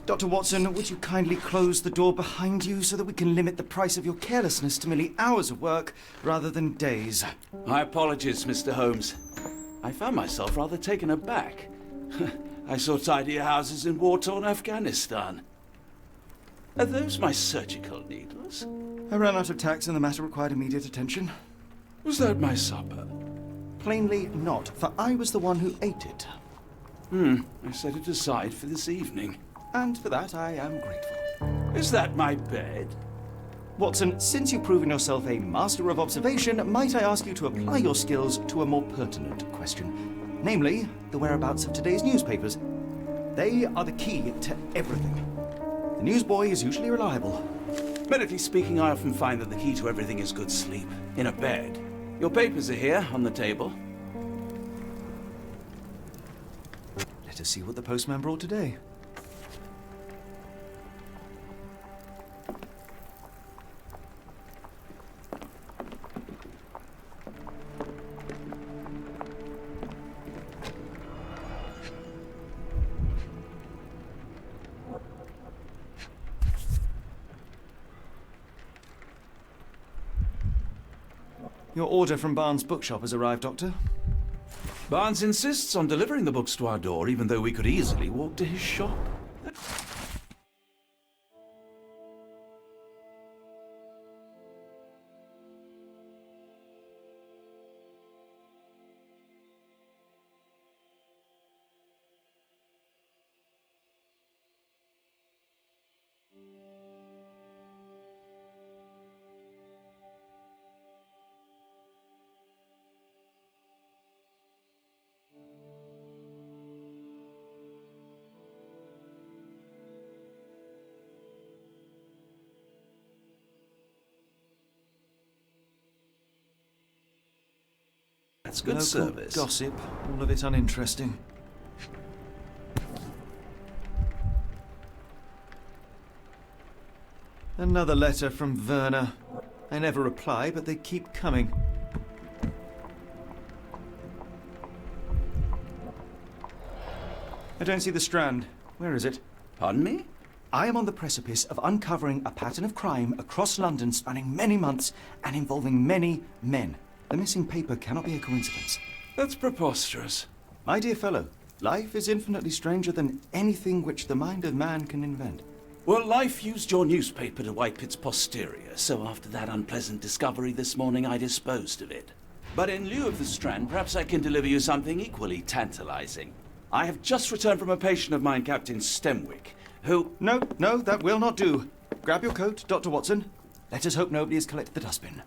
Dr. Watson, would you kindly close the door behind you so that we can limit the price of your carelessness to merely hours of work rather than days? My apologies, Mr. Holmes. I found myself rather taken aback. I saw tidier houses in war-torn Afghanistan. Are those my surgical needles? I ran out of tacks and the matter required immediate attention. Was that my supper? Plainly not, for I was the one who ate it. I set it aside for this evening. And for that I am grateful. Is that my bed? Watson, since you've proven yourself a master of observation, might I ask you to apply your skills to a more pertinent question? Namely, the whereabouts of today's newspapers. They are the key to everything. The newsboy is usually reliable. Medically speaking, I often find that the key to everything is good sleep. In a bed. Your papers are here, on the table. Let us see what the postman brought today. Your order from Barnes' bookshop has arrived, Doctor. Barnes insists on delivering the books to our door, even though we could easily walk to his shop. That's good service. Gossip, all of it uninteresting. Another letter from Werner. I never reply, but they keep coming. I don't see the Strand. Where is it? Pardon me? I am on the precipice of uncovering a pattern of crime across London spanning many months and involving many men. The missing paper cannot be a coincidence. That's preposterous. My dear fellow, life is infinitely stranger than anything which the mind of man can invent. Well, life used your newspaper to wipe its posterior, so after that unpleasant discovery this morning, I disposed of it. But in lieu of the Strand, perhaps I can deliver you something equally tantalizing. I have just returned from a patient of mine, Captain Stemwick, who... No, that will not do. Grab your coat, Dr. Watson. Let us hope nobody has collected the dustbin.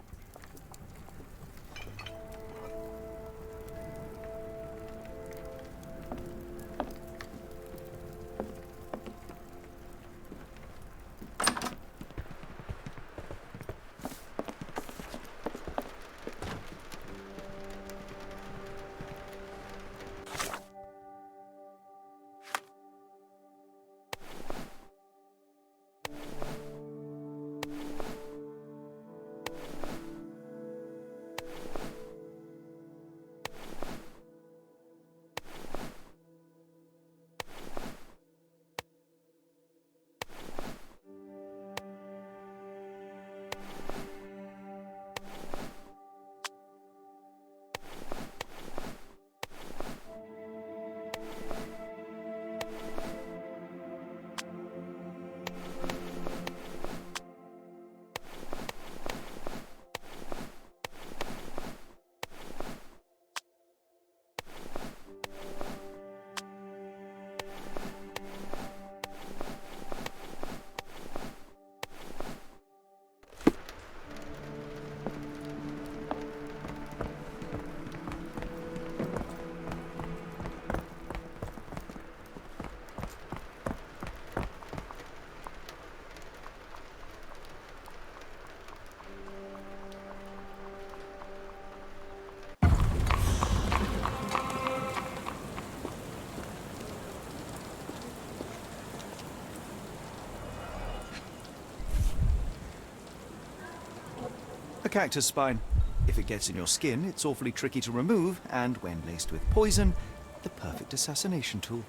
A cactus spine. If it gets in your skin, it's awfully tricky to remove, and when laced with poison, the perfect assassination tool.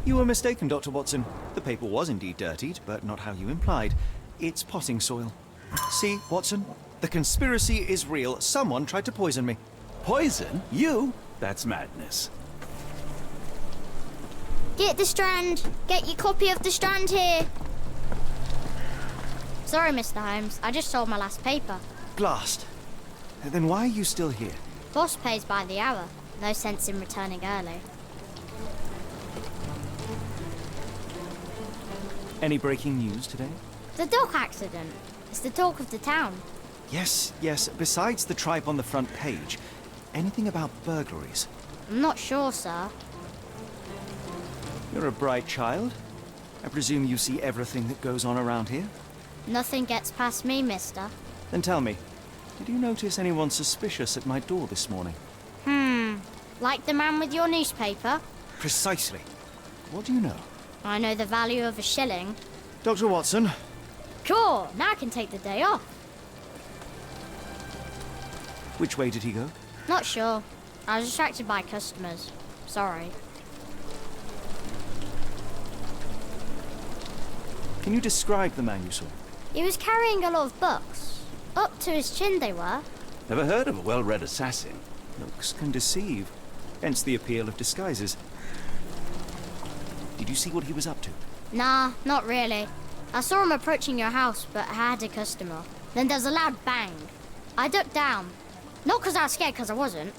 You were mistaken, Dr. Watson. The paper was indeed dirtied, but not how you implied. It's potting soil. See, Watson? The conspiracy is real. Someone tried to poison me. Poison? You? That's madness. Get the Strand! Get your copy of the Strand here! Sorry, Mr. Holmes. I just sold my last paper. Blast. Then why are you still here? Boss pays by the hour. No sense in returning early. Any breaking news today? The dock accident. It's the talk of the town. Yes. Besides the tripe on the front page, anything about burglaries? I'm not sure, sir. You're a bright child. I presume you see everything that goes on around here? Nothing gets past me, mister. Then tell me, did you notice anyone suspicious at my door this morning? Like the man with your newspaper? Precisely. What do you know? I know the value of a shilling. Dr. Watson? Sure, now I can take the day off. Which way did he go? Not sure. I was distracted by customers. Sorry. Can you describe the man you saw? He was carrying a lot of books. Up to his chin they were. Never heard of a well-read assassin. Looks can deceive. Hence the appeal of disguises. Did you see what he was up to? Nah, not really. I saw him approaching your house, but I had a customer. Then there was a loud bang. I ducked down. Not because I was scared, because I wasn't.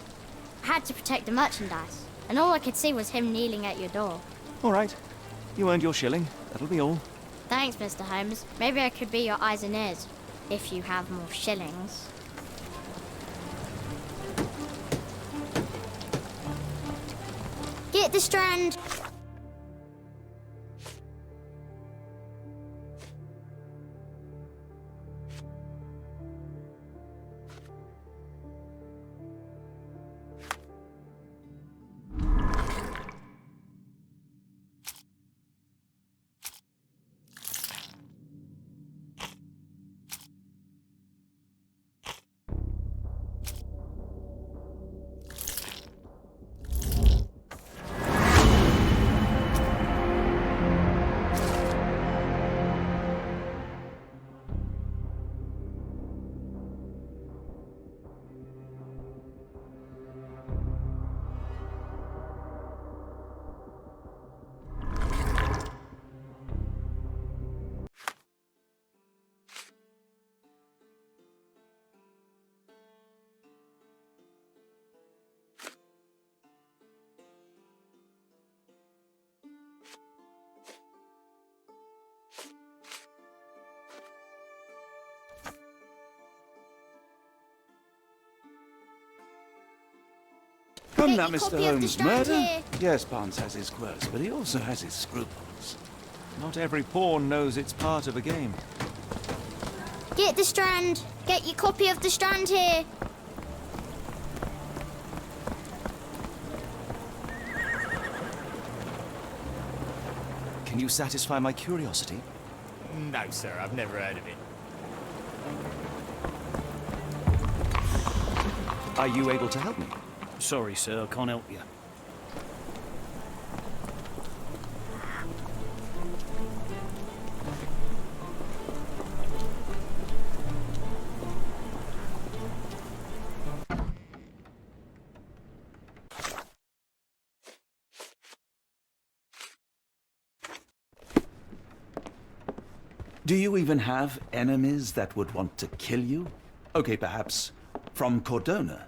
I had to protect the merchandise. And all I could see was him kneeling at your door. All right. You earned your shilling. That'll be all. Thanks, Mr. Holmes. Maybe I could be your eyes and ears, if you have more shillings. Get the Strand! Come Get now, your Mr. copy of the Holmes. Strand Murder? here. Yes, Barnes has his quirks, but he also has his scruples. Not every pawn knows it's part of a game. Get the Strand! Get your copy of the Strand here! Can you satisfy my curiosity? No, sir, I've never heard of it. Are you able to help me? Sorry, sir, I can't help you. Do you even have enemies that would want to kill you? Okay, perhaps from Cordona.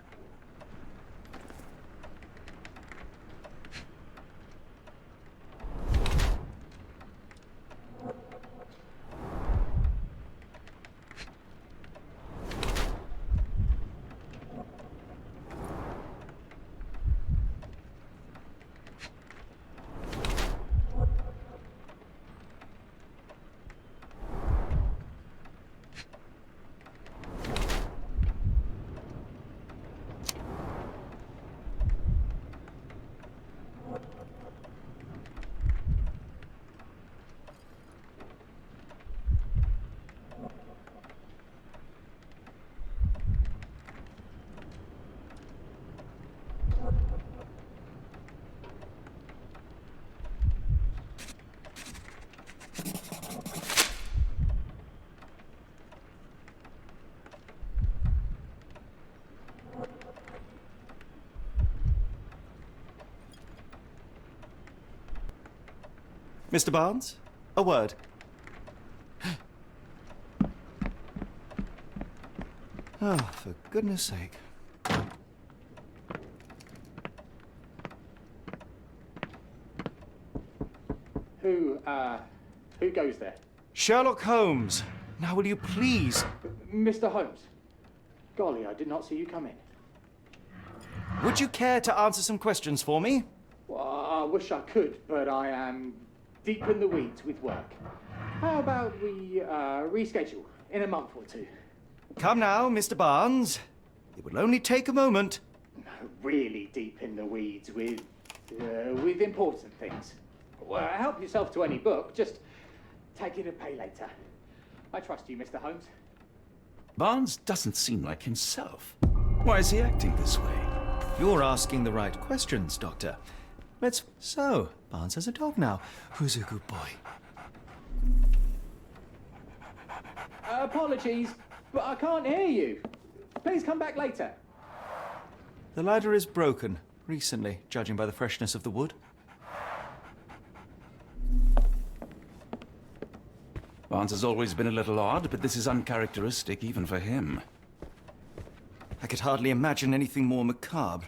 Mr. Barnes, a word. Oh, for goodness sake. Who goes there? Sherlock Holmes. Now will you please... Mr. Holmes. Golly, I did not see you come in. Would you care to answer some questions for me? Well, I wish I could, but I am deep in the weeds with work. How about we reschedule in a month or two? Come now, Mr. Barnes. It will only take a moment. Really deep in the weeds with important things. Well, help yourself to any book. Just take it and pay later. I trust you, Mr. Holmes. Barnes doesn't seem like himself. Why is he acting this way? You're asking the right questions, Doctor. So, Barnes has a dog now. Who's a good boy? Apologies, but I can't hear you. Please come back later. The ladder is broken, recently, judging by the freshness of the wood. Barnes has always been a little odd, but this is uncharacteristic even for him. I could hardly imagine anything more macabre.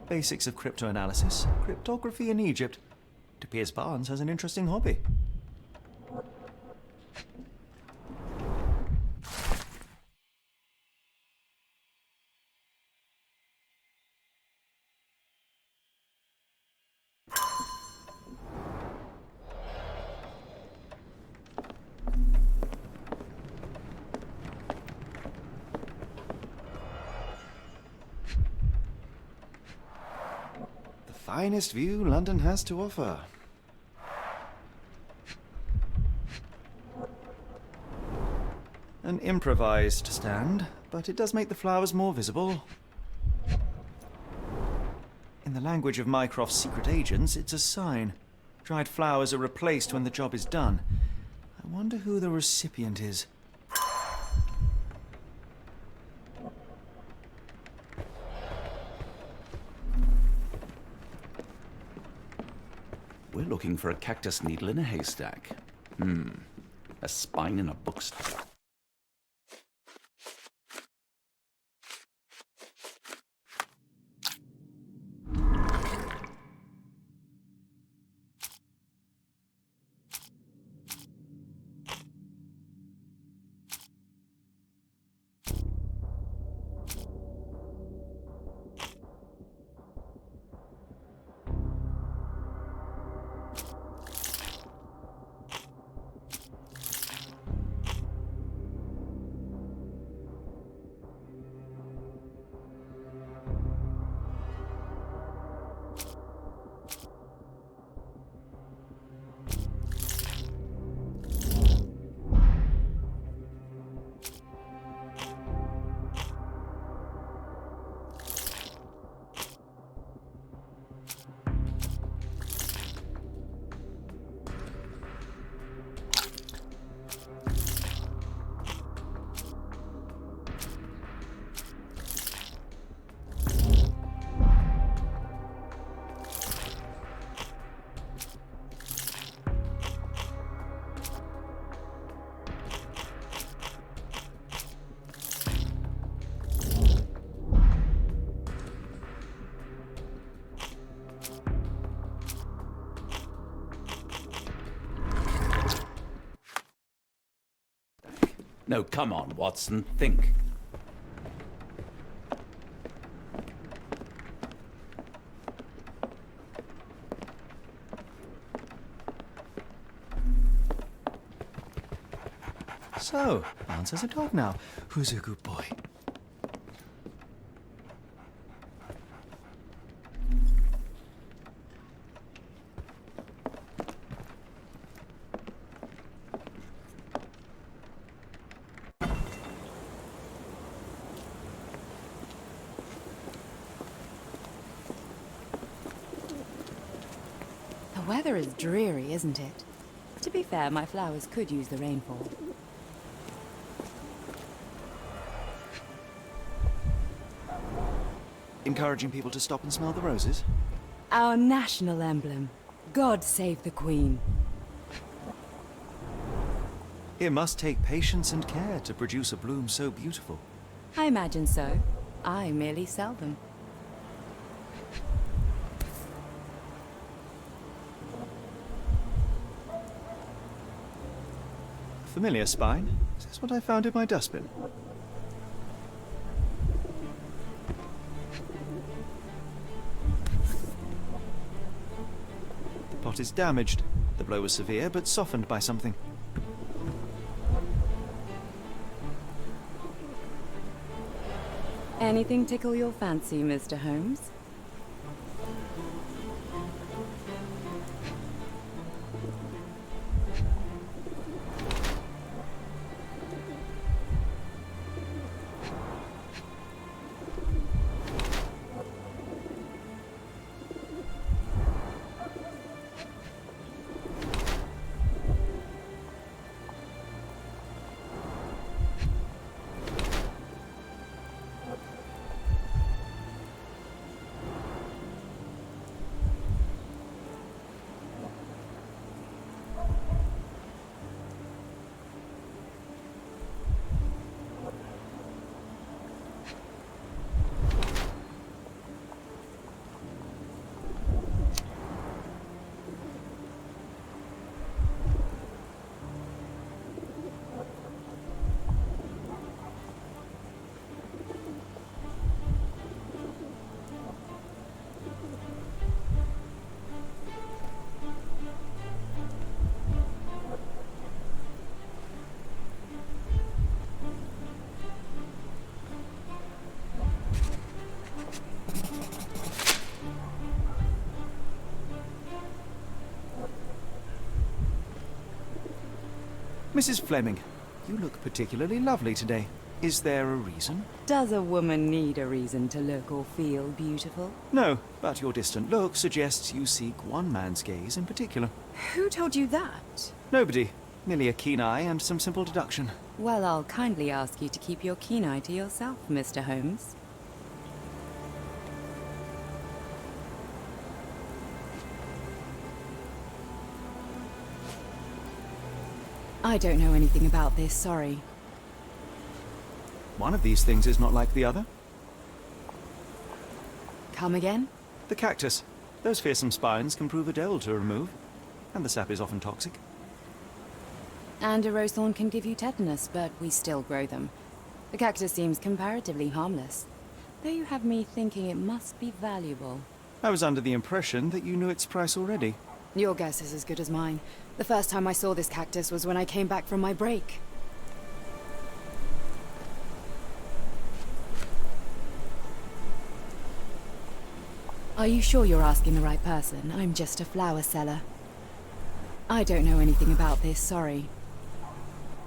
Basics of cryptoanalysis, cryptography in Egypt. It appears Barnes has an interesting hobby. Finest view London has to offer. An improvised stand, but it does make the flowers more visible. In the language of Mycroft's secret agents, it's a sign. Dried flowers are replaced when the job is done. I wonder who the recipient is. We're looking for a cactus needle in a haystack. A spine in a bookstore. No, come on, Watson, think. So, Barnes has a dog now. Who's a good boy? The weather is dreary, isn't it? To be fair, my flowers could use the rainfall. Encouraging people to stop and smell the roses? Our national emblem. God save the Queen. It must take patience and care to produce a bloom so beautiful. I imagine so. I merely sell them. Familiar spine? Is this what I found in my dustbin? The pot is damaged. The blow was severe, but softened by something. Anything tickle your fancy, Mr. Holmes? Mrs. Fleming, you look particularly lovely today. Is there a reason? Does a woman need a reason to look or feel beautiful? No, but your distant look suggests you seek one man's gaze in particular. Who told you that? Nobody. Merely a keen eye and some simple deduction. Well, I'll kindly ask you to keep your keen eye to yourself, Mr. Holmes. I don't know anything about this, sorry. One of these things is not like the other. Come again? The cactus. Those fearsome spines can prove a devil to remove, and the sap is often toxic. And a rose thorn can give you tetanus, but we still grow them. The cactus seems comparatively harmless, though you have me thinking it must be valuable. I was under the impression that you knew its price already. Your guess is as good as mine. The first time I saw this cactus was when I came back from my break. Are you sure you're asking the right person? I'm just a flower seller. I don't know anything about this, sorry.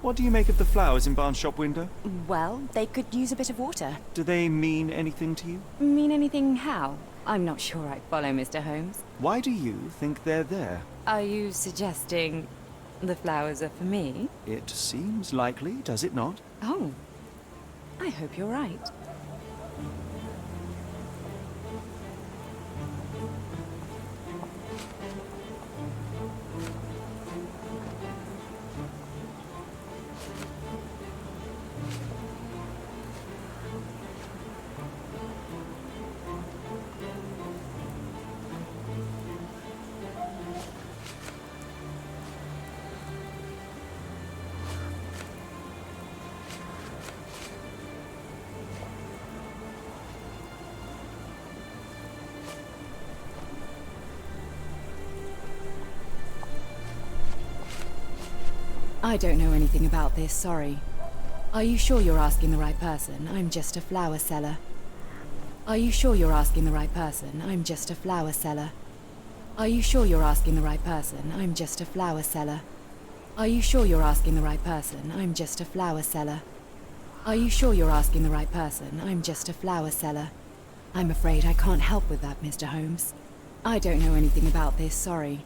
What do you make of the flowers in Barnes' shop window? Well, they could use a bit of water. Do they mean anything to you? Mean anything how? I'm not sure I follow, Mr. Holmes. Why do you think they're there? Are you suggesting the flowers are for me? It seems likely, does it not? Oh, I hope you're right. I don't know anything about this, sorry. Are you sure you're asking the right person? I'm just a flower seller. Are you sure you're asking the right person? I'm just a flower seller. Are you sure you're asking the right person? I'm just a flower seller. Are you sure you're asking the right person? I'm just a flower seller. Are you sure you're asking the right person? I'm just a flower seller. I'm afraid I can't help with that, Mr. Holmes. I don't know anything about this, sorry.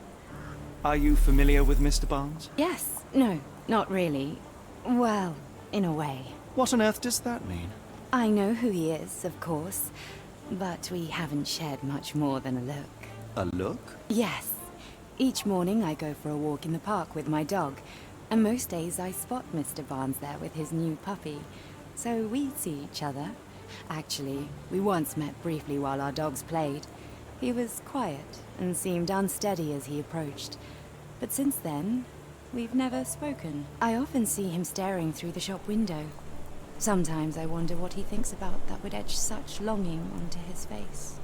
Are you familiar with Mr. Barnes? Yes. No, not really. Well, in a way. What on earth does that mean? I know who he is, of course. But we haven't shared much more than a look. A look? Yes. Each morning I go for a walk in the park with my dog, and most days I spot Mr. Barnes there with his new puppy. So we see each other. Actually, we once met briefly while our dogs played. He was quiet and seemed unsteady as he approached. But since then, we've never spoken. I often see him staring through the shop window. Sometimes I wonder what he thinks about that would etch such longing onto his face.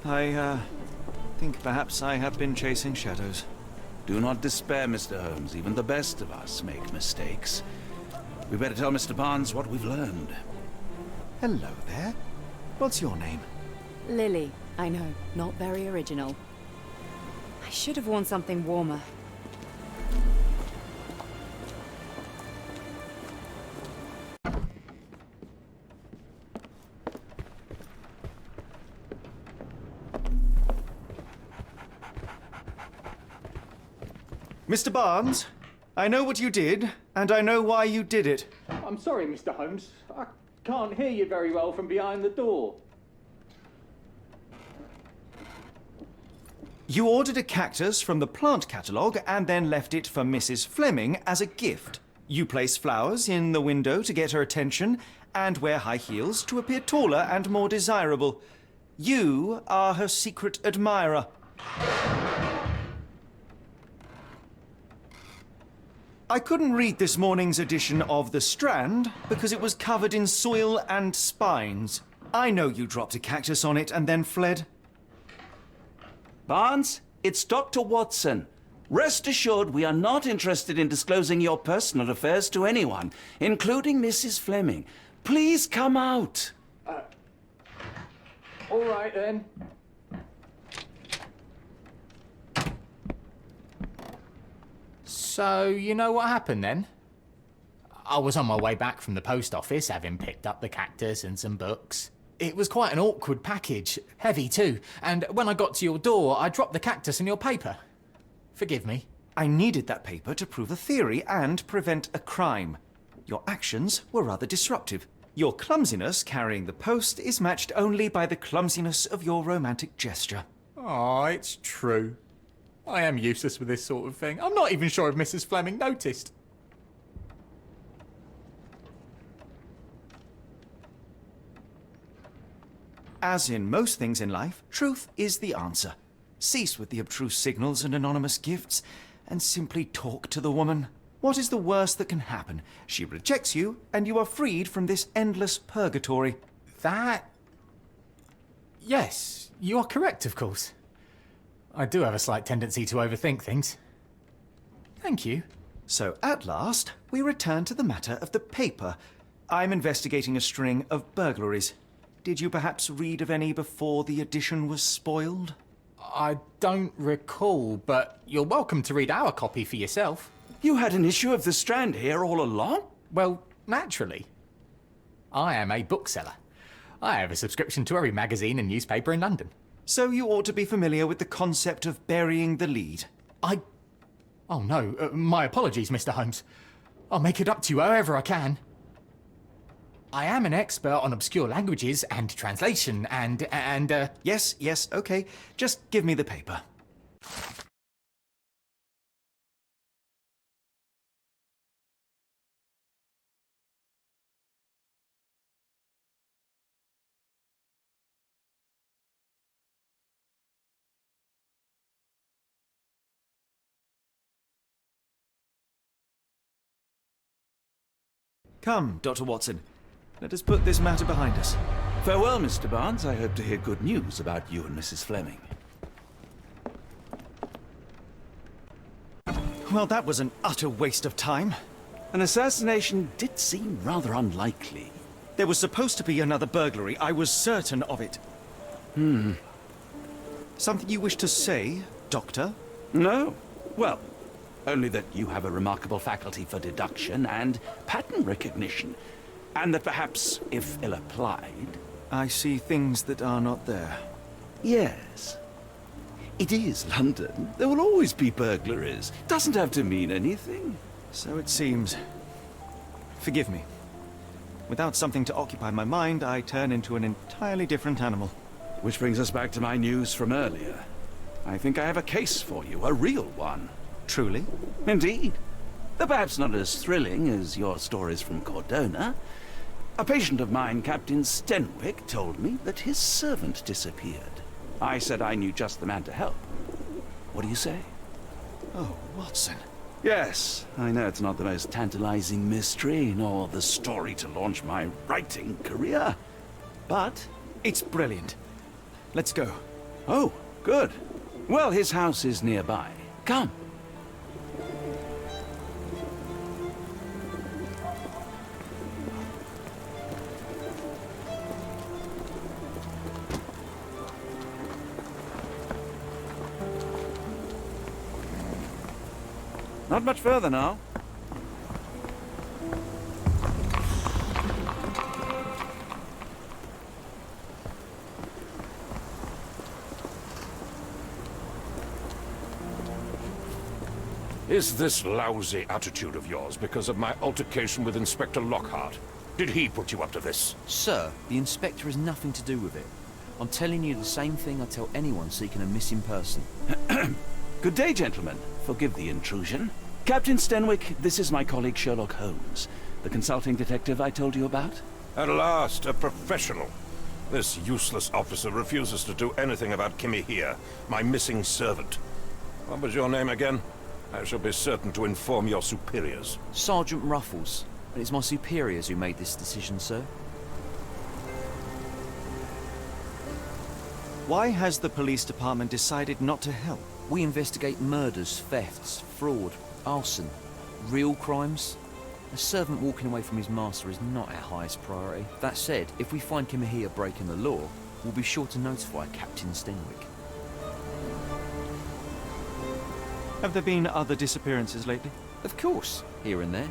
I think perhaps I have been chasing shadows. Do not despair, Mr. Holmes. Even the best of us make mistakes. We better tell Mr. Barnes what we've learned. Hello there. What's your name? Lily, I know, not very original. I should have worn something warmer. Mr. Barnes, I know what you did, and I know why you did it. I'm sorry, Mr. Holmes. I can't hear you very well from behind the door. You ordered a cactus from the plant catalogue and then left it for Mrs. Fleming as a gift. You place flowers in the window to get her attention and wear high heels to appear taller and more desirable. You are her secret admirer. I couldn't read this morning's edition of The Strand because it was covered in soil and spines. I know you dropped a cactus on it and then fled. Barnes, it's Dr. Watson. Rest assured we are not interested in disclosing your personal affairs to anyone, including Mrs. Fleming. Please come out. All right, then. So, you know what happened then? I was on my way back from the post office, having picked up the cactus and some books. It was quite an awkward package, heavy too, and when I got to your door, I dropped the cactus in your paper. Forgive me. I needed that paper to prove a theory and prevent a crime. Your actions were rather disruptive. Your clumsiness carrying the post is matched only by the clumsiness of your romantic gesture. Oh, it's true. I am useless with this sort of thing. I'm not even sure if Mrs. Fleming noticed. As in most things in life, truth is the answer. Cease with the abstruse signals and anonymous gifts, and simply talk to the woman. What is the worst that can happen? She rejects you, and you are freed from this endless purgatory. That... Yes, you are correct, of course. I do have a slight tendency to overthink things. Thank you. So at last, we return to the matter of the paper. I'm investigating a string of burglaries. Did you perhaps read of any before the edition was spoiled? I don't recall, but you're welcome to read our copy for yourself. You had an issue of The Strand here all along? Well, Naturally. I am a bookseller. I have a subscription to every magazine and newspaper in London. So you ought to be familiar with the concept of burying the lead. Oh no, my apologies, Mr. Holmes. I'll make it up to you however I can. I am an expert on obscure languages and translation and. Yes, okay. Just give me the paper. Come, Dr. Watson. Let us put this matter behind us. Farewell, Mr. Barnes. I hope to hear good news about you and Mrs. Fleming. Well, that was an utter waste of time. An assassination did seem rather unlikely. There was supposed to be another burglary. I was certain of it. Something you wish to say, Doctor? No. Well, only that you have a remarkable faculty for deduction and pattern recognition. And that perhaps, if ill-applied... I see things that are not there. Yes. It is London. There will always be burglaries. Doesn't have to mean anything. So it seems. Forgive me. Without something to occupy my mind, I turn into an entirely different animal. Which brings us back to my news from earlier. I think I have a case for you, a real one. Truly? Indeed. Though perhaps not as thrilling as your stories from Cordona. A patient of mine, Captain Stenwick, told me that his servant disappeared. I said I knew just the man to help. What do you say? Oh, Watson. Yes, I know it's not the most tantalizing mystery, nor the story to launch my writing career. But... it's brilliant. Let's go. Oh, good. Well, his house is nearby. Come. Not much further now. Is this lousy attitude of yours because of my altercation with Inspector Lockhart? Did he put you up to this? Sir, the Inspector has nothing to do with it. I'm telling you the same thing I tell anyone seeking a missing person. Good day, gentlemen. Forgive the intrusion. Captain Stenwick, this is my colleague Sherlock Holmes, the consulting detective I told you about. At last, a professional. This useless officer refuses to do anything about Kimmy here, my missing servant. What was your name again? I shall be certain to inform your superiors. Sergeant Ruffles. And it's my superiors who made this decision, sir. Why has the police department decided not to help? We investigate murders, thefts, fraud, arson, real crimes. A servant walking away from his master is not our highest priority. That said, if we find Kimahia breaking the law, we'll be sure to notify Captain Stenwick. Have there been other disappearances lately? Of course, here and there.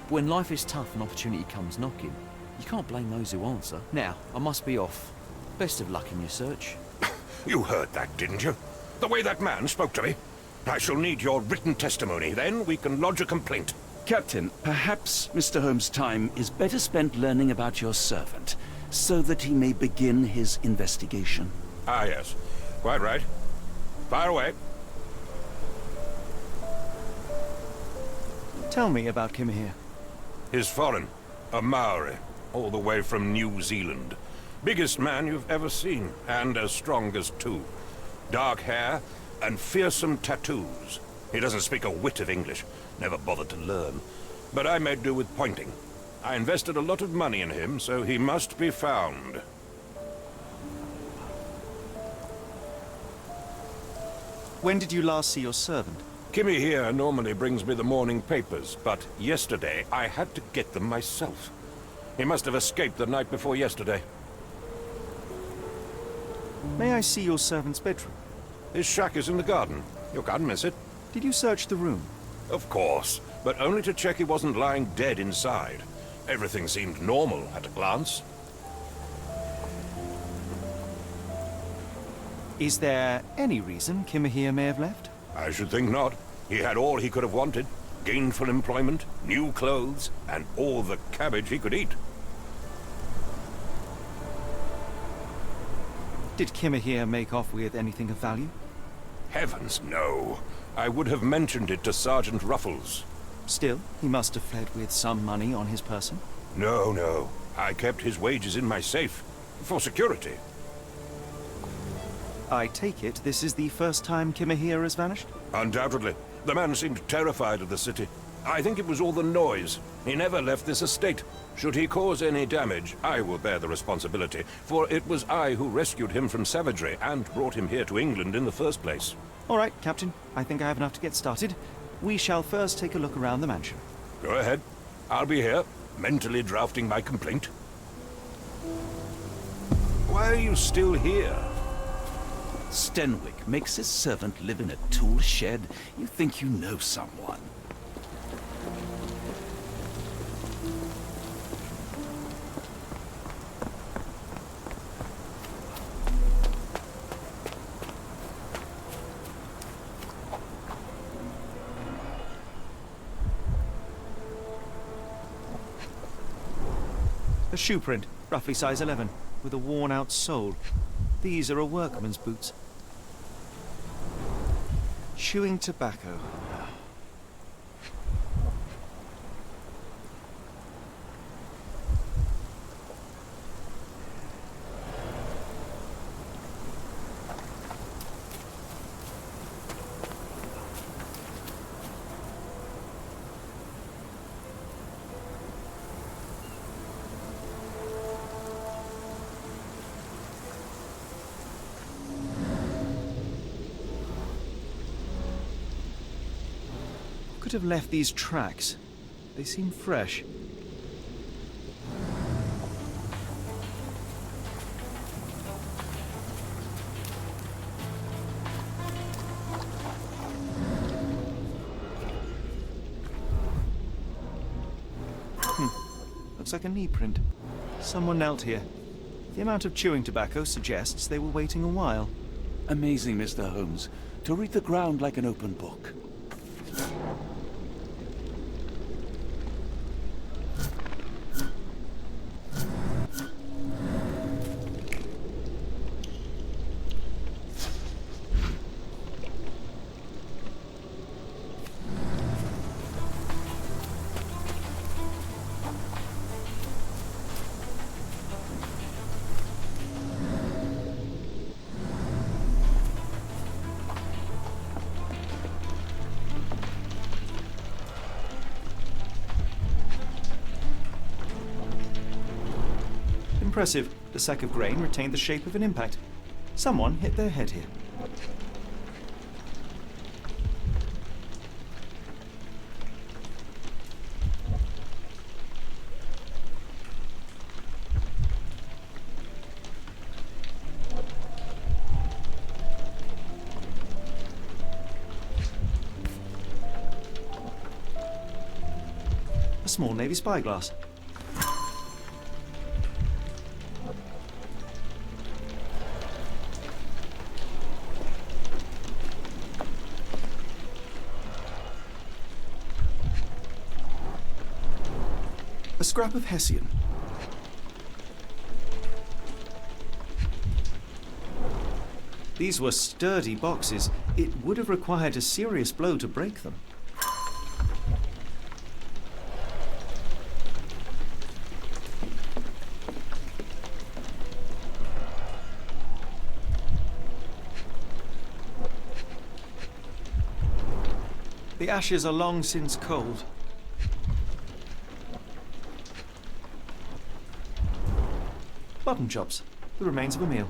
But when life is tough and opportunity comes knocking, you can't blame those who answer. Now, I must be off. Best of luck in your search. You heard that, didn't you? The way that man spoke to me. I shall need your written testimony. Then we can lodge a complaint. Captain, perhaps Mr. Holmes' time is better spent learning about your servant, so that he may begin his investigation. Ah, yes. Quite right. Fire away. Tell me about Kimahia. He's foreign. A Maori. All the way from New Zealand. Biggest man you've ever seen, and as strong as two. Dark hair and fearsome tattoos. He doesn't speak a whit of English. Never bothered to learn. But I made do with pointing. I invested a lot of money in him, so he must be found. When did you last see your servant? Kimmy here normally brings me the morning papers, but yesterday I had to get them myself. He must have escaped the night before yesterday. May I see your servant's bedroom? His shack is in the garden. You can't miss it. Did you search the room? Of course, but only to check he wasn't lying dead inside. Everything seemed normal at a glance. Is there any reason Kimahir may have left? I should think not. He had all he could have wanted. Gainful employment, new clothes, and all the cabbage he could eat. Did Kimahir make off with anything of value? Heavens, no. I would have mentioned it to Sergeant Ruffles. Still, he must have fled with some money on his person. No, no. I kept his wages in my safe. For security. I take it this is the first time Kimahir has vanished? Undoubtedly. The man seemed terrified of the city. I think it was all the noise. He never left this estate. Should he cause any damage, I will bear the responsibility, for it was I who rescued him from savagery and brought him here to England in the first place. All right, Captain. I think I have enough to get started. We shall first take a look around the mansion. Go ahead. I'll be here, mentally drafting my complaint. Why are you still here? Stenwick makes his servant live in a tool shed. You think you know someone. A shoe print, roughly size 11, with a worn-out sole. These are a workman's boots. Chewing tobacco. Could have left these tracks. They seem fresh. Looks like a knee print. Someone knelt here. The amount of chewing tobacco suggests they were waiting a while. Amazing, Mr. Holmes. To read the ground like an open book. Impressive. The sack of grain retained the shape of an impact. Someone hit their head here. A small navy spyglass. A scrap of Hessian. These were sturdy boxes. It would have required a serious blow to break them. The ashes are long since cold. Button chops, the remains of a meal.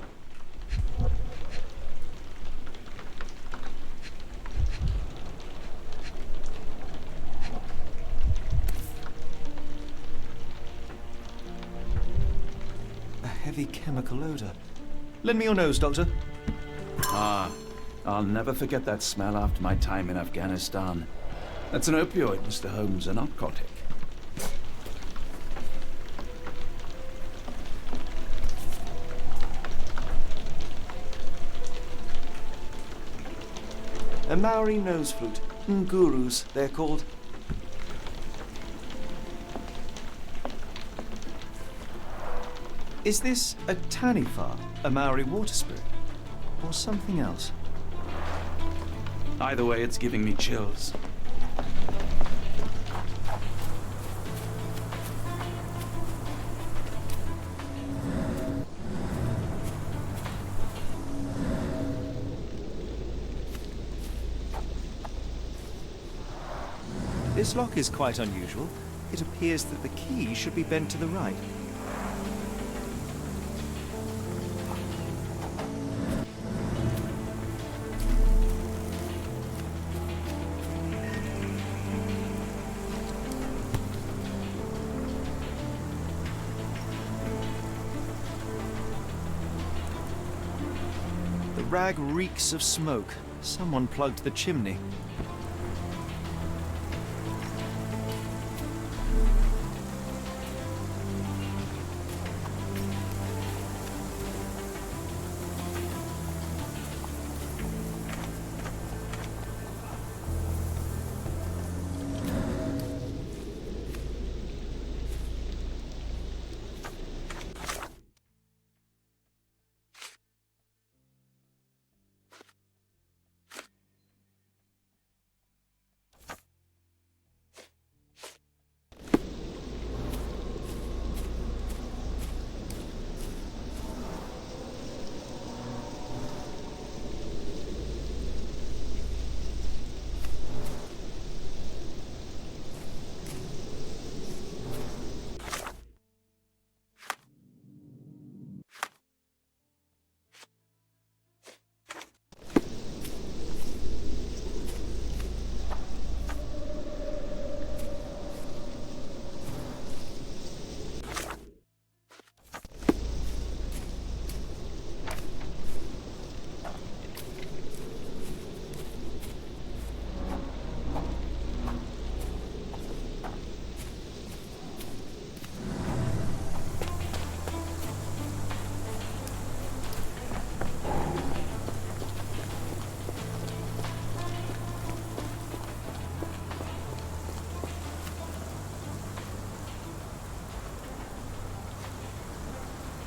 A heavy chemical odor. Lend me your nose, Doctor. Ah, I'll never forget that smell after my time in Afghanistan. That's an opioid, Mr. Holmes, a narcotic. A Maori nose flute. Ngurus, they're called. Is this a taniwha, a Maori water spirit? Or something else? Either way, it's giving me chills. This lock is quite unusual. It appears that the key should be bent to the right. The rag reeks of smoke. Someone plugged the chimney.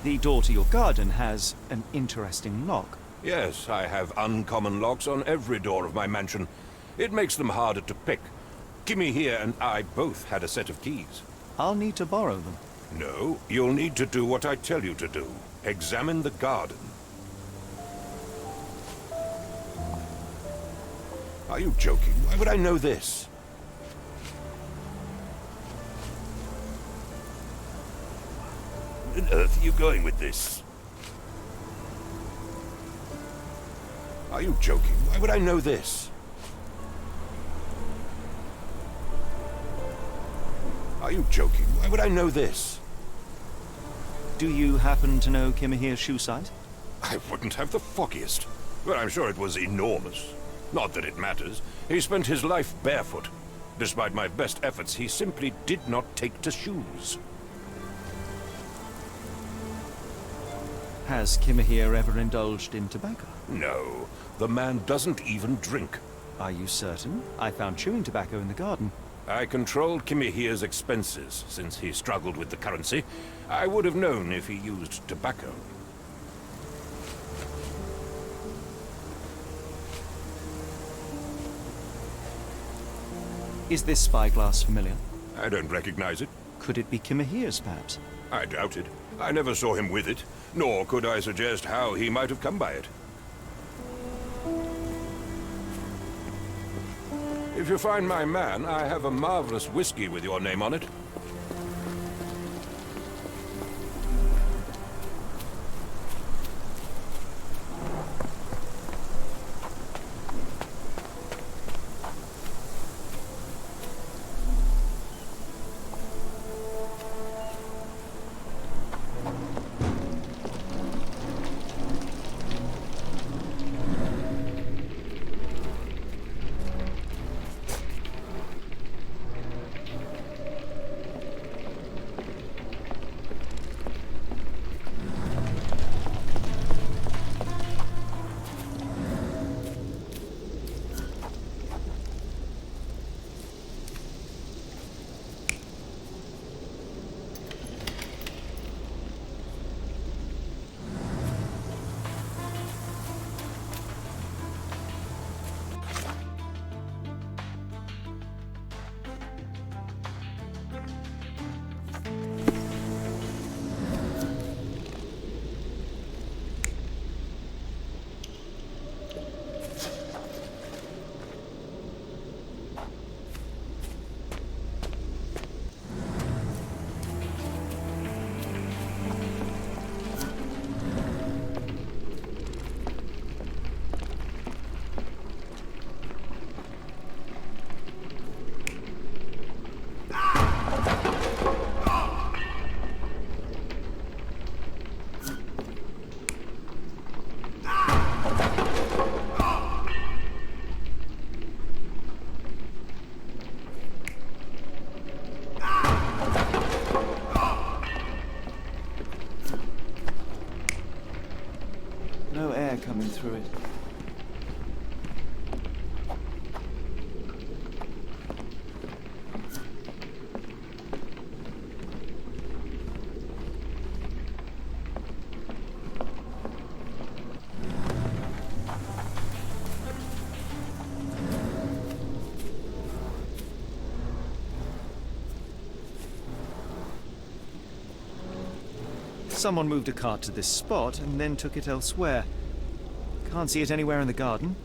The door to your garden has an interesting lock. Yes, I have uncommon locks on every door of my mansion. It makes them harder to pick. Kimmy here and I both had a set of keys. I'll need to borrow them. No, you'll need to do what I tell you to do. Examine the garden. Are you joking? Why would I know this? Where on earth are you going with this? Are you joking? Why would I know this? Are you joking? Why would I know this? Do you happen to know Kimahir's shoe size? I wouldn't have the foggiest. But I'm sure it was enormous. Not that it matters. He spent his life barefoot. Despite my best efforts, he simply did not take to shoes. Has Kimahir ever indulged in tobacco? No, the man doesn't even drink. Are you certain? I found chewing tobacco in the garden. I controlled Kimahir's expenses since he struggled with the currency. I would have known if he used tobacco. Is this spyglass familiar? I don't recognize it. Could it be Kimahir's, perhaps? I doubt it. I never saw him with it, nor could I suggest how he might have come by it. If you find my man, I have a marvelous whiskey with your name on it. through it. Someone moved a cart to this spot and then took it elsewhere. Can't see it anywhere in the garden.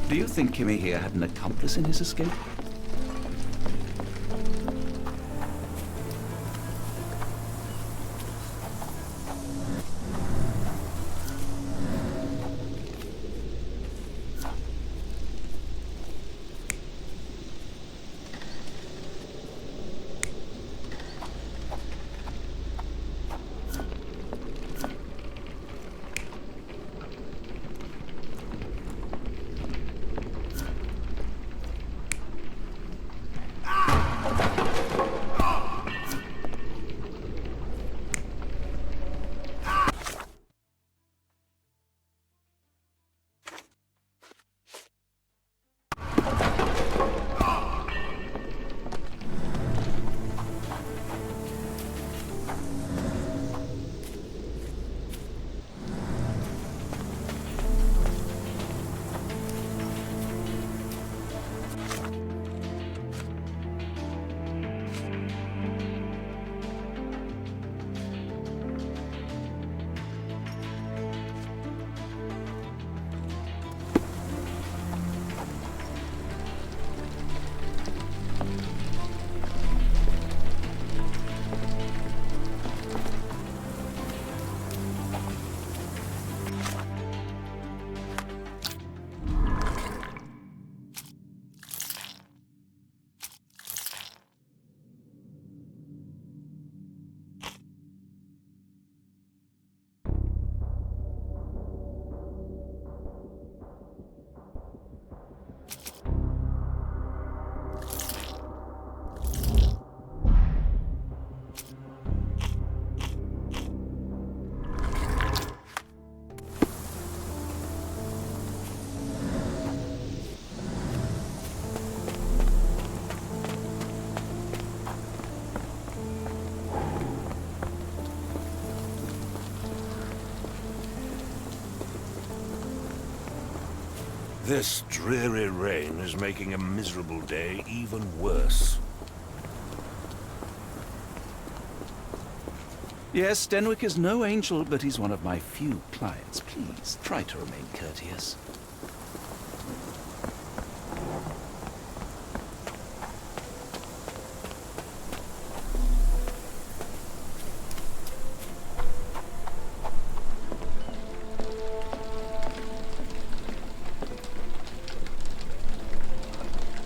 Do you think Kimmy here had an accomplice in his escape? This dreary rain is making a miserable day even worse. Yes, Denwick is no angel, but he's one of my few clients. Please, try to remain courteous.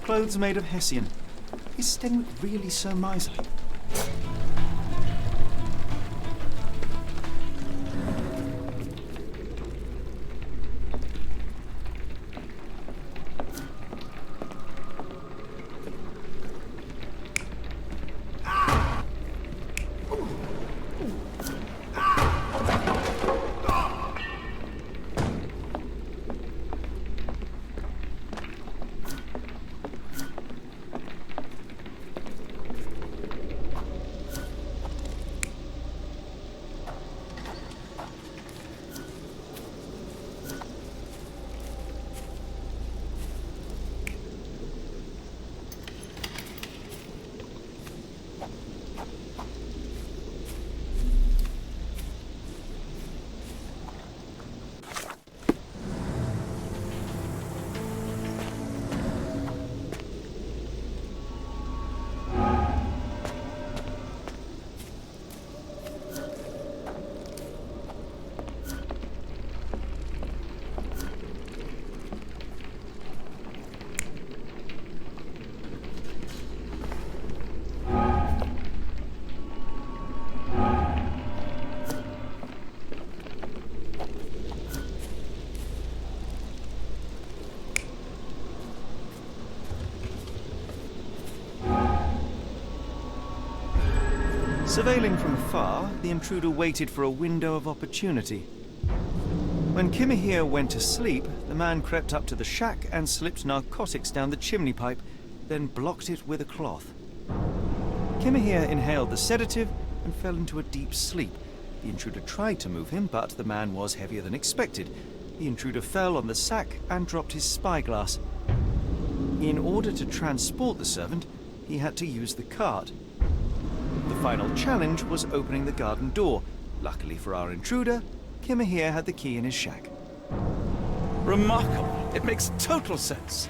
Clothes made of Hessian. Is Denwick really so miserly? Surveilling from afar, the intruder waited for a window of opportunity. When Kimahir went to sleep, the man crept up to the shack and slipped narcotics down the chimney pipe, then blocked it with a cloth. Kimahir inhaled the sedative and fell into a deep sleep. The intruder tried to move him, but the man was heavier than expected. The intruder fell on the sack and dropped his spyglass. In order to transport the servant, he had to use the cart. The final challenge was opening the garden door. Luckily for our intruder, Kimahir had the key in his shack. Remarkable. It makes total sense.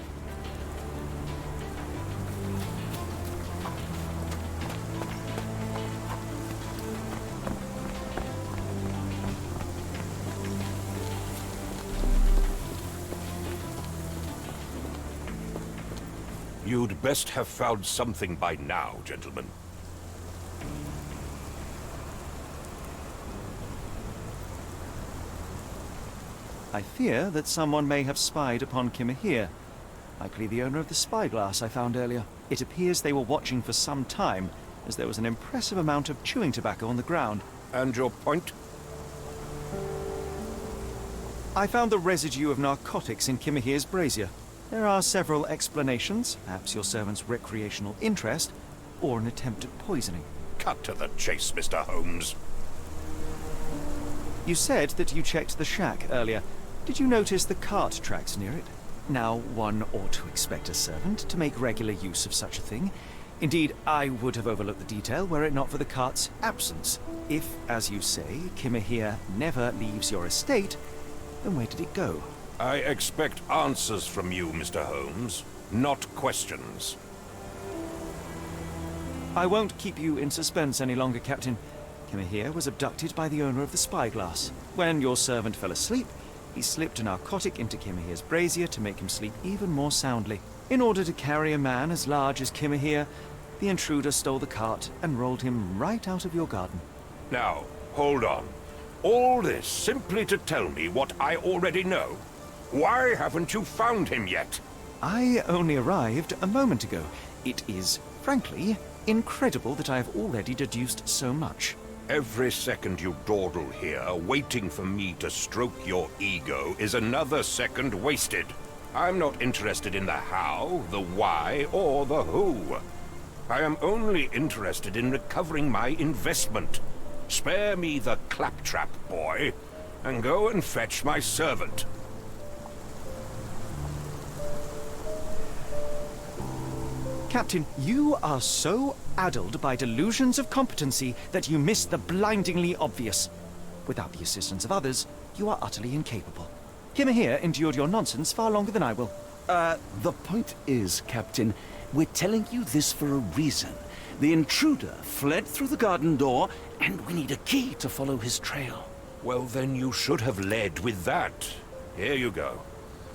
You'd best have found something by now, gentlemen. I fear that someone may have spied upon Kimahir. Likely the owner of the spyglass I found earlier. It appears they were watching for some time, as there was an impressive amount of chewing tobacco on the ground. And your point? I found the residue of narcotics in Kimahir's brazier. There are several explanations, perhaps your servant's recreational interest, or an attempt at poisoning. Cut to the chase, Mr. Holmes. You said that you checked the shack earlier. Did you notice the cart tracks near it? Now, one ought to expect a servant to make regular use of such a thing. Indeed, I would have overlooked the detail were it not for the cart's absence. If, as you say, Kimahir never leaves your estate, then where did it go? I expect answers from you, Mr. Holmes, not questions. I won't keep you in suspense any longer, Captain. Kimahir was abducted by the owner of the spyglass. When your servant fell asleep, he slipped a narcotic into Kimahir's brazier to make him sleep even more soundly. In order to carry a man as large as Kimahir, the intruder stole the cart and rolled him right out of your garden. Now, hold on. All this simply to tell me what I already know? Why haven't you found him yet? I only arrived a moment ago. It is, frankly, incredible that I have already deduced so much. Every second you dawdle here, waiting for me to stroke your ego, is another second wasted. I'm not interested in the how, the why, or the who. I am only interested in recovering my investment. Spare me the claptrap, boy, and go and fetch my servant. Captain, you are so addled by delusions of competency that you miss the blindingly obvious. Without the assistance of others, you are utterly incapable. Kimahir endured your nonsense far longer than I will. The point is, Captain, we're telling you this for a reason. The intruder fled through the garden door, and we need a key to follow his trail. Well, then you should have led with that. Here you go.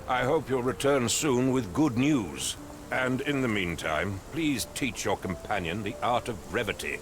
I hope you'll return soon with good news. And in the meantime, please teach your companion the art of brevity.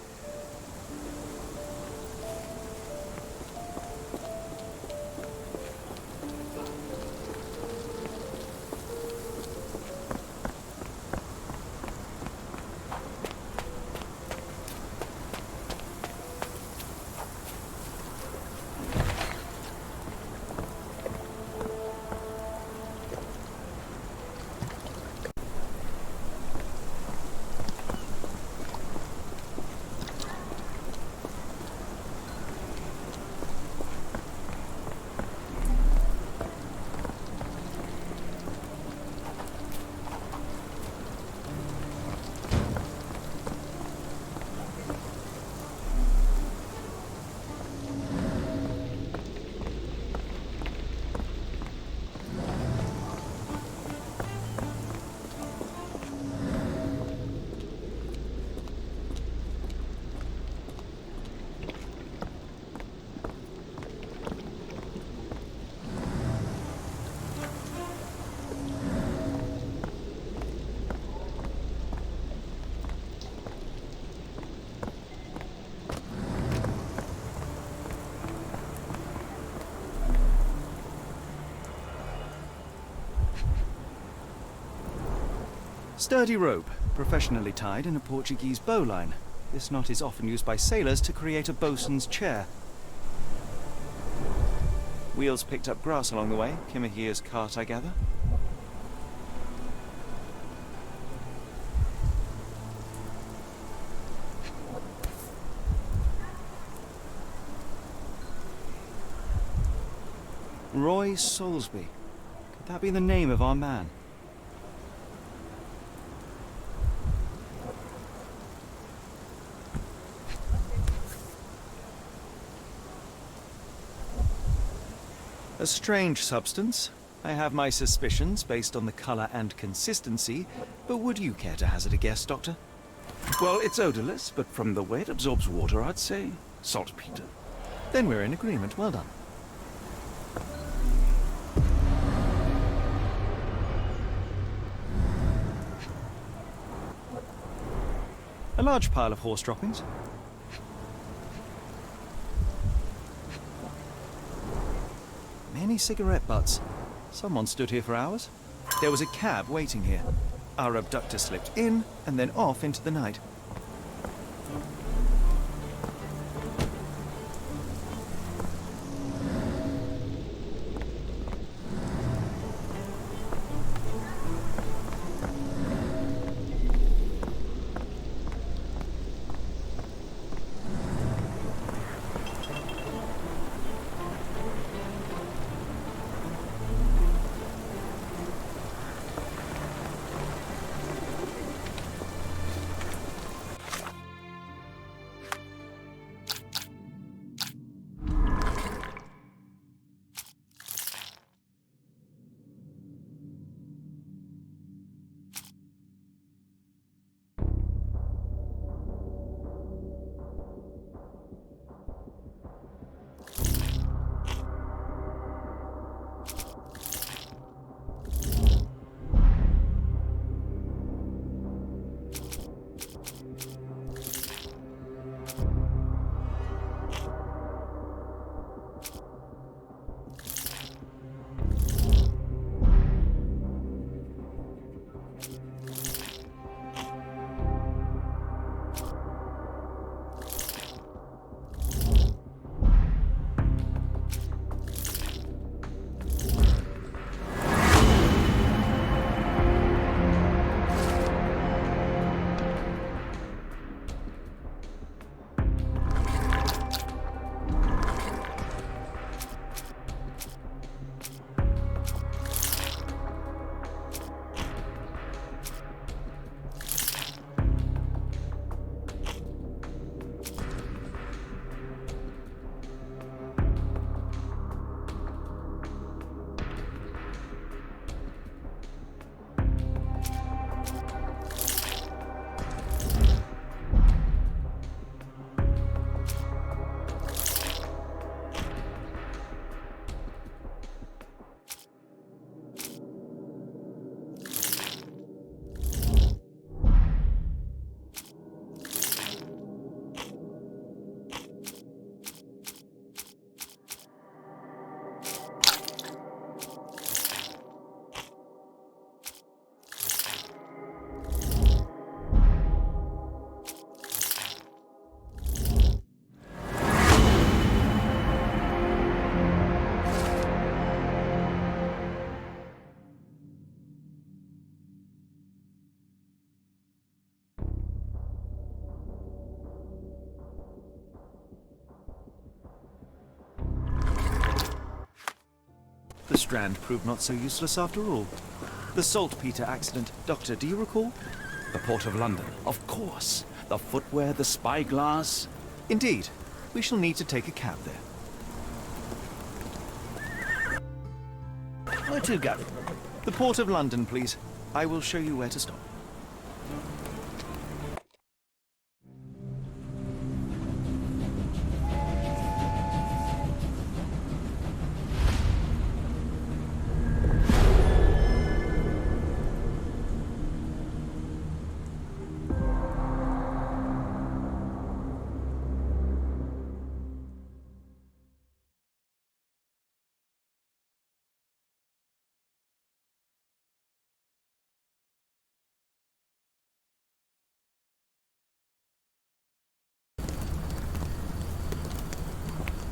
Sturdy rope, professionally tied in a Portuguese bowline. This knot is often used by sailors to create a bosun's chair. Wheels picked up grass along the way. Kimahia's cart, I gather. Roy Soulsby. Could that be the name of our man? A strange substance. I have my suspicions based on the color and consistency, but would you care to hazard a guess, Doctor? Well, it's odorless, but from the way it absorbs water, I'd say saltpeter. Then we're in agreement. Well done. A large pile of horse droppings. Many cigarette butts. Someone stood here for hours. There was a cab waiting here. Our abductor slipped in and then off into the night. The Strand proved not so useless after all. The saltpeter accident. Doctor, do you recall? The Port of London. Of course. The footwear, the spyglass. Indeed. We shall need to take a cab there. Where to go? The Port of London, please. I will show you where to stop.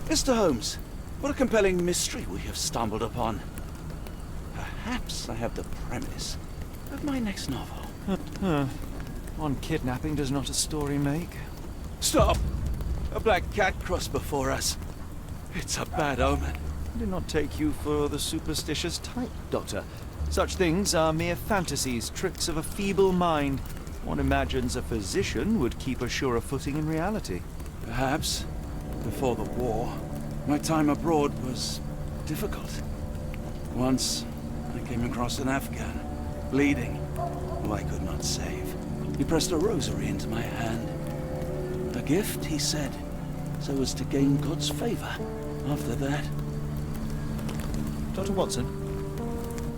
Mr. Holmes, what a compelling mystery we have stumbled upon. Perhaps I have the premise of my next novel. One kidnapping does not a story make. Stop! A black cat crossed before us. It's a bad omen. I do not take you for the superstitious type, Doctor. Such things are mere fantasies, tricks of a feeble mind. One imagines a physician would keep a surer footing in reality. Perhaps, before the war, my time abroad was difficult. Once, I came across an Afghan, bleeding, who I could not save. He pressed a rosary into my hand. A gift, he said, so as to gain God's favor. After that... Dr. Watson?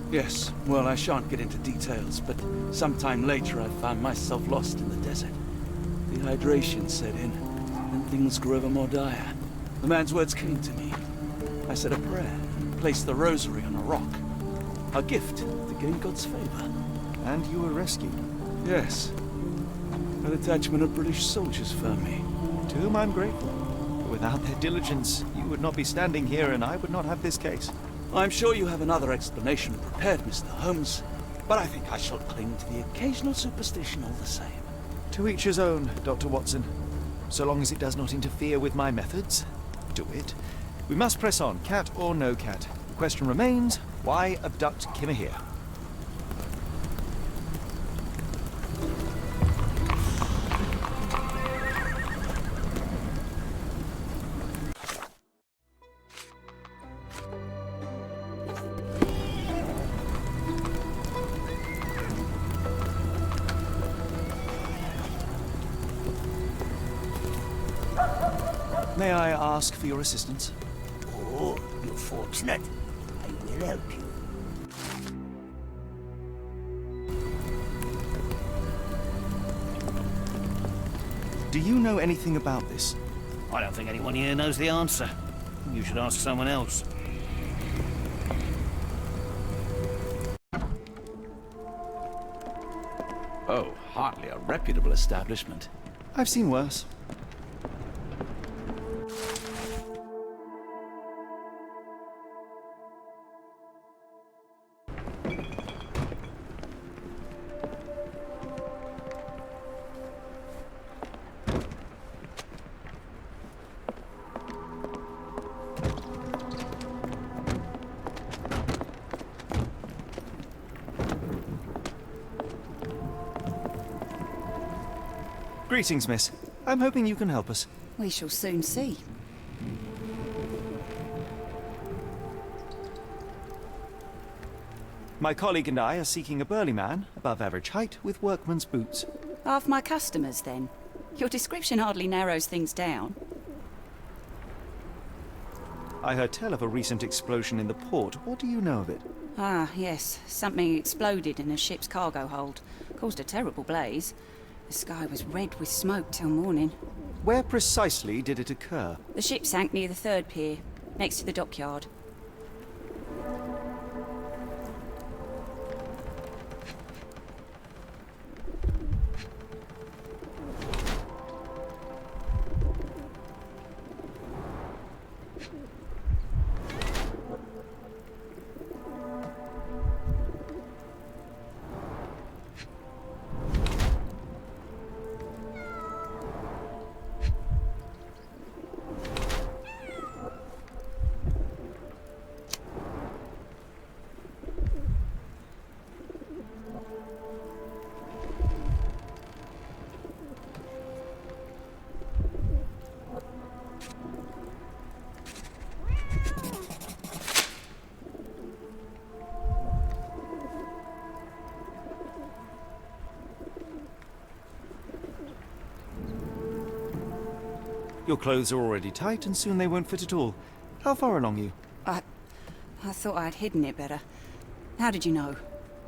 Yes, well, I shan't get into details, but sometime later I found myself lost in the desert. Dehydration set in, and things grew ever more dire. The man's words came to me. I said a prayer and placed the rosary on a rock. A gift to gain God's favor. And you were rescued? Yes. A detachment of British soldiers found me. To whom I'm grateful. But without their diligence, you would not be standing here and I would not have this case. I'm sure you have another explanation prepared, Mr. Holmes, but I think I shall cling to the occasional superstition all the same. To each his own, Dr. Watson. So long as it does not interfere with my methods, do it. We must press on, cat or no cat. The question remains, why abduct Kimahir? May I ask for your assistance? Oh, you're fortunate. I will help you. Do you know anything about this? I don't think anyone here knows the answer. You should ask someone else. Oh, hardly a reputable establishment. I've seen worse. Greetings, miss. I'm hoping you can help us. We shall soon see. My colleague and I are seeking a burly man, above average height, with workman's boots. Half my customers, then. Your description hardly narrows things down. I heard tell of a recent explosion in the port. What do you know of it? Ah, yes. Something exploded in a ship's cargo hold. Caused a terrible blaze. The sky was red with smoke till morning. Where precisely did it occur? The ship sank near the third pier, next to the dockyard. Your clothes are already tight, and soon they won't fit at all. How far along you? I thought I'd hidden it better. How did you know?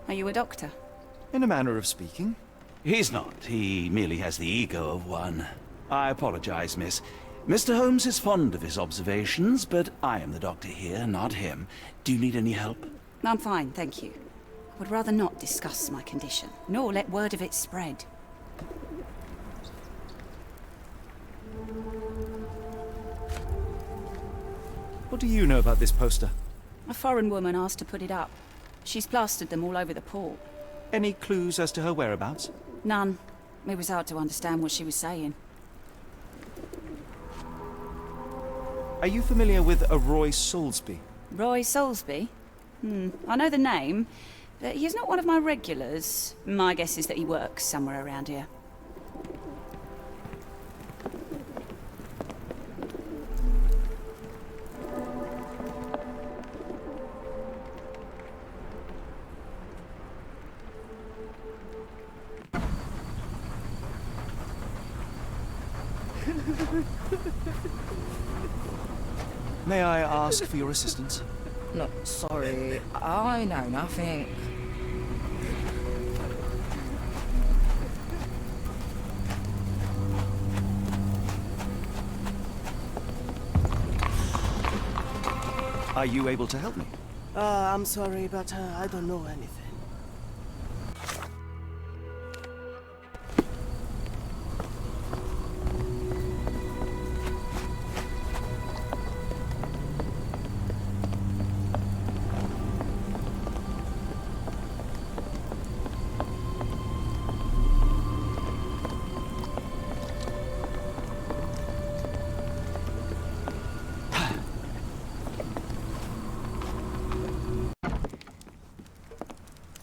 Are you a doctor? In a manner of speaking. He's not. He merely has the ego of one. I apologize, miss. Mr. Holmes is fond of his observations, but I am the doctor here, not him. Do you need any help? I'm fine, thank you. I would rather not discuss my condition, nor let word of it spread. What do you know about this poster? A foreign woman asked to put it up. She's plastered them all over the port. Any clues as to her whereabouts? None. It was hard to understand what she was saying. Are you familiar with a Roy Soulsby? Roy Soulsby? I know the name, but he's not one of my regulars. My guess is that he works somewhere around here. May I ask for your assistance? No, sorry. I know nothing. Are you able to help me? I'm sorry, but I don't know anything.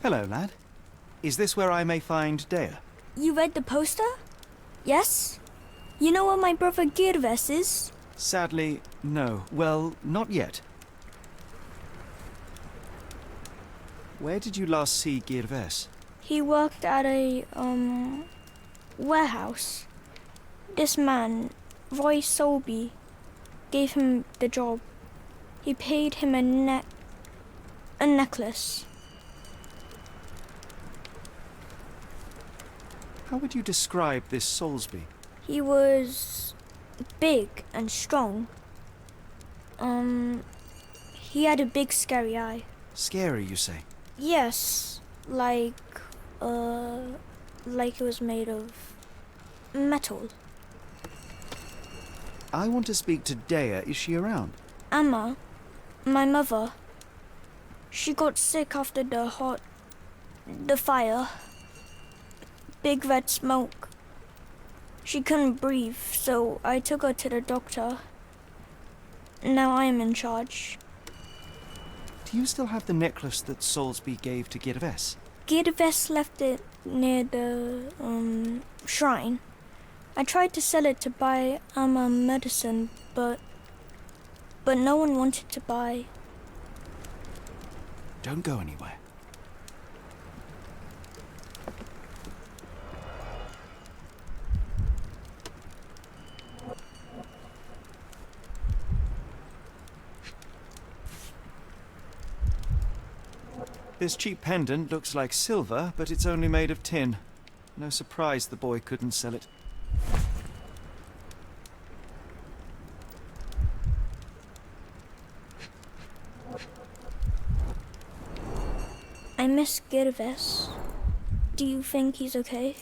Hello, lad. Is this where I may find Dea? You read the poster? Yes? You know where my brother Girves is? Sadly, no. Well, not yet. Where did you last see Girves? He worked at a, warehouse. This man, Roy Soulsby, gave him the job. He paid him a necklace. How would you describe this Soulsby? He was big and strong. He had a big scary eye. Scary, you say? Yes, like it was made of metal. I want to speak to Dea. Is she around? Amma, my mother, she got sick after the fire. Big red smoke. She couldn't breathe, so I took her to the doctor. Now I am in charge. Do you still have the necklace that Soulsby gave to Girves? Girves left it near the, shrine. I tried to sell it to buy Amma medicine, but no one wanted to buy. Don't go anywhere. This cheap pendant looks like silver, but it's only made of tin. No surprise the boy couldn't sell it. I miss Girves. Do you think he's okay?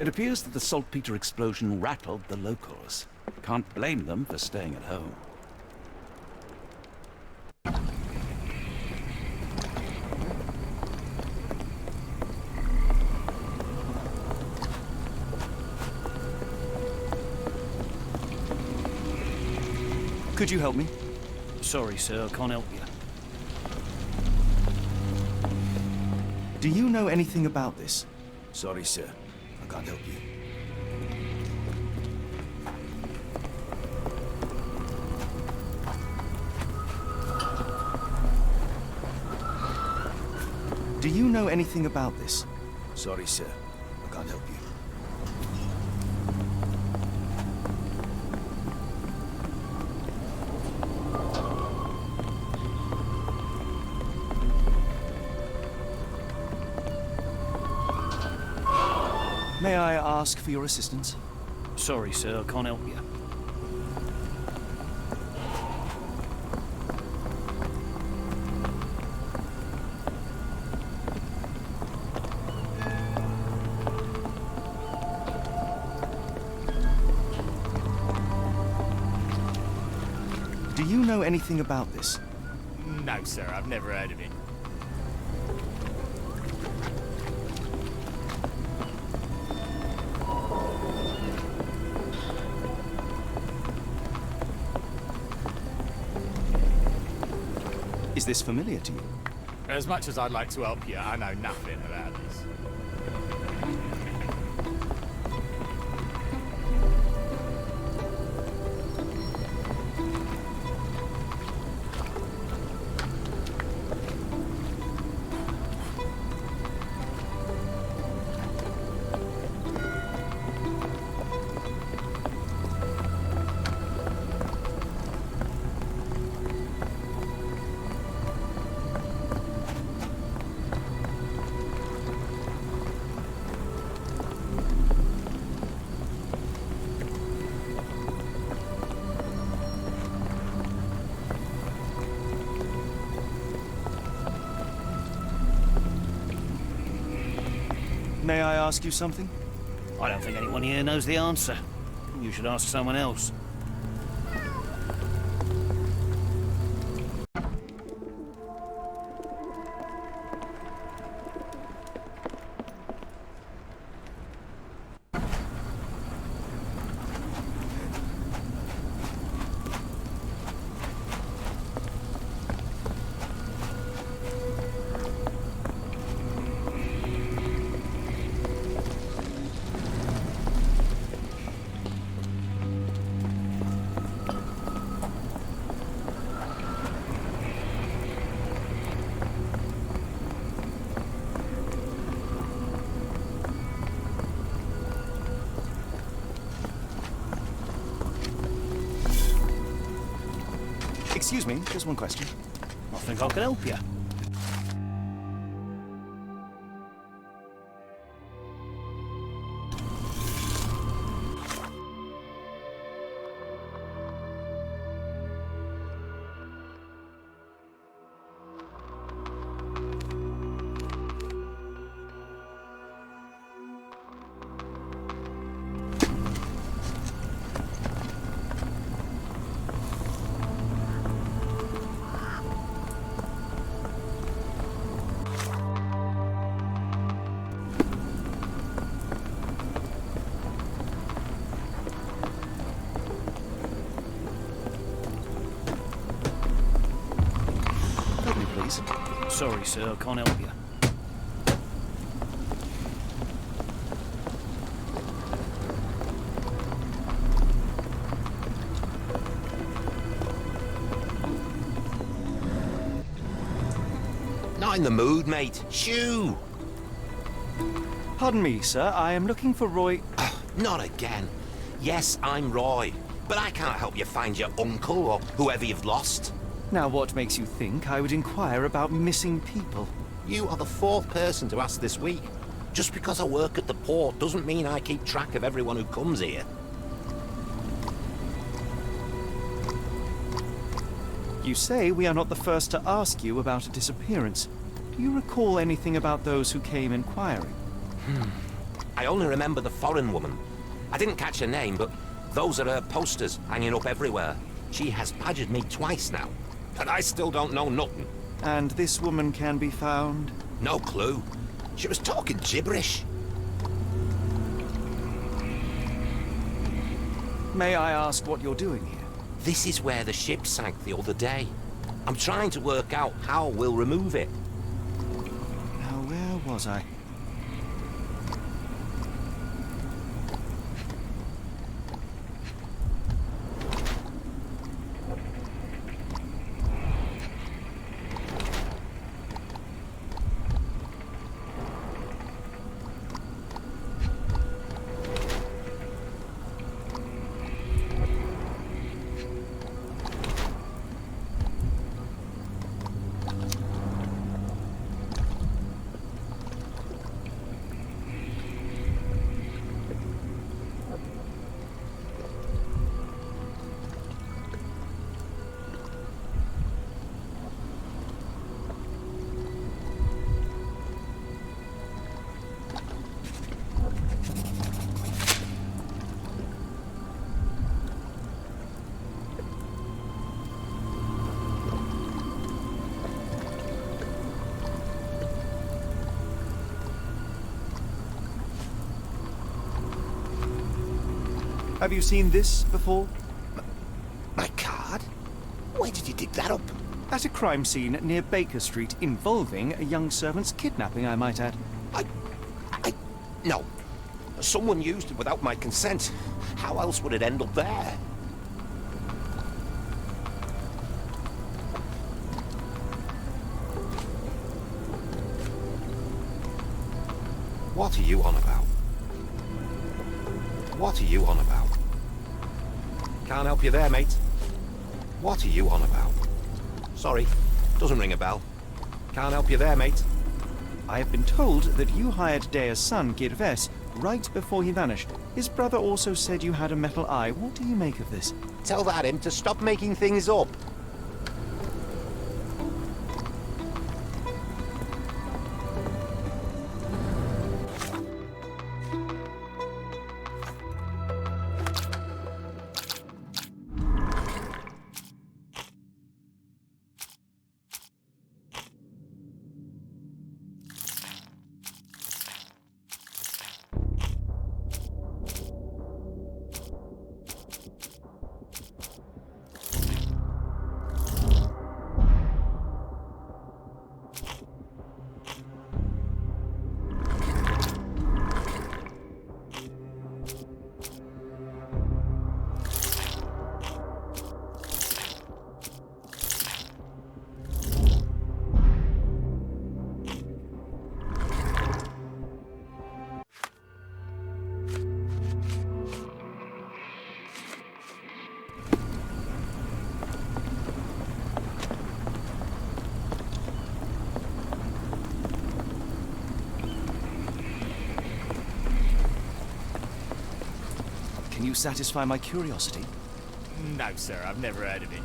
It appears that the saltpeter explosion rattled the locals. Can't blame them for staying at home. Could you help me? Sorry, sir, I can't help you. Do you know anything about this? Sorry, sir. I can't help you. Do you know anything about this? Sorry, sir. I can't help you. May I ask for your assistance? Sorry, sir, I can't help you. Do you know anything about this? No, sir, I've never heard of it. Is this familiar to you? As much as I'd like to help you, I know nothing about this. May I ask you something? I don't think anyone here knows the answer. You should ask someone else. Excuse me, just one question. I think I can help you. Sorry, sir, I can't help you. Not in the mood, mate. Shoo! Pardon me, sir. I am looking for Roy... Not again. Yes, I'm Roy. But I can't help you find your uncle or whoever you've lost. Now, what makes you think I would inquire about missing people? You are the fourth person to ask this week. Just because I work at the port doesn't mean I keep track of everyone who comes here. You say we are not the first to ask you about a disappearance. Do you recall anything about those who came inquiring? I only remember the foreign woman. I didn't catch her name, but those are her posters hanging up everywhere. She has badgered me twice now, but I still don't know nothing. And this woman can be found? No clue. She was talking gibberish. May I ask what you're doing here? This is where the ship sank the other day. I'm trying to work out how we'll remove it. Now, where was I? Have you seen this before? My card? Where did you dig that up? At a crime scene near Baker Street involving a young servant's kidnapping, I might add. No. Someone used it without my consent. How else would it end up there? What are you on about? What are you on about? Can't help you there, mate. What are you on about? Sorry, doesn't ring a bell. Can't help you there, mate. I have been told that you hired Dea's son, Girves, right before he vanished. His brother also said you had a metal eye. What do you make of this? Tell that him to stop making things up. Can you satisfy my curiosity? No, sir, I've never heard of it.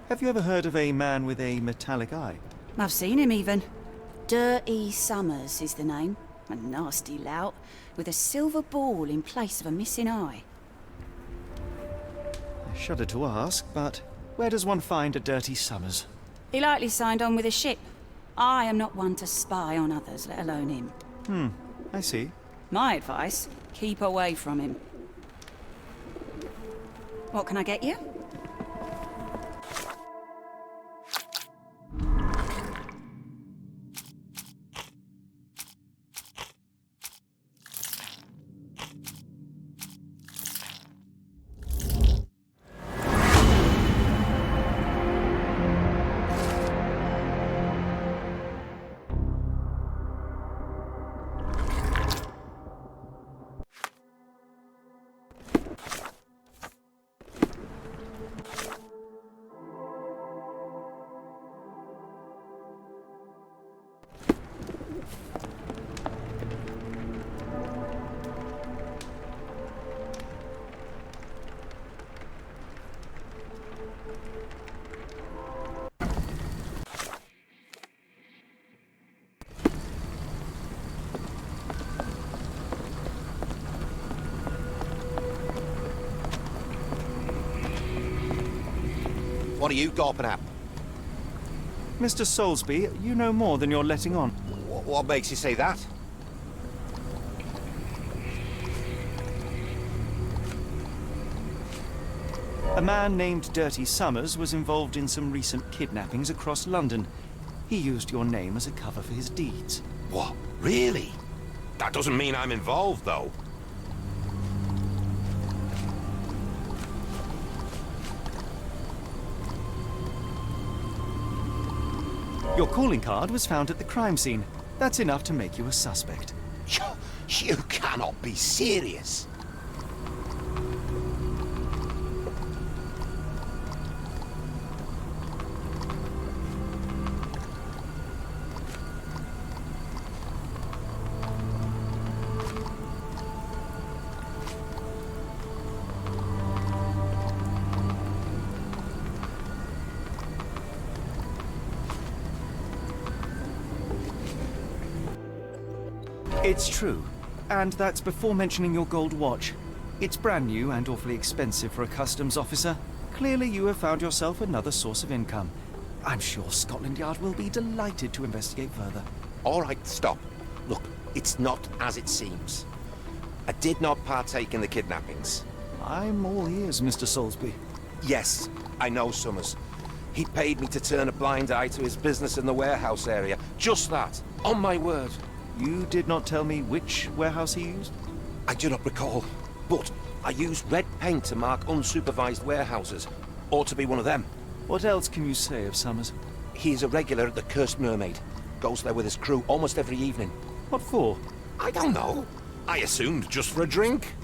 Have you ever heard of a man with a metallic eye? I've seen him even. Dirty Summers is the name. A nasty lout, with a silver ball in place of a missing eye. I shudder to ask, but where does one find a Dirty Summers? He likely signed on with a ship. I am not one to spy on others, let alone him. I see. My advice, keep away from him. What can I get you? What are you gawping at? Mr. Soulsby, you know more than you're letting on. What makes you say that? A man named Dirty Summers was involved in some recent kidnappings across London. He used your name as a cover for his deeds. What? Really? That doesn't mean I'm involved, though. Your calling card was found at the crime scene. That's enough to make you a suspect. You cannot be serious. It's true. And that's before mentioning your gold watch. It's brand new and awfully expensive for a customs officer. Clearly you have found yourself another source of income. I'm sure Scotland Yard will be delighted to investigate further. All right, stop. Look, it's not as it seems. I did not partake in the kidnappings. I'm all ears, Mr. Soulsby. Yes, I know Summers. He paid me to turn a blind eye to his business in the warehouse area. Just that. On my word. You did not tell me which warehouse he used? I do not recall, but I used red paint to mark unsupervised warehouses. Ought to be one of them. What else can you say of Summers? He is a regular at the Cursed Mermaid. Goes there with his crew almost every evening. What for? I don't know. I assumed just for a drink.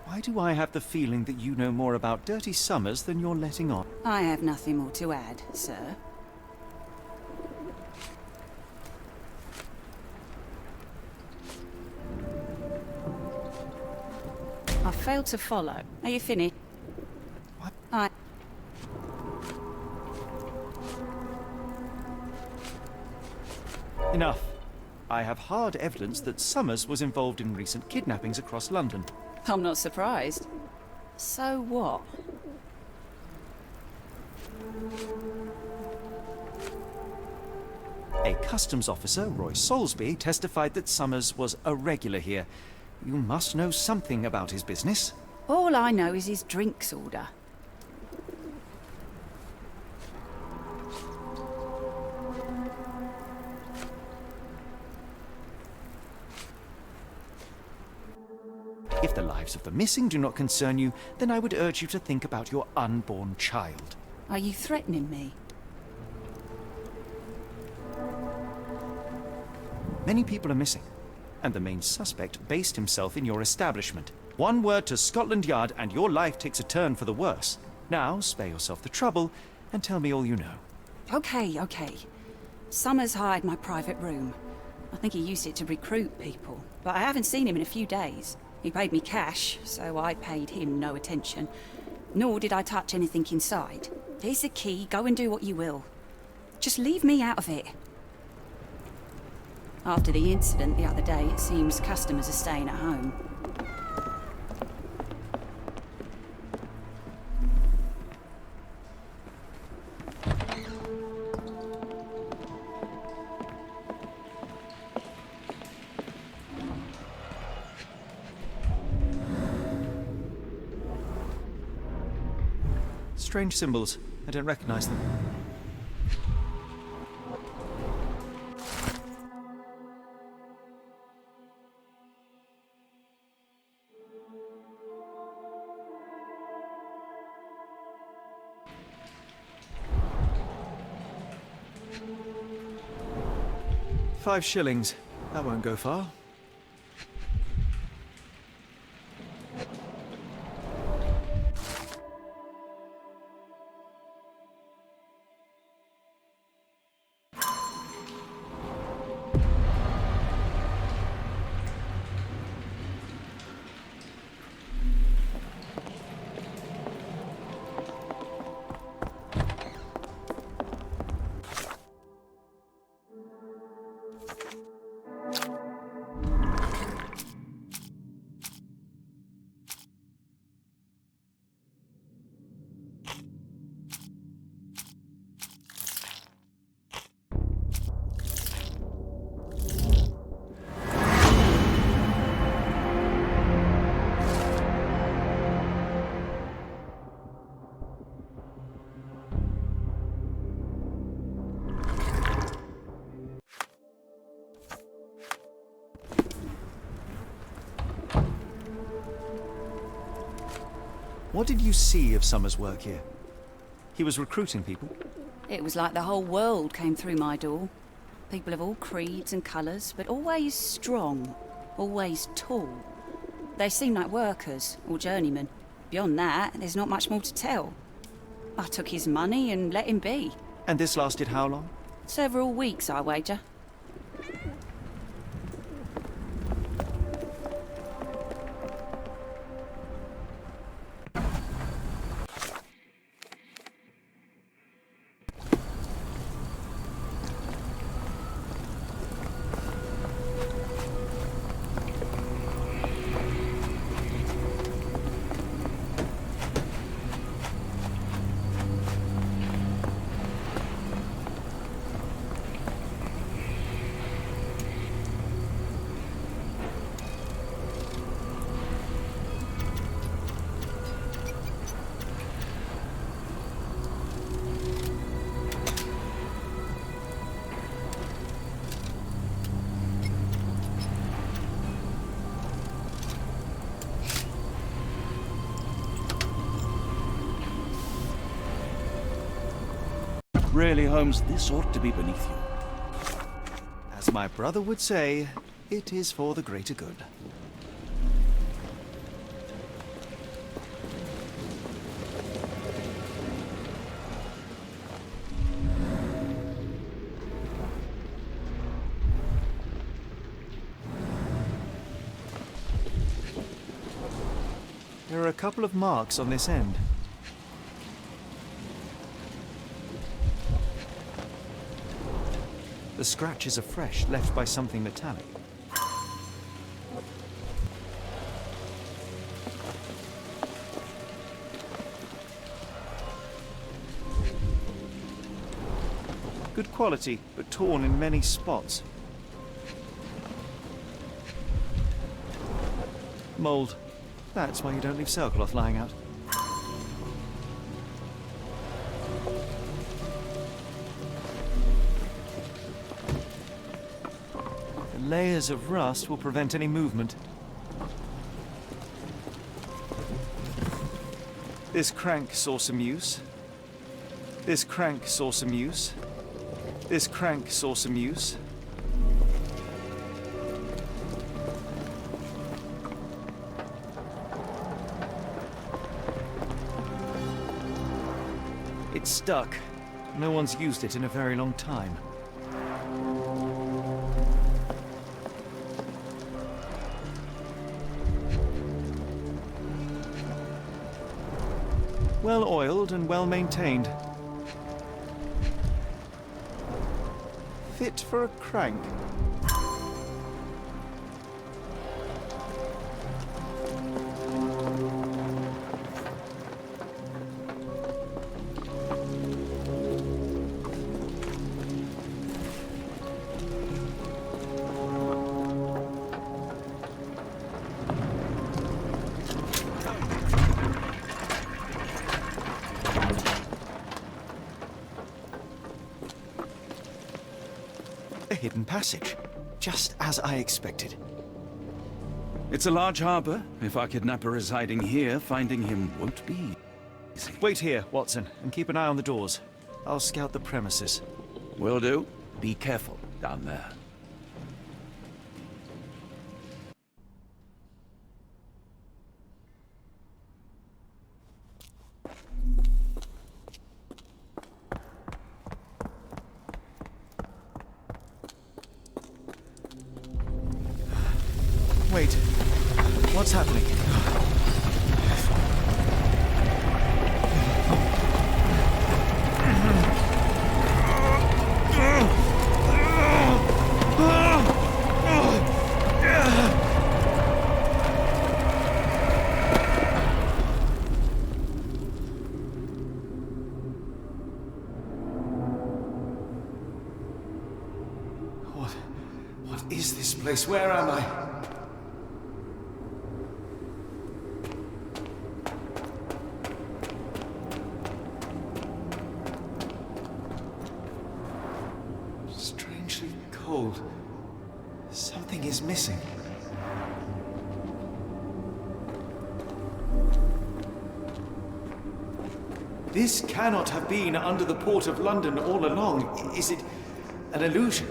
Why do I have the feeling that you know more about Dirty Summers than you're letting on? I have nothing more to add, sir. I failed to follow. Are you finished? What? Enough. I have hard evidence that Summers was involved in recent kidnappings across London. I'm not surprised. So what? A customs officer, Roy Soulsby, testified that Summers was a regular here. You must know something about his business. All I know is his drinks order. If the lives of the missing do not concern you, then I would urge you to think about your unborn child. Are you threatening me? Many people are missing, and the main suspect based himself in your establishment. One word to Scotland Yard and your life takes a turn for the worse. Now, spare yourself the trouble and tell me all you know. Okay. Summers hired my private room. I think he used it to recruit people, but I haven't seen him in a few days. He paid me cash, so I paid him no attention. Nor did I touch anything inside. Here's the key, go and do what you will. Just leave me out of it. After the incident the other day, it seems customers are staying at home. Strange symbols. I don't recognize them. £5. That won't go far. What did you see of Summer's work here? He was recruiting people? It was like the whole world came through my door. People of all creeds and colours, but always strong, always tall. They seemed like workers or journeymen. Beyond that, there's not much more to tell. I took his money and let him be. And this lasted how long? Several weeks, I wager. Really, Holmes, this ought to be beneath you. As my brother would say, it is for the greater good. There are a couple of marks on this end. The scratches are fresh, left by something metallic. Good quality, but torn in many spots. Mold. That's why you don't leave sailcloth lying out. Layers of rust will prevent any movement. This crank saw some use. This crank saw some use. This crank saw some use. It's stuck. No one's used it in a very long time. Well oiled and well maintained. Fit for a crank. A hidden passage, just as I expected. It's a large harbor. If our kidnapper is hiding here, finding him won't be easy. Wait here, Watson, and keep an eye on the doors. I'll scout the premises. Will do. Be careful down there. Wait, what's happening? What is this place? Where am I? Cold. Something is missing. This cannot have been under the port of London all along. Is it an illusion?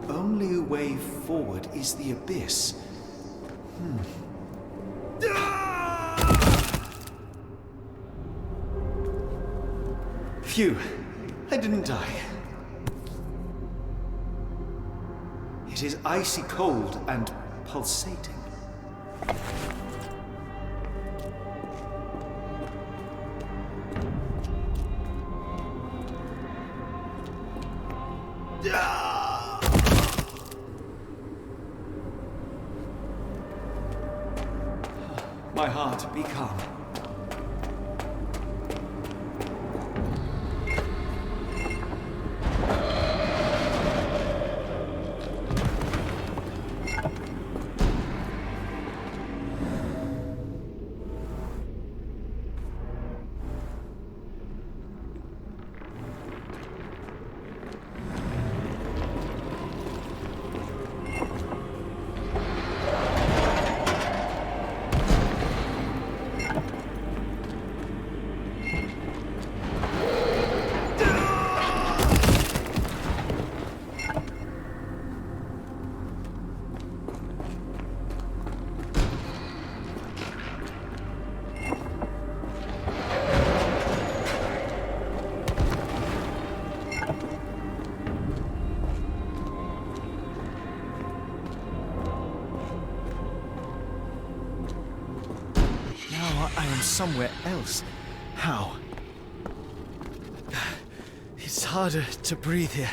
The only way forward is the abyss. Phew, I didn't die. It is icy cold and pulsating. My heart, be calm. I am somewhere else. How? It's harder to breathe here.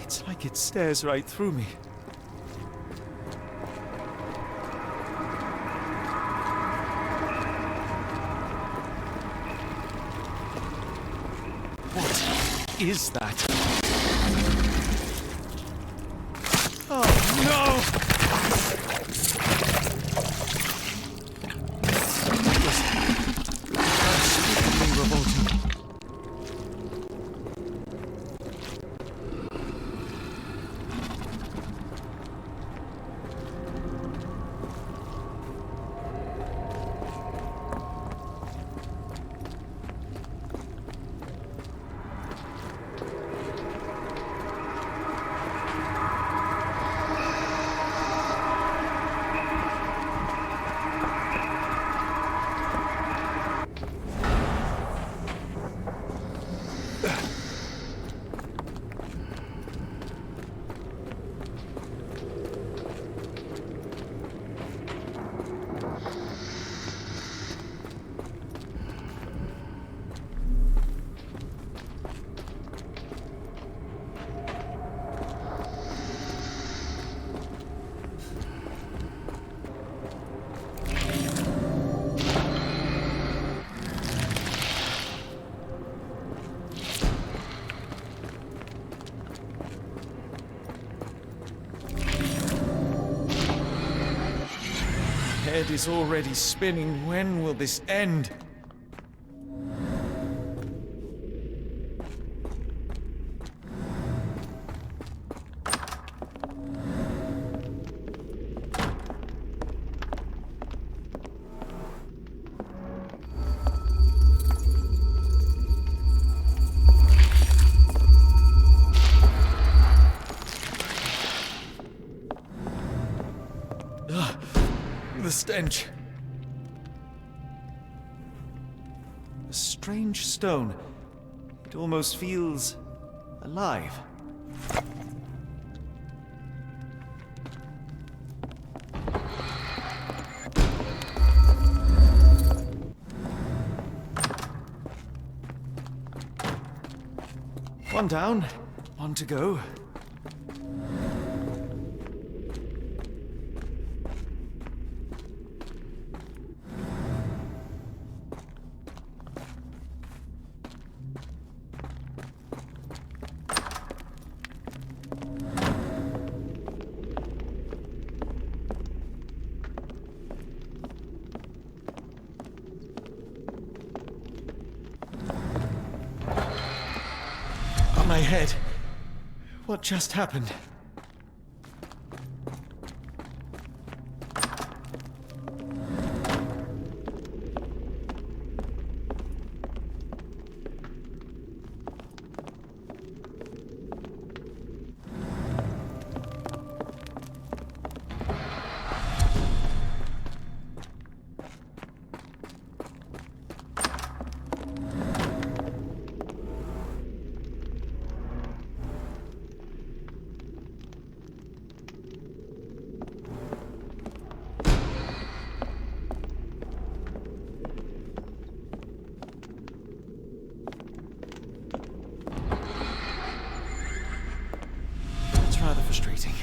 It's like it stares right through me. What is that? Oh, no! It was unspeakably revolting. My head is already spinning. When will this end? The stench. A strange stone. It almost feels alive. One down, one to go. My head. What just happened? frustrating.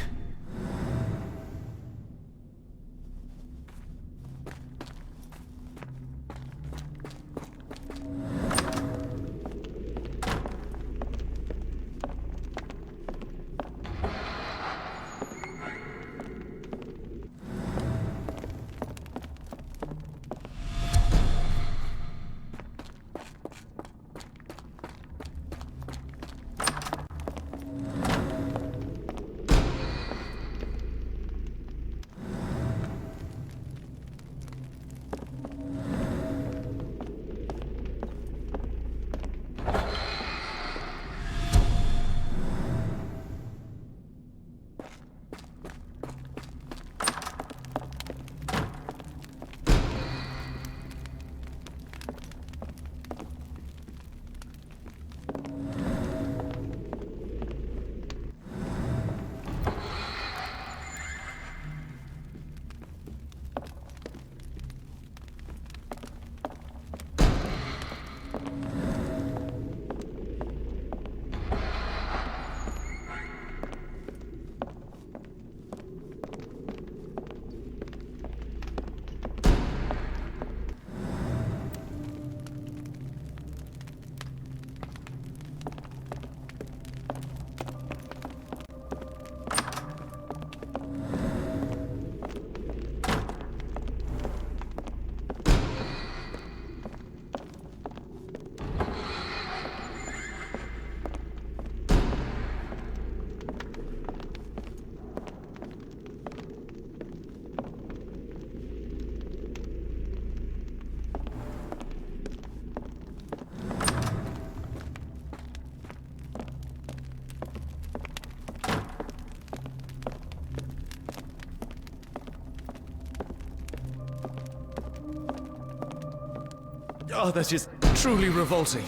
Oh, that is truly revolting.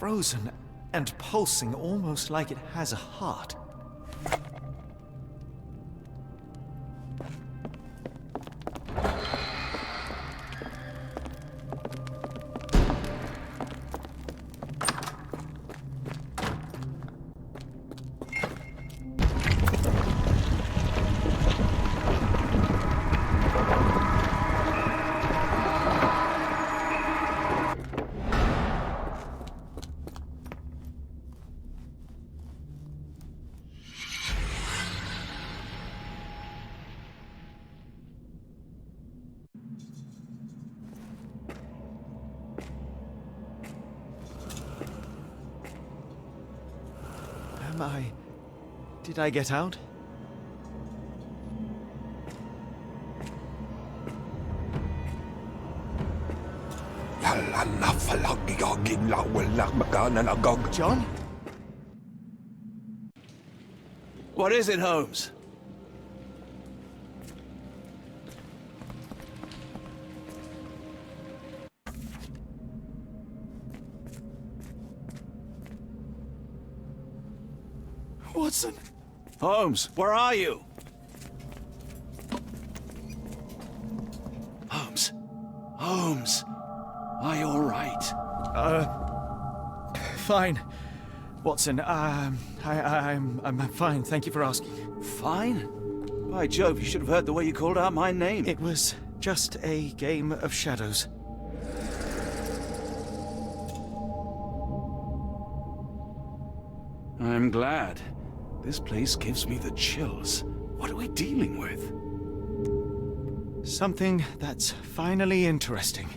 Frozen and pulsing almost like it has a heart. Did I get out? John? What is it, Holmes? Watson? Holmes, where are you? Holmes. Holmes. Are you all right? Fine. Watson, I'm fine. Thank you for asking. Fine? By Jove, you should have heard the way you called out my name. It was just a game of shadows. I'm glad. This place gives me the chills. What are we dealing with? Something that's finally interesting.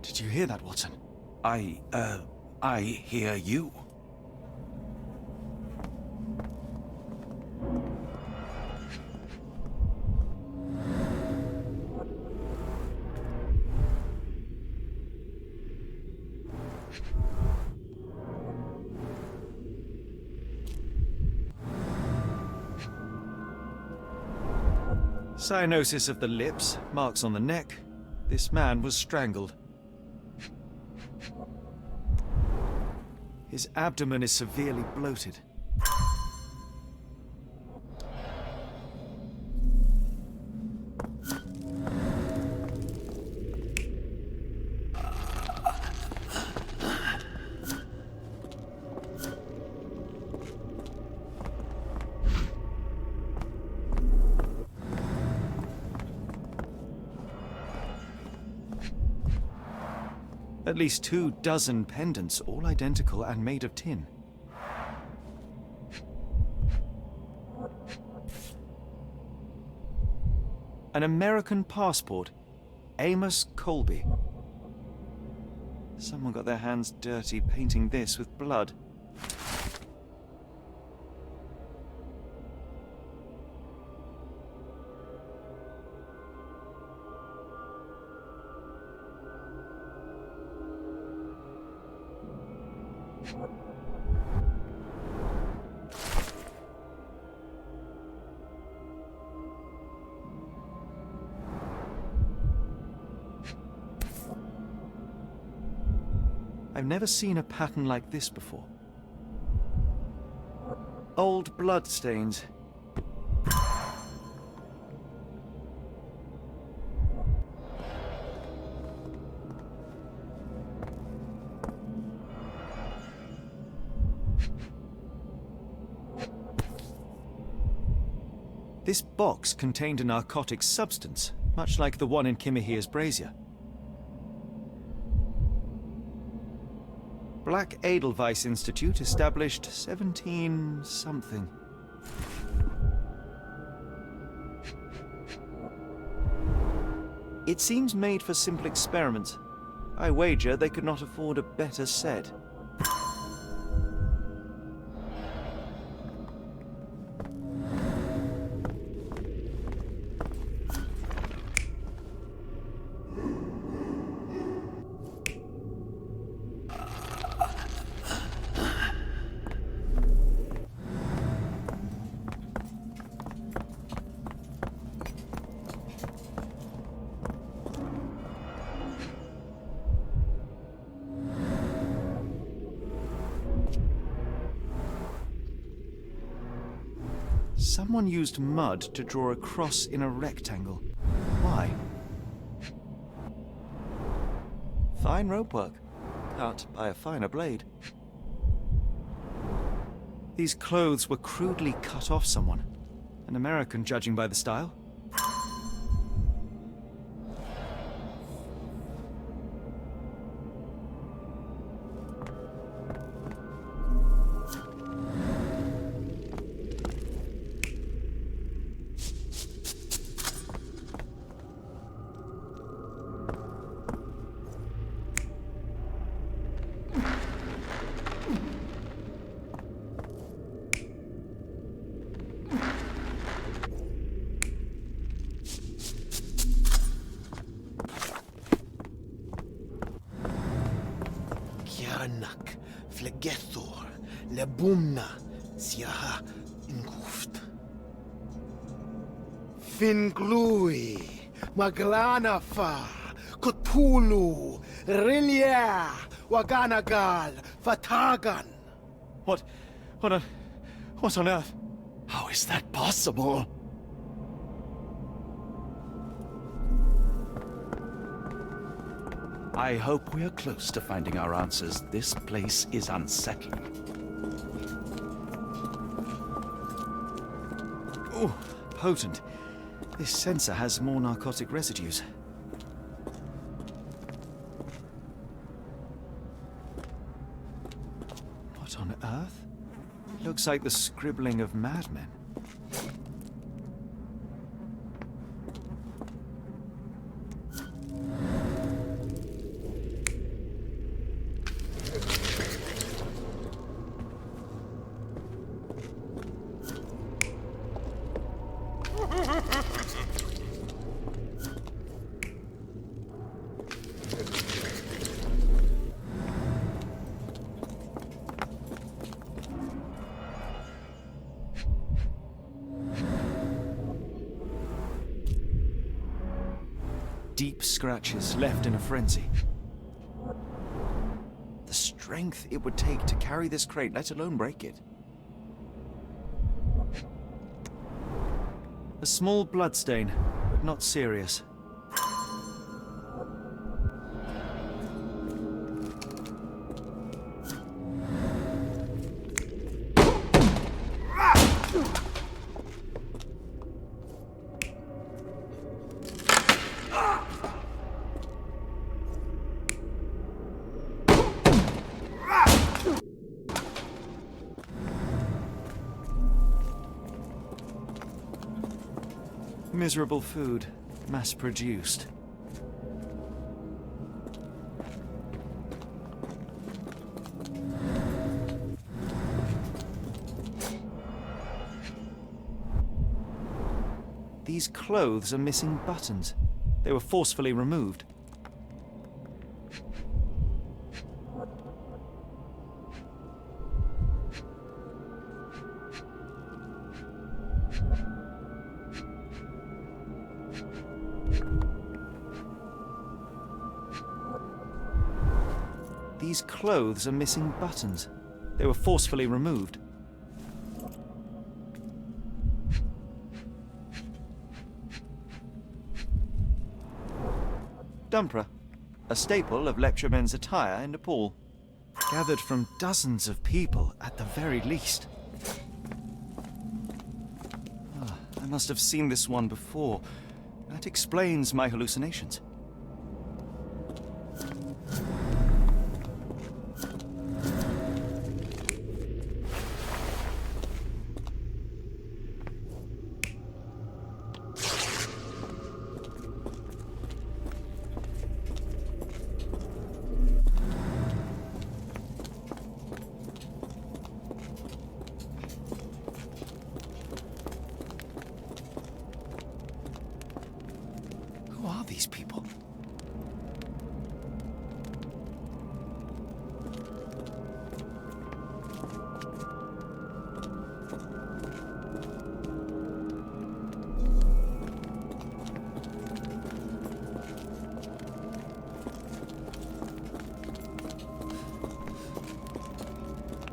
Did you hear that, Watson? I hear you. Cyanosis of the lips, marks on the neck. This man was strangled. His abdomen is severely bloated. At least 24 pendants, all identical and made of tin. An American passport. Amos Colby. Someone got their hands dirty painting this with blood. I've never seen a pattern like this before. Old blood stains. This box contained a narcotic substance, much like the one in Kimahia's brazier. Black Edelweiss Institute, established 17-something. It seems made for simple experiments. I wager they could not afford a better set. Someone used mud to draw a cross in a rectangle. Why? Fine rope work, cut by a finer blade. These clothes were crudely cut off someone. An American, judging by the style. Kianak, Flegethor, Lebumna, Siaha, Inguft. Finglui, Maglanafa, Cthulhu, Rilia, Waganagal, Fatagan. What on earth? How is that possible? I hope we are close to finding our answers. This place is unsettling. Ooh, potent. This sensor has more narcotic residues. What on earth? Looks like the scribbling of madmen. deep scratches left in a frenzy. The strength it would take to carry this crate, let alone break it. A small bloodstain, but not serious. Miserable food, mass-produced. These clothes are missing buttons. They were forcefully removed. These clothes are missing buttons. They were forcefully removed. Dumpra, a staple of lecturemen's attire in Nepal, gathered from dozens of people at the very least. I must have seen this one before. That explains my hallucinations. Who are these people?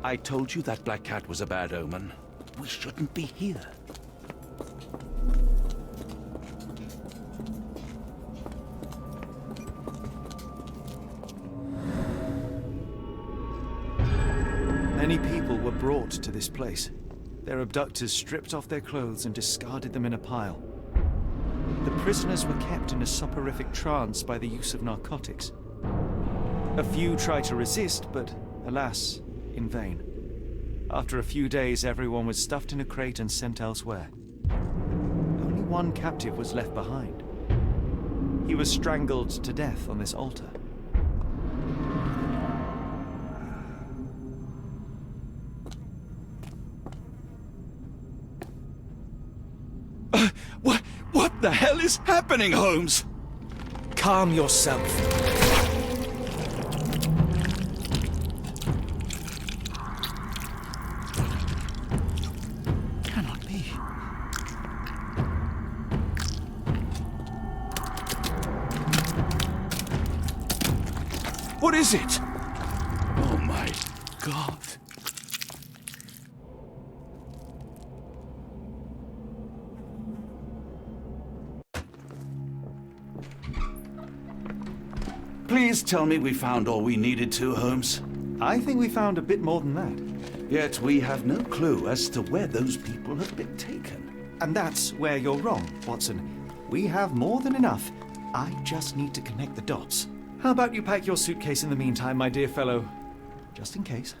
I told you that black cat was a bad omen. We shouldn't be here. Many people were brought to this place. Their abductors stripped off their clothes and discarded them in a pile. The prisoners were kept in a soporific trance by the use of narcotics. A few tried to resist, but alas, in vain. After a few days, everyone was stuffed in a crate and sent elsewhere. Only one captive was left behind. He was strangled to death on this altar. What the hell is happening, Holmes? Calm yourself. Cannot be. What is it? Oh my God. Please tell me we found all we needed to, Holmes. I think we found a bit more than that. Yet we have no clue as to where those people have been taken. And that's where you're wrong, Watson. We have more than enough. I just need to connect the dots. How about you pack your suitcase in the meantime, my dear fellow? Just in case.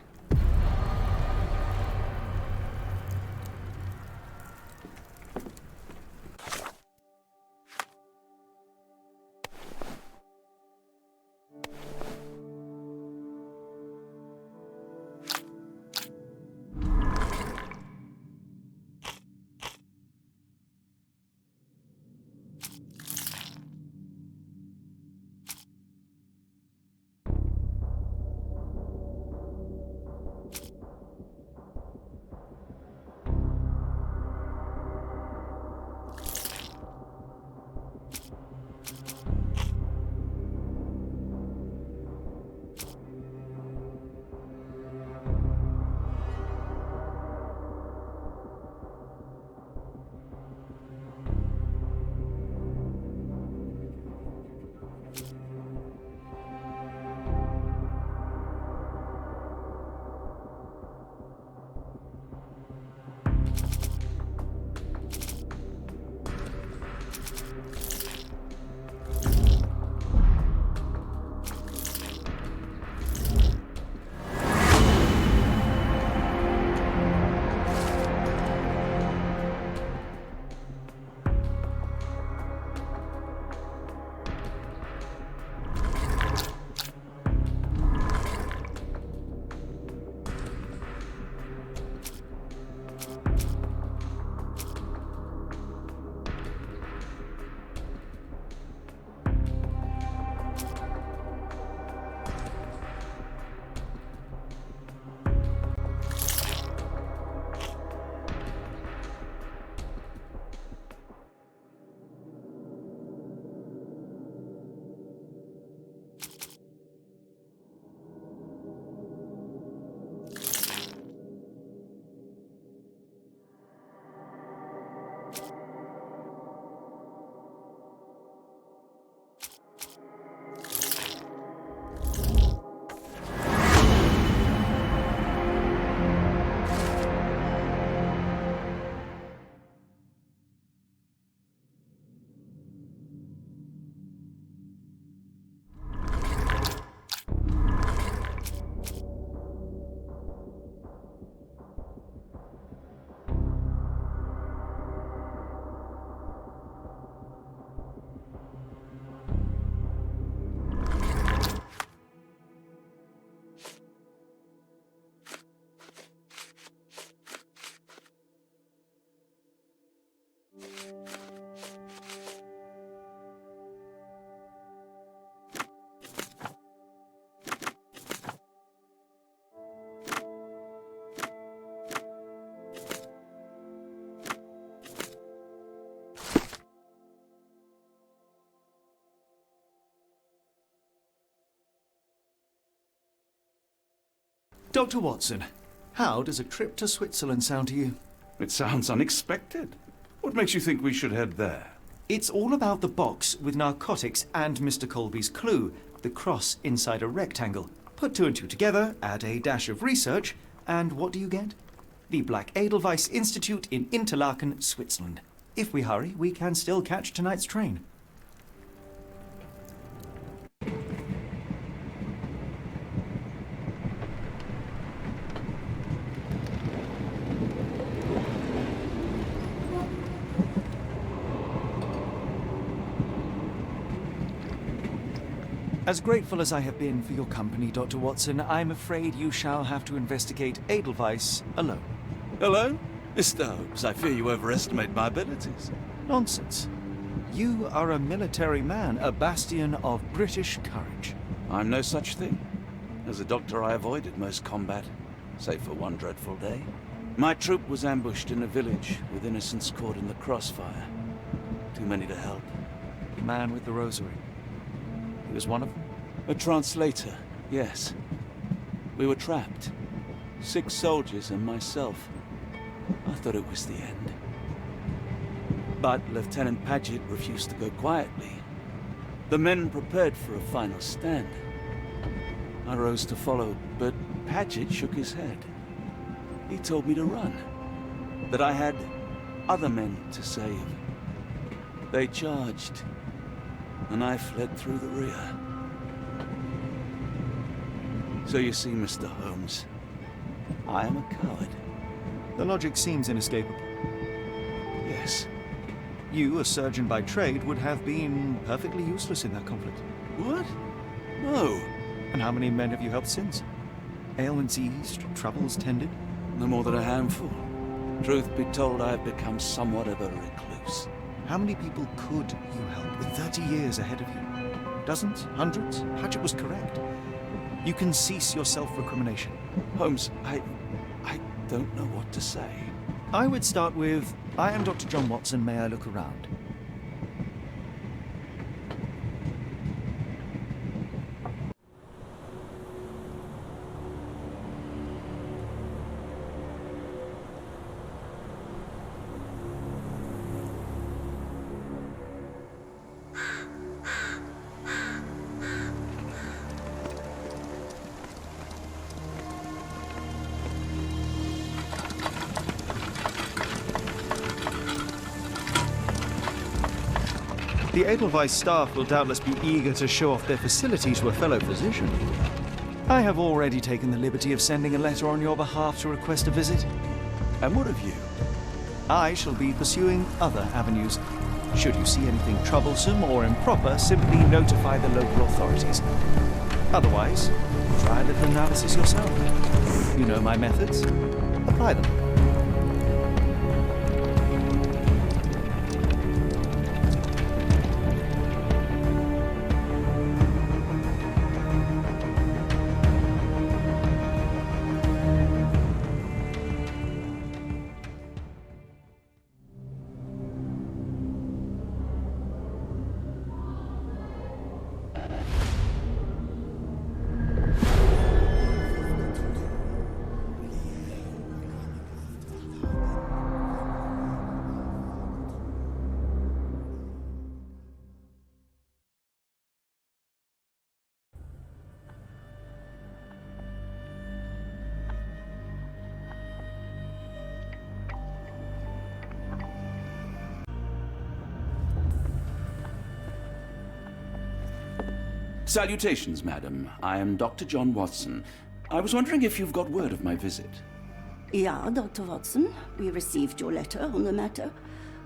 Dr. Watson, how does a trip to Switzerland sound to you? It sounds unexpected. What makes you think we should head there? It's all about the box with narcotics and Mr. Colby's clue, the cross inside a rectangle. Put two and two together, add a dash of research, and what do you get? The Black Edelweiss Institute in Interlaken, Switzerland. If we hurry, we can still catch tonight's train. As grateful as I have been for your company, Dr. Watson, I'm afraid you shall have to investigate Edelweiss alone. Alone? Mr. Holmes, I fear you overestimate my abilities. Nonsense. You are a military man, a bastion of British courage. I'm no such thing. As a doctor, I avoided most combat, save for one dreadful day. My troop was ambushed in a village, with innocents caught in the crossfire. Too many to help. The man with the rosary. He was one of them? A translator, yes. We were trapped. 6 soldiers and myself. I thought it was the end. But Lieutenant Paget refused to go quietly. The men prepared for a final stand. I rose to follow, but Paget shook his head. He told me to run. That I had other men to save. They charged, and I fled through the rear. So you see, Mr. Holmes, I am a coward. The logic seems inescapable. Yes. You, a surgeon by trade, would have been perfectly useless in that conflict. What? No. And how many men have you helped since? Ailments eased, troubles tended? No more than a handful. Truth be told, I have become somewhat of a recluse. How many people could you help with 30 years ahead of you? Dozens? Hundreds? Paget was correct. You can cease your self-recrimination. Holmes, I don't know what to say. I would start with, I am Dr. John Watson, may I look around? The Edelweiss staff will doubtless be eager to show off their facilities to a fellow physician. I have already taken the liberty of sending a letter on your behalf to request a visit. And what of you? I shall be pursuing other avenues. Should you see anything troublesome or improper, simply notify the local authorities. Otherwise, try a little analysis yourself. You know my methods. Apply them. Salutations, madam. I am Dr. John Watson. I was wondering if you've got word of my visit. Yeah, Dr. Watson. We received your letter on the matter.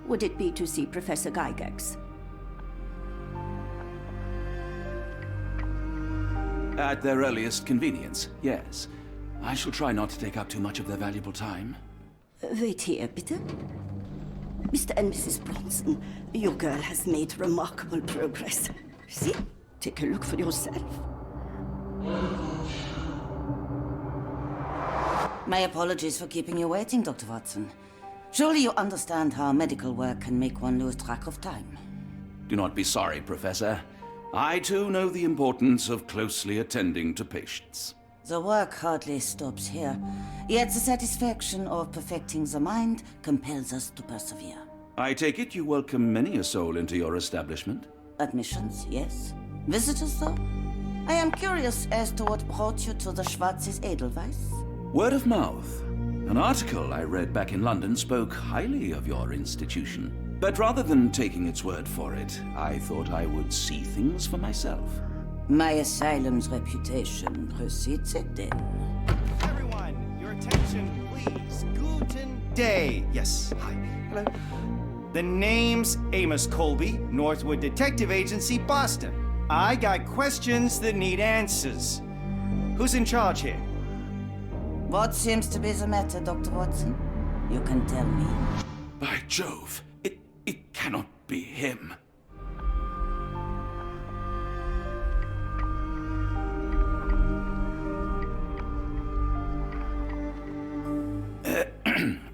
Would it be to see Professor Gygax? At their earliest convenience, yes. I shall try not to take up too much of their valuable time. Wait here, bitte. Mr. and Mrs. Bronson, your girl has made remarkable progress. See? Take a look for yourself. My apologies for keeping you waiting, Dr. Watson. Surely you understand how medical work can make one lose track of time. Do not be sorry, Professor. I too know the importance of closely attending to patients. The work hardly stops here, yet the satisfaction of perfecting the mind compels us to persevere. I take it you welcome many a soul into your establishment? Admissions, yes. Visitors, though? I am curious as to what brought you to the Schwarzes Edelweiss. Word of mouth. An article I read back in London spoke highly of your institution. But rather than taking its word for it, I thought I would see things for myself. My asylum's reputation precedes it, then. Everyone, your attention, please. Guten Day. Yes, hi. Hello. The name's Amos Colby, Northwood Detective Agency, Boston. I got questions that need answers. Who's in charge here? What seems to be the matter, Dr. Watson? You can tell me. By Jove, it cannot be him.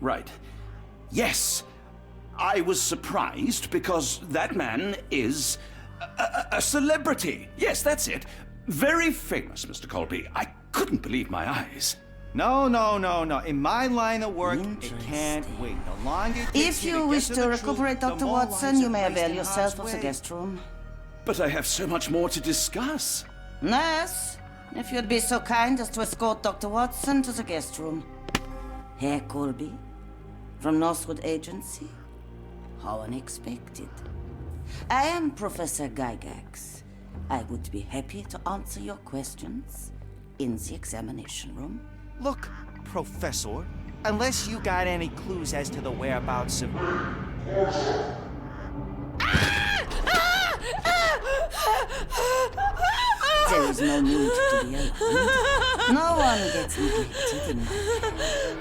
Right. Yes. I was surprised because that man is a celebrity. Yes, that's it. Very famous, Mr. Colby. I couldn't believe my eyes. No. In my line of work, it can't wait. The longer it takes If you wish to recuperate, Dr. Watson, you may avail yourself of the guest room. But I have so much more to discuss. Nurse, if you'd be so kind as to escort Dr. Watson to the guest room. Herr Colby, from Northwood Agency? How unexpected. I am Professor Gygax. I would be happy to answer your questions in the examination room. Look, Professor, unless you got any clues as to the whereabouts of... There is no need to be alarmed. No one gets neglected in my care.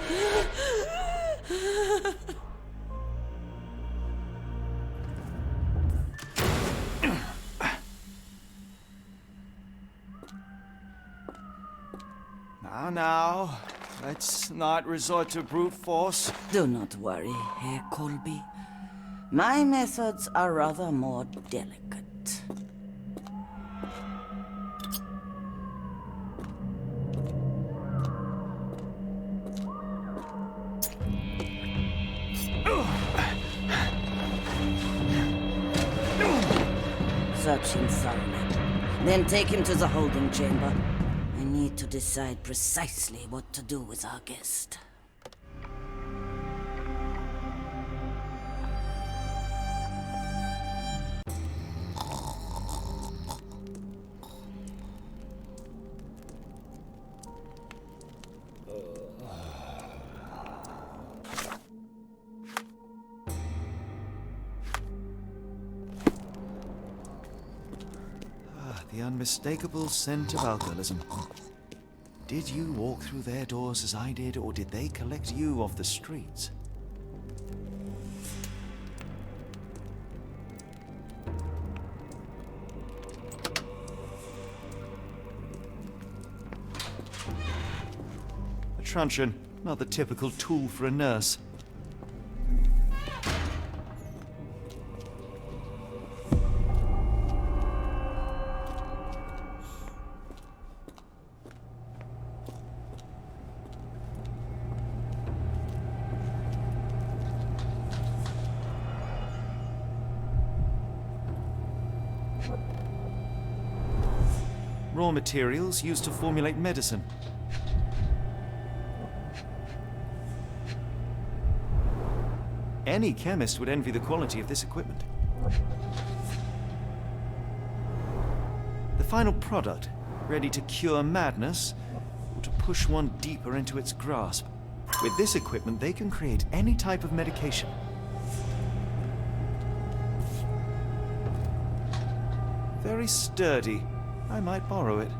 Now, let's not resort to brute force. Do not worry, Herr Colby. My methods are rather more delicate. Search him thoroughly. Then take him to the holding chamber. I need to decide precisely what to do with our guest. The unmistakable scent of alcoholism. Did you walk through their doors as I did, or did they collect you off the streets? A truncheon, not the typical tool for a nurse. Raw materials used to formulate medicine. Any chemist would envy the quality of this equipment. The final product, ready to cure madness, or to push one deeper into its grasp. With this equipment, they can create any type of medication. Very sturdy. I might borrow it.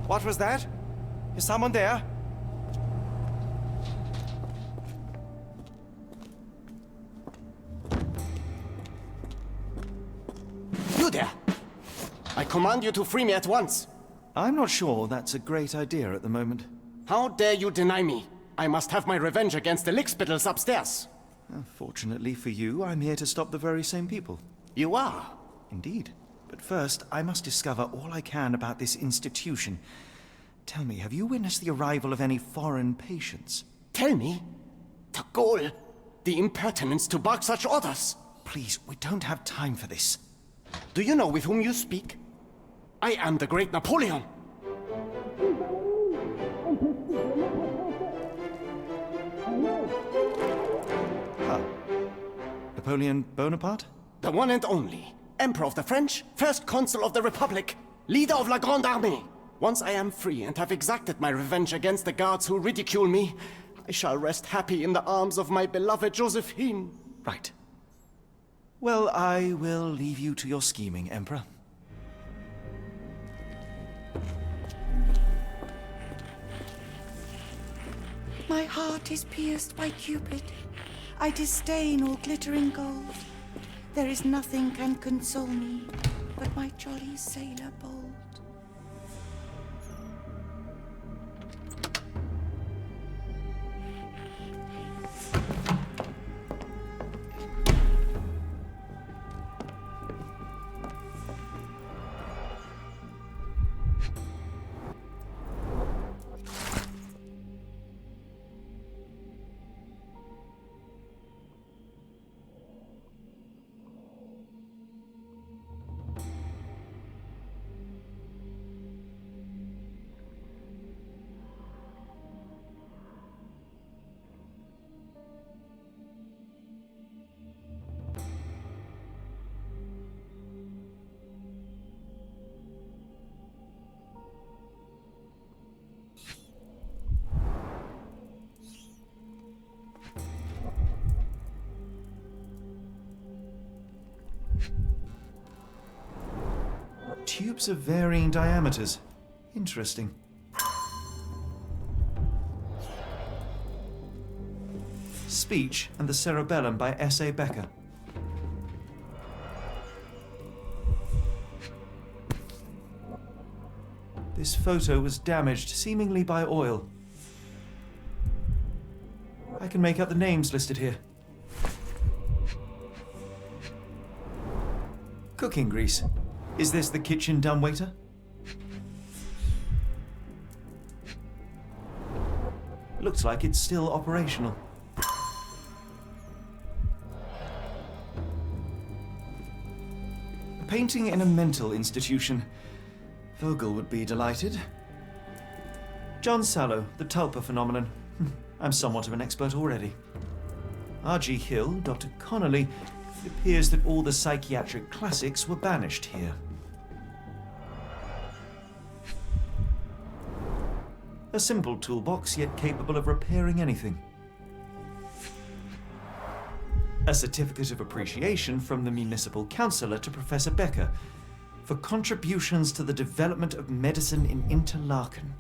What was that? Is someone there? You there! I command you to free me at once. I'm not sure that's a great idea at the moment. How dare you deny me? I must have my revenge against the lickspittles upstairs. Fortunately for you, I'm here to stop the very same people. You are? Indeed. But first, I must discover all I can about this institution. Tell me, have you witnessed the arrival of any foreign patients? Tell me? The gall! The impertinence to bark such orders! Please, we don't have time for this. Do you know with whom you speak? I am the great Napoleon! Napoleon Bonaparte? The one and only. Emperor of the French, First Consul of the Republic, leader of La Grande Armée. Once I am free and have exacted my revenge against the guards who ridicule me, I shall rest happy in the arms of my beloved Josephine. Right. Well, I will leave you to your scheming, Emperor. My heart is pierced by Cupid. I disdain all glittering gold. There is nothing can console me but my jolly sailor bold. Tubes of varying diameters. Interesting. Speech and the Cerebellum by S.A. Becker. This photo was damaged, seemingly by oil. I can make out the names listed here. Cooking grease. Is this the kitchen dumbwaiter? Looks like it's still operational. A painting in a mental institution. Vogel would be delighted. John Sallow, the Tulpa phenomenon. I'm somewhat of an expert already. R.G. Hill, Dr. Connolly. It appears that all the psychiatric classics were banished here. A simple toolbox, yet capable of repairing anything. A certificate of appreciation from the municipal councillor to Professor Becker for contributions to the development of medicine in Interlaken.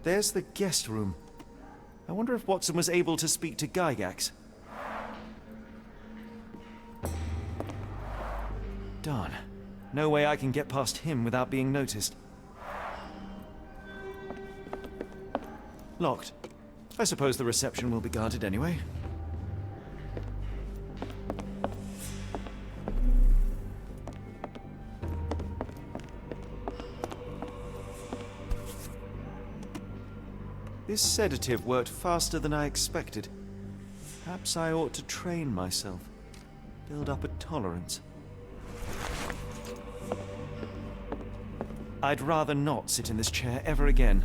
There's the guest room. I wonder if Watson was able to speak to Gygax. Darn. No way I can get past him without being noticed. Locked. I suppose the reception will be guarded anyway. This sedative worked faster than I expected. Perhaps I ought to train myself. Build up a tolerance. I'd rather not sit in this chair ever again.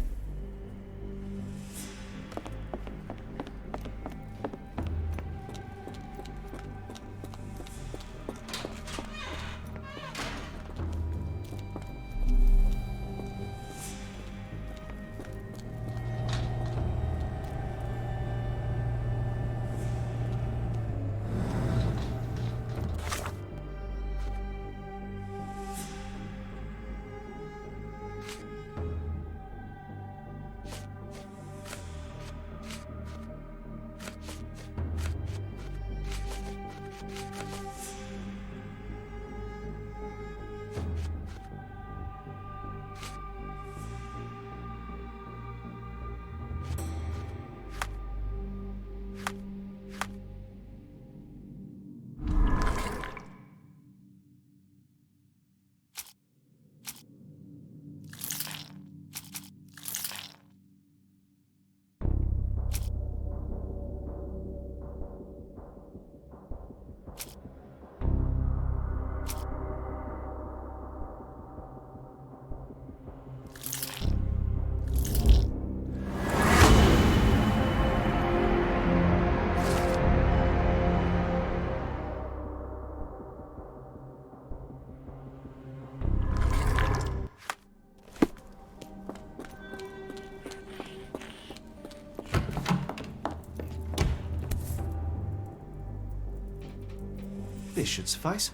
This should suffice.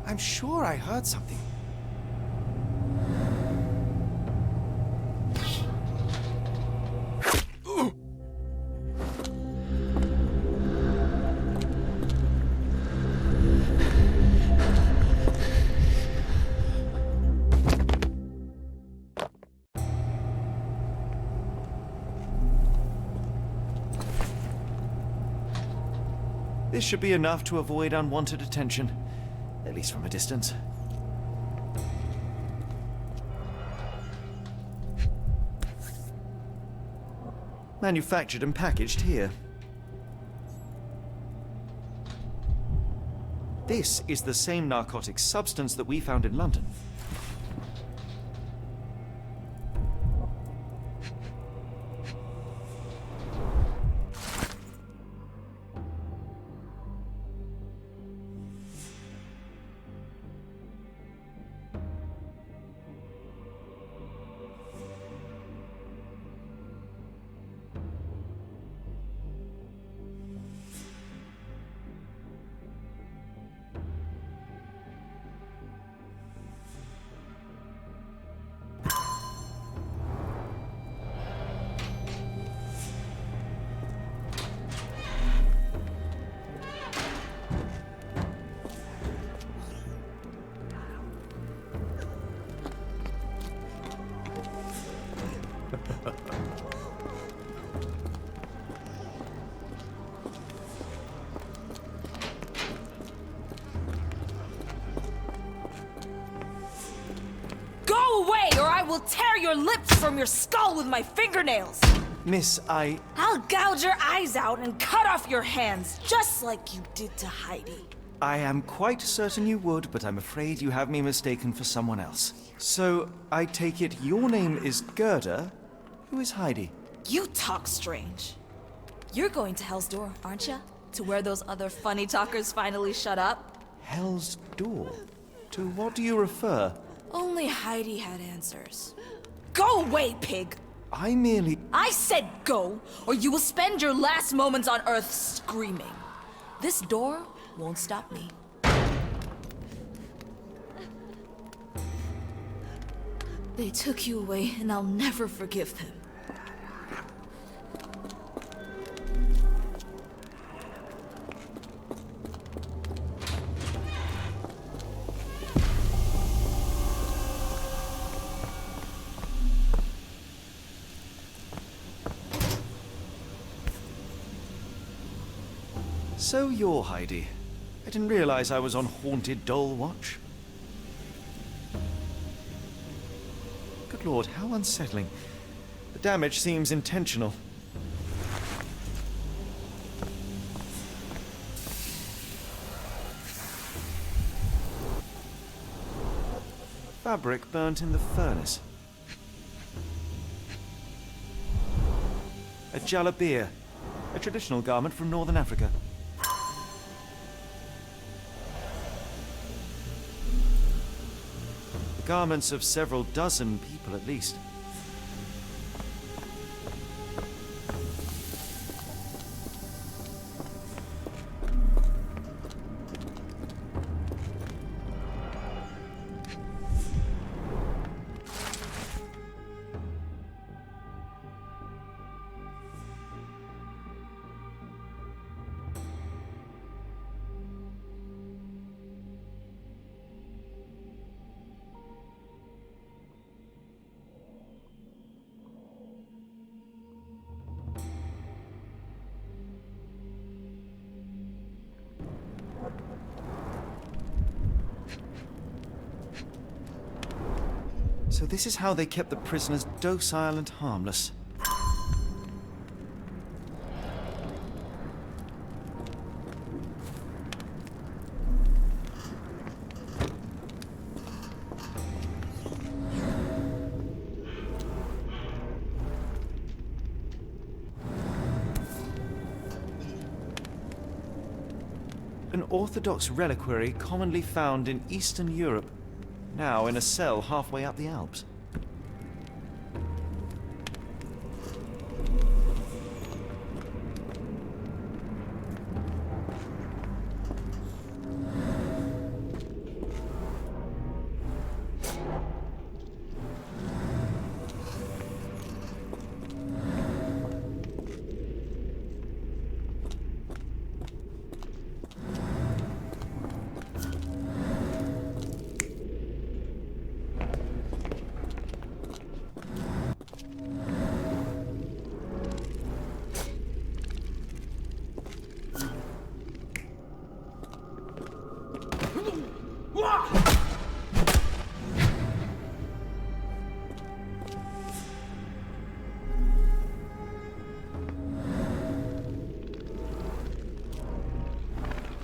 I'm sure I heard something. This should be enough to avoid unwanted attention, at least from a distance. Manufactured and packaged here. This is the same narcotic substance that we found in London. Go away, or I will tear your lips from your skull with my fingernails! Miss, I'll gouge your eyes out and cut off your hands, just like you did to Heidi. I am quite certain you would, but I'm afraid you have me mistaken for someone else. So, I take it your name is Gerda? Who is Heidi? You talk strange. You're going to Hell's Door, aren't you? To where those other funny talkers finally shut up? Hell's Door? To what do you refer? Only Heidi had answers. Go away, pig! I said go, or you will spend your last moments on Earth screaming. This door won't stop me. They took you away, and I'll never forgive them. So you're Heidi. I didn't realize I was on Haunted Doll Watch. Good lord, how unsettling. The damage seems intentional. Fabric burnt in the furnace. A jalabia, a traditional garment from northern Africa. The garments of several dozen people at least. So this is how they kept the prisoners docile and harmless. An Orthodox reliquary commonly found in Eastern Europe, now in a cell halfway up the Alps.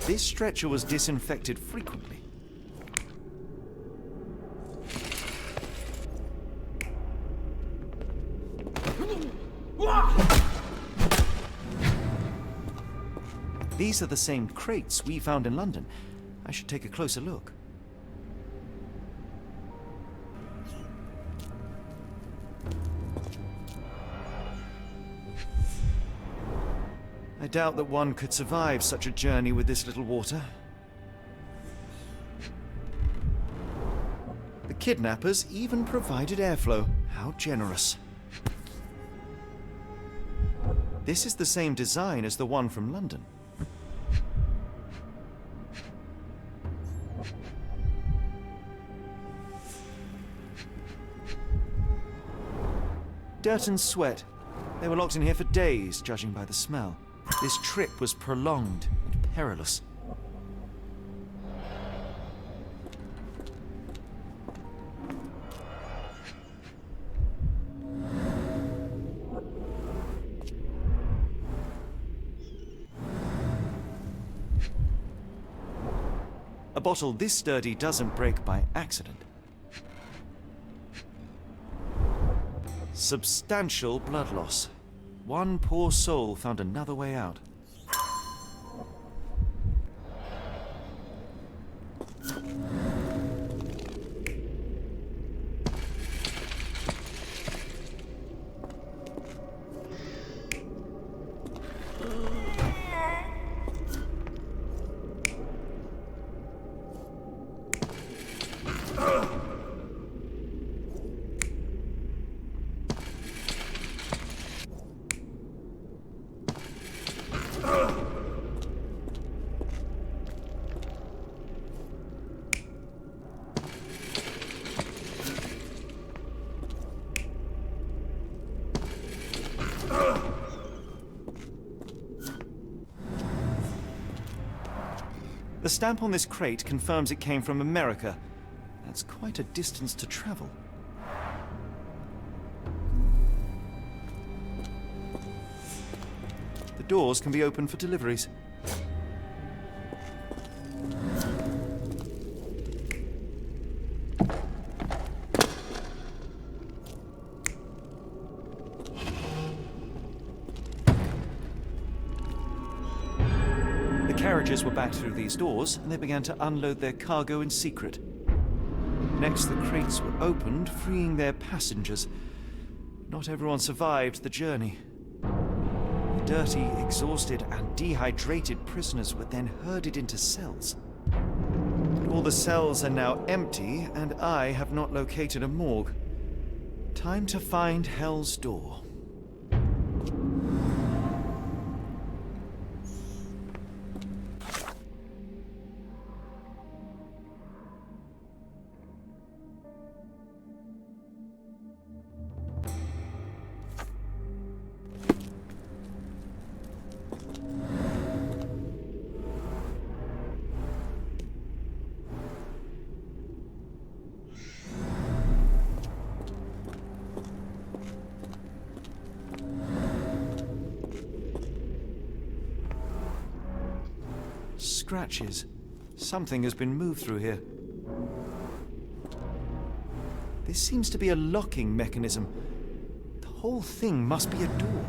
This stretcher was disinfected frequently. These are the same crates we found in London. I should take a closer look. I doubt that one could survive such a journey with this little water. The kidnappers even provided airflow. How generous. This is the same design as the one from London. Dirt and sweat. They were locked in here for days, judging by the smell. This trip was prolonged and perilous. A bottle this sturdy doesn't break by accident. Substantial blood loss. One poor soul found another way out. The stamp on this crate confirms it came from America. That's quite a distance to travel. The doors can be opened for deliveries. Carriages were backed through these doors, and they began to unload their cargo in secret. Next, the crates were opened, freeing their passengers. Not everyone survived the journey. The dirty, exhausted, and dehydrated prisoners were then herded into cells. But all the cells are now empty, and I have not located a morgue. Time to find Hell's Door. Scratches. Something has been moved through here. This seems to be a locking mechanism. The whole thing must be a door.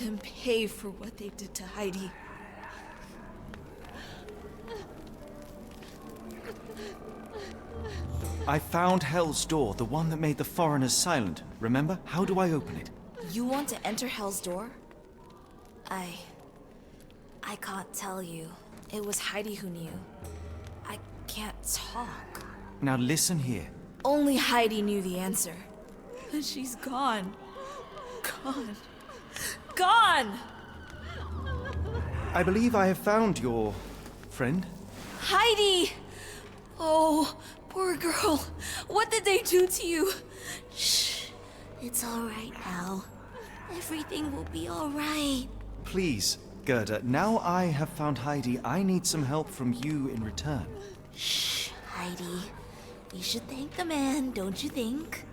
them pay for what they did to Heidi. I found Hell's Door, the one that made the foreigners silent. Remember? How do I open it? You want to enter Hell's Door? I can't tell you. It was Heidi who knew. I can't talk. Now listen here. Only Heidi knew the answer. And she's gone. Gone. Gone! I believe I have found your friend. Heidi! Oh, poor girl. What did they do to you? Shh. It's all right now. Everything will be all right. Please, Gerda, now I have found Heidi, I need some help from you in return. Shh, Heidi. We should thank the man, don't you think?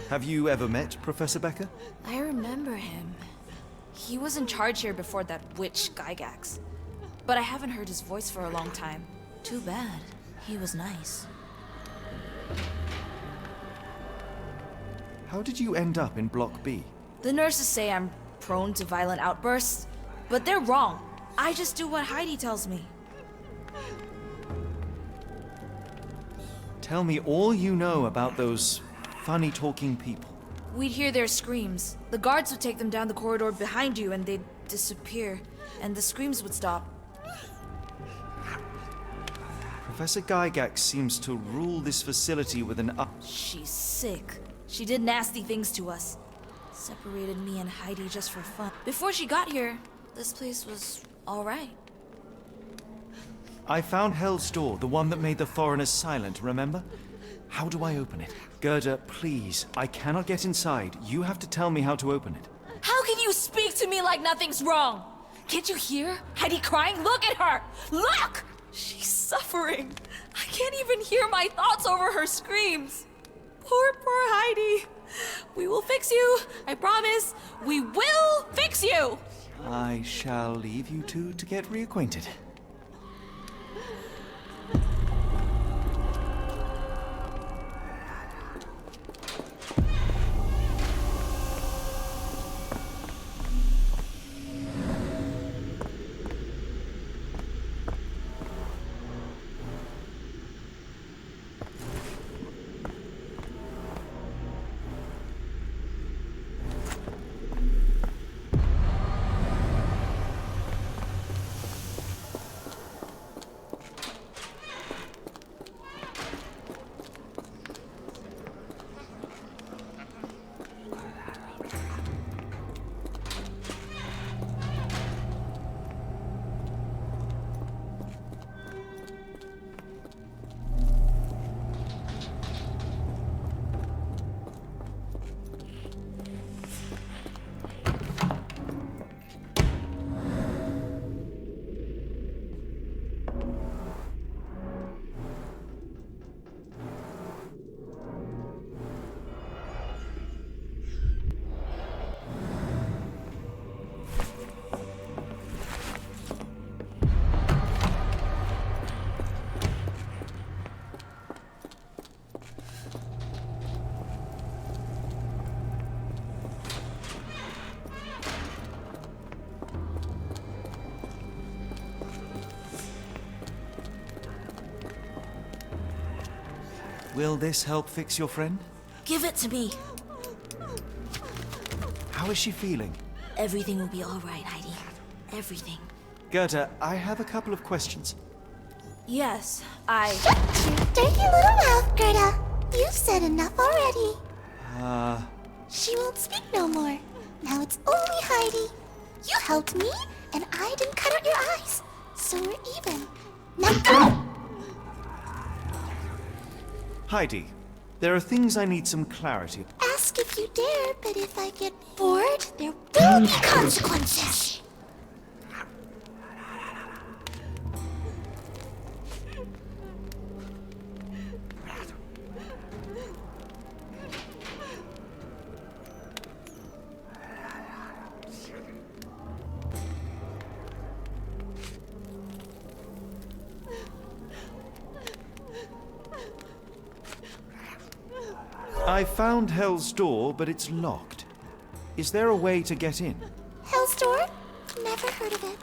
Have you ever met Professor Becker? I remember him. He was in charge here before that witch Gygax. But I haven't heard his voice for a long time. Too bad. He was nice. How did you end up in Block B? The nurses say I'm prone to violent outbursts, but they're wrong. I just do what Heidi tells me. Tell me all you know about those funny-talking people. We'd hear their screams. The guards would take them down the corridor behind you and they'd disappear, and the screams would stop. Professor Gygax seems to rule this facility with an She's sick. She did nasty things to us. Separated me and Heidi just for fun. Before she got here, this place was all right. I found Hell's Door, the one that made the foreigners silent, remember? How do I open it? Gerda, please, I cannot get inside. You have to tell me how to open it. How can you speak to me like nothing's wrong? Can't you hear Heidi crying? Look at her! Look! She's suffering. I can't even hear my thoughts over her screams. Poor Heidi. We will fix you. I promise. We will fix you. I shall leave you two to get reacquainted. Will this help fix your friend? Give it to me. How is she feeling? Everything will be all right, Heidi. Everything. Gerda, I have a couple of questions. Yes, Dirty little mouth, Gerda. You've said enough already. She won't speak no more. Now it's only Heidi. You helped me, and I didn't cut out your eyes. So we're even. Now go! Heidi, there are things I need some clarity. Ask if you dare, but if I get bored, there will be consequences. I found Hell's Door, but it's locked. Is there a way to get in? Hell's Door? Never heard of it.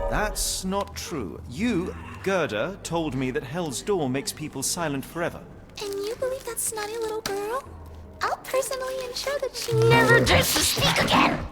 That's not true. You, Gerda, told me that Hell's Door makes people silent forever. And you believe that snotty little girl? I'll personally ensure that she never dares to speak again!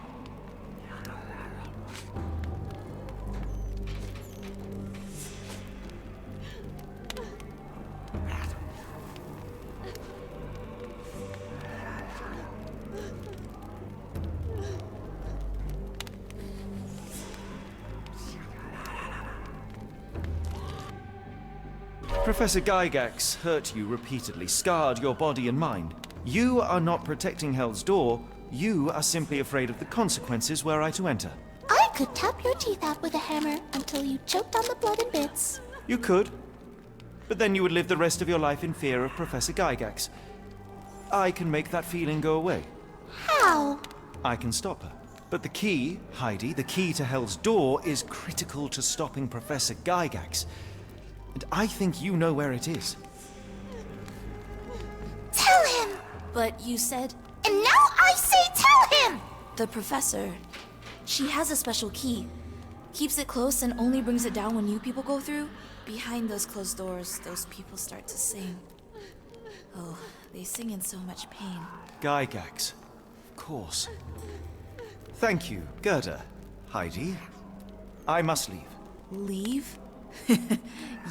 Professor Gygax hurt you repeatedly, scarred your body and mind. You are not protecting Hell's Door. You are simply afraid of the consequences were I to enter. I could tap your teeth out with a hammer until you choked on the blood in bits. You could. But then you would live the rest of your life in fear of Professor Gygax. I can make that feeling go away. How? I can stop her. But the key, Heidi, the key to Hell's Door is critical to stopping Professor Gygax. And I think you know where it is. Tell him! But you said... And now I say tell him! The professor... She has a special key. Keeps it close and only brings it down when you people go through. Behind those closed doors, those people start to sing. Oh, they sing in so much pain. Gygax. Of course. Thank you, Gerda. Heidi. I must leave. Leave?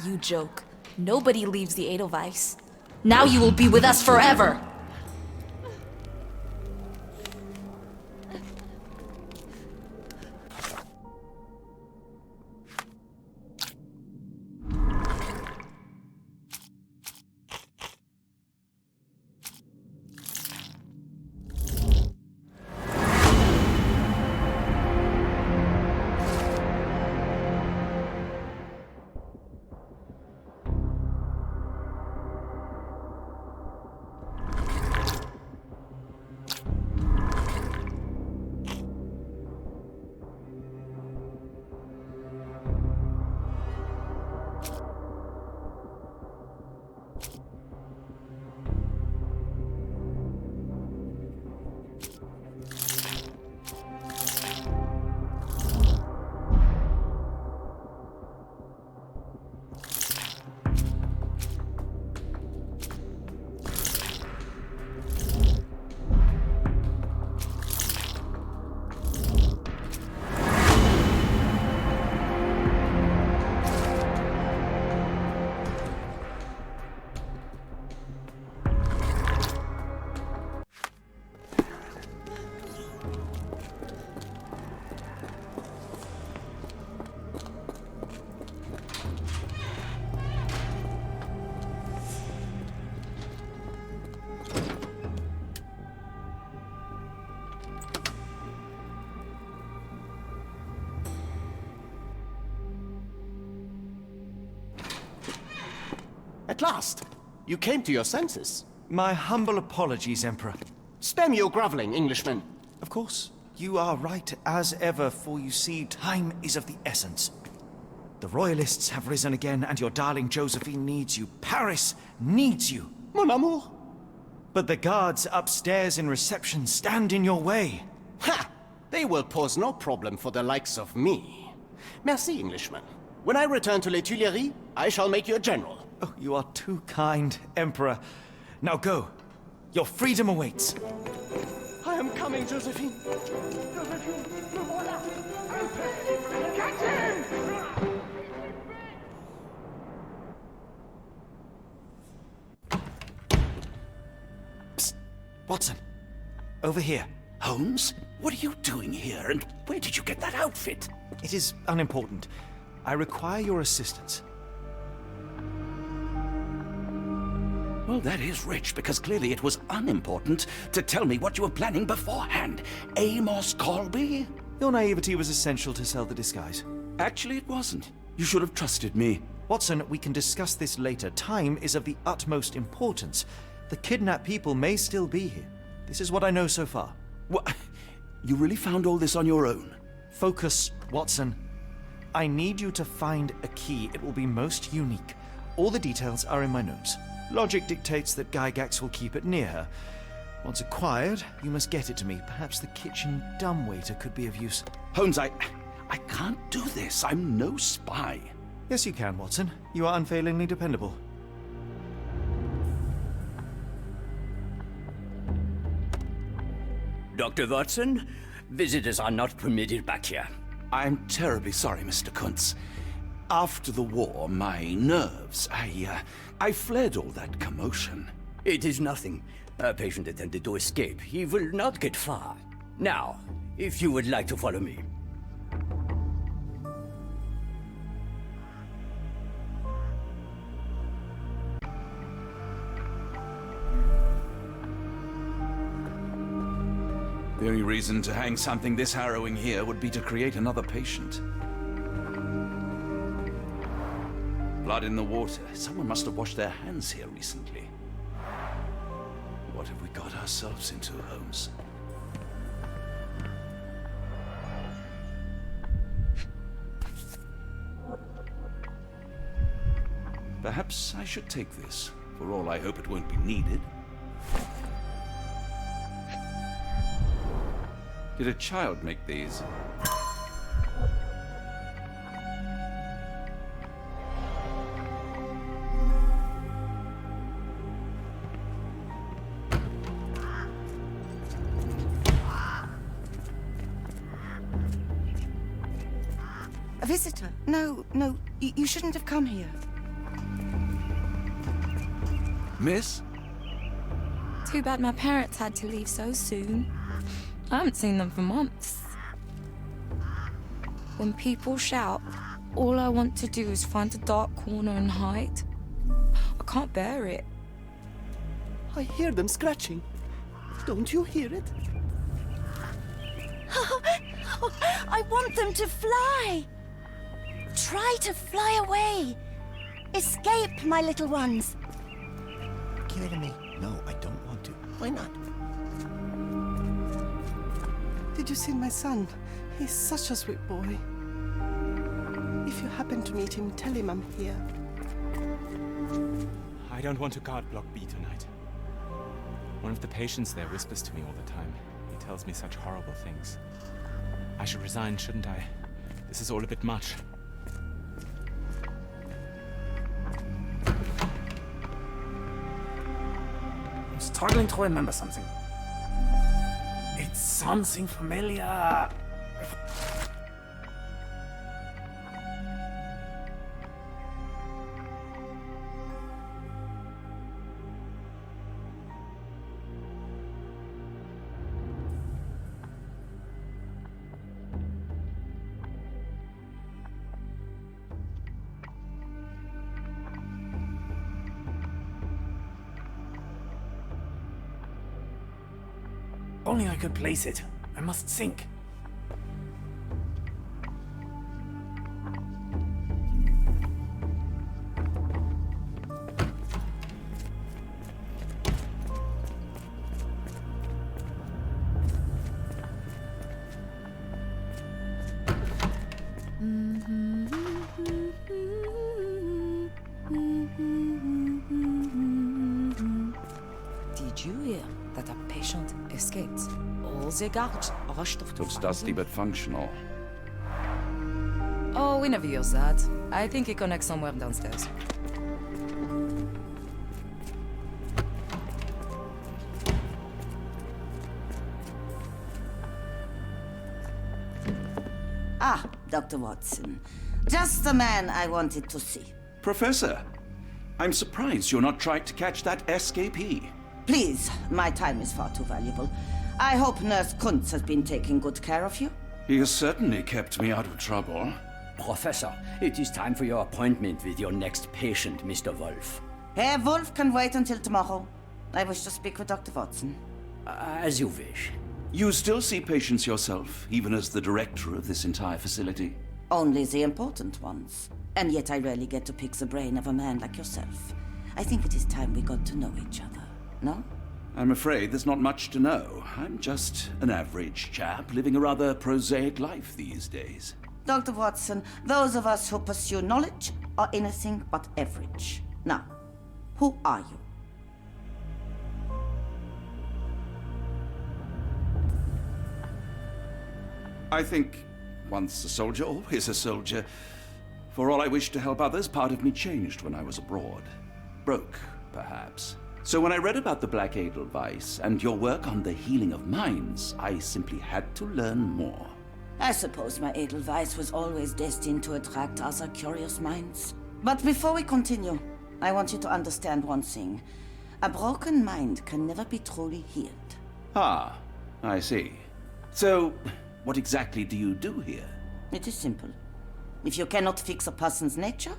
You joke. Nobody leaves the Edelweiss. Now you will be with us forever! At last! You came to your senses. My humble apologies, Emperor. Spare me your groveling, Englishman. Of course. You are right as ever, for you see, time is of the essence. The Royalists have risen again, and your darling Josephine needs you. Paris needs you. Mon amour. But the guards upstairs in reception stand in your way. Ha! They will pose no problem for the likes of me. Merci, Englishman. When I return to Les Tuileries, I shall make you a general. Oh, you are too kind, Emperor. Now go. Your freedom awaits. I am coming, Josephine. Josephine, me voilà. Catch him! Psst. Watson. Over here. Holmes? What are you doing here, and where did you get that outfit? It is unimportant. I require your assistance. Well, that is rich, because clearly it was unimportant to tell me what you were planning beforehand. Amos Colby? Your naivety was essential to sell the disguise. Actually, it wasn't. You should have trusted me. Watson, we can discuss this later. Time is of the utmost importance. The kidnapped people may still be here. This is what I know so far. What? You really found all this on your own? Focus, Watson. I need you to find a key. It will be most unique. All the details are in my notes. Logic dictates that Gygax will keep it near her. Once acquired, you must get it to me. Perhaps the kitchen dumbwaiter could be of use. Holmes, I can't do this. I'm no spy. Yes, you can, Watson. You are unfailingly dependable. Dr. Watson, visitors are not permitted back here. I'm terribly sorry, Mr. Kuntz. After the war, my nerves, I fled all that commotion. It is nothing. A patient attempted to escape. He will not get far. Now, if you would like to follow me. The only reason to hang something this harrowing here would be to create another patient. Blood in the water. Someone must have washed their hands here recently. What have we got ourselves into, Holmes? Perhaps I should take this. For all I hope it won't be needed. Did a child make these? A visitor? No, you shouldn't have come here. Miss? Too bad my parents had to leave so soon. I haven't seen them for months. When people shout, all I want to do is find a dark corner and hide. I can't bear it. I hear them scratching. Don't you hear it? I want them to fly. Try to fly away. Escape, my little ones. Give it to me. No, I don't want to. Why not? Did you see my son? He's such a sweet boy. If you happen to meet him, tell him I'm here. I don't want to guard Block B tonight. One of the patients there whispers to me all the time. He tells me such horrible things. I should resign, shouldn't I? This is all a bit much. I'm struggling to remember something. It's something familiar. Only I could place it. I must think. Did you hear that a patient escaped? All the guards rushed off to Looks find dusty him. but functional. Oh, we never use that. I think it connects somewhere downstairs. Ah, Dr. Watson. Just the man I wanted to see. Professor, I'm surprised you're not trying to catch that escapee. Please, my time is far too valuable. I hope Nurse Kuntz has been taking good care of you. He has certainly kept me out of trouble. Professor, it is time for your appointment with your next patient, Mr. Wolf. Herr Wolf can wait until tomorrow. I wish to speak with Dr. Watson. As you wish. You still see patients yourself, even as the director of this entire facility? Only the important ones. And yet I rarely get to pick the brain of a man like yourself. I think it is time we got to know each other. No? I'm afraid there's not much to know. I'm just an average chap living a rather prosaic life these days. Dr. Watson, those of us who pursue knowledge are anything but average. Now, who are you? I think once a soldier, always a soldier. For all I wished to help others, part of me changed when I was abroad. Broke, perhaps. So when I read about the Black Edelweiss and your work on the healing of minds, I simply had to learn more. I suppose my Edelweiss was always destined to attract other curious minds. But before we continue, I want you to understand one thing. A broken mind can never be truly healed. Ah, I see. So, what exactly do you do here? It is simple. If you cannot fix a person's nature,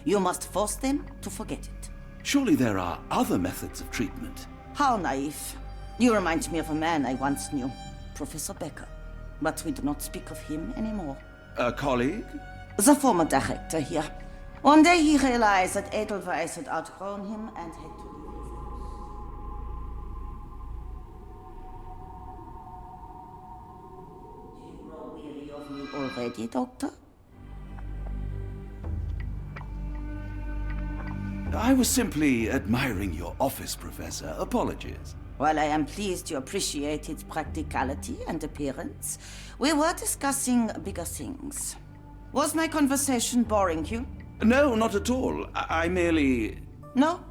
you must force them to forget it. Surely there are other methods of treatment. How naive. You remind me of a man I once knew, Professor Becker. But we do not speak of him anymore. A colleague? The former director here. One day he realized that Edelweiss had outgrown him and had to leave his house. Do you grow weary of me already, Doctor? I was simply admiring your office, Professor. Apologies. While I am pleased you appreciate its practicality and appearance, we were discussing bigger things. Was my conversation boring you? No, not at all. I merely... No,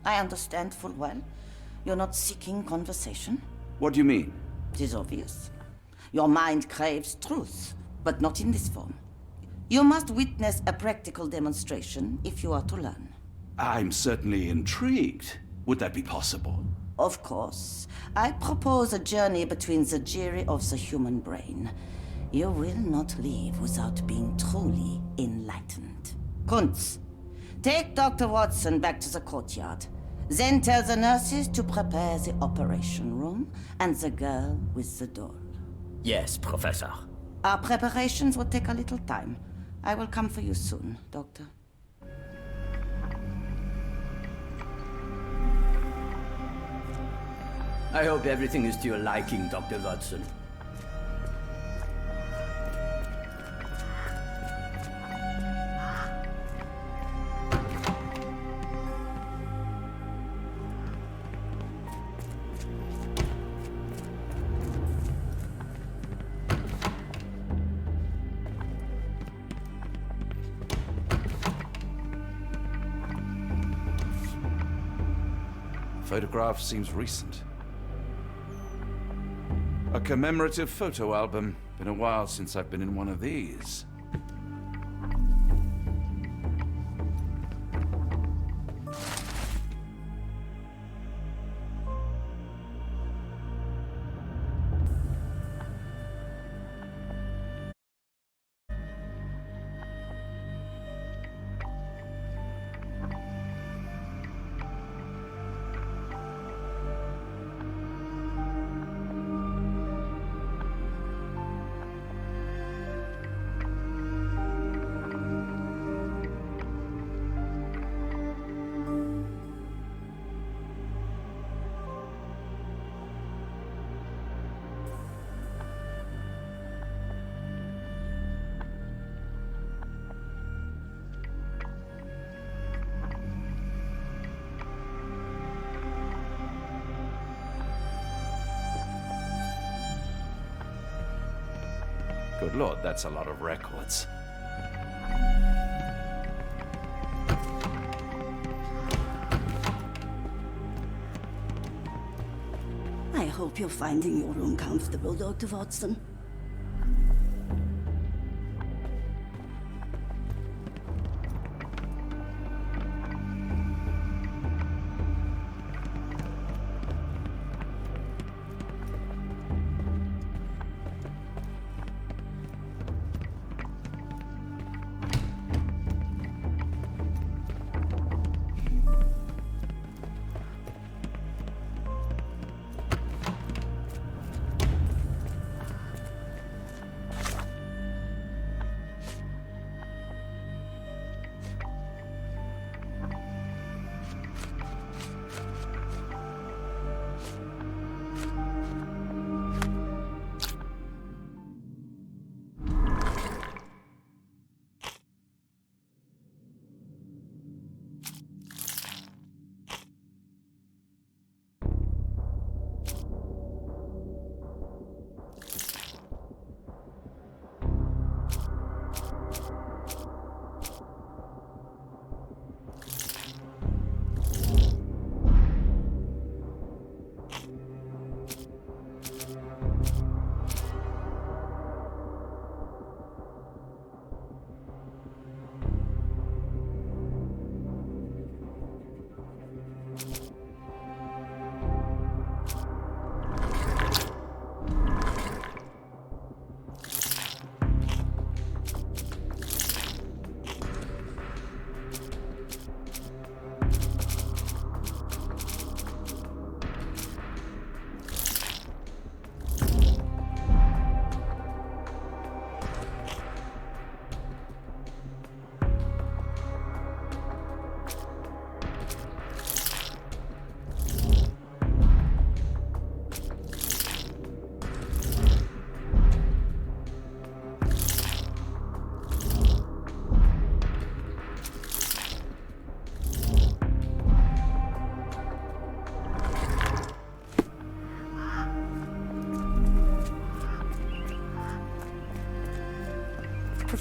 I understand full well. You're not seeking conversation. What do you mean? It is obvious. Your mind craves truth, but not in this form. You must witness a practical demonstration if you are to learn. I'm certainly intrigued. Would that be possible? Of course. I propose a journey between the jury of the human brain. You will not leave without being truly enlightened. Kuntz, take Dr. Watson back to the courtyard. Then tell the nurses to prepare the operation room and the girl with the doll. Yes, Professor. Our preparations will take a little time. I will come for you soon, Doctor. I hope everything is to your liking, Dr. Watson. Photograph seems recent. A commemorative photo album. Been a while since I've been in one of these. Good lord, that's a lot of records. I hope you're finding your room comfortable, Dr. Watson.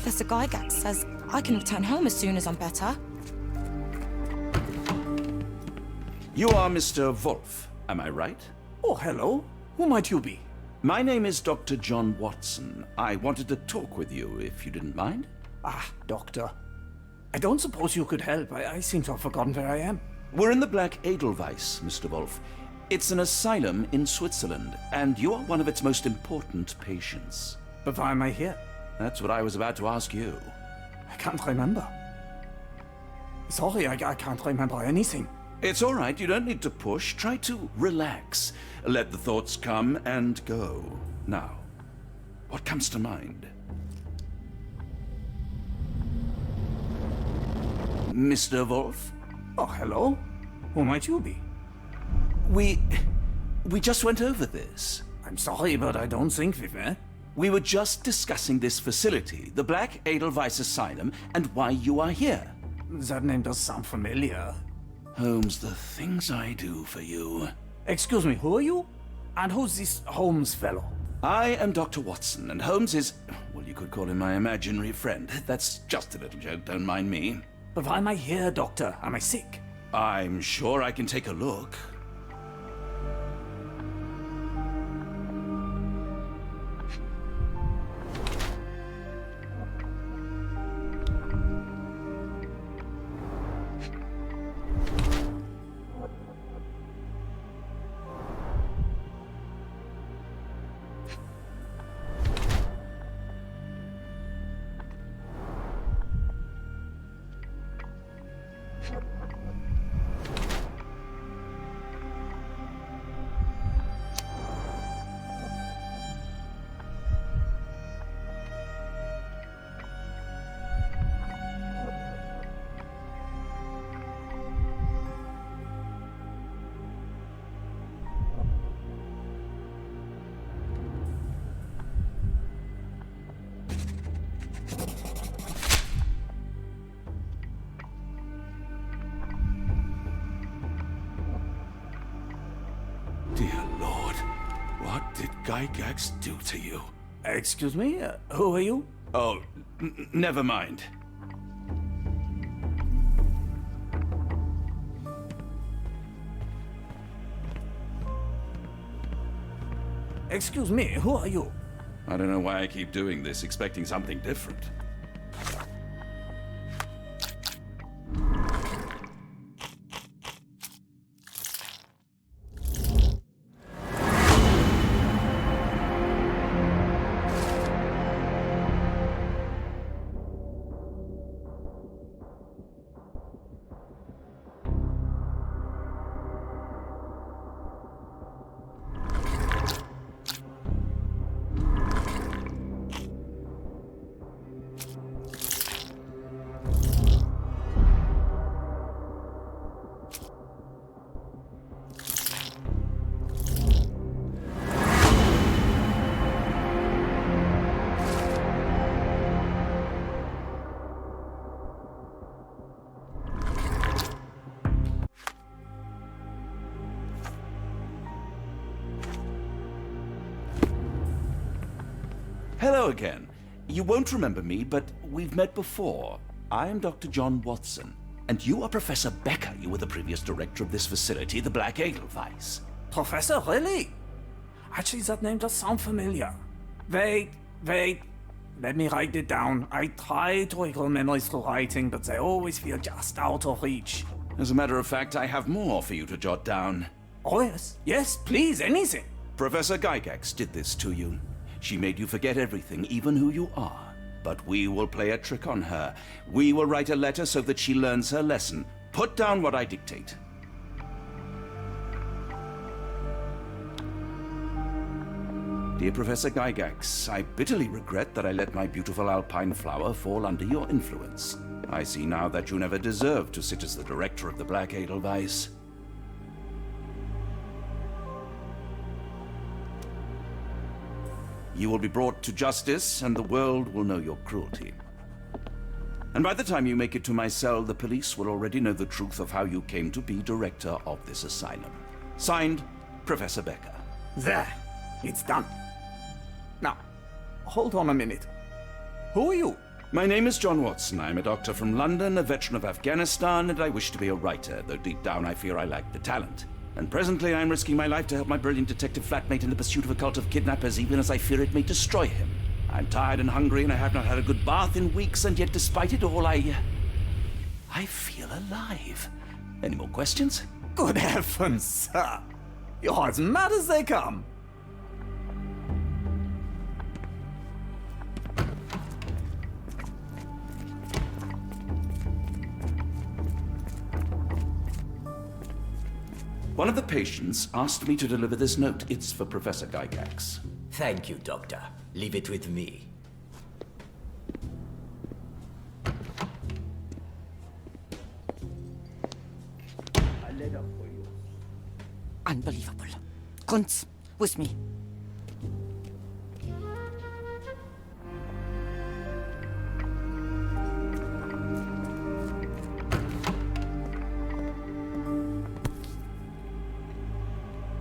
Professor Gygax says I can return home as soon as I'm better. You are Mr. Wolf, am I right? Oh, hello. Who might you be? My name is Dr. John Watson. I wanted to talk with you, if you didn't mind. Ah, Doctor. I don't suppose you could help. I seem to have forgotten where I am. We're in the Black Edelweiss, Mr. Wolf. It's an asylum in Switzerland, and you are one of its most important patients. But why am I here? That's what I was about to ask you. I can't remember. Sorry, I can't remember anything. It's all right, you don't need to push. Try to relax. Let the thoughts come and go. Now, what comes to mind? Mr. Wolf? Oh, hello. Who might you be? We just went over this. I'm sorry, but I don't think we've met. We were just discussing this facility, the Black Edelweiss Asylum, and why you are here. That name does sound familiar. Holmes, the things I do for you. Excuse me, who are you? And who's this Holmes fellow? I am Dr. Watson, and Holmes is, well, you could call him my imaginary friend. That's just a little joke, don't mind me. But why am I here, Doctor? Am I sick? I'm sure I can take a look. Dear Lord, what did Gygax do to you? Excuse me? Who are you? Oh, never mind. Excuse me, who are you? I don't know why I keep doing this, expecting something different. Hello again. You won't remember me, but we've met before. I am Dr. John Watson, and you are Professor Becker. You were the previous director of this facility, the Black Edelweiss. Professor, really? Actually, that name does sound familiar. Wait. Let me write it down. I try to recall memories through writing, but they always feel just out of reach. As a matter of fact, I have more for you to jot down. Oh, yes. Yes, please, anything. Professor Gygax did this to you. She made you forget everything, even who you are. But we will play a trick on her. We will write a letter so that she learns her lesson. Put down what I dictate. Dear Professor Gygax, I bitterly regret that I let my beautiful alpine flower fall under your influence. I see now that you never deserved to sit as the director of the Black Edelweiss. You will be brought to justice, and the world will know your cruelty. And by the time you make it to my cell, the police will already know the truth of how you came to be director of this asylum. Signed, Professor Becker. There. It's done. Now, hold on a minute. Who are you? My name is John Watson. I'm a doctor from London, a veteran of Afghanistan, and I wish to be a writer, though deep down I fear I lack the talent. And presently I'm risking my life to help my brilliant detective flatmate in the pursuit of a cult of kidnappers, even as I fear it may destroy him. I'm tired and hungry, and I have not had a good bath in weeks, and yet despite it all, I feel alive. Any more questions? Good heavens, sir! You're as mad as they come! One of the patients asked me to deliver this note. It's for Professor Gygax. Thank you, Doctor. Leave it with me. A letter for you. Unbelievable. Kunz, with me.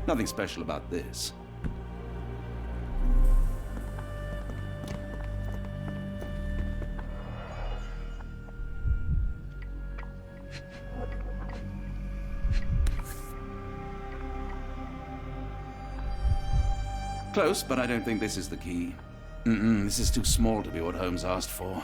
Nothing special about this. Close, but I don't think this is the key. This is too small to be what Holmes asked for.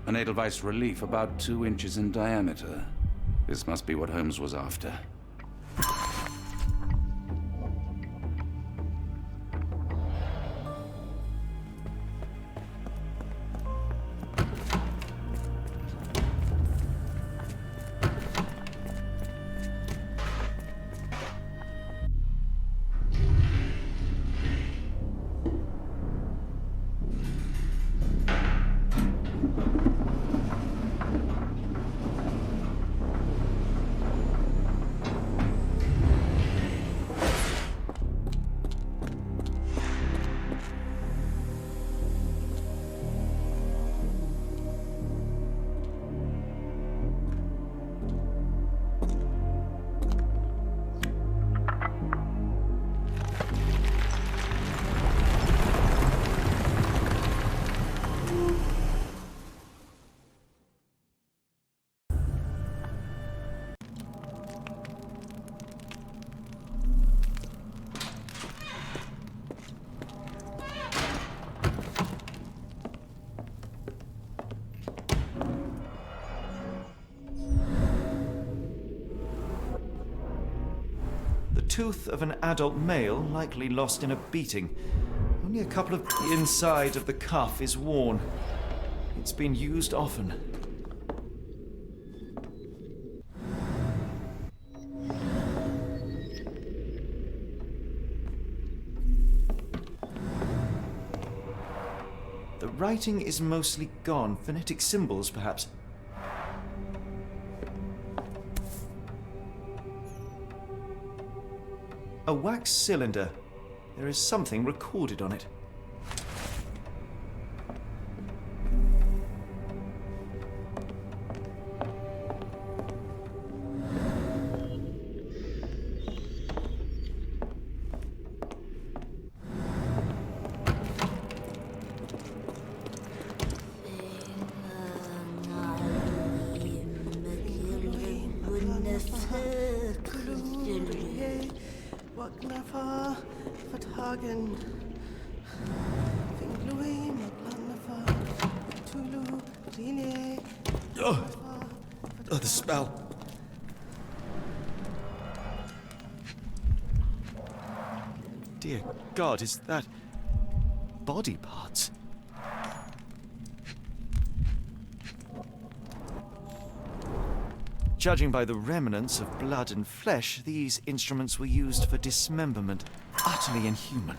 An Edelweiss relief about 2 inches in diameter. This must be what Holmes was after. Tooth of an adult male, likely lost in a beating. Only a couple of the inside of the cuff is worn. It's been used often. The writing is mostly gone. Phonetic symbols, perhaps. A wax cylinder. There is something recorded on it. Oh, the spell. Dear God, is that body parts? Judging by the remnants of blood and flesh, these instruments were used for dismemberment. Utterly inhuman.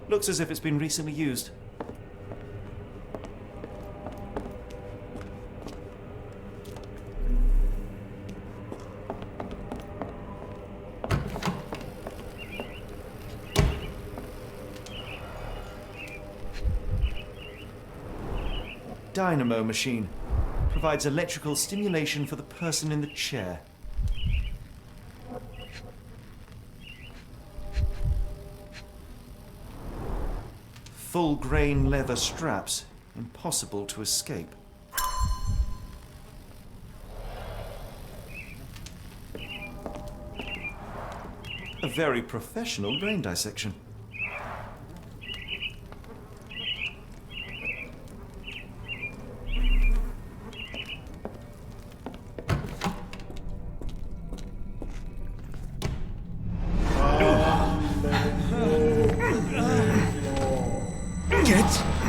Looks as if it's been recently used. Dynamo machine. Provides electrical stimulation for the person in the chair. Full-grain leather straps. Impossible to escape. A very professional brain dissection.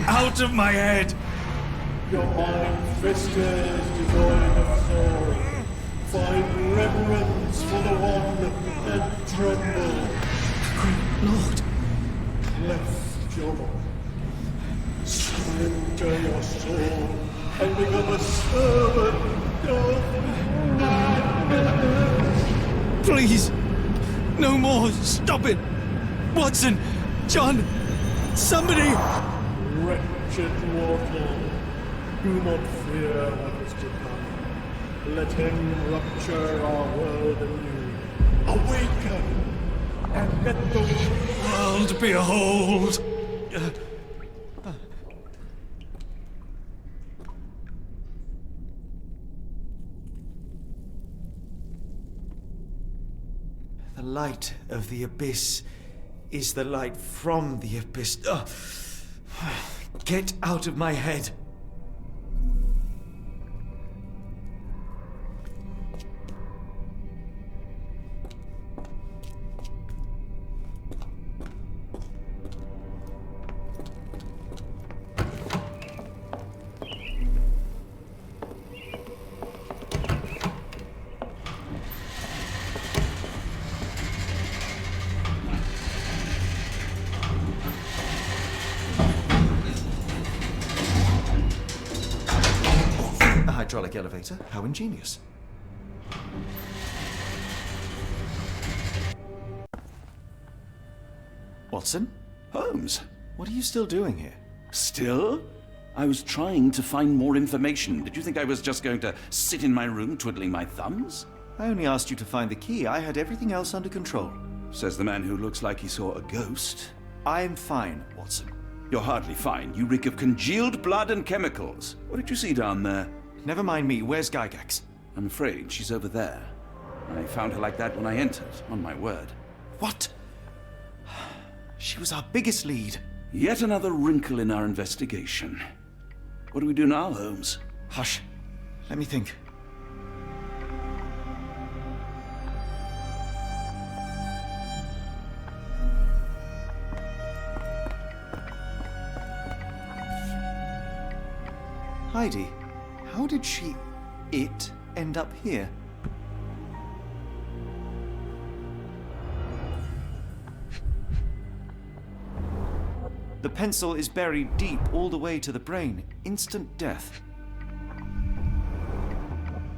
Out of my head! Your mind festers devoid of soul. Find reverence for the one and tremble. Great Lord! Cleft your mind. Surrender your soul and become a servant of Please! No more! Stop it! Watson! John! Somebody! Wretched mortal, do not fear what is to come. Let him rupture our world anew. Awaken! And let the World behold! The light of the abyss is the light from the abyss. Get out of my head. Hydraulic elevator? How ingenious. Watson? Holmes? What are you still doing here? Still? I was trying to find more information. Did you think I was just going to sit in my room twiddling my thumbs? I only asked you to find the key. I had everything else under control. Says the man who looks like he saw a ghost. I'm fine, Watson. You're hardly fine. You reek of congealed blood and chemicals. What did you see down there? Never mind me. Where's Gygax? I'm afraid she's over there. I found her like that when I entered, on my word. What? She was our biggest lead. Yet another wrinkle in our investigation. What do we do now, Holmes? Hush. Let me think. Heidi, how did it end up here? The pencil is buried deep all the way to the brain. Instant death.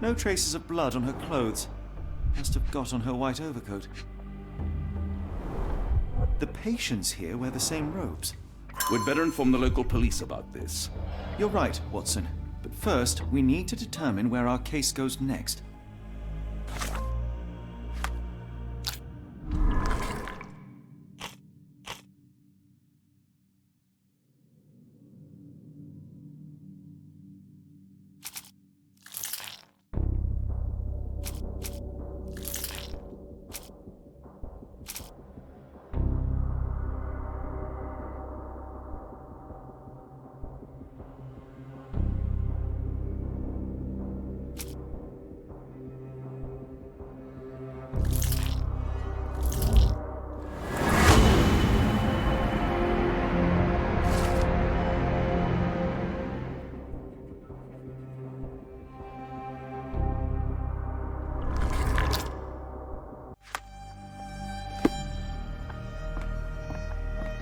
No traces of blood on her clothes. Must have got on her white overcoat. The patients here wear the same robes. We'd better inform the local police about this. You're right, Watson. But first, we need to determine where our case goes next.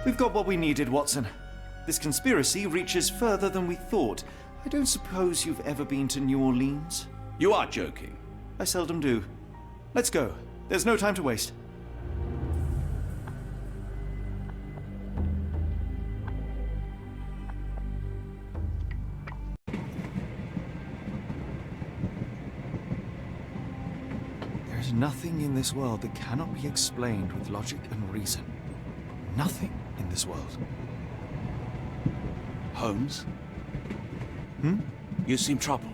We've got what we needed, Watson. This conspiracy reaches further than we thought. I don't suppose you've ever been to New Orleans? You are joking. I seldom do. Let's go. There's no time to waste. There is nothing in this world that cannot be explained with logic and reason. Nothing in this world. Holmes? Hmm? You seem troubled.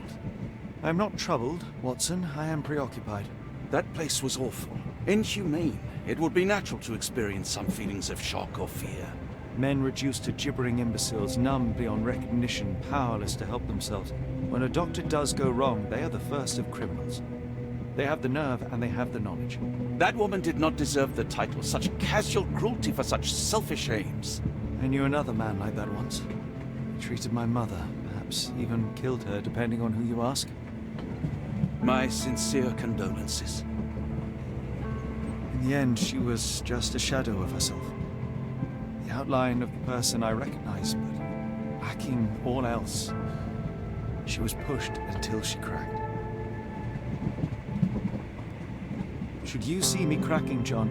I'm not troubled, Watson. I am preoccupied. That place was awful. Inhumane. It would be natural to experience some feelings of shock or fear. Men reduced to gibbering imbeciles, numb beyond recognition, powerless to help themselves. When a doctor does go wrong, they are the first of criminals. They have the nerve and they have the knowledge. That woman did not deserve the title. Such casual cruelty for such selfish aims. I knew another man like that once. He treated my mother, perhaps even killed her, depending on who you ask. My sincere condolences. In the end, she was just a shadow of herself. The outline of the person I recognized, but lacking all else. She was pushed until she cracked. Should you see me cracking, John,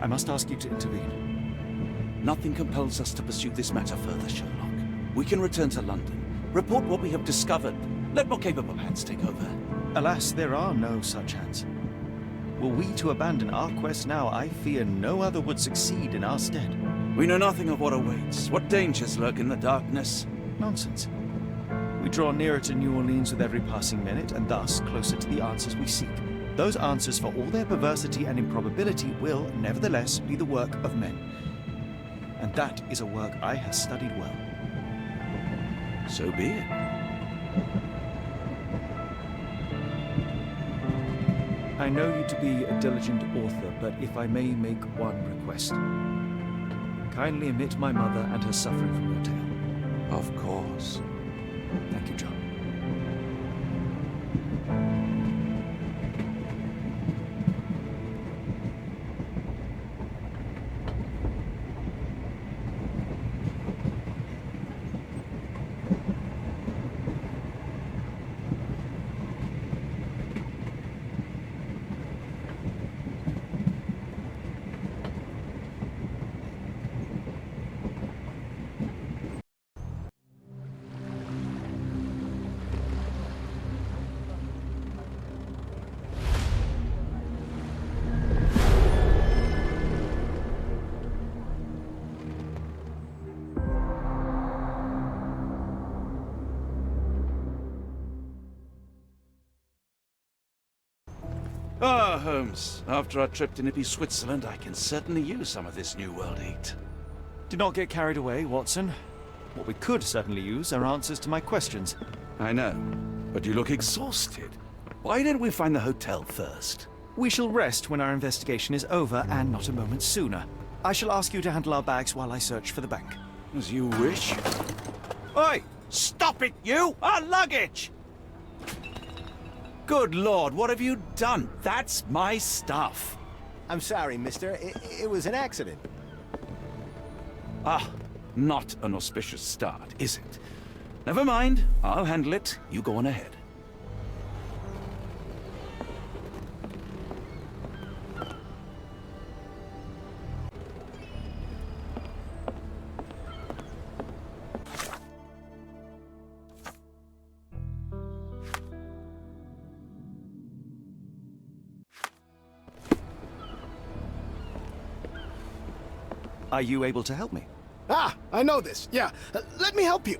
I must ask you to intervene. Nothing compels us to pursue this matter further, Sherlock. We can return to London, report what we have discovered. Let more capable hands take over. Alas, there are no such hands. Were we to abandon our quest now, I fear no other would succeed in our stead. We know nothing of what awaits. What dangers lurk in the darkness? Nonsense. We draw nearer to New Orleans with every passing minute, and thus closer to the answers we seek. Those answers, for all their perversity and improbability, will, nevertheless, be the work of men. And that is a work I have studied well. So be it. I know you to be a diligent author, but if I may make one request. Kindly omit my mother and her suffering from your tale. Of course. Thank you, John. Ah, Holmes. After our trip to nippy Switzerland, I can certainly use some of this New World heat. Do not get carried away, Watson. What we could certainly use are answers to my questions. I know, but you look exhausted. Why didn't we find the hotel first? We shall rest when our investigation is over, and not a moment sooner. I shall ask you to handle our bags while I search for the bank. As you wish. Oi! Stop it, you! Our luggage! Good Lord, what have you done? That's my stuff. I'm sorry, mister. It was an accident. Ah, not an auspicious start, is it? Never mind. I'll handle it. You go on ahead. Are you able to help me? Ah, I know this. Yeah, let me help you.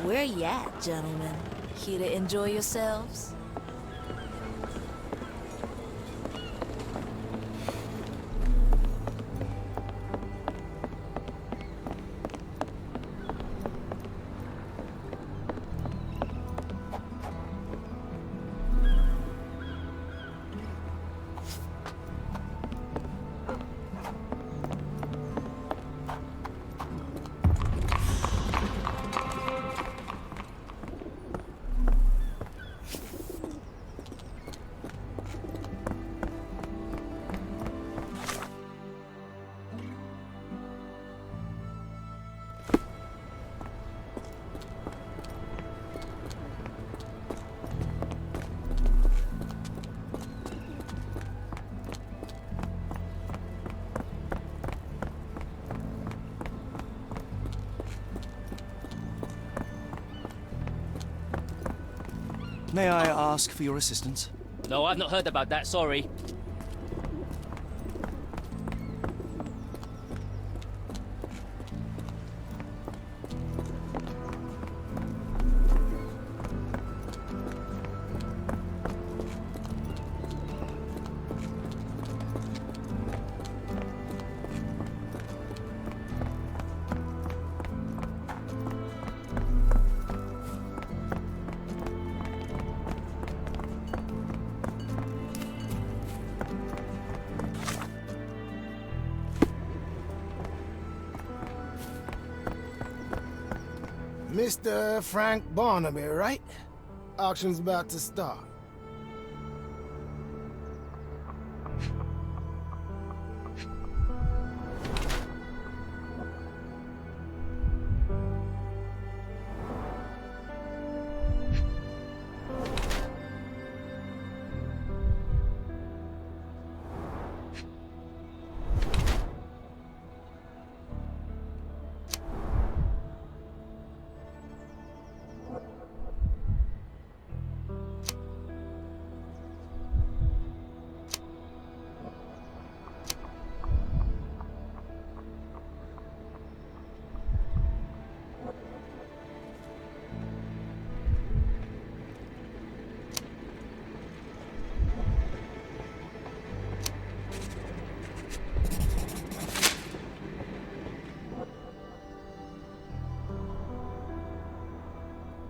Where you at, gentlemen? Here to enjoy yourselves? May I ask for your assistance? No, I've not heard about that, sorry. Mr. Frank Barnaby, right? Auction's about to start.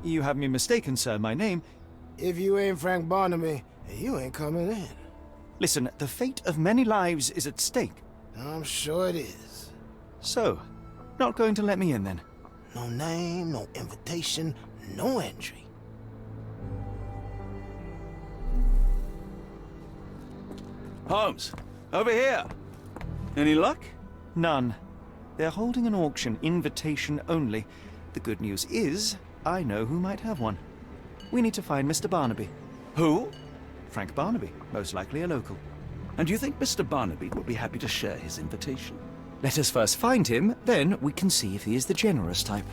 You have me mistaken, sir. My name... If you ain't Frank Barnaby, you ain't coming in. Listen, the fate of many lives is at stake. I'm sure it is. So, not going to let me in then? No name, no invitation, no entry. Holmes, over here. Any luck? None. They're holding an auction, invitation only. The good news is, I know who might have one. We need to find Mr. Barnaby. Who? Frank Barnaby, most likely a local. And you think Mr. Barnaby would be happy to share his invitation? Let us first find him, then we can see if he is the generous type.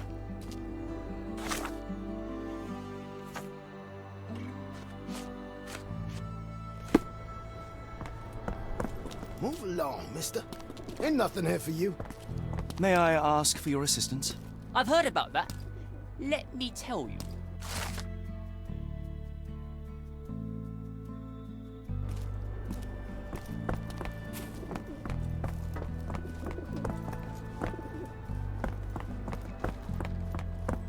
Move along, mister. Ain't nothing here for you. May I ask for your assistance? I've heard about that. Let me tell you.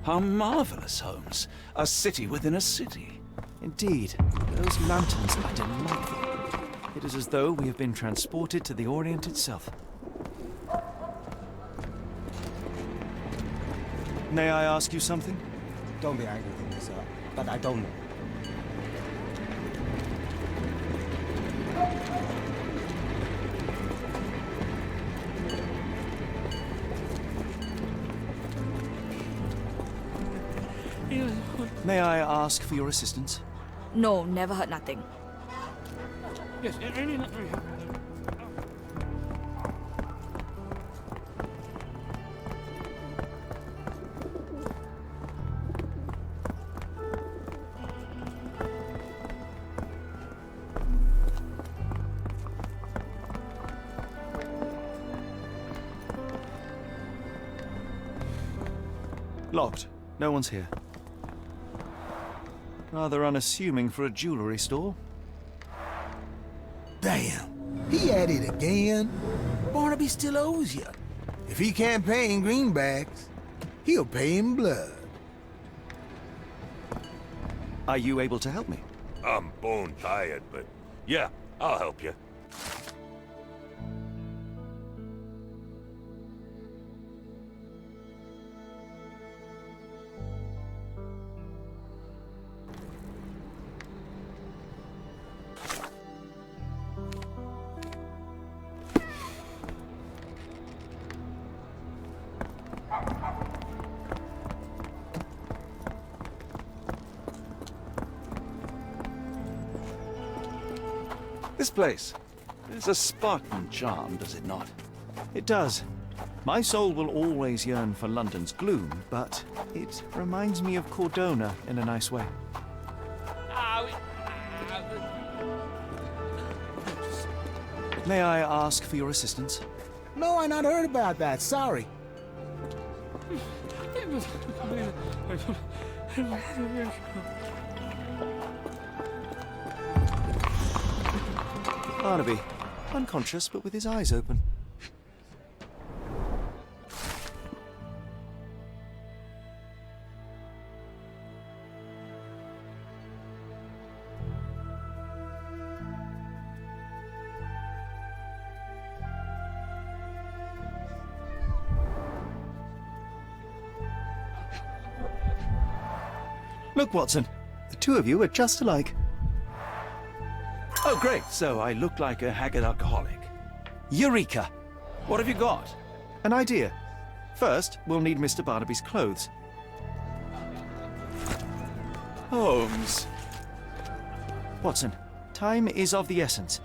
How marvelous, Holmes. A city within a city. Indeed. Those lanterns are delightful. It is as though we have been transported to the Orient itself. May I ask you something? Don't be angry with me, sir, but I don't know. May I ask for your assistance? No, never heard nothing. Yes, Locked. No one's here. Rather unassuming for a jewelry store. Damn, he at it again. Barnaby still owes you. If he can't pay in greenbacks, he'll pay in blood. Are you able to help me? I'm bone tired, but yeah, I'll help you. This place is a Spartan charm, does it not? It does. My soul will always yearn for London's gloom, but it reminds me of Cordona in a nice way. May I ask for your assistance? No, I not heard about that. Sorry. Barnaby, unconscious but with his eyes open. Look, Watson, the two of you are just alike. Oh, great. So I look like a haggard alcoholic. Eureka! What have you got? An idea. First, we'll need Mr. Barnaby's clothes. Holmes. Watson, time is of the essence.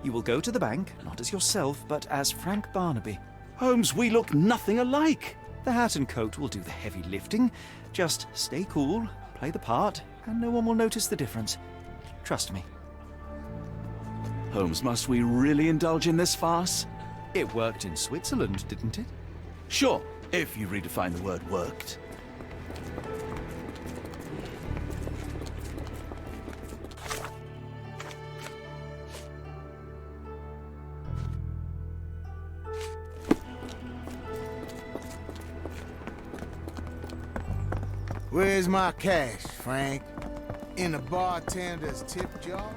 You will go to the bank, not as yourself, but as Frank Barnaby. Holmes, we look nothing alike. The hat and coat will do the heavy lifting. Just stay cool, play the part, and no one will notice the difference. Trust me. Holmes, must we really indulge in this farce? It worked in Switzerland, didn't it? Sure, if you redefine the word worked. Where's my cash, Frank? In the bartender's tip jar?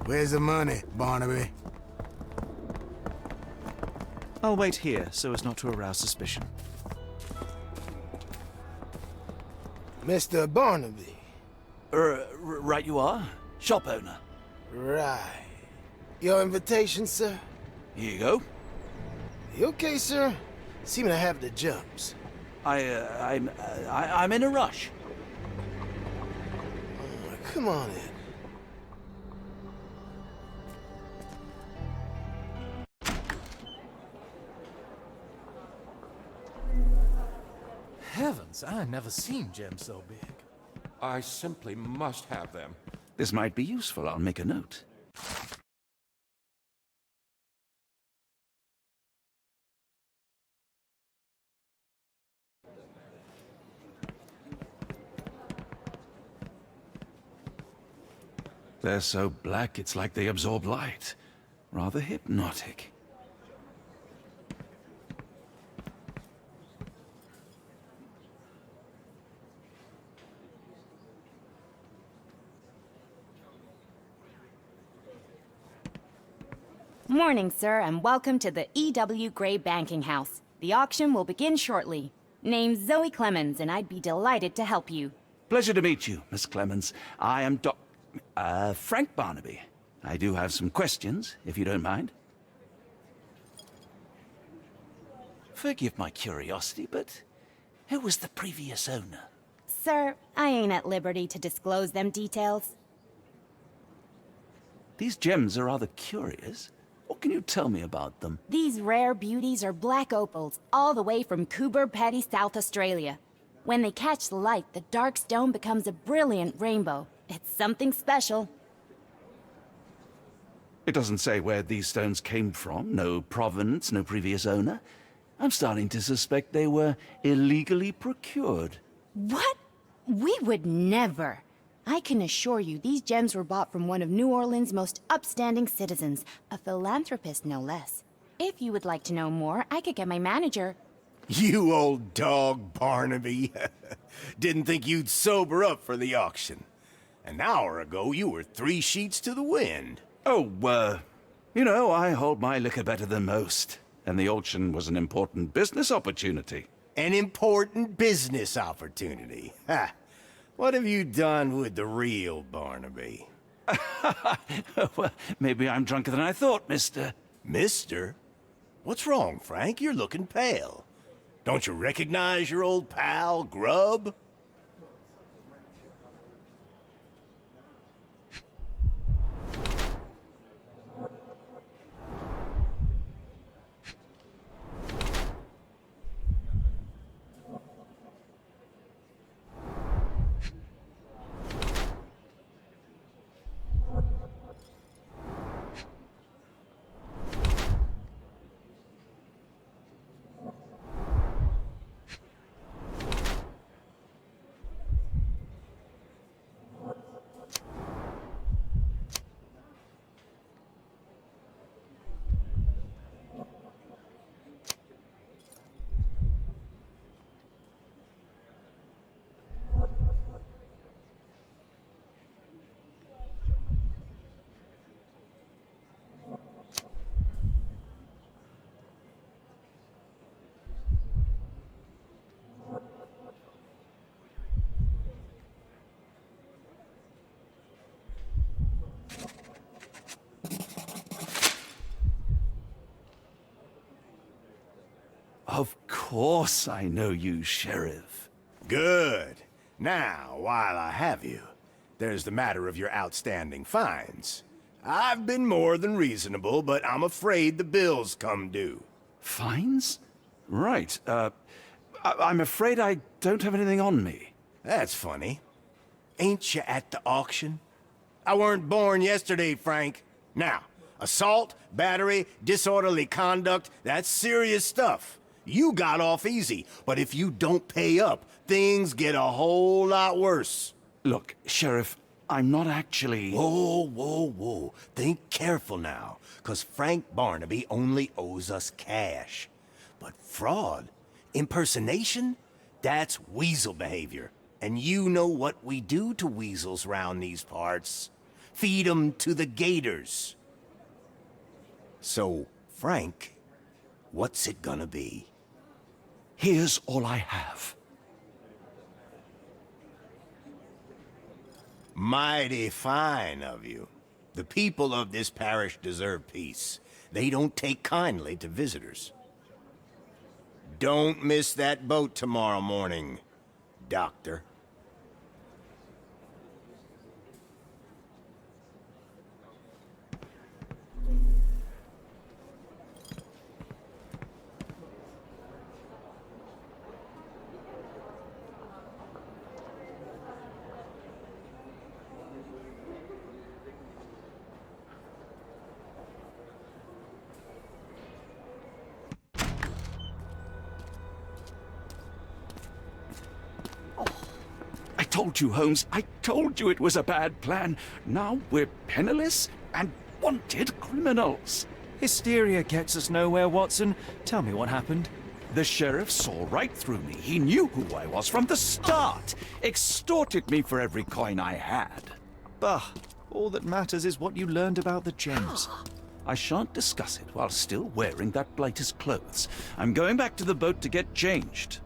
Where's the money, Barnaby? I'll wait here so as not to arouse suspicion. Mr. Barnaby. Right you are. Shop owner. Right. Your invitation, sir? Here you go. You okay, sir? Seem to have the jumps. I'm in a rush. Oh, come on in. Heavens, I never seen gems so big. I simply must have them. This might be useful. I'll make a note. They're so black, it's like they absorb light. Rather hypnotic. Morning, sir, and welcome to the E.W. Gray Banking House. The auction will begin shortly. Name's Zoe Clemens, and I'd be delighted to help you. Pleasure to meet you, Miss Clemens. I am Frank Barnaby. I do have some questions, if you don't mind. Forgive my curiosity, but who was the previous owner? Sir, I ain't at liberty to disclose them details. These gems are rather curious. What can you tell me about them? These rare beauties are black opals, all the way from Coober Pedy, South Australia. When they catch the light, the dark stone becomes a brilliant rainbow. It's something special. It doesn't say where these stones came from. No provenance, no previous owner. I'm starting to suspect they were illegally procured. What? We would never. I can assure you these gems were bought from one of New Orleans' most upstanding citizens, a philanthropist no less. If you would like to know more, I could get my manager. You old dog, Barnaby. Didn't think you'd sober up for the auction. An hour ago, you were 3 sheets to the wind. Oh, you know, I hold my liquor better than most. And the auction was an important business opportunity. An important business opportunity? Ha! What have you done with the real Barnaby? Well, maybe I'm drunker than I thought, mister. Mister? What's wrong, Frank? You're looking pale. Don't you recognize your old pal, Grub? course I know you, Sheriff. Good. Now, while I have you, there's the matter of your outstanding fines. I've been more than reasonable, but I'm afraid the bills come due. Fines? Right, I'm afraid I don't have anything on me. That's funny. Ain't you at the auction? I weren't born yesterday, Frank. Now, assault, battery, disorderly conduct, that's serious stuff. You got off easy, but if you don't pay up, things get a whole lot worse. Look, Sheriff, I'm not actually... Whoa. Think careful now, 'cause Frank Barnaby only owes us cash. But fraud, impersonation, that's weasel behavior. And you know what we do to weasels round these parts. Feed 'em to the gators. So, Frank, what's it gonna be? Here's all I have. Mighty fine of you. The people of this parish deserve peace. They don't take kindly to visitors. Don't miss that boat tomorrow morning, Doctor. I told you, Holmes. I told you it was a bad plan. Now we're penniless and wanted criminals. Hysteria gets us nowhere, Watson. Tell me what happened. The sheriff saw right through me. He knew who I was from the start. Extorted me for every coin I had. Bah, all that matters is what you learned about the gems. I shan't discuss it while still wearing that blighter's clothes. I'm going back to the boat to get changed.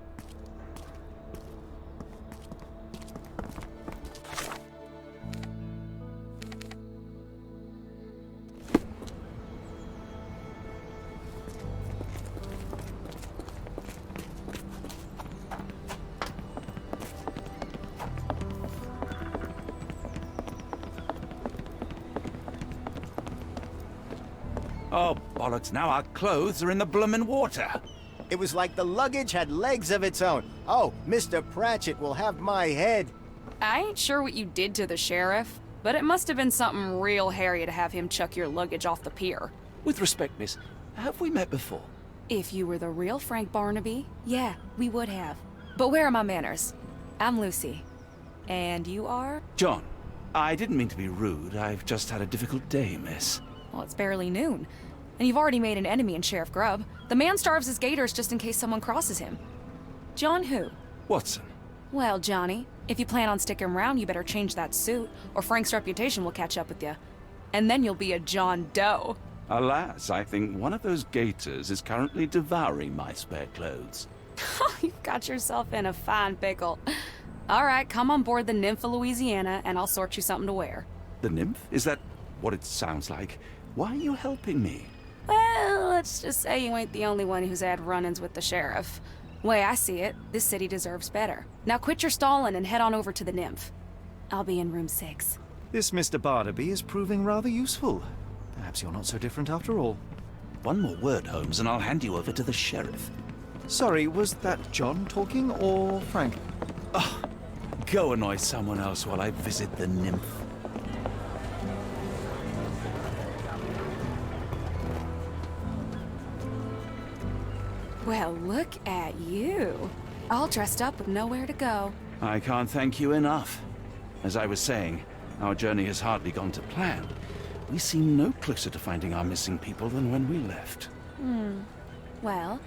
Oh, bollocks, now our clothes are in the bloomin' water. It was like the luggage had legs of its own. Oh, Mr. Pratchett will have my head. I ain't sure what you did to the sheriff, but it must have been something real hairy to have him chuck your luggage off the pier. With respect, miss, have we met before? If you were the real Frank Barnaby, yeah, we would have. But where are my manners? I'm Lucy. And you are? John. I didn't mean to be rude. I've just had a difficult day, miss. Well, it's barely noon. And you've already made an enemy in Sheriff Grubb. The man starves his gators just in case someone crosses him. John who? Watson. Well, Johnny, if you plan on sticking around, you better change that suit, or Frank's reputation will catch up with you. And then you'll be a John Doe. Alas, I think one of those gators is currently devouring my spare clothes. You've got yourself in a fine pickle. All right, come on board the Nymph of Louisiana, and I'll sort you something to wear. The nymph? Is that what it sounds like? Why are you helping me? Well, let's just say you ain't the only one who's had run-ins with the sheriff. Way I see it, this city deserves better. Now quit your stalling and head on over to the Nymph. I'll be in room 6. This Mr. Barnaby is proving rather useful. Perhaps you're not so different after all. One more word, Holmes, and I'll hand you over to the sheriff. Sorry, was that John talking or Frank? Oh, go annoy someone else while I visit the Nymph. Well, look at you. All dressed up with nowhere to go. I can't thank you enough. As I was saying, our journey has hardly gone to plan. We seem no closer to finding our missing people than when we left. Well,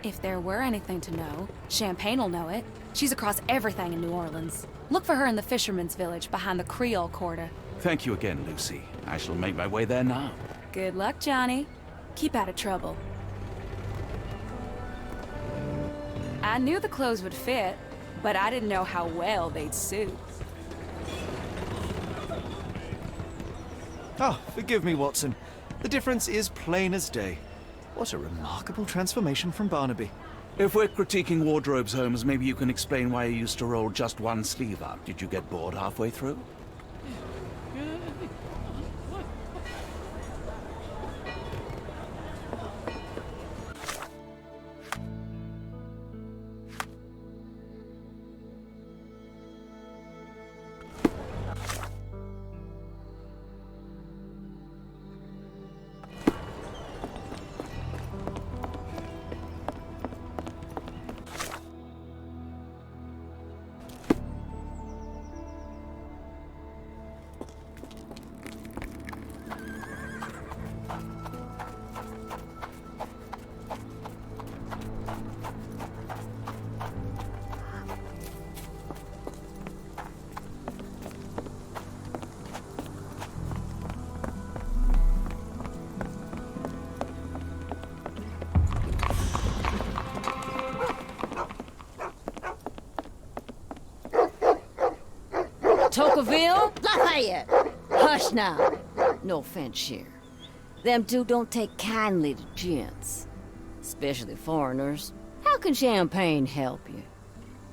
if there were anything to know, Champagne'll know it. She's across everything in New Orleans. Look for her in the fisherman's village behind the Creole Quarter. Thank you again, Lucy. I shall make my way there now. Good luck, Johnny. Keep out of trouble. I knew the clothes would fit, but I didn't know how well they'd suit. Oh, forgive me, Watson. The difference is plain as day. What a remarkable transformation from Barnaby. If we're critiquing wardrobes, Holmes, maybe you can explain why you used to roll just one sleeve up. Did you get bored halfway through? Tocqueville? Lafayette! Hush now. No offense, Cher. Them two don't take kindly to gents. Especially foreigners. How can champagne help you?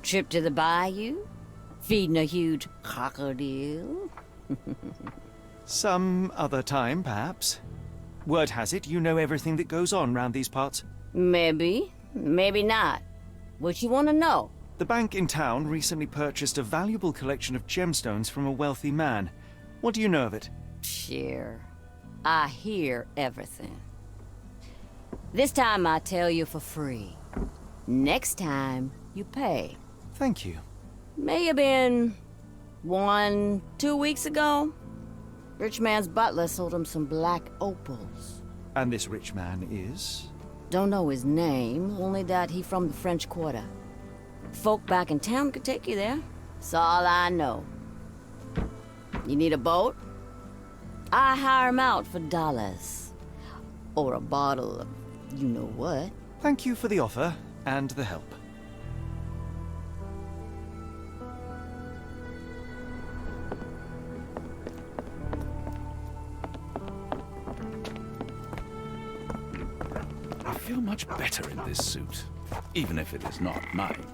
Trip to the bayou? Feeding a huge crocodile? Some other time, perhaps. Word has it you know everything that goes on round these parts. Maybe. Maybe not. What you want to know? The bank in town recently purchased a valuable collection of gemstones from a wealthy man. What do you know of it? Cher, I hear everything. This time I tell you for free. Next time, you pay. Thank you. May have been 2 weeks ago. Rich man's butler sold him some black opals. And this rich man is? Don't know his name, only that he from the French Quarter. Folk back in town could take you there. That's all I know. You need a boat? I hire 'em out for dollars. Or a bottle of you-know-what. Thank you for the offer and the help. I feel much better in this suit, even if it is not mine.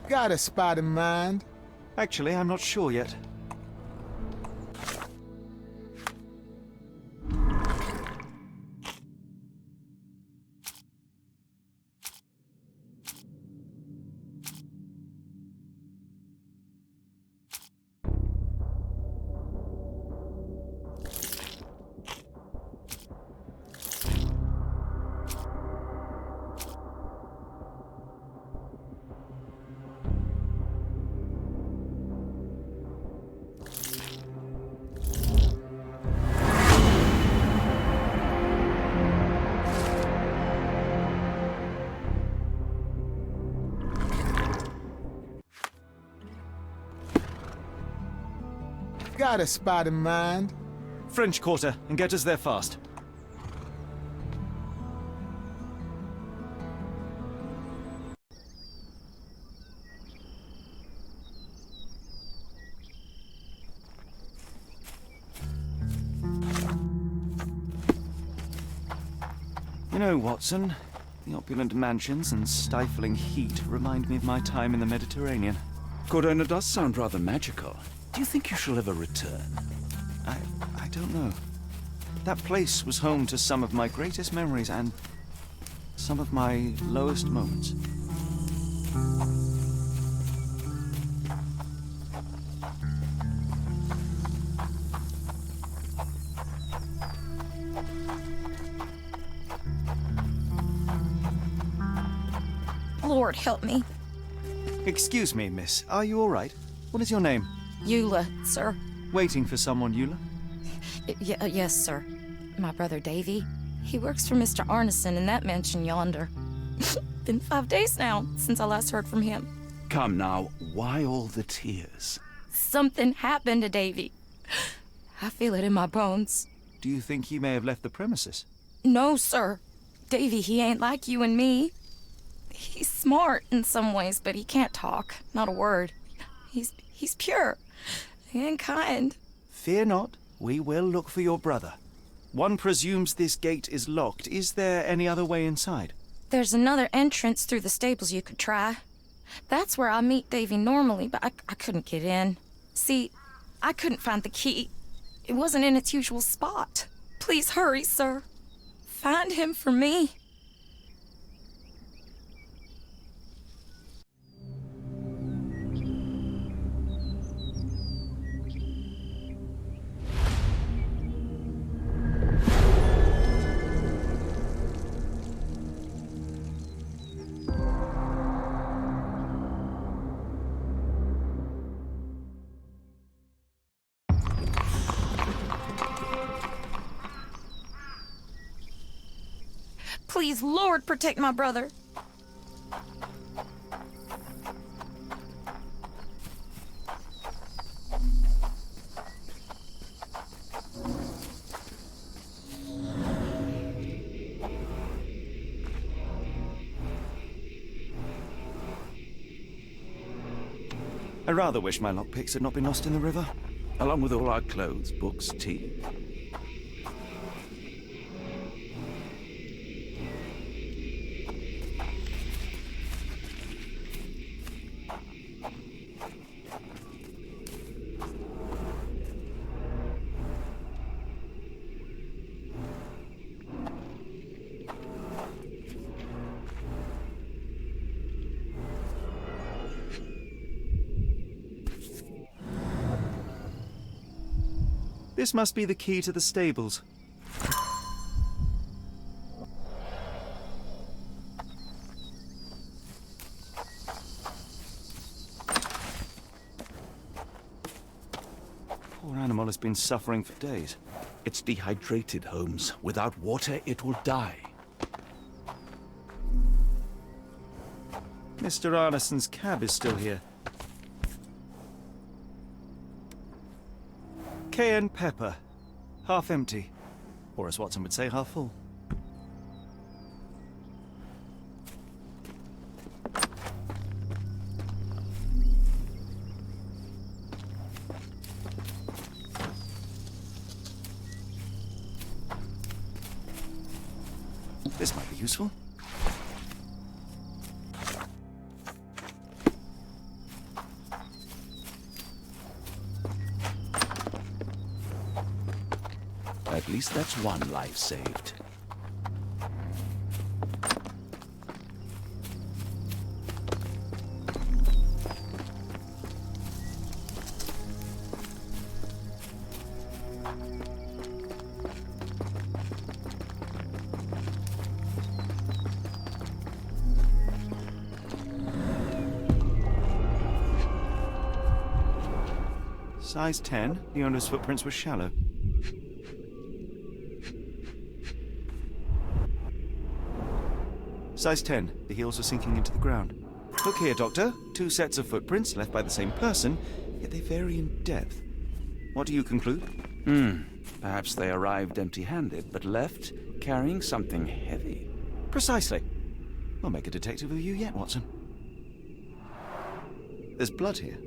Got a spot in mind? Actually, I'm not sure yet. Got a spot in mind? French Quarter, and get us there fast. You know, Watson, the opulent mansions and stifling heat remind me of my time in the Mediterranean. Cordona does sound rather magical. Do you think you shall ever return? I don't know. That place was home to some of my greatest memories and some of my lowest moments. Lord help me. Excuse me, miss. Are you all right? What is your name? Eula, sir. Waiting for someone, Eula? Yes, sir. My brother Davy. He works for Mr. Arneson in that mansion yonder. Been 5 days now since I last heard from him. Come now, why all the tears? Something happened to Davy. I feel it in my bones. Do you think he may have left the premises? No, sir. Davy, he ain't like you and me. He's smart in some ways, but he can't talk. Not a word. He's pure and kind. Fear not. We will look for your brother. One presumes this gate is locked. Is there any other way inside? There's another entrance through the stables you could try. That's where I meet Davy normally, but I couldn't get in. See, I couldn't find the key. It wasn't in its usual spot. Please hurry, sir. Find him for me. Please, Lord, protect my brother. I rather wish my lockpicks had not been lost in the river. Along with all our clothes, books, tea. This must be the key to the stables. Poor animal has been suffering for days. It's dehydrated, Holmes. Without water, it will die. Mr. Arneson's cab is still here. Cayenne pepper. Half empty. Or as Watson would say, half full. This might be useful. At least that's one life saved. Size 10. The owner's footprints were shallow. Size 10. The heels are sinking into the ground. Look here, Doctor. 2 sets of footprints left by the same person, yet they vary in depth. What do you conclude? Perhaps they arrived empty-handed, but left carrying something heavy. Precisely. We'll make a detective of you yet, Watson. There's blood here.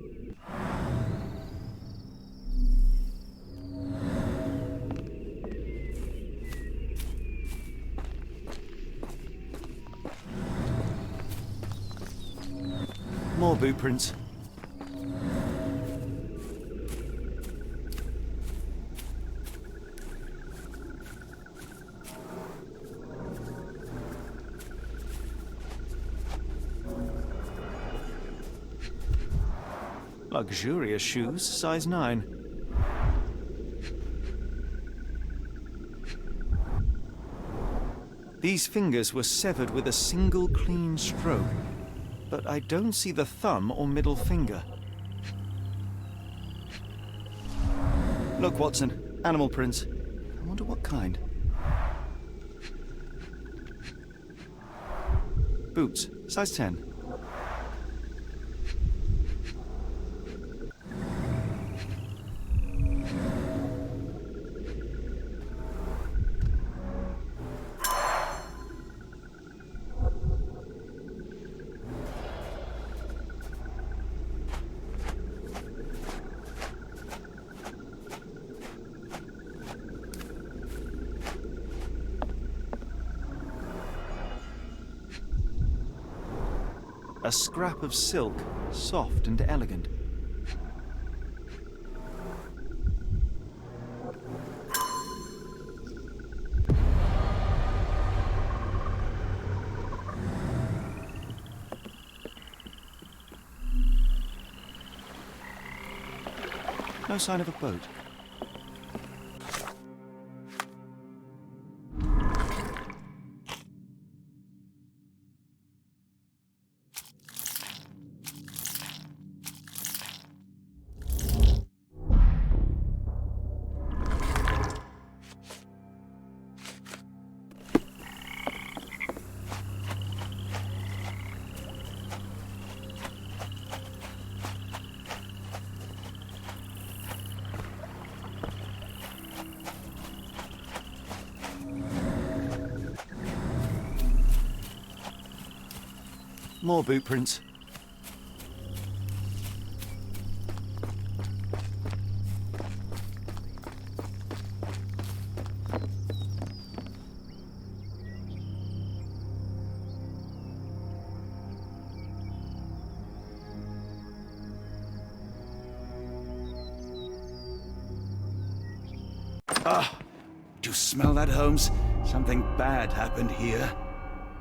More boot prints. Luxurious shoes, size 9. These fingers were severed with a single clean stroke. But I don't see the thumb or middle finger. Look, Watson. Animal prints. I wonder what kind. Boots, size 10. A scrap of silk, soft and elegant. No sign of a boat. More boot prints. Ah! Do you smell that, Holmes? Something bad happened here.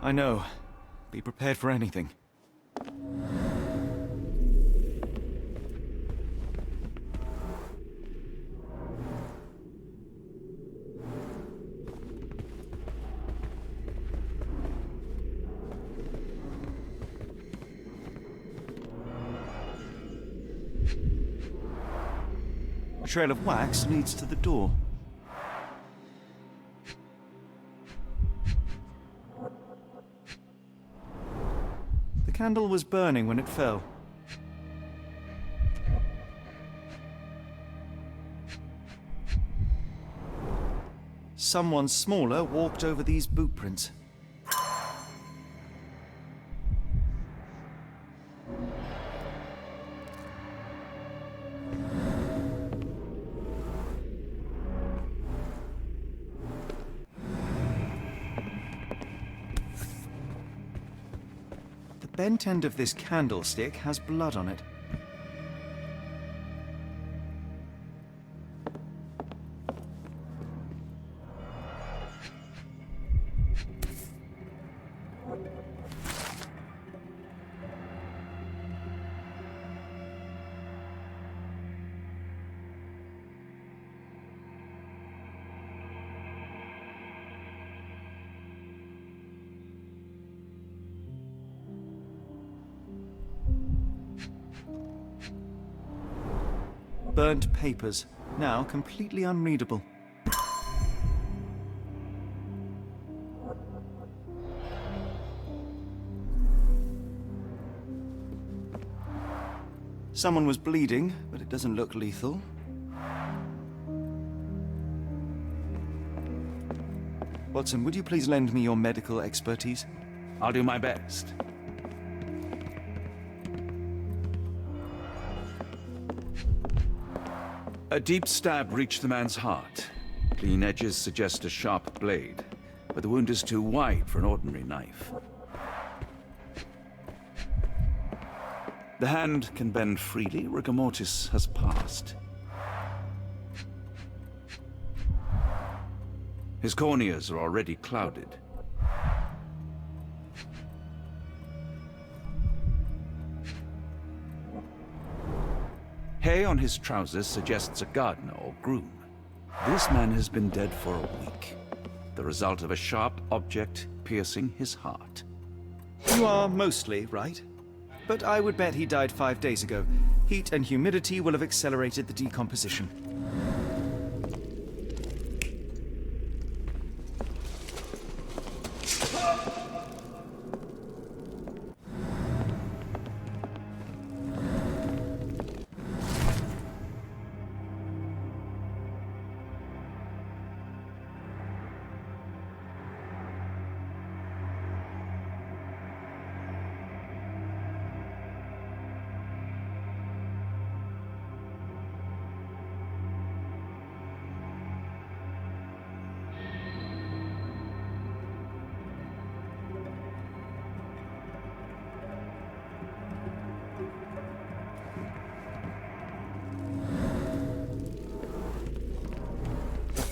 I know. Be prepared for anything. A trail of wax leads to the door. The candle was burning when it fell. Someone smaller walked over these boot prints. The bent end of this candlestick has blood on it. Burnt papers, now completely unreadable. Someone was bleeding, but it doesn't look lethal. Watson, would you please lend me your medical expertise? I'll do my best. A deep stab reached the man's heart. Clean edges suggest a sharp blade, but the wound is too wide for an ordinary knife. The hand can bend freely. Rigor mortis has passed. His corneas are already clouded. Hay on his trousers suggests a gardener or groom. This man has been dead for a week, the result of a sharp object piercing his heart. You are mostly right, but I would bet he died 5 days ago. Heat and humidity will have accelerated the decomposition.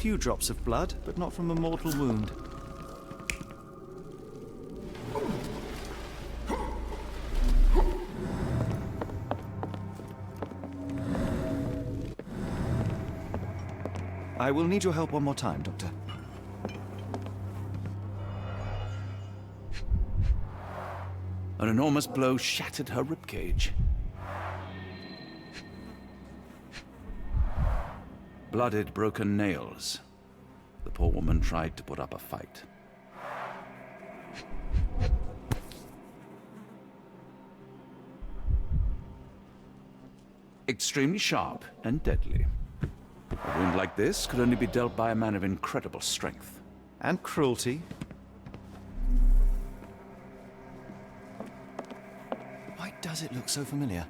few drops of blood, but not from a mortal wound. I will need your help one more time, Doctor. An enormous blow shattered her ribcage. Blooded, broken nails. The poor woman tried to put up a fight. Extremely sharp and deadly. A wound like this could only be dealt by a man of incredible strength. And cruelty. Why does it look so familiar?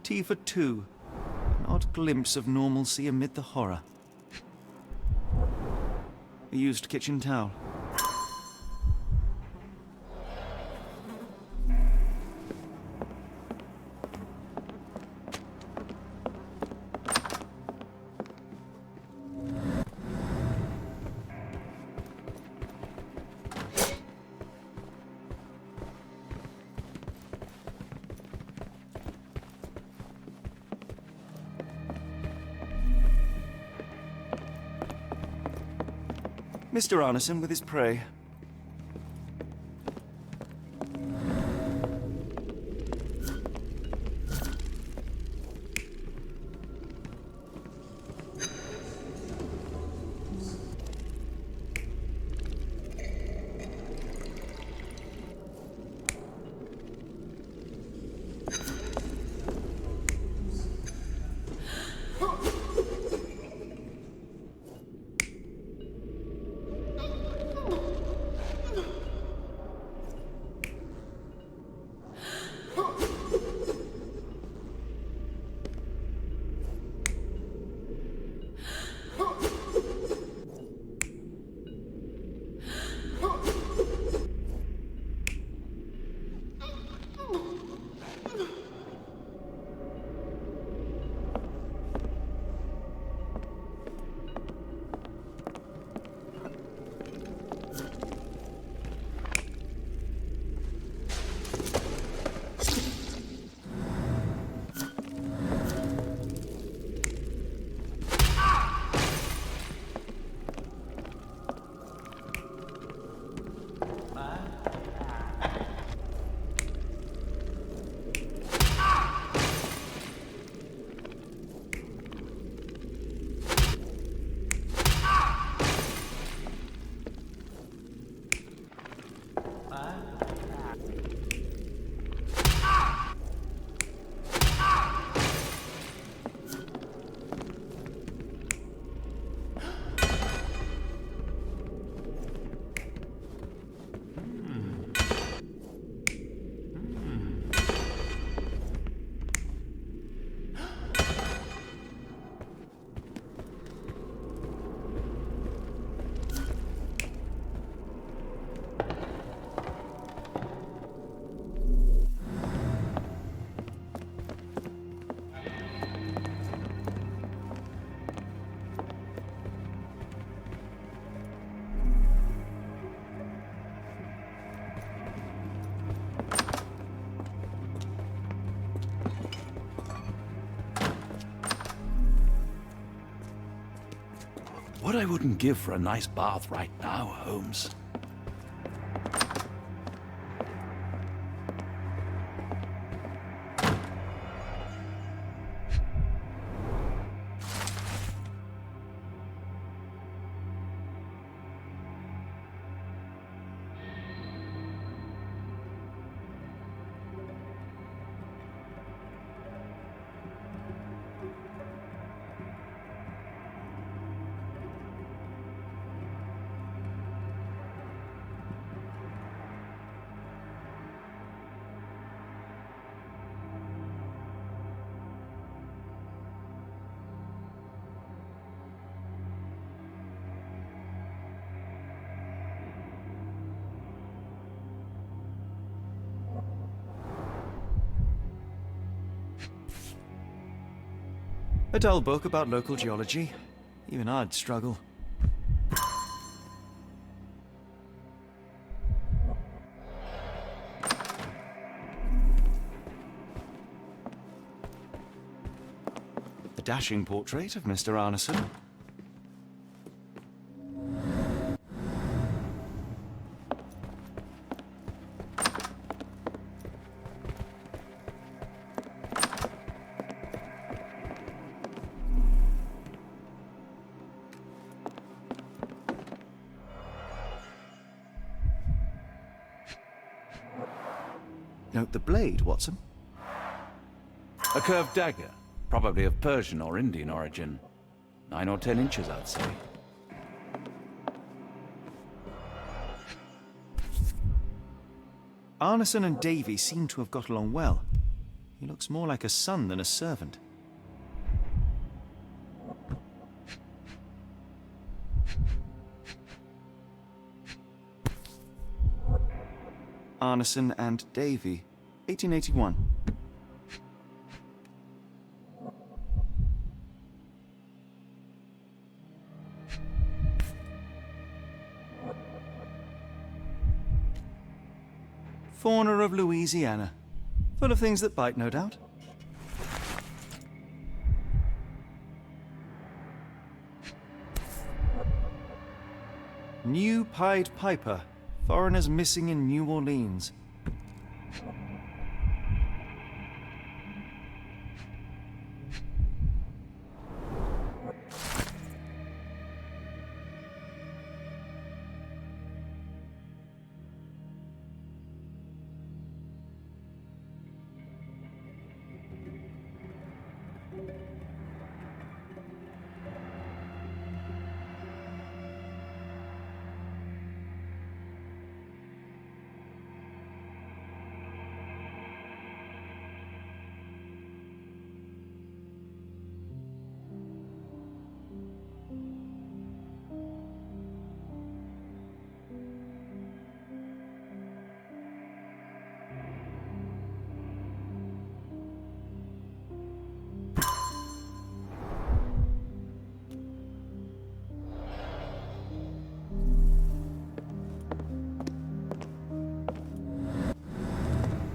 T for 2. An odd glimpse of normalcy amid the horror. A used kitchen towel. Mr. Arneson with his prey. What I wouldn't give for a nice bath right now, Holmes. A dull book about local geology. Even I'd struggle. A dashing portrait of Mr. Arneson. Note the blade, Watson. A curved dagger, probably of Persian or Indian origin. 9 or 10 inches, I'd say. Arneson and Davy seem to have got along well. He looks more like a son than a servant. Arneson and Davy, 1881. Fauna of Louisiana. Full of things that bite, no doubt. New Pied Piper. Foreigners missing in New Orleans.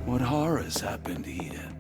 What horrors happened here?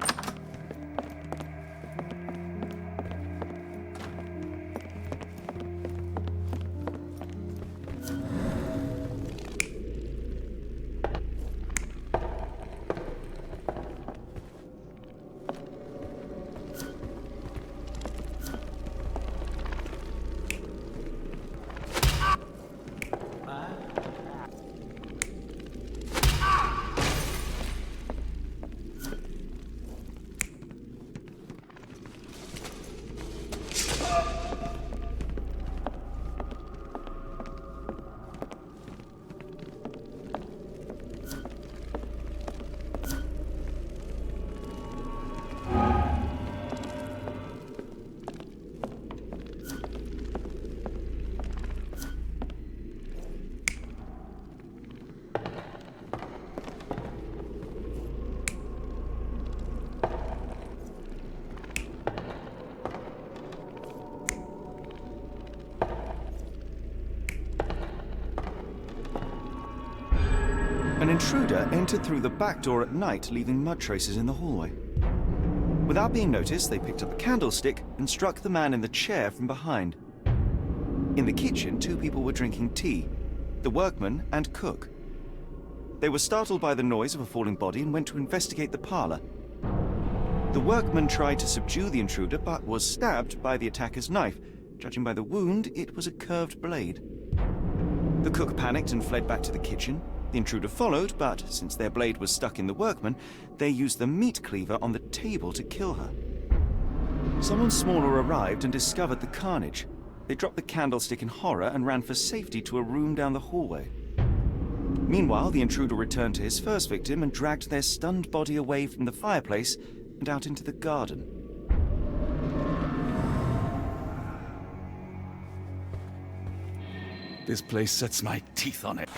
An intruder entered through the back door at night, leaving mud traces in the hallway. Without being noticed, they picked up a candlestick and struck the man in the chair from behind. In the kitchen, 2 people were drinking tea, the workman and cook. They were startled by the noise of a falling body and went to investigate the parlor. The workman tried to subdue the intruder, but was stabbed by the attacker's knife. Judging by the wound, it was a curved blade. The cook panicked and fled back to the kitchen. The intruder followed, but since their blade was stuck in the workman, they used the meat cleaver on the table to kill her. Someone smaller arrived and discovered the carnage. They dropped the candlestick in horror and ran for safety to a room down the hallway. Meanwhile, the intruder returned to his first victim and dragged their stunned body away from the fireplace and out into the garden. This place sets my teeth on it.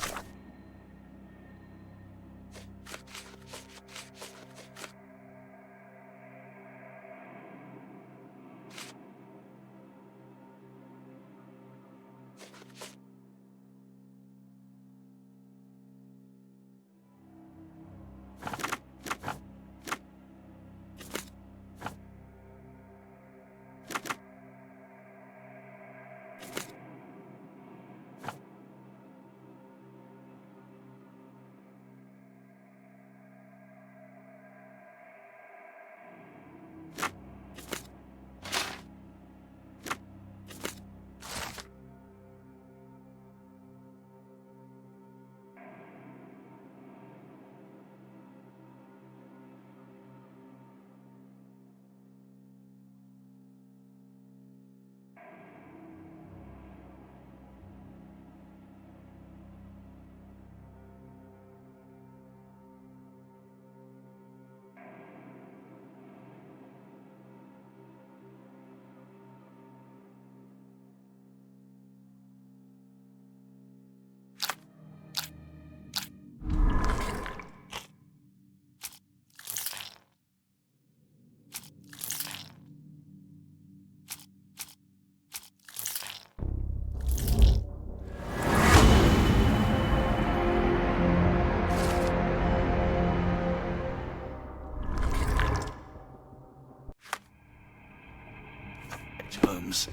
Holmes.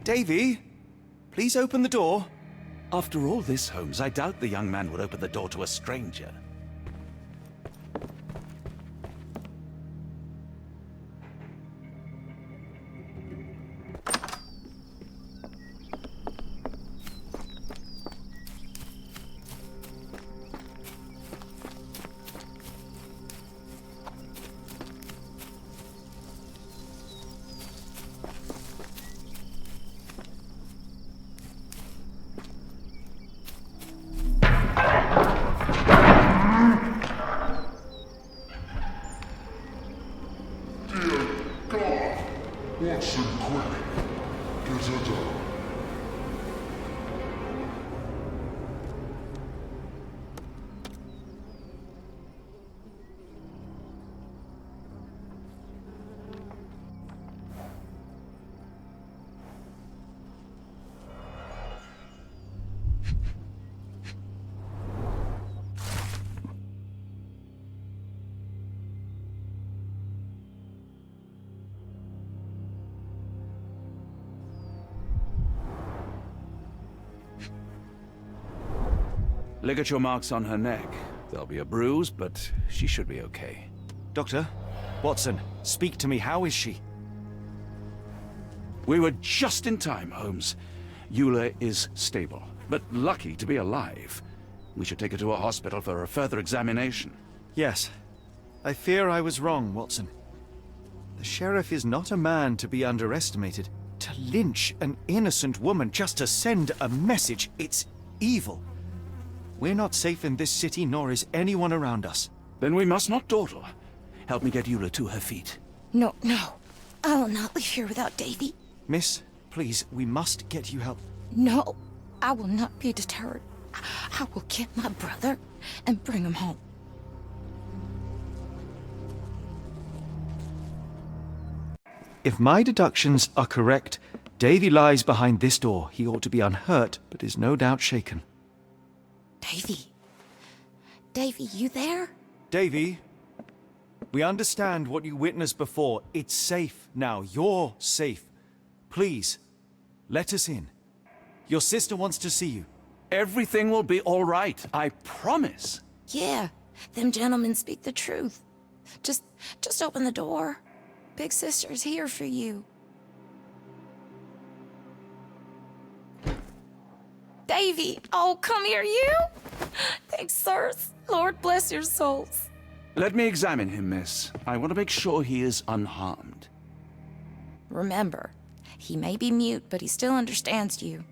Davy, please open the door. After all this, Holmes, I doubt the young man would open the door to a stranger. Watson, quick. Get her down. Ligature marks on her neck. There'll be a bruise, but she should be okay. Doctor, Watson, speak to me. How is she? We were just in time, Holmes. Eula is stable, but lucky to be alive. We should take her to a hospital for a further examination. Yes. I fear I was wrong, Watson. The sheriff is not a man to be underestimated. To lynch an innocent woman just to send a message, it's evil. We're not safe in this city, nor is anyone around us. Then we must not dawdle. Help me get Eula to her feet. No, no. I will not leave here without Davy. Miss, please, we must get you help. No, I will not be deterred. I will get my brother and bring him home. If my deductions are correct, Davy lies behind this door. He ought to be unhurt, but is no doubt shaken. Davy. Davy, you there? Davy, we understand what you witnessed before. It's safe now. You're safe. Please, let us in. Your sister wants to see you. Everything will be all right, I promise. Yeah, them gentlemen speak the truth. Just open the door. Big sister's here for you. Davy! Oh, come here, you! Thanks, sirs. Lord bless your souls. Let me examine him, miss. I want to make sure he is unharmed. Remember, he may be mute, but he still understands you.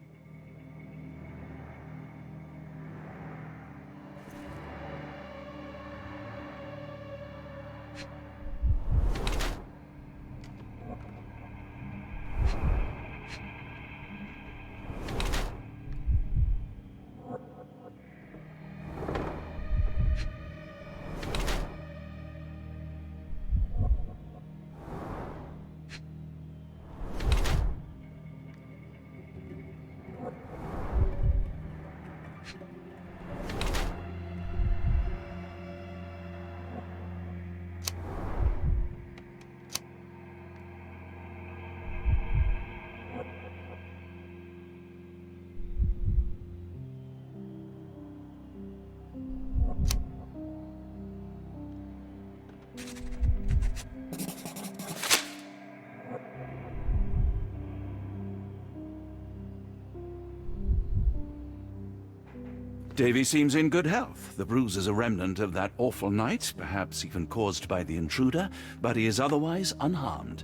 Davy seems in good health. The bruise is a remnant of that awful night, perhaps even caused by the intruder, but he is otherwise unharmed.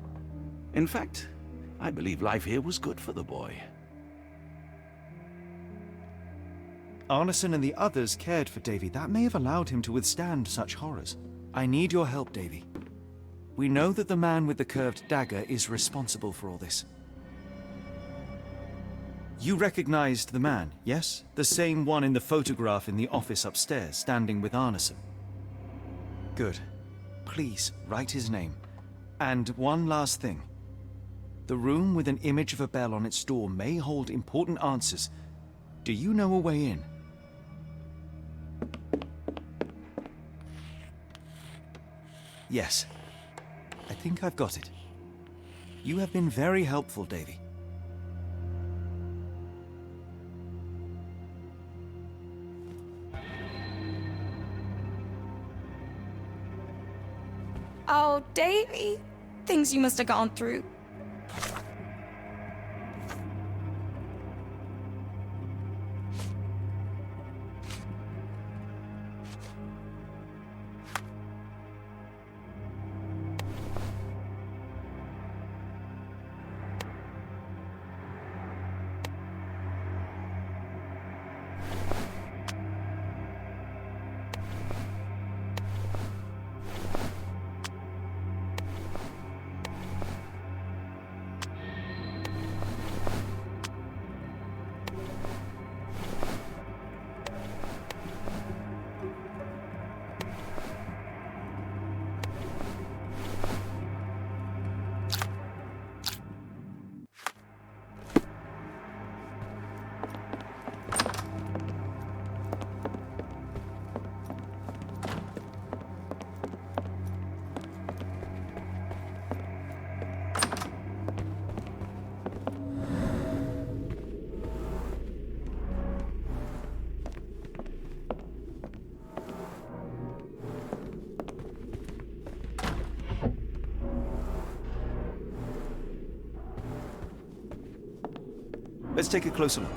In fact, I believe life here was good for the boy. Arneson and the others cared for Davy. That may have allowed him to withstand such horrors. I need your help, Davy. We know that the man with the curved dagger is responsible for all this. You recognized the man, yes? The same one in the photograph in the office upstairs, standing with Arneson. Good. Please, write his name. And one last thing. The room with an image of a bell on its door may hold important answers. Do you know a way in? Yes. I think I've got it. You have been very helpful, Davy. Oh, Davy. Things you must have gone through. Let's take a closer look.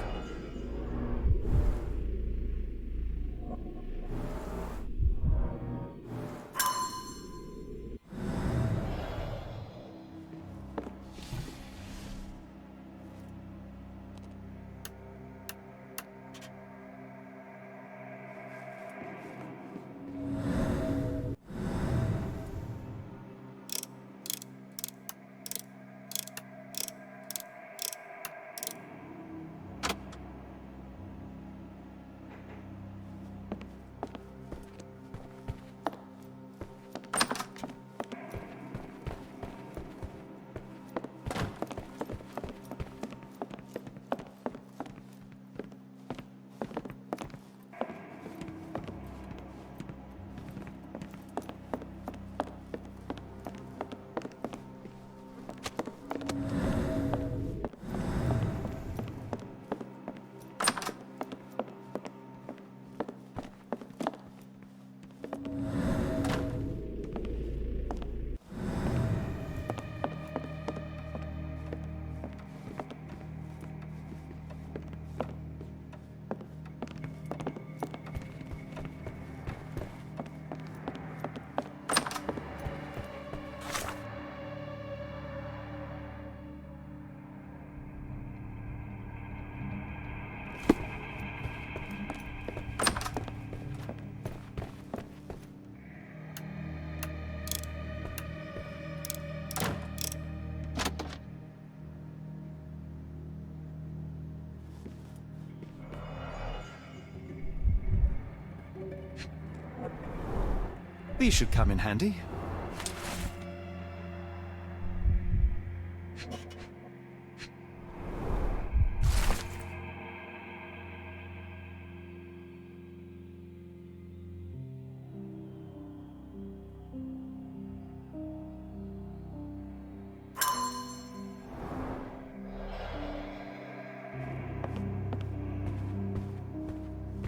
These should come in handy.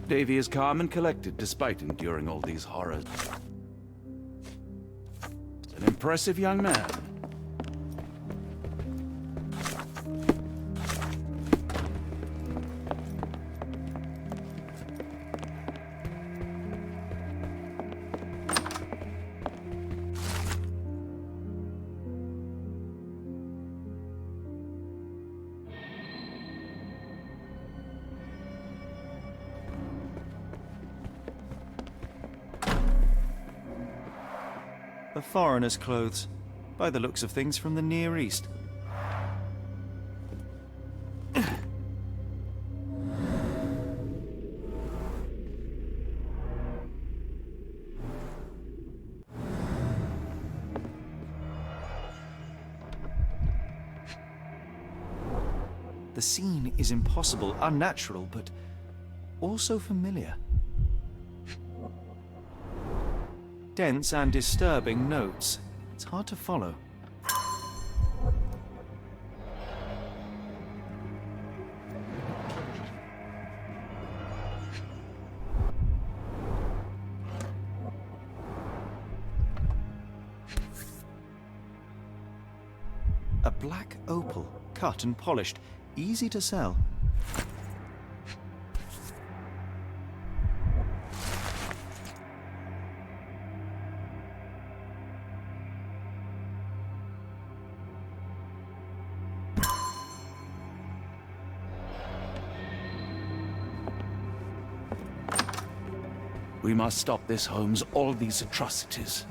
Davy is calm and collected despite enduring all these horrors. An impressive young man. A foreigner's clothes, by the looks of things from the Near East. The scene is impossible, unnatural, but also familiar. Dense and disturbing notes. It's hard to follow. A black opal, cut and polished, easy to sell. We must stop this, Holmes. All these atrocities.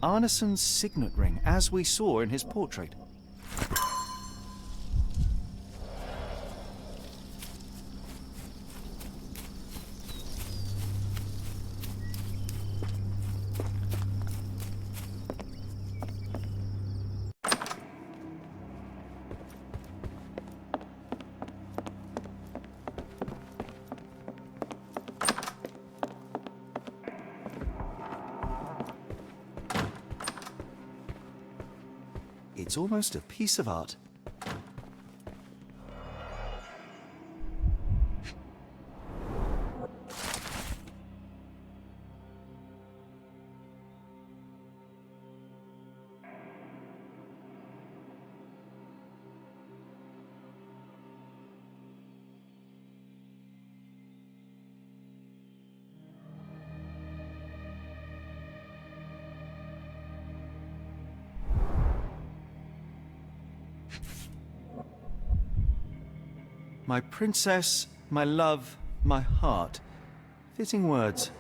Arneson's signet ring, as we saw in his portrait. It's almost a piece of art. My princess, my love, my heart. Fitting words.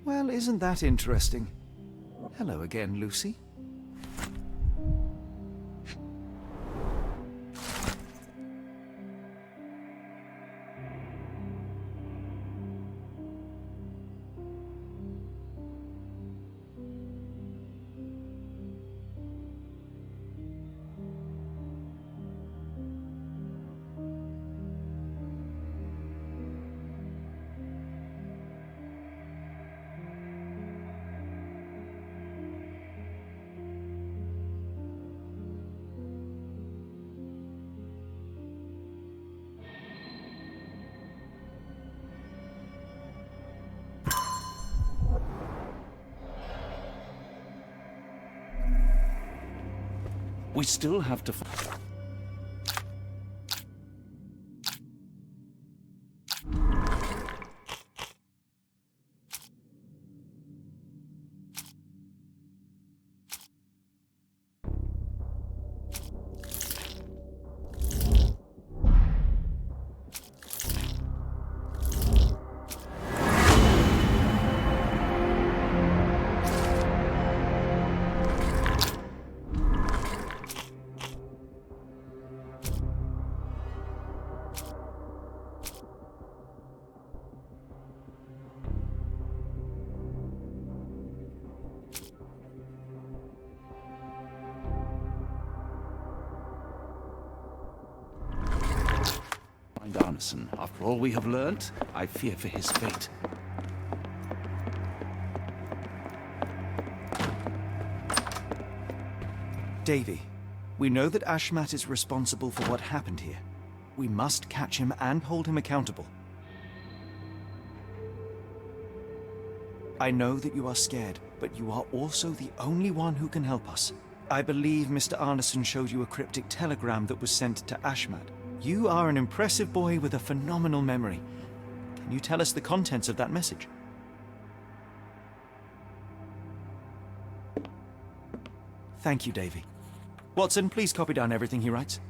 Well, isn't that interesting? Hello again, Lucy. We still have to... Arneson. After all we have learnt, I fear for his fate. Davy, we know that Ashmat is responsible for what happened here. We must catch him and hold him accountable. I know that you are scared, but you are also the only one who can help us. I believe Mr. Arneson showed you a cryptic telegram that was sent to Ashmat. You are an impressive boy with a phenomenal memory. Can you tell us the contents of that message? Thank you, Davy. Watson, please copy down everything he writes.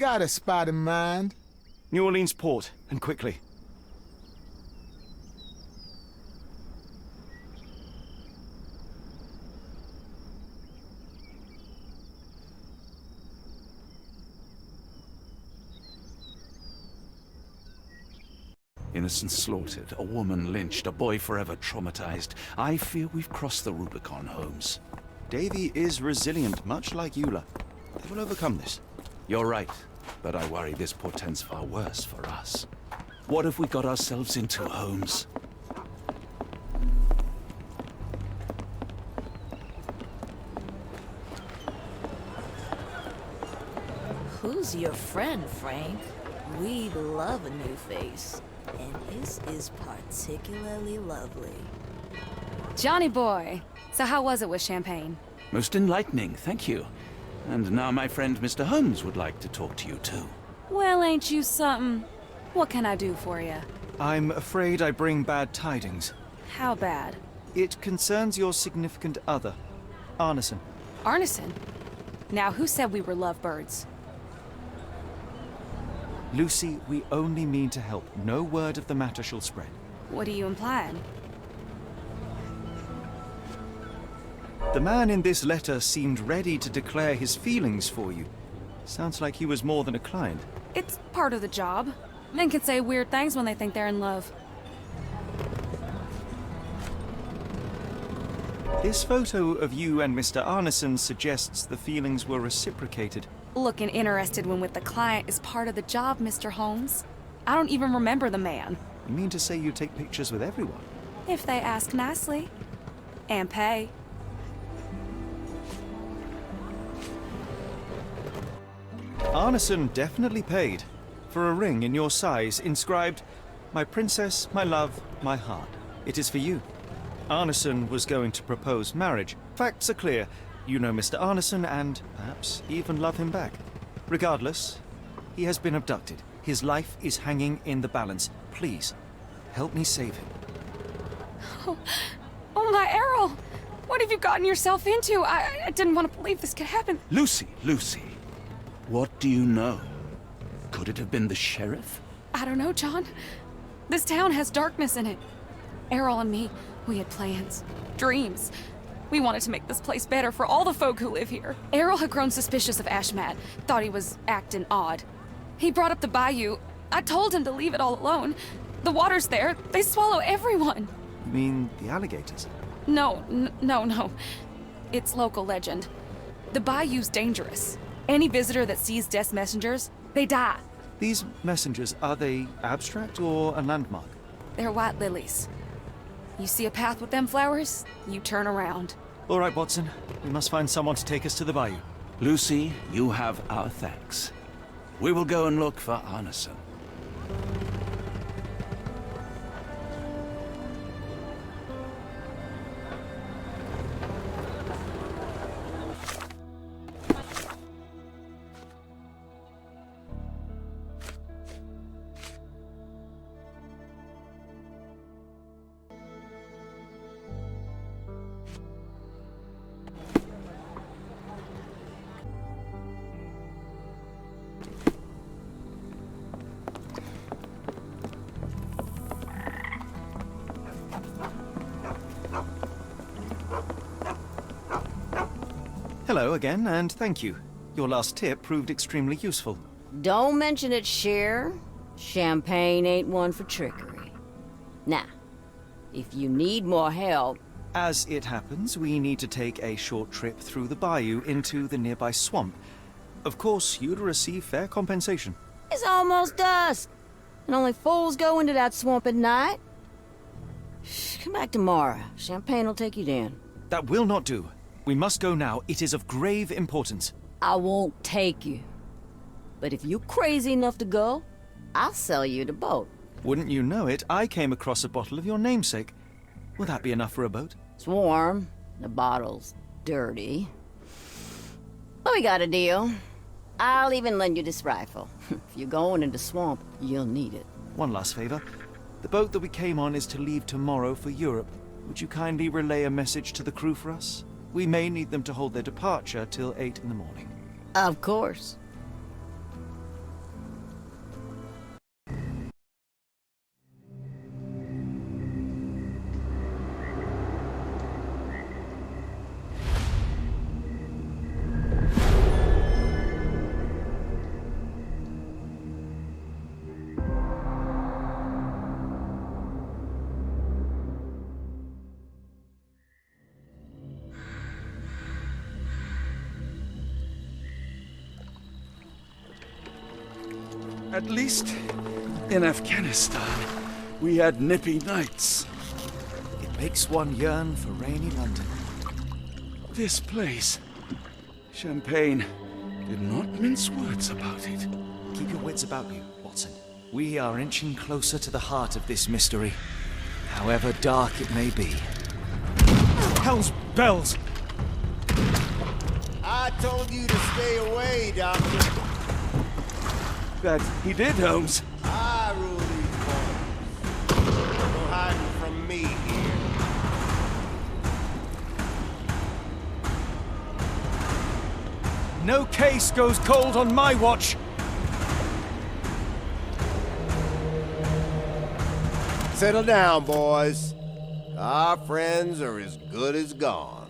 got a spot in mind? New Orleans port, and quickly. Innocents slaughtered, a woman lynched, a boy forever traumatized. I fear we've crossed the Rubicon, Holmes. Davy is resilient, much like Eula. They will overcome this. You're right, but I worry this portends far worse for us. What have we got ourselves into, Holmes? Who's your friend, Frank? We love a new face, and his is particularly lovely. Johnny boy, so how was it with Champagne? Most enlightening, thank you. And now my friend Mr. Holmes would like to talk to you too. Well, ain't you something? What can I do for you? I'm afraid I bring bad tidings. How bad? It concerns your significant other, Arneson. Arneson? Now, who said we were lovebirds? Lucy, we only mean to help. No word of the matter shall spread. What are you implying? The man in this letter seemed ready to declare his feelings for you. Sounds like he was more than a client. It's part of the job. Men can say weird things when they think they're in love. This photo of you and Mr. Arneson suggests the feelings were reciprocated. Looking interested when with the client is part of the job, Mr. Holmes. I don't even remember the man. You mean to say you take pictures with everyone? If they ask nicely. And pay. Arneson definitely paid for a ring in your size inscribed, "My princess, my love, my heart." It is for you. Arneson was going to propose marriage. Facts are clear. You know Mr. Arneson and, perhaps, even love him back. Regardless, he has been abducted. His life is hanging in the balance. Please, help me save him. Oh my Errol! What have you gotten yourself into? I didn't want to believe this could happen. Lucy, Lucy, what do you know? Could it have been the sheriff? I don't know, John. This town has darkness in it. Errol and me, we had plans, dreams. We wanted to make this place better for all the folk who live here. Errol had grown suspicious of Ashmat, thought he was acting odd. He brought up the bayou. I told him to leave it all alone. The water's there. They swallow everyone. You mean the alligators? No. It's local legend. The bayou's dangerous. Any visitor that sees death's messengers, they die. These messengers, are they abstract or a landmark? They're white lilies. You see a path with them flowers, you turn around. All right, Watson. We must find someone to take us to the bayou. Lucy, you have our thanks. We will go and look for Arneson. Hello again, and thank you. Your last tip proved extremely useful. Don't mention it, Cher. Champagne ain't one for trickery. Now, if you need more help... As it happens, we need to take a short trip through the bayou into the nearby swamp. Of course, you'd receive fair compensation. It's almost dusk, and only fools go into that swamp at night. Come back tomorrow. Champagne will take you down. That will not do. We must go now. It is of grave importance. I won't take you. But if you're crazy enough to go, I'll sell you the boat. Wouldn't you know it, I came across a bottle of your namesake. Will that be enough for a boat? It's warm. The bottle's dirty. But we got a deal. I'll even lend you this rifle. If you're going into swamp, you'll need it. One last favor. The boat that we came on is to leave tomorrow for Europe. Would you kindly relay a message to the crew for us? We may need them to hold their departure till 8 in the morning. Of course. At least in Afghanistan, we had nippy nights. It makes one yearn for rainy London. This place, Champagne, did not mince words about it. Keep your wits about you, Watson. We are inching closer to the heart of this mystery, however dark it may be. Hell's bells! I told you to stay away, Doctor. That he did, Holmes. I rule these waters. No hiding from me here. No case goes cold on my watch! Settle down, boys. Our friends are as good as gone.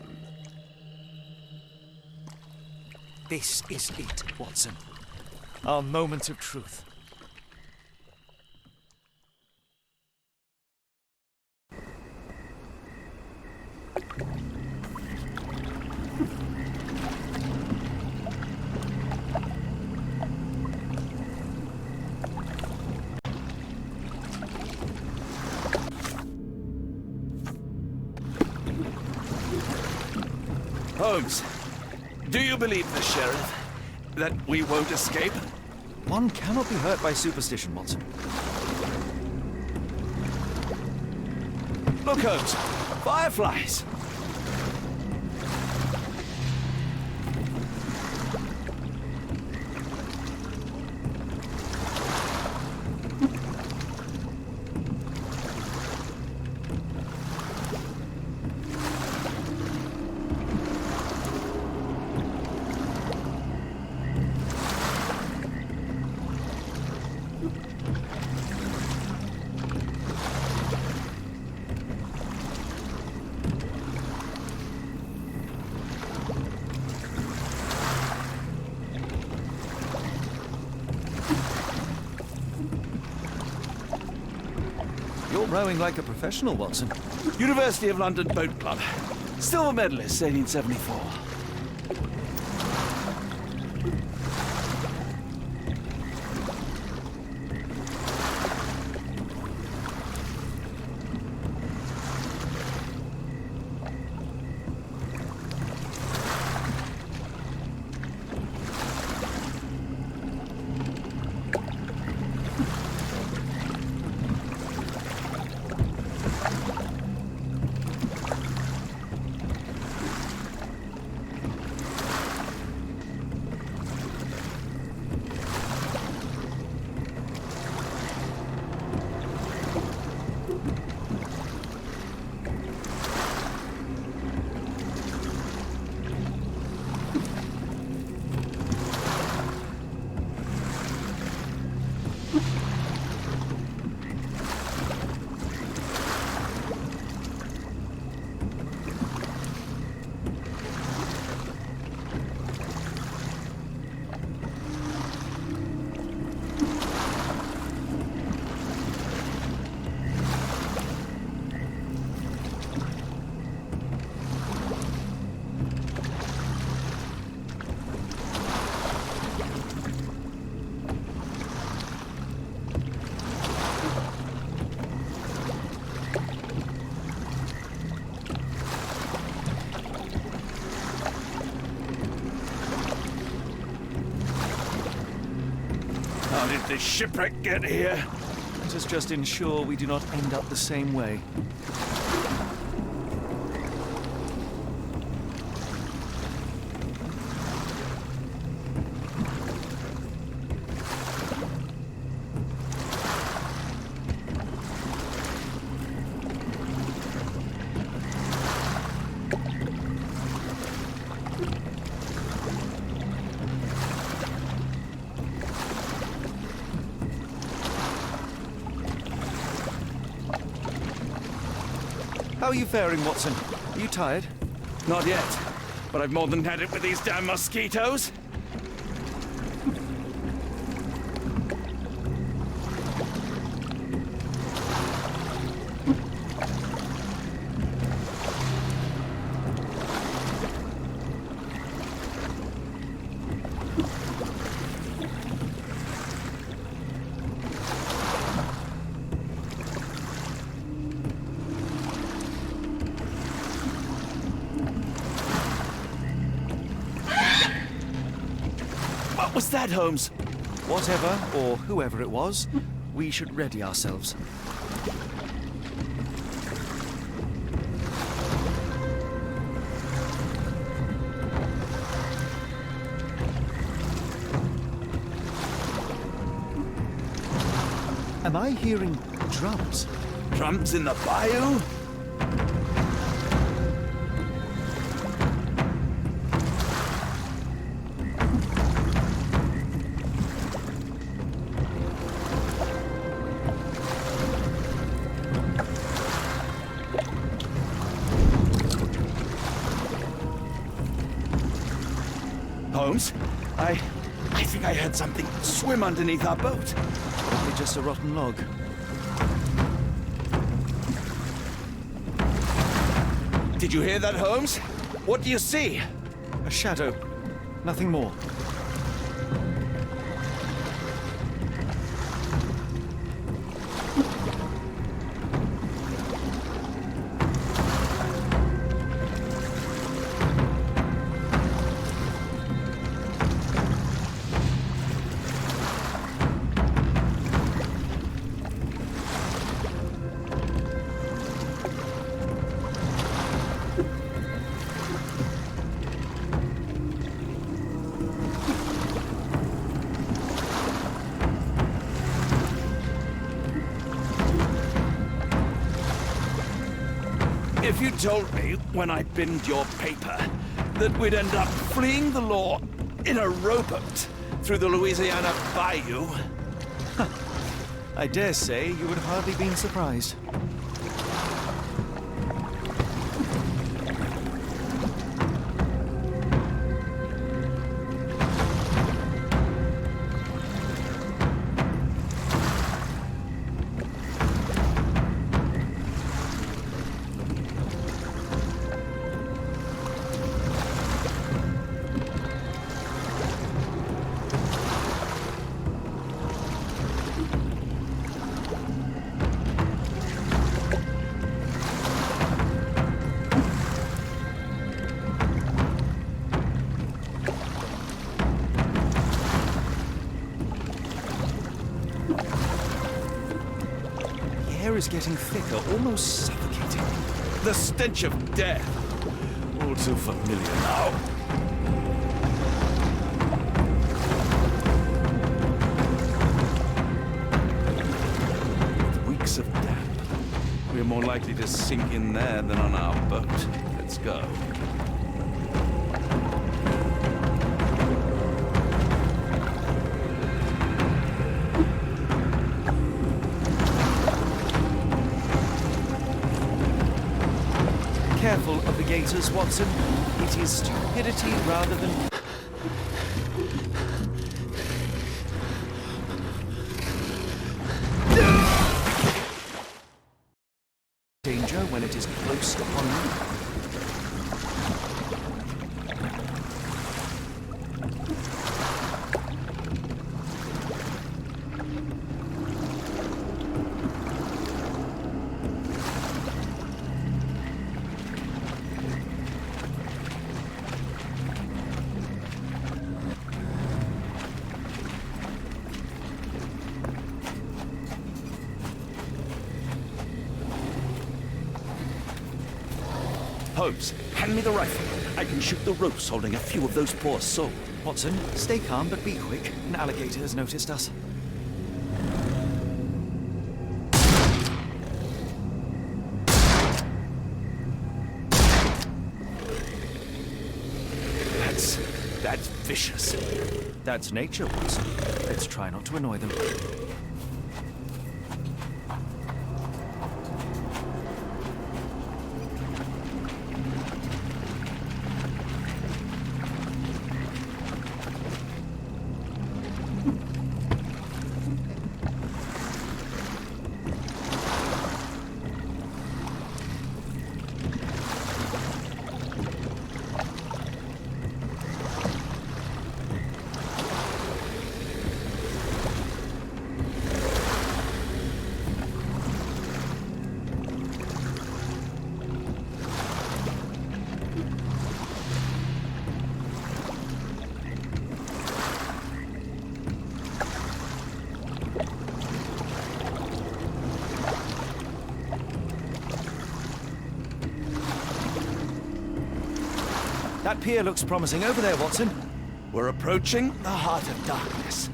This is it, Watson. Our moment of truth. Holmes, do you believe the sheriff that we won't escape? One cannot be hurt by superstition, Watson. Look, Holmes, fireflies. You're rowing like a professional, Watson. University of London Boat Club. Silver medalist, 1874. How did this shipwreck get here? Let us just ensure we do not end up the same way. How are you faring, Watson? Are you tired? Not yet, but I've more than had it with these damn mosquitoes. What was that, Holmes? Whatever, or whoever it was, we should ready ourselves. Am I hearing drums? Drums in the bayou? Holmes, I think I heard something swim underneath our boat. Probably just a rotten log. Did you hear that, Holmes? What do you see? A shadow. Nothing more. If you told me when I binned your paper that we'd end up fleeing the law in a rowboat through the Louisiana Bayou... I dare say you would have hardly been surprised. The air is getting thicker, almost suffocating. The stench of death. All too familiar now. It reeks of damp. We're more likely to sink in there than on our boat. Let's go. Careful of the gators, Watson. It is stupidity rather than... danger when it is close upon you. Holmes, hand me the rifle. I can shoot the ropes holding a few of those poor souls. Watson, stay calm, but be quick. An alligator has noticed us. That's vicious. That's nature, Watson. Let's try not to annoy them. That pier looks promising over there, Watson. We're approaching the heart of darkness.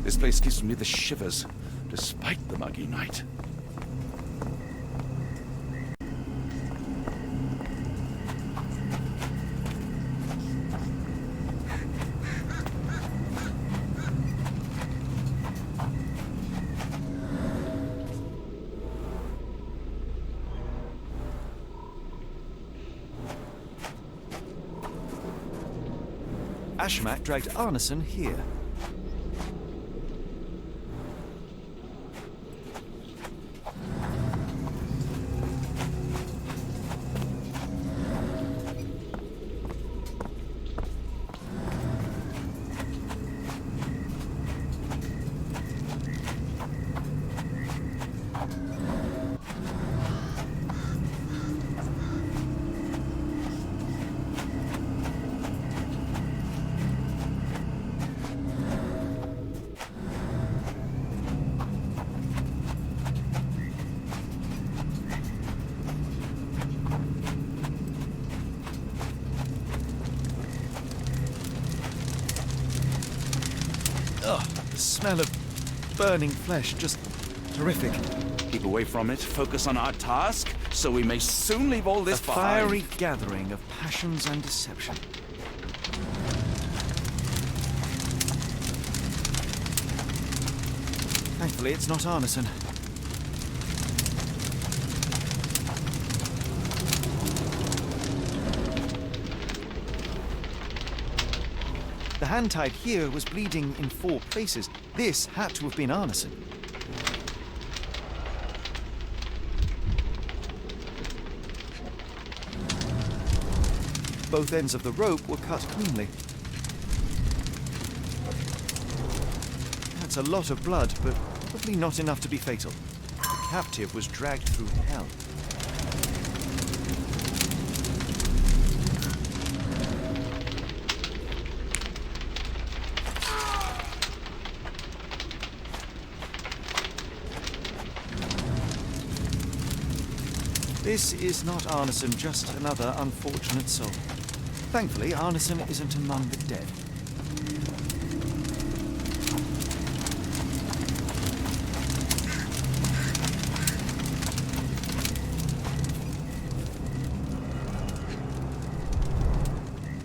This place gives me the shivers, despite the muggy night. Ashmak dragged Arneson here. The smell of burning flesh, just horrific. Keep away from it, focus on our task, so we may soon leave all this A behind. fiery gathering of passions and deception. Thankfully, it's not Arneson. The hand tied here was bleeding in 4 places. This had to have been Arneson. Both ends of the rope were cut cleanly. That's a lot of blood, but probably not enough to be fatal. The captive was dragged through hell. This is not Arneson, just another unfortunate soul. Thankfully, Arneson isn't among the dead.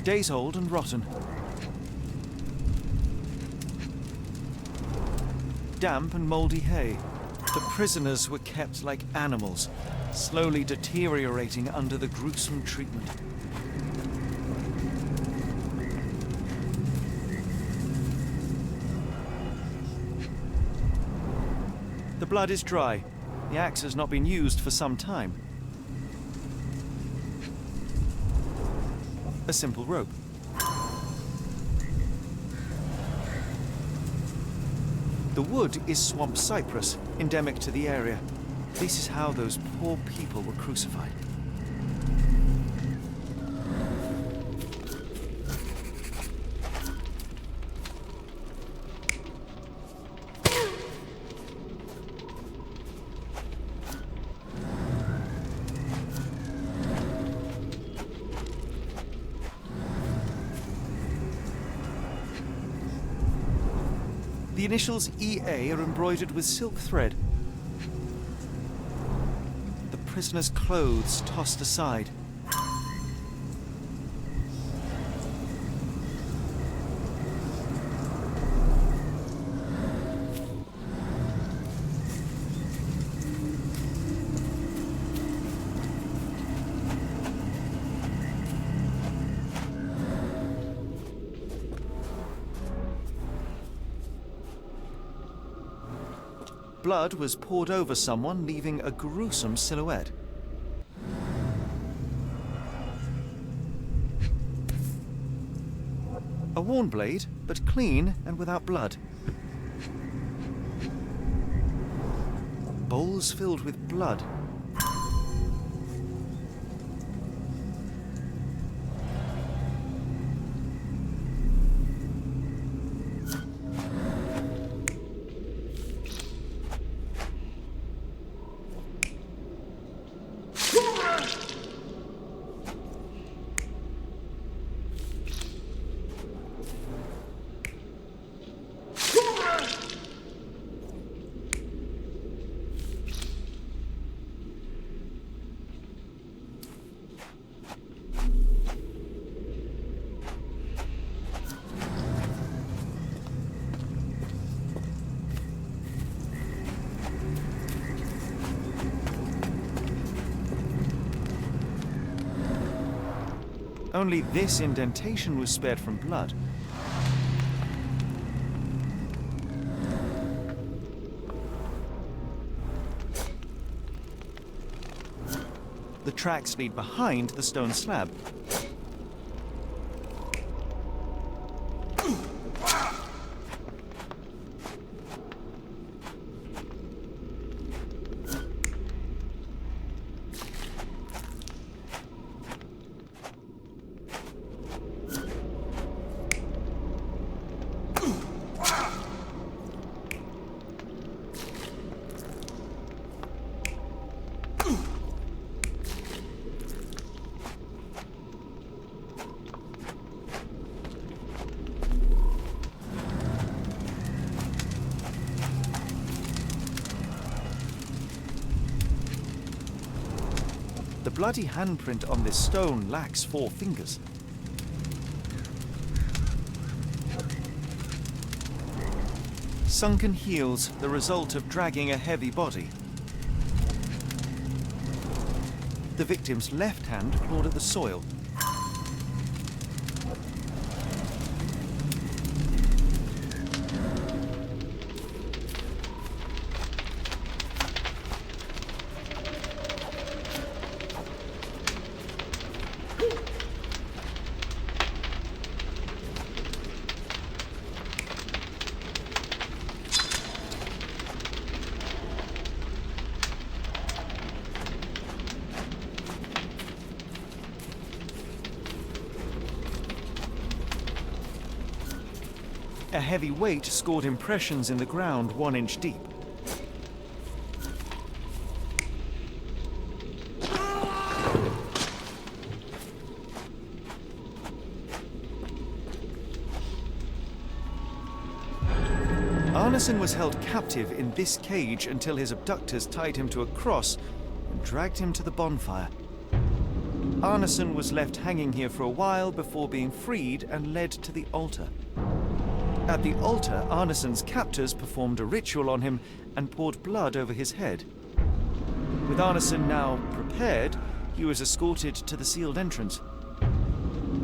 Days old and rotten. Damp and mouldy hay. The prisoners were kept like animals, slowly deteriorating under the gruesome treatment. The blood is dry. The axe has not been used for some time. A simple rope. The wood is swamp cypress, endemic to the area. This is how those poor people were crucified. The initials EA are embroidered with silk thread. The prisoner's clothes tossed aside. Blood was poured over someone, leaving a gruesome silhouette. A worn blade, but clean and without blood. Bowls filled with blood. Only this indentation was spared from blood. The tracks lead behind the stone slab. The bloody handprint on this stone lacks 4 fingers. Sunken heels, the result of dragging a heavy body. The victim's left hand clawed at the soil. A heavy weight scored impressions in the ground 1 inch deep. Arneson was held captive in this cage until his abductors tied him to a cross and dragged him to the bonfire. Arneson was left hanging here for a while before being freed and led to the altar. At the altar, Arneson's captors performed a ritual on him and poured blood over his head. With Arneson now prepared, he was escorted to the sealed entrance.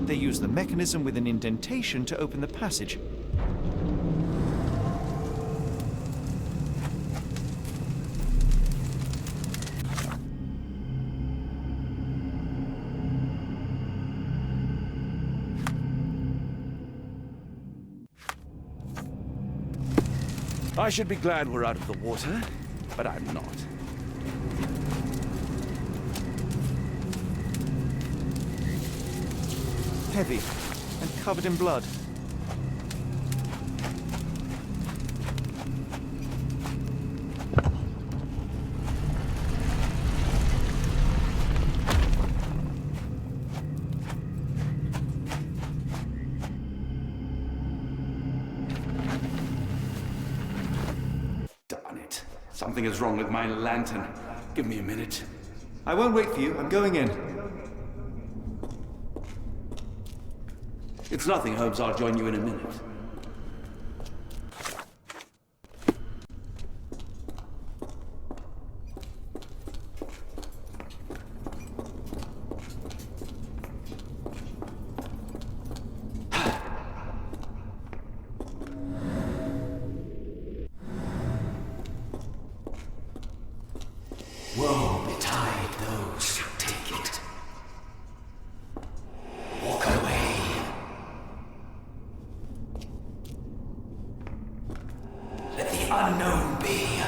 They used the mechanism with an indentation to open the passage. I should be glad we're out of the water, but I'm not. Heavy and covered in blood. Something is wrong with my lantern. Give me a minute. I won't wait for you. I'm going in. It's nothing, Holmes. I'll join you in a minute. Woe betide those who take it. Walk away. Let the unknown be.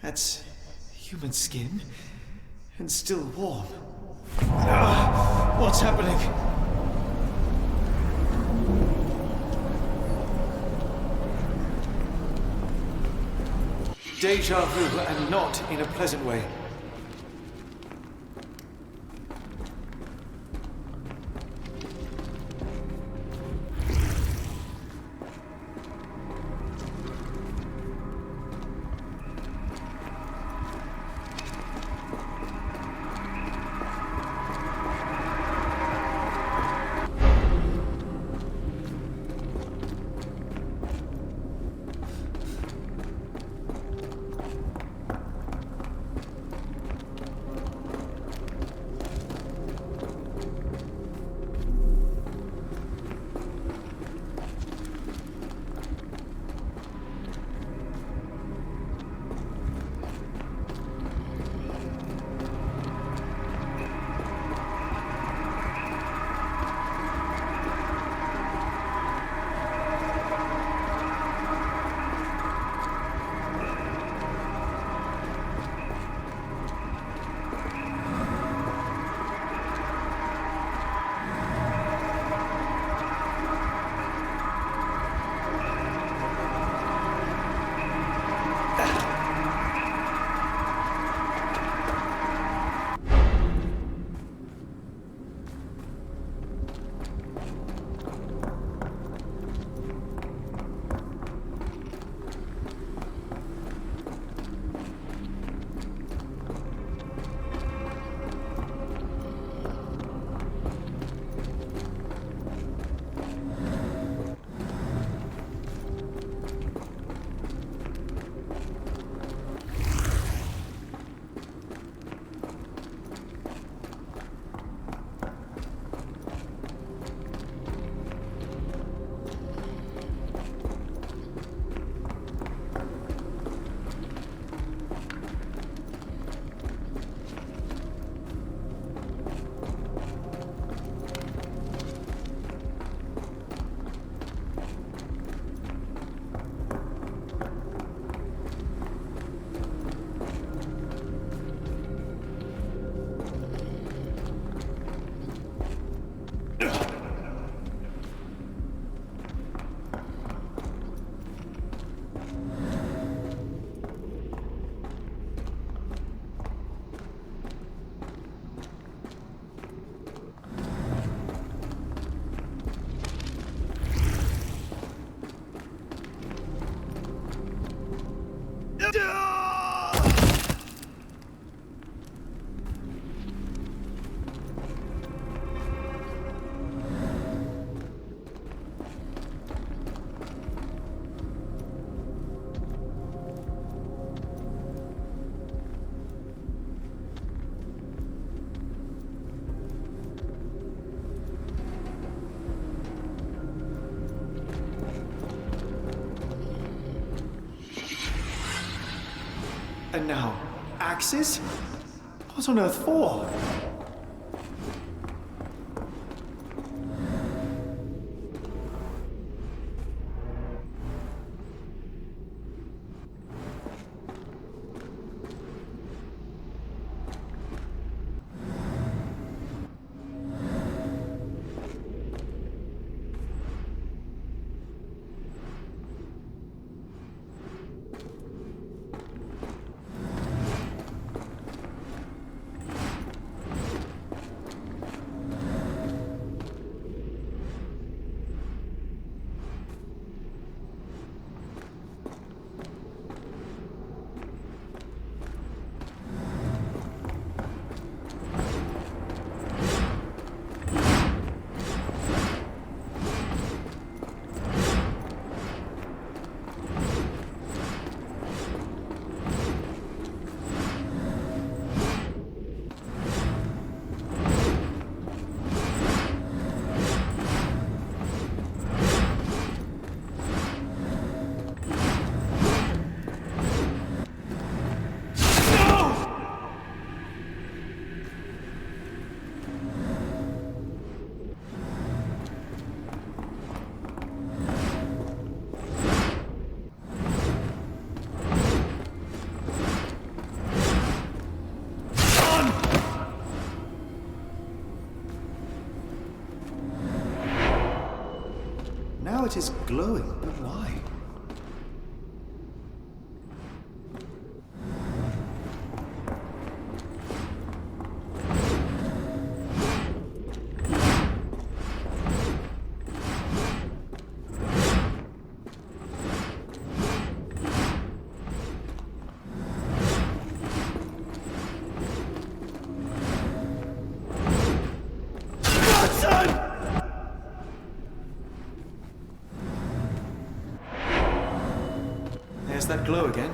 That's human skin, and still warm. What's happening? Deja vu, and not in a pleasant way. And now, axes? What on earth for? Now it is glowing, but why? There's that glow again.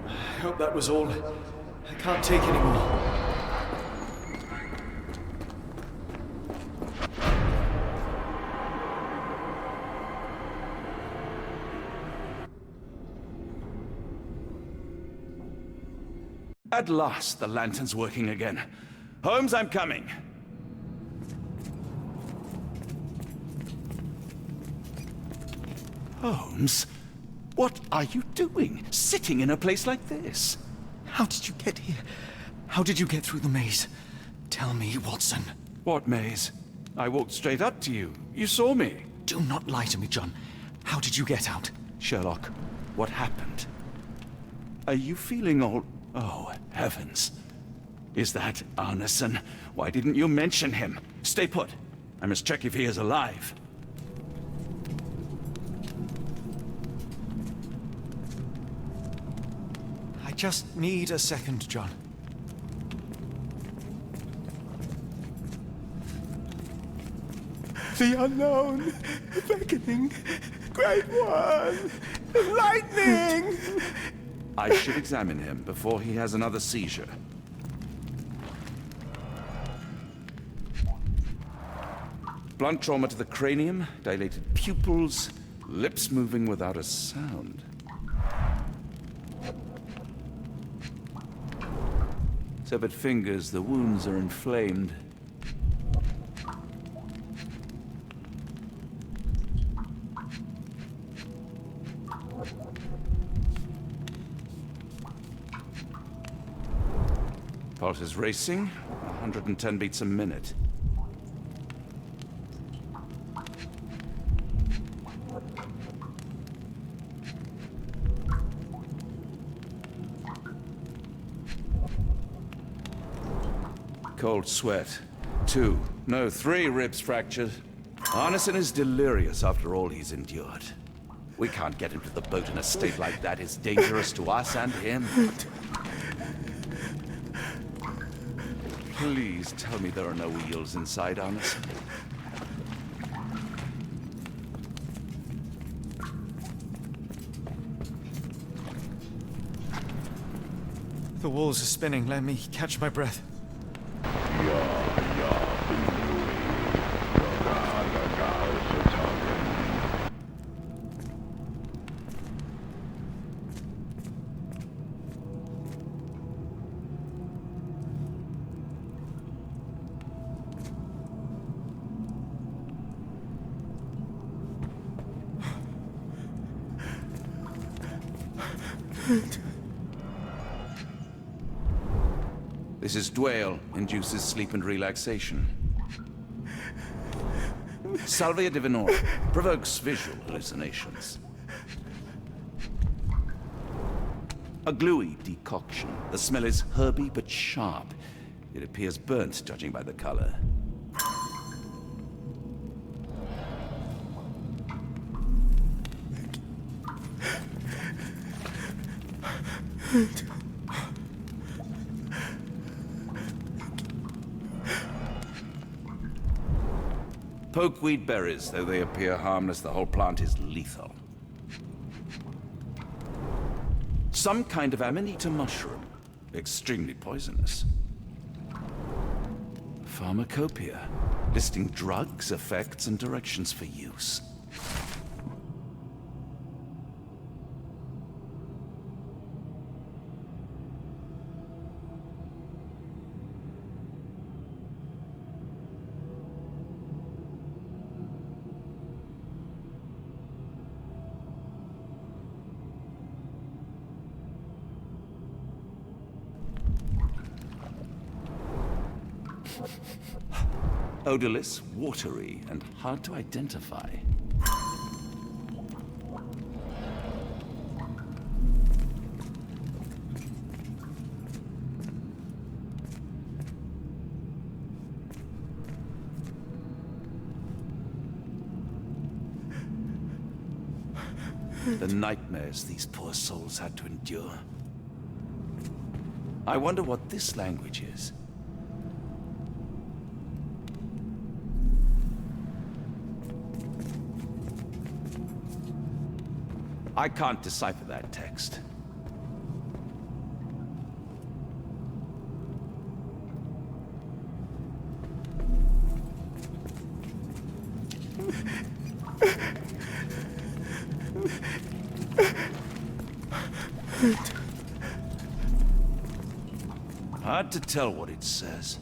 I hope that was all. I can't take any more. At last, the lantern's working again. Holmes, I'm coming. Holmes, what are you doing? Sitting in a place like this? How did you get here? How did you get through the maze? Tell me, Watson. What maze? I walked straight up to you. You saw me. Do not lie to me, John. How did you get out? Sherlock, what happened? Are you feeling all... Oh, heavens. Is that Arneson? Why didn't you mention him? Stay put. I must check if he is alive. I just need a second, John. The unknown, beckoning, great one, lightning! I should examine him before he has another seizure. Blunt trauma to the cranium, dilated pupils, lips moving without a sound. Severed fingers, the wounds are inflamed. Pulse is racing, 110 beats a minute. Cold sweat. 2, no, 3 ribs fractured. Arneson is delirious after all he's endured. We can't get him to the boat in a state like that. It's dangerous to us and him. Please tell me there are no wheels inside, Arneson. The walls are spinning. Let me catch my breath. This is Dwale, induces sleep and relaxation. Salvia Divinora, provokes visual hallucinations. A gluey decoction. The smell is herby but sharp. It appears burnt, judging by the color. Pokeweed berries, though they appear harmless, the whole plant is lethal. Some kind of amanita mushroom, extremely poisonous. Pharmacopoeia, listing drugs, effects, and directions for use. Odorless, watery, and hard to identify. The nightmares these poor souls had to endure. I wonder what this language is. I can't decipher that text. Hard to tell what it says.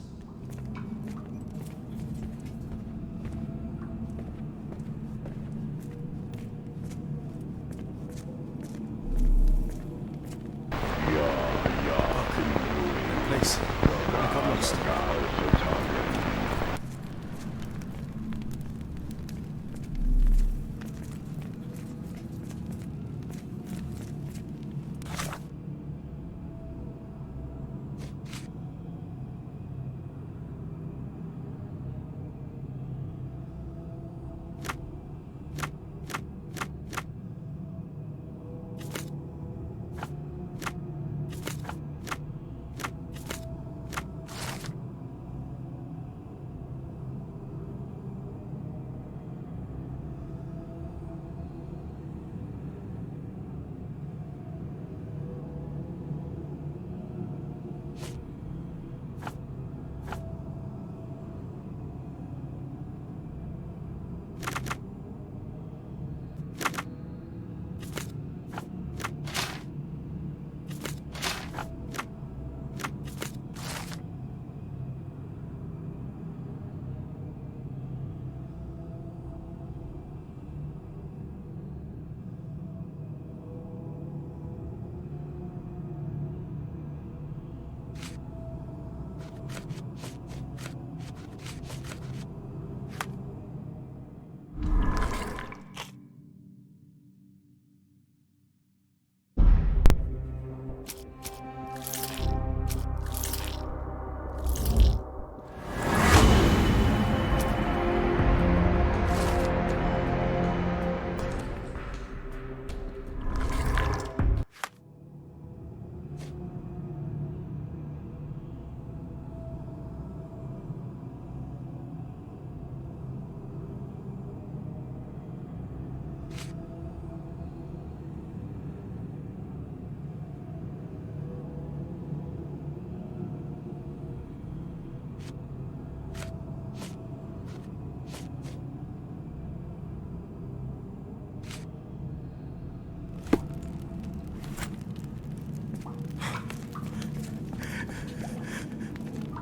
Please, I got lost.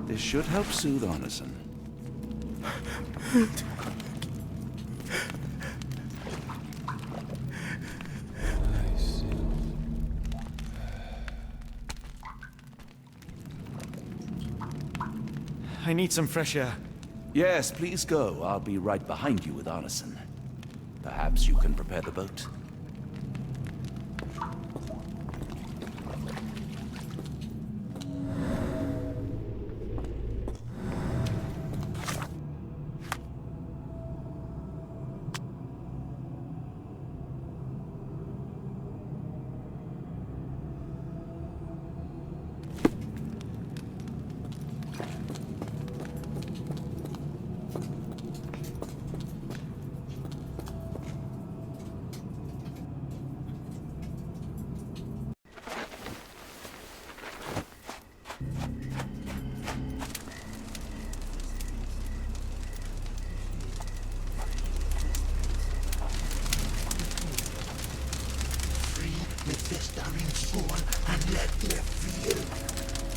This should help soothe Arneson. I need some fresh air. Yes, please go. I'll be right behind you with Arneson. Perhaps you can prepare the boat.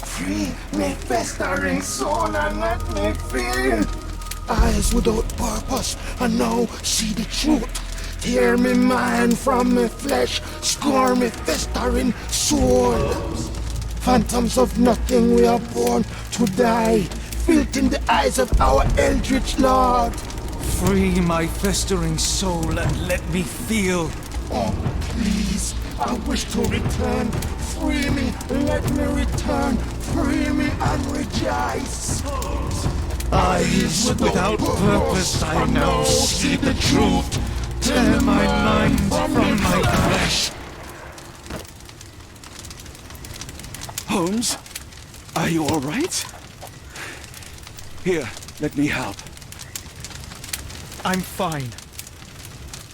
Free me festering soul and let me feel. Eyes without purpose and now see the truth. Tear me mind from me flesh, score me festering soul. Phantoms of nothing, we are born to die, built in the eyes of our eldritch lord. Free my festering soul and let me feel. Oh, please, I wish to return. Free me, let me return. Free me and rejoice. Eyes without purpose, I now see the truth. Tear my mind from my flesh. Holmes, are you all right? Here, let me help. I'm fine.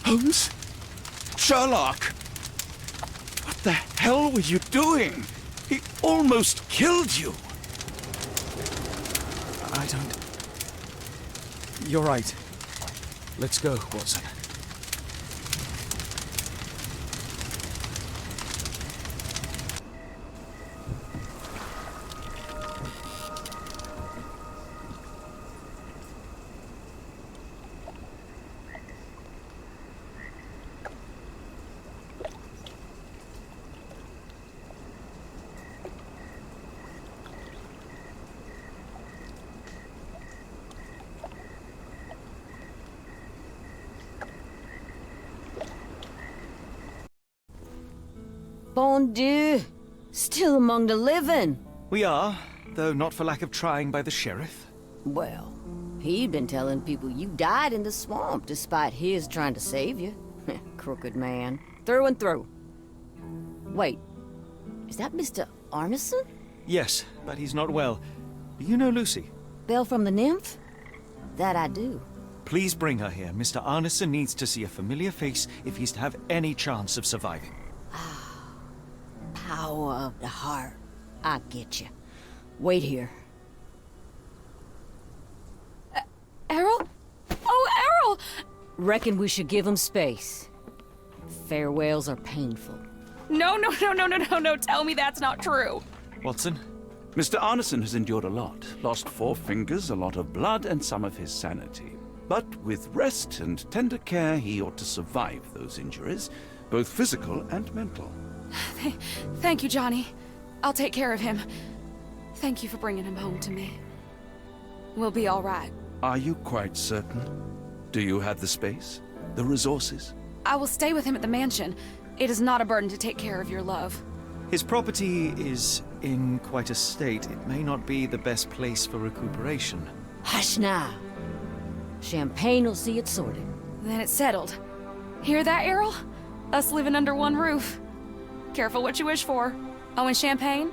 Holmes? Sherlock! What the hell were you doing? He almost killed you. I don't... You're right. Let's go, Watson. Bon Dieu! Still among the living. We are, though not for lack of trying by the sheriff. Well, he'd been telling people you died in the swamp despite his trying to save you. Crooked man. Through and through. Wait, is that Mr. Arneson? Yes, but he's not well. You know Lucy? Belle from the Nymph? That I do. Please bring her here. Mr. Arneson needs to see a familiar face if he's to have any chance of surviving. Power of the heart. I get you. Wait here. Errol? Oh, Errol! Reckon we should give him space. Farewells are painful. No, tell me that's not true. Watson? Mr. Arneson has endured a lot. Lost 4 fingers, a lot of blood, and some of his sanity. But with rest and tender care, he ought to survive those injuries, both physical and mental. Thank you, Johnny. I'll take care of him. Thank you for bringing him home to me. We'll be all right. Are you quite certain? Do you have the space? The resources? I will stay with him at the mansion. It is not a burden to take care of your love. His property is in quite a state. It may not be the best place for recuperation. Hush now. Champagne will see it sorted. Then it's settled. Hear that, Errol? Us living under one roof. Careful what you wish for. Oh, and champagne?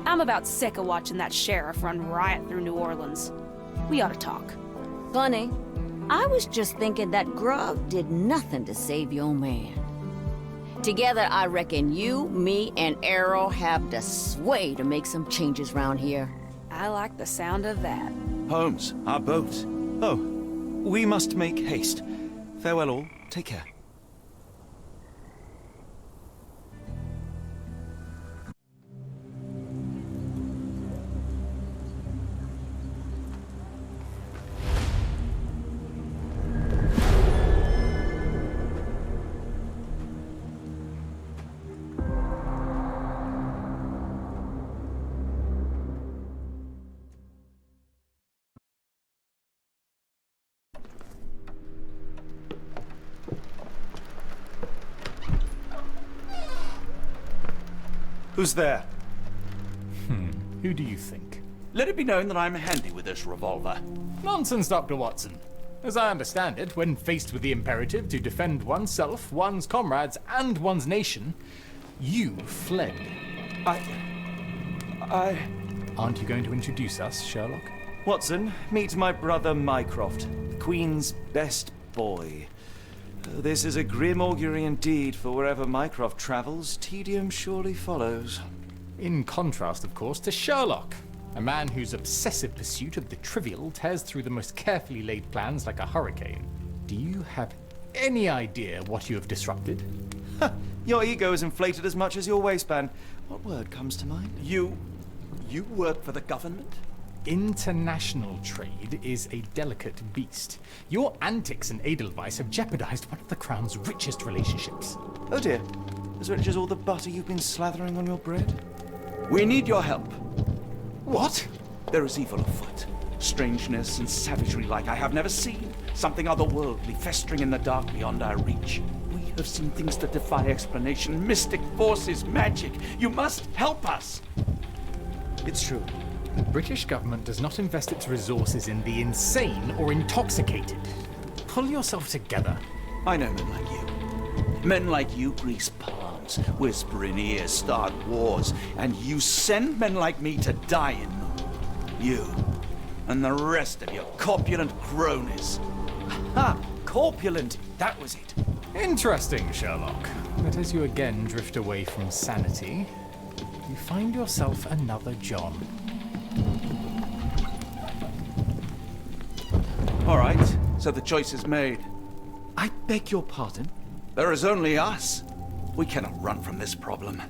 I'm about sick of watching that sheriff run riot through New Orleans. We ought to talk. Funny. I was just thinking that grub did nothing to save your man. Together, I reckon you, me, and Errol have the sway to make some changes round here. I like the sound of that. Holmes, our boat. Oh, we must make haste. Farewell all. Take care. Who's there? Who do you think? Let it be known that I'm handy with this revolver. Nonsense, Dr. Watson. As I understand it, when faced with the imperative to defend oneself, one's comrades, and one's nation, you fled. Aren't you going to introduce us, Sherlock? Watson, meet my brother Mycroft, the Queen's best boy. This is a grim augury indeed, for wherever Mycroft travels, tedium surely follows. In contrast, of course, to Sherlock, a man whose obsessive pursuit of the trivial tears through the most carefully laid plans like a hurricane. Do you have any idea what you have disrupted? Your ego is inflated as much as your waistband. What word comes to mind? You work for the government? International trade is a delicate beast. Your antics and Edelweiss have jeopardized one of the Crown's richest relationships. Oh dear. As rich as all the butter you've been slathering on your bread? We need your help. What? There is evil afoot. Strangeness and savagery like I have never seen. Something otherworldly festering in the dark beyond our reach. We have seen things that defy explanation. Mystic forces, magic. You must help us. It's true. The British government does not invest its resources in the insane or intoxicated. Pull yourself together. I know men like you. Men like you grease palms, whisper in ears, start wars, and you send men like me to die in them. You and the rest of your corpulent cronies. Ha! Corpulent! That was it. Interesting, Sherlock. But as you again drift away from sanity, you find yourself another John. All right, so the choice is made. I beg your pardon? There is only us. We cannot run from this problem.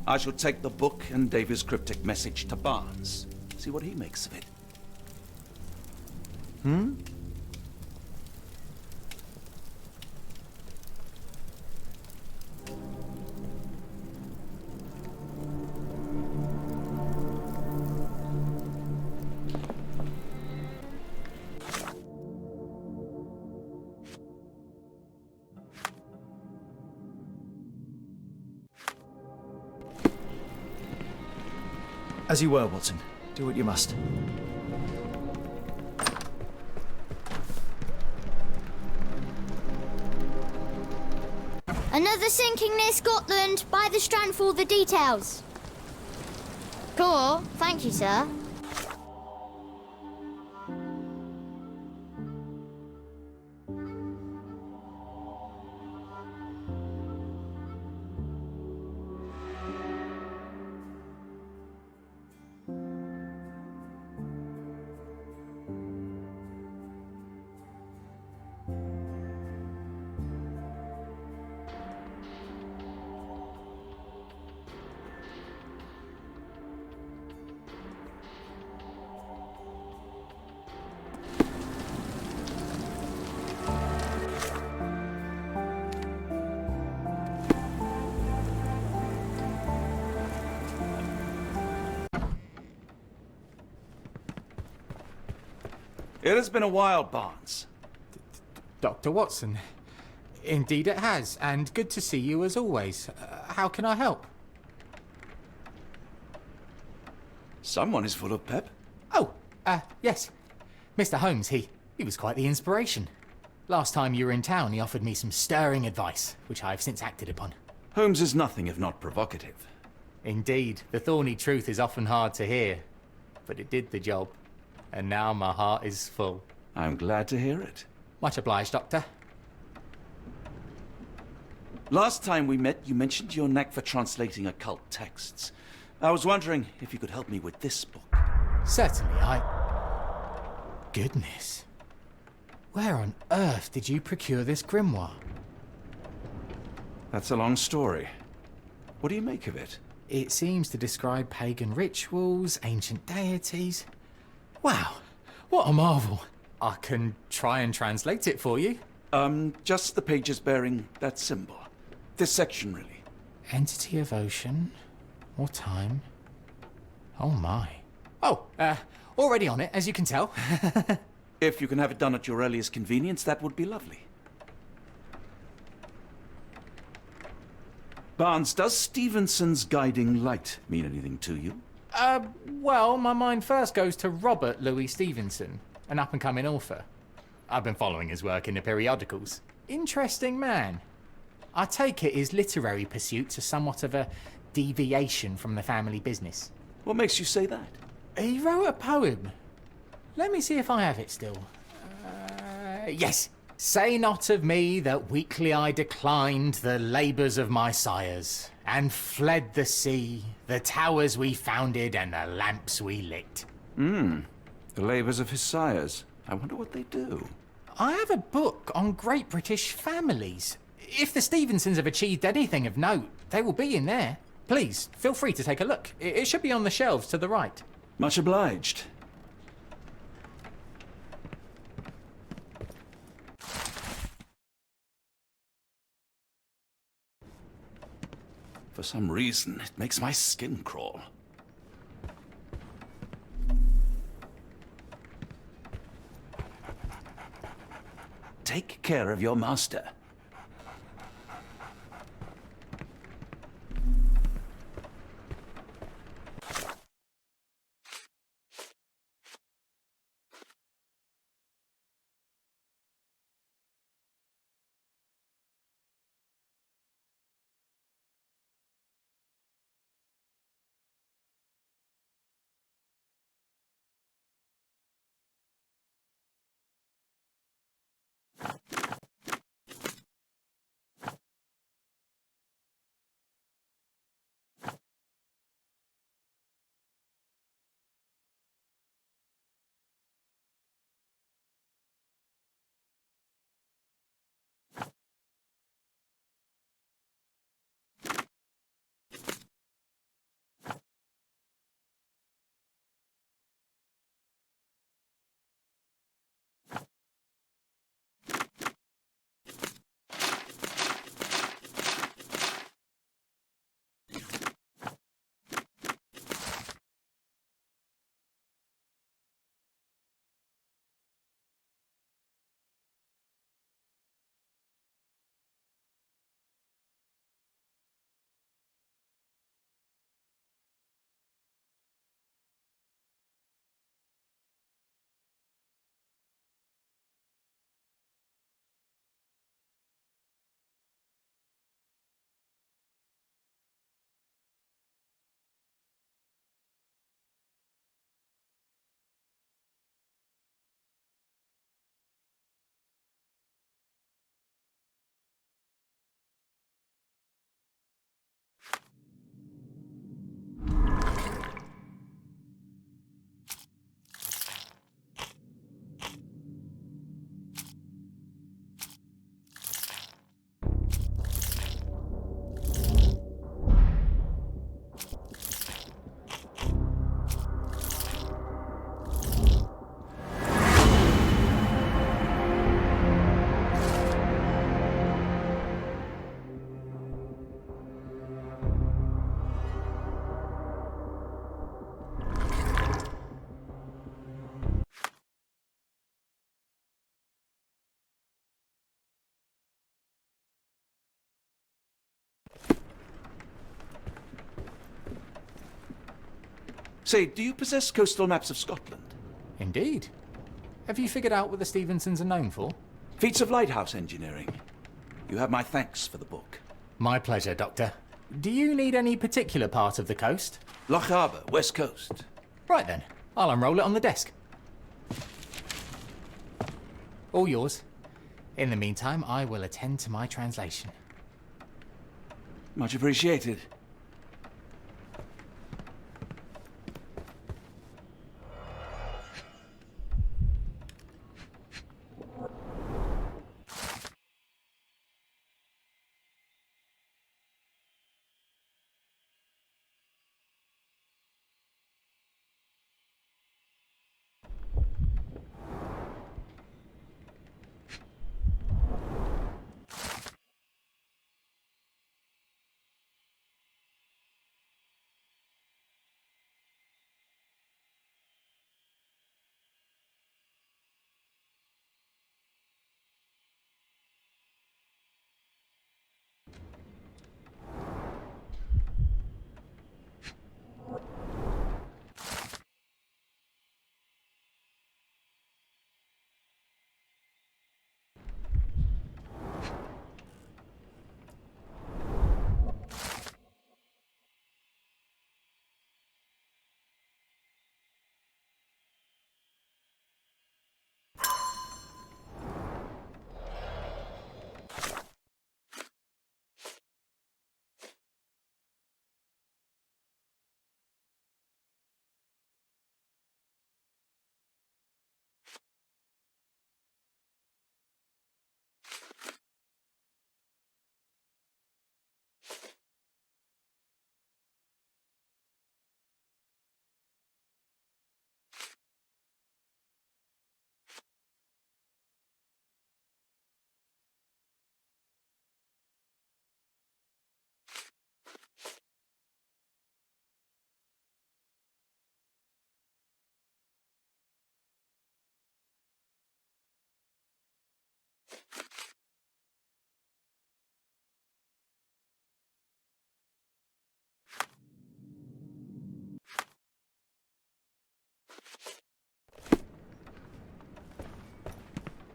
I shall take the book and Davy's cryptic message to Barnes. See what he makes of it. As you were, Watson. Do what you must. Another sinking near Scotland. By the Strand for all the details. Cool. Thank you, sir. It has been a while, Barnes. Dr. Watson. Indeed it has, and good to see you as always. How can I help? Someone is full of pep. Oh, yes. Mr. Holmes, he was quite the inspiration. Last time you were in town, he offered me some stirring advice, which I have since acted upon. Holmes is nothing if not provocative. Indeed, the thorny truth is often hard to hear, but it did the job. And now my heart is full. I'm glad to hear it. Much obliged, Doctor. Last time we met, you mentioned your knack for translating occult texts. I was wondering if you could help me with this book. Certainly, Goodness. Where on earth did you procure this grimoire? That's a long story. What do you make of it? It seems to describe pagan rituals, ancient deities. Wow, what a marvel. I can try and translate it for you. Just the pages bearing that symbol. This section, really. Entity of ocean or time. Oh my. Oh, already on it, as you can tell. If you can have it done at your earliest convenience, that would be lovely. Barnes, does Stevenson's guiding light mean anything to you? Well, my mind first goes to Robert Louis Stevenson, an up-and-coming author. I've been following his work in the periodicals. Interesting man. I take it his literary pursuits are somewhat of a deviation from the family business. What makes you say that? He wrote a poem. Let me see if I have it still. Yes. Say not of me that weakly I declined the labours of my sires, and fled the sea, the towers we founded, and the lamps we lit. The labours of his sires. I wonder what they do. I have a book on great British families. If the Stevensons have achieved anything of note, they will be in there. Please, feel free to take a look. It should be on the shelves to the right. Much obliged. For some reason, it makes my skin crawl. Take care of your master. Say, do you possess coastal maps of Scotland? Indeed. Have you figured out what the Stevensons are known for? Feats of lighthouse engineering. You have my thanks for the book. My pleasure, Doctor. Do you need any particular part of the coast? Loch Harbour, West Coast. Right then. I'll unroll it on the desk. All yours. In the meantime, I will attend to my translation. Much appreciated.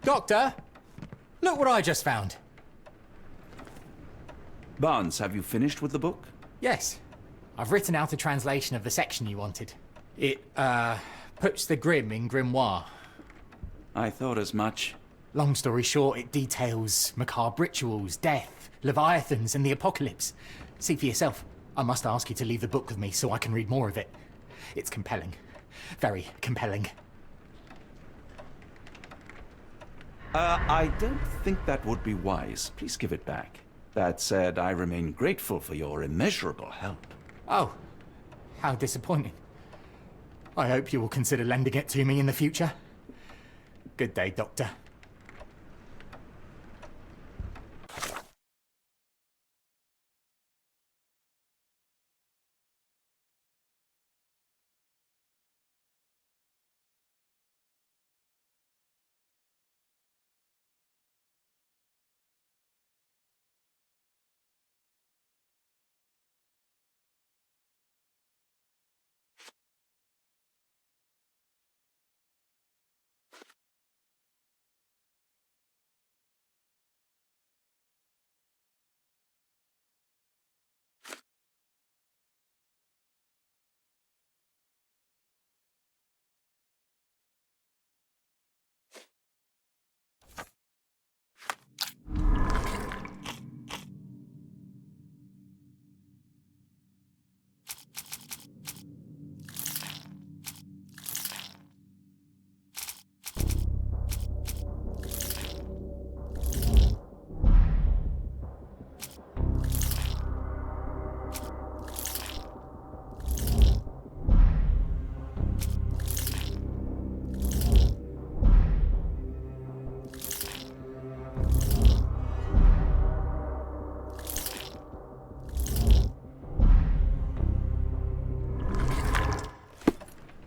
Doctor! Look what I just found. Barnes, have you finished with the book? Yes. I've written out a translation of the section you wanted. It, puts the grim in grimoire. I thought as much. Long story short, it details macabre rituals, death, leviathans, and the apocalypse. See for yourself. I must ask you to leave the book with me so I can read more of it. It's compelling. Very compelling. I don't think that would be wise. Please give it back. That said, I remain grateful for your immeasurable help. Oh, how disappointing. I hope you will consider lending it to me in the future. Good day, Doctor.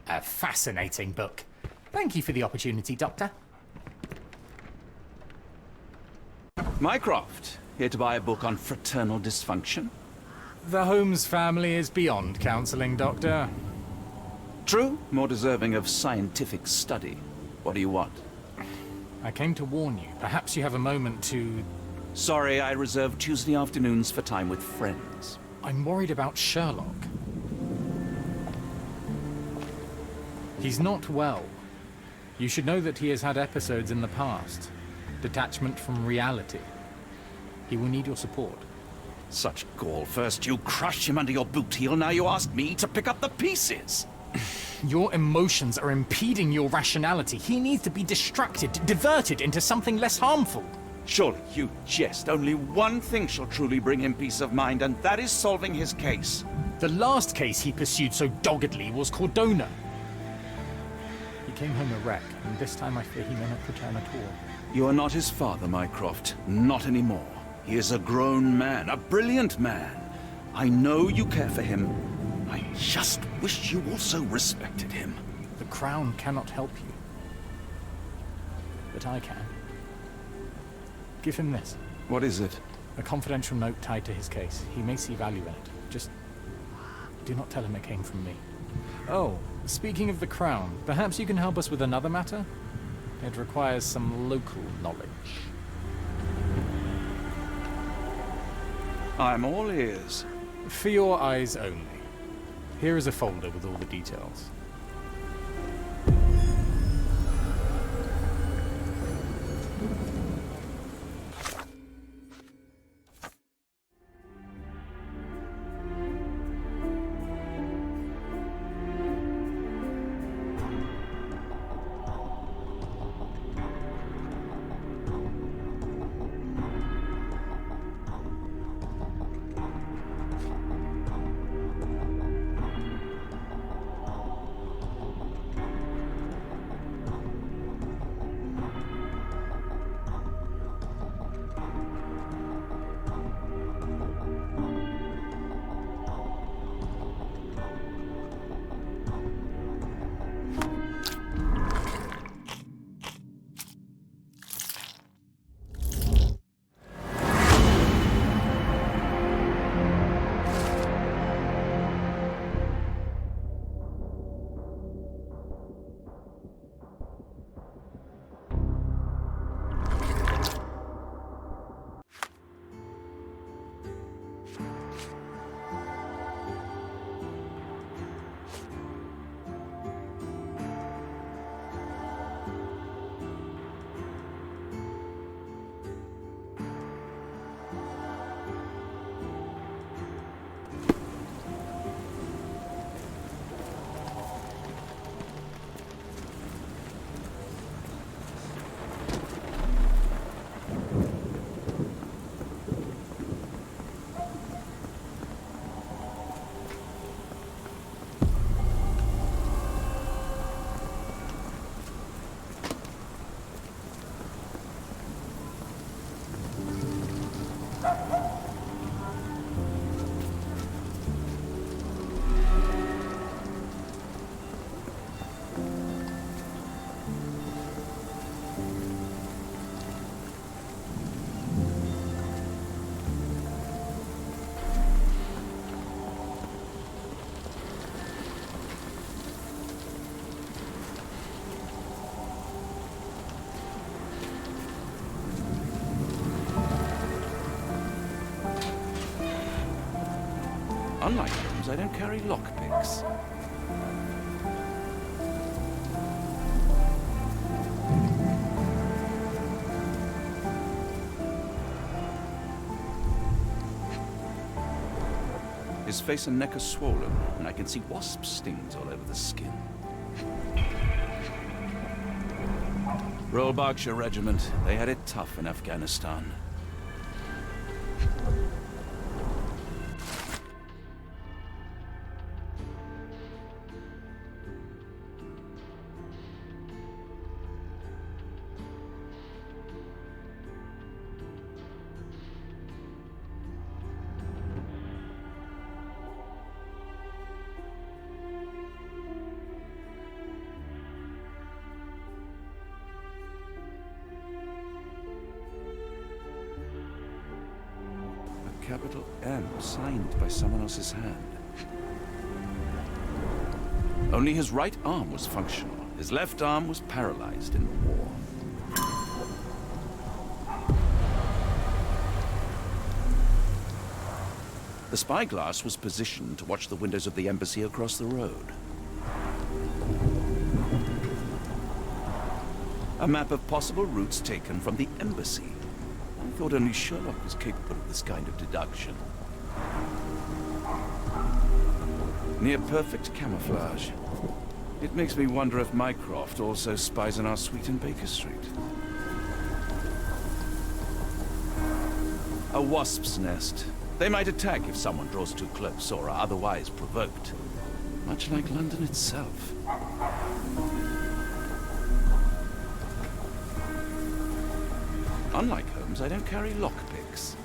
A fascinating book. Thank you for the opportunity, Doctor. Mycroft, here to buy a book on fraternal dysfunction? The Holmes family is beyond counseling, Doctor. True, more deserving of scientific study. What do you want? I came to warn you. Perhaps you have a moment to... Sorry, I reserve Tuesday afternoons for time with friends. I'm worried about Sherlock. He's not well. You should know that he has had episodes in the past. Detachment from reality. He will need your support. Such gall. First you crush him under your boot heel, now you ask me to pick up the pieces. Your emotions are impeding your rationality. He needs to be distracted, diverted into something less harmful. Surely you jest. Only one thing shall truly bring him peace of mind, and that is solving his case. The last case he pursued so doggedly was Cordona. He came home a wreck, and this time I fear he may not return at all. You are not his father, Mycroft. Not anymore. He is a grown man, a brilliant man. I know you care for him. I just wish you also respected him. The Crown cannot help you. But I can. Give him this. What is it? A confidential note tied to his case. He may see value in it. Just do not tell him it came from me. Oh, speaking of the Crown, perhaps you can help us with another matter? It requires some local knowledge. I'm all ears. For your eyes only. Here is a folder with all the details. Unlike Holmes, I don't carry lockpicks. His face and neck are swollen, and I can see wasp stings all over the skin. Royal Berkshire Regiment. They had it tough in Afghanistan. Capital M, signed by someone else's hand. Only his right arm was functional. His left arm was paralyzed in the war. The spyglass was positioned to watch the windows of the embassy across the road. A map of possible routes taken from the embassy. I thought only Sherlock was capable of this kind of deduction. Near-perfect camouflage. It makes me wonder if Mycroft also spies on our suite in Baker Street. A wasp's nest. They might attack if someone draws too close or are otherwise provoked. Much like London itself. Unlike Holmes, I don't carry lockpicks.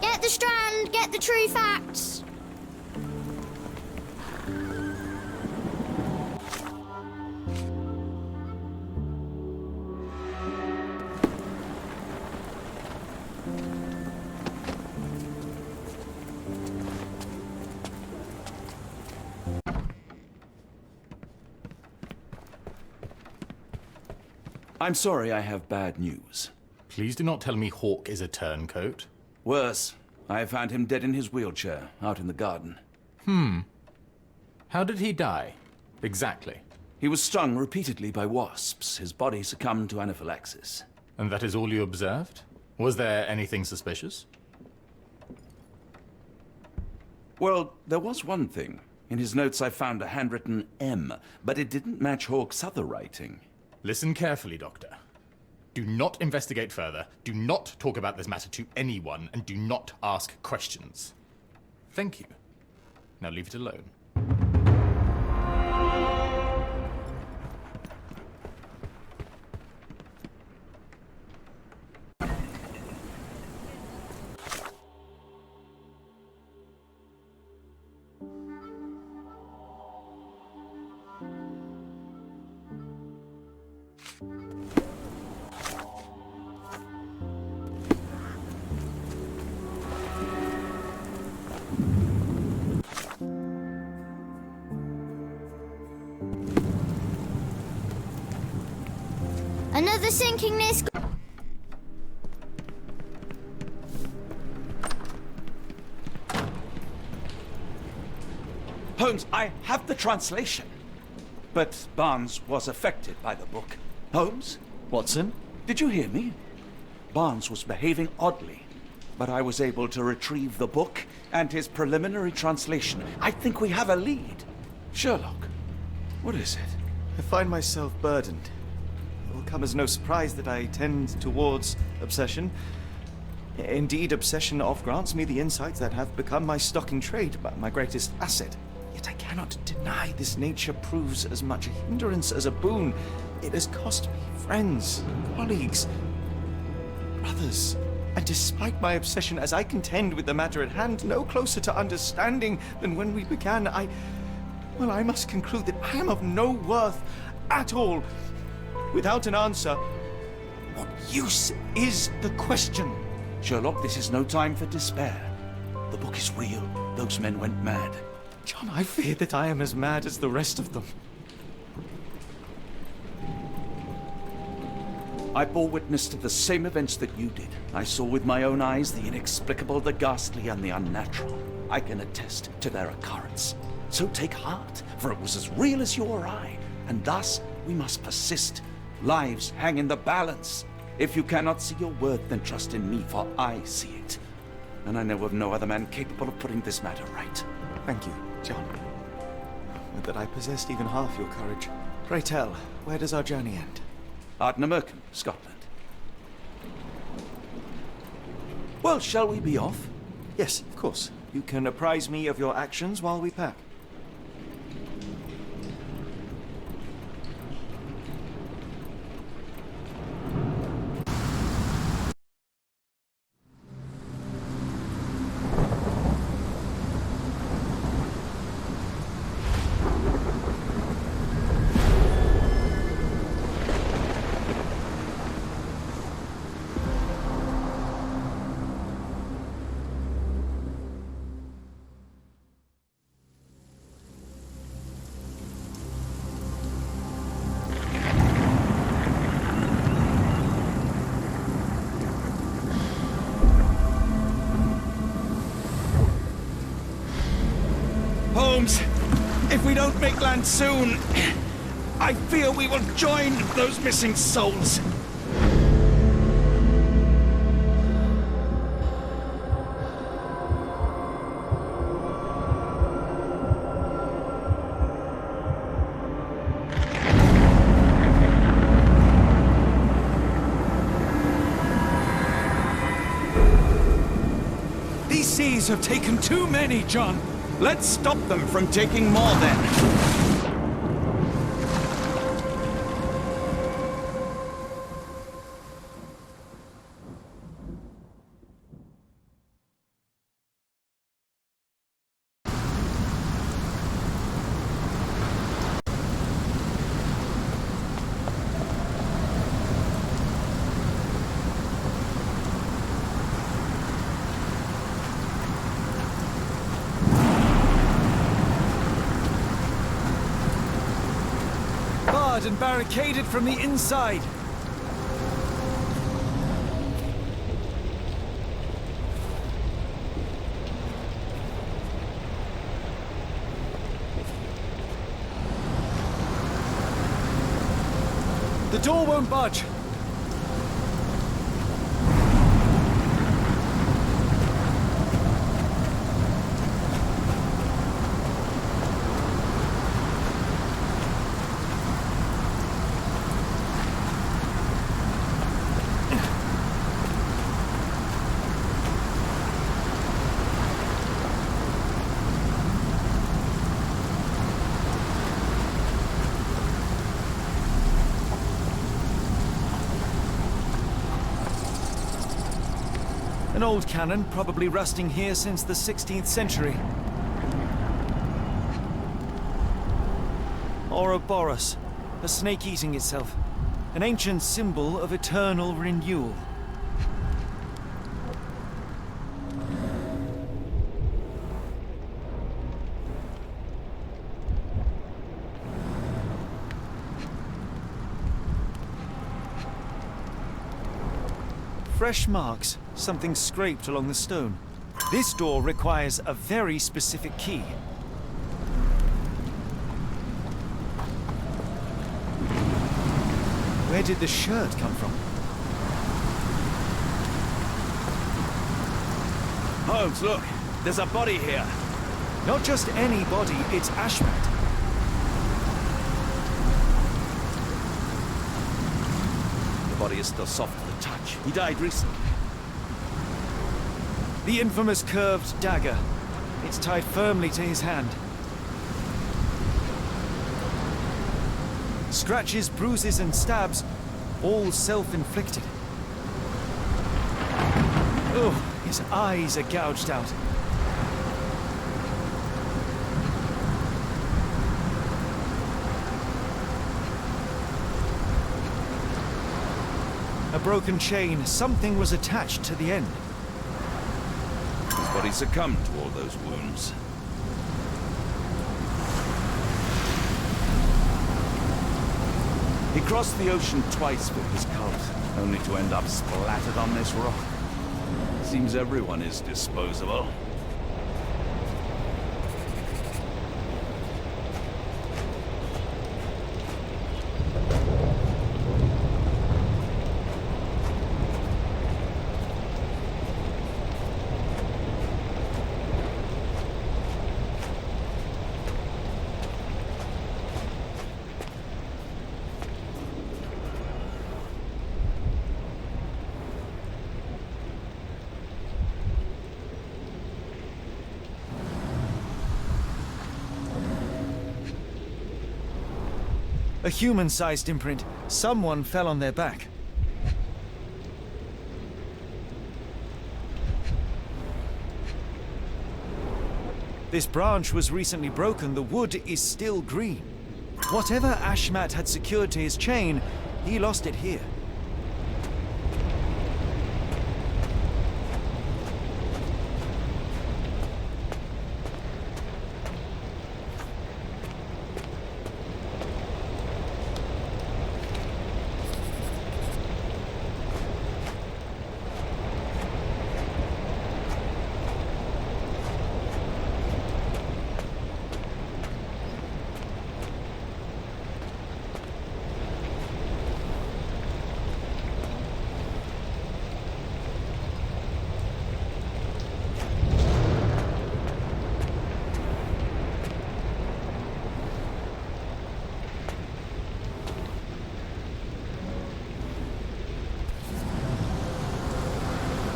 Get the Strand, get the true facts. I'm sorry, I have bad news. Please do not tell me Hawk is a turncoat. Worse, I have found him dead in his wheelchair, out in the garden. How did he die? Exactly. He was stung repeatedly by wasps. His body succumbed to anaphylaxis. And that is all you observed? Was there anything suspicious? Well, there was one thing. In his notes I found a handwritten M, but it didn't match Hawk's other writing. Listen carefully, Doctor. Do not investigate further, do not talk about this matter to anyone, and do not ask questions. Thank you. Now leave it alone. Another sinking this. Holmes, I have the translation. But Barnes was affected by the book. Holmes? Watson? Did you hear me? Barnes was behaving oddly, but I was able to retrieve the book and his preliminary translation. I think we have a lead. Sherlock, what is it? I find myself burdened. It will come as no surprise that I tend towards obsession. Indeed, obsession oft grants me the insights that have become my stock in trade, my greatest asset. Yet Yet I cannot deny this nature proves as much a hindrance as a boon. It has cost me friends, colleagues, brothers. And despite my obsession as I contend with the matter at hand, no closer to understanding than when we began, I must conclude that I am of no worth at all. Without an answer, what use is the question? Sherlock, this is no time for despair. The book is real. Those men went mad. John, I fear that I am as mad as the rest of them. I bore witness to the same events that you did. I saw with my own eyes the inexplicable, the ghastly, and the unnatural. I can attest to their occurrence. So take heart, for it was as real as you or I, and thus we must persist. Lives hang in the balance. If you cannot see your worth, then trust in me, for I see it. And I know of no other man capable of putting this matter right. Thank you, John. Would that I possessed even half your courage. Pray tell, where does our journey end? Ardnamurchan, Scotland. Well, shall we be off? Yes, of course. You can apprise me of your actions while we pack. Holmes, if we don't make land soon, I fear we will join those missing souls. These seas have taken too many, John. Let's stop them from taking more, then. And barricaded from the inside. The door won't budge. An old cannon, probably rusting here since the 16th century. Ouroboros, a snake eating itself. An ancient symbol of eternal renewal. Fresh marks, something scraped along the stone. This door requires a very specific key. Where did the shirt come from? Holmes, look! There's a body here! Not just any body, it's Ashmat. The body is still soft to the touch. He died recently. The infamous curved dagger. It's tied firmly to his hand. Scratches, bruises, and stabs, all self-inflicted. Oh, his eyes are gouged out. A broken chain. Something was attached to the end. His body succumbed to all those wounds. He crossed the ocean twice with his cult, only to end up splattered on this rock. Seems everyone is disposable. A human-sized imprint. Someone fell on their back. This branch was recently broken. The wood is still green. Whatever Ashmat had secured to his chain, he lost it here.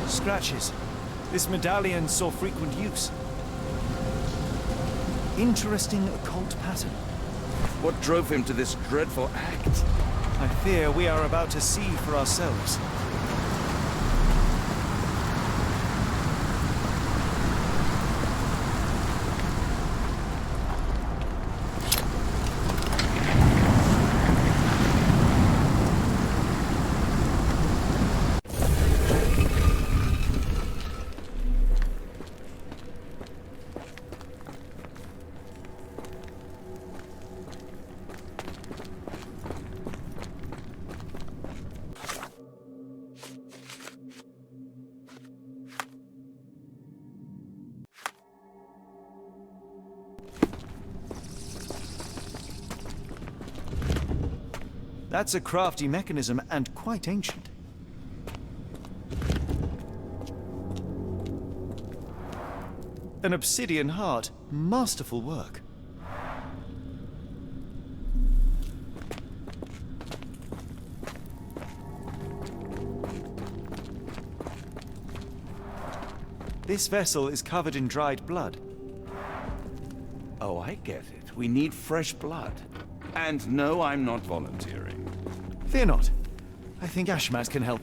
Scratches. This medallion saw frequent use. Interesting occult pattern. What drove him to this dreadful act? I fear we are about to see for ourselves. That's a crafty mechanism and quite ancient. An obsidian heart. Masterful work. This vessel is covered in dried blood. Oh, I get it. We need fresh blood. And no, I'm not volunteering. Fear not. I think Ashmat can help.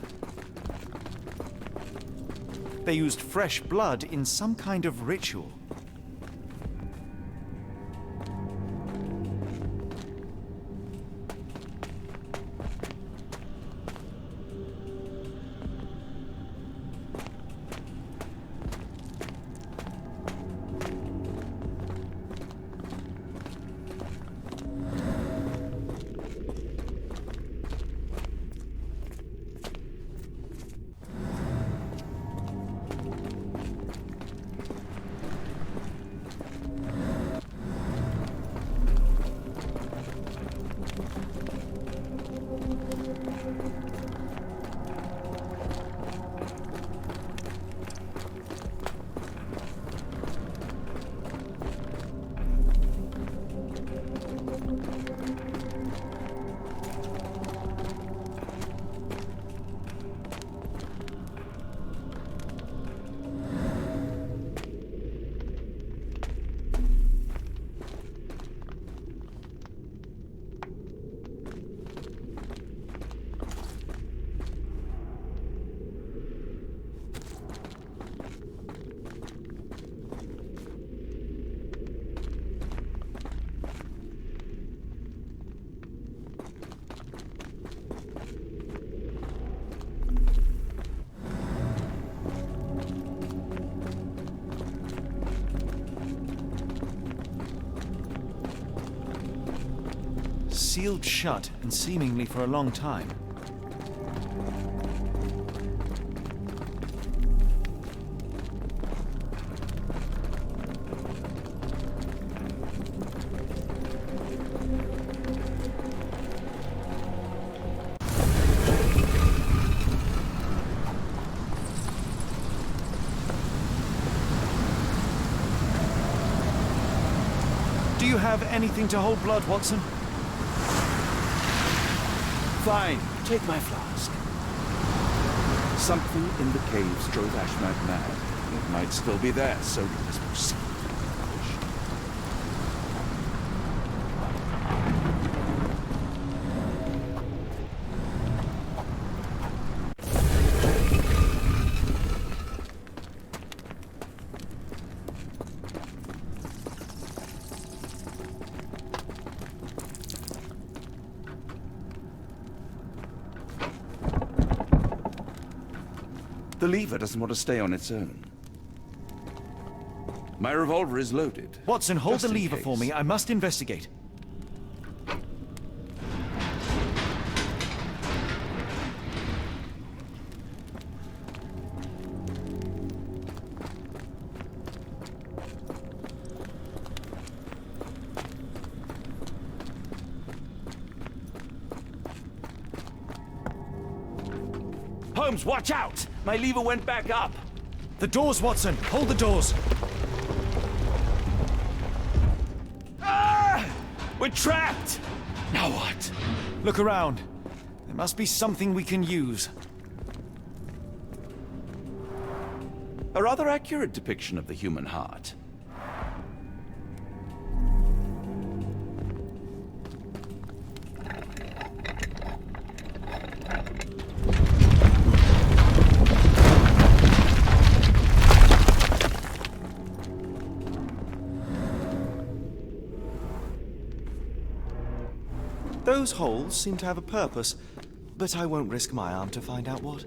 They used fresh blood in some kind of ritual. sealed shut, and seemingly for a long time. Do you have anything to hold blood, Watson? Fine, take my flask. Something in the caves drove Ashmat mad. It might still be there, so let us proceed. The lever doesn't want to stay on its own. My revolver is loaded. Watson, hold just the in lever for case. me. I must investigate. Holmes, watch out! My lever went back up. The doors, Watson! Hold the doors! Ah! We're trapped! Now what? Look around. There must be something we can use. A rather accurate depiction of the human heart. Those holes seem to have a purpose, but I won't risk my arm to find out what.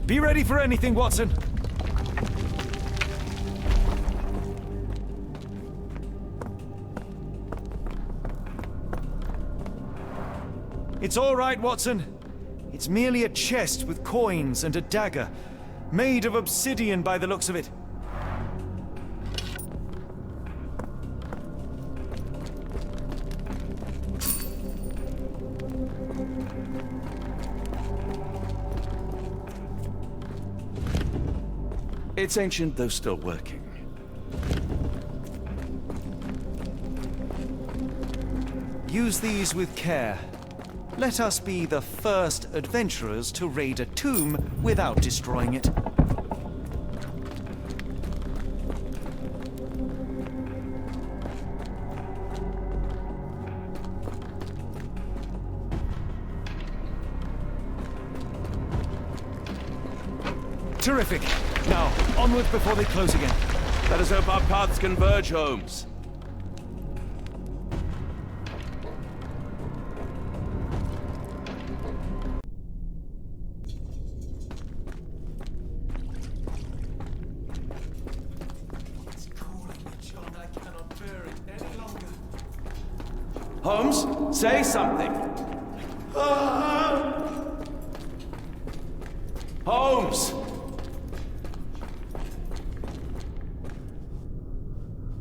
Be ready for anything, Watson! It's all right, Watson. It's merely a chest with coins and a dagger, made of obsidian by the looks of it. It's ancient, though still working. Use these with care. Let us be the first adventurers to raid a tomb without destroying it. Terrific. Now, onward before they close again. Let us hope our paths converge, Holmes. It's calling me, John. I cannot bear it any longer. Holmes, say something. Holmes!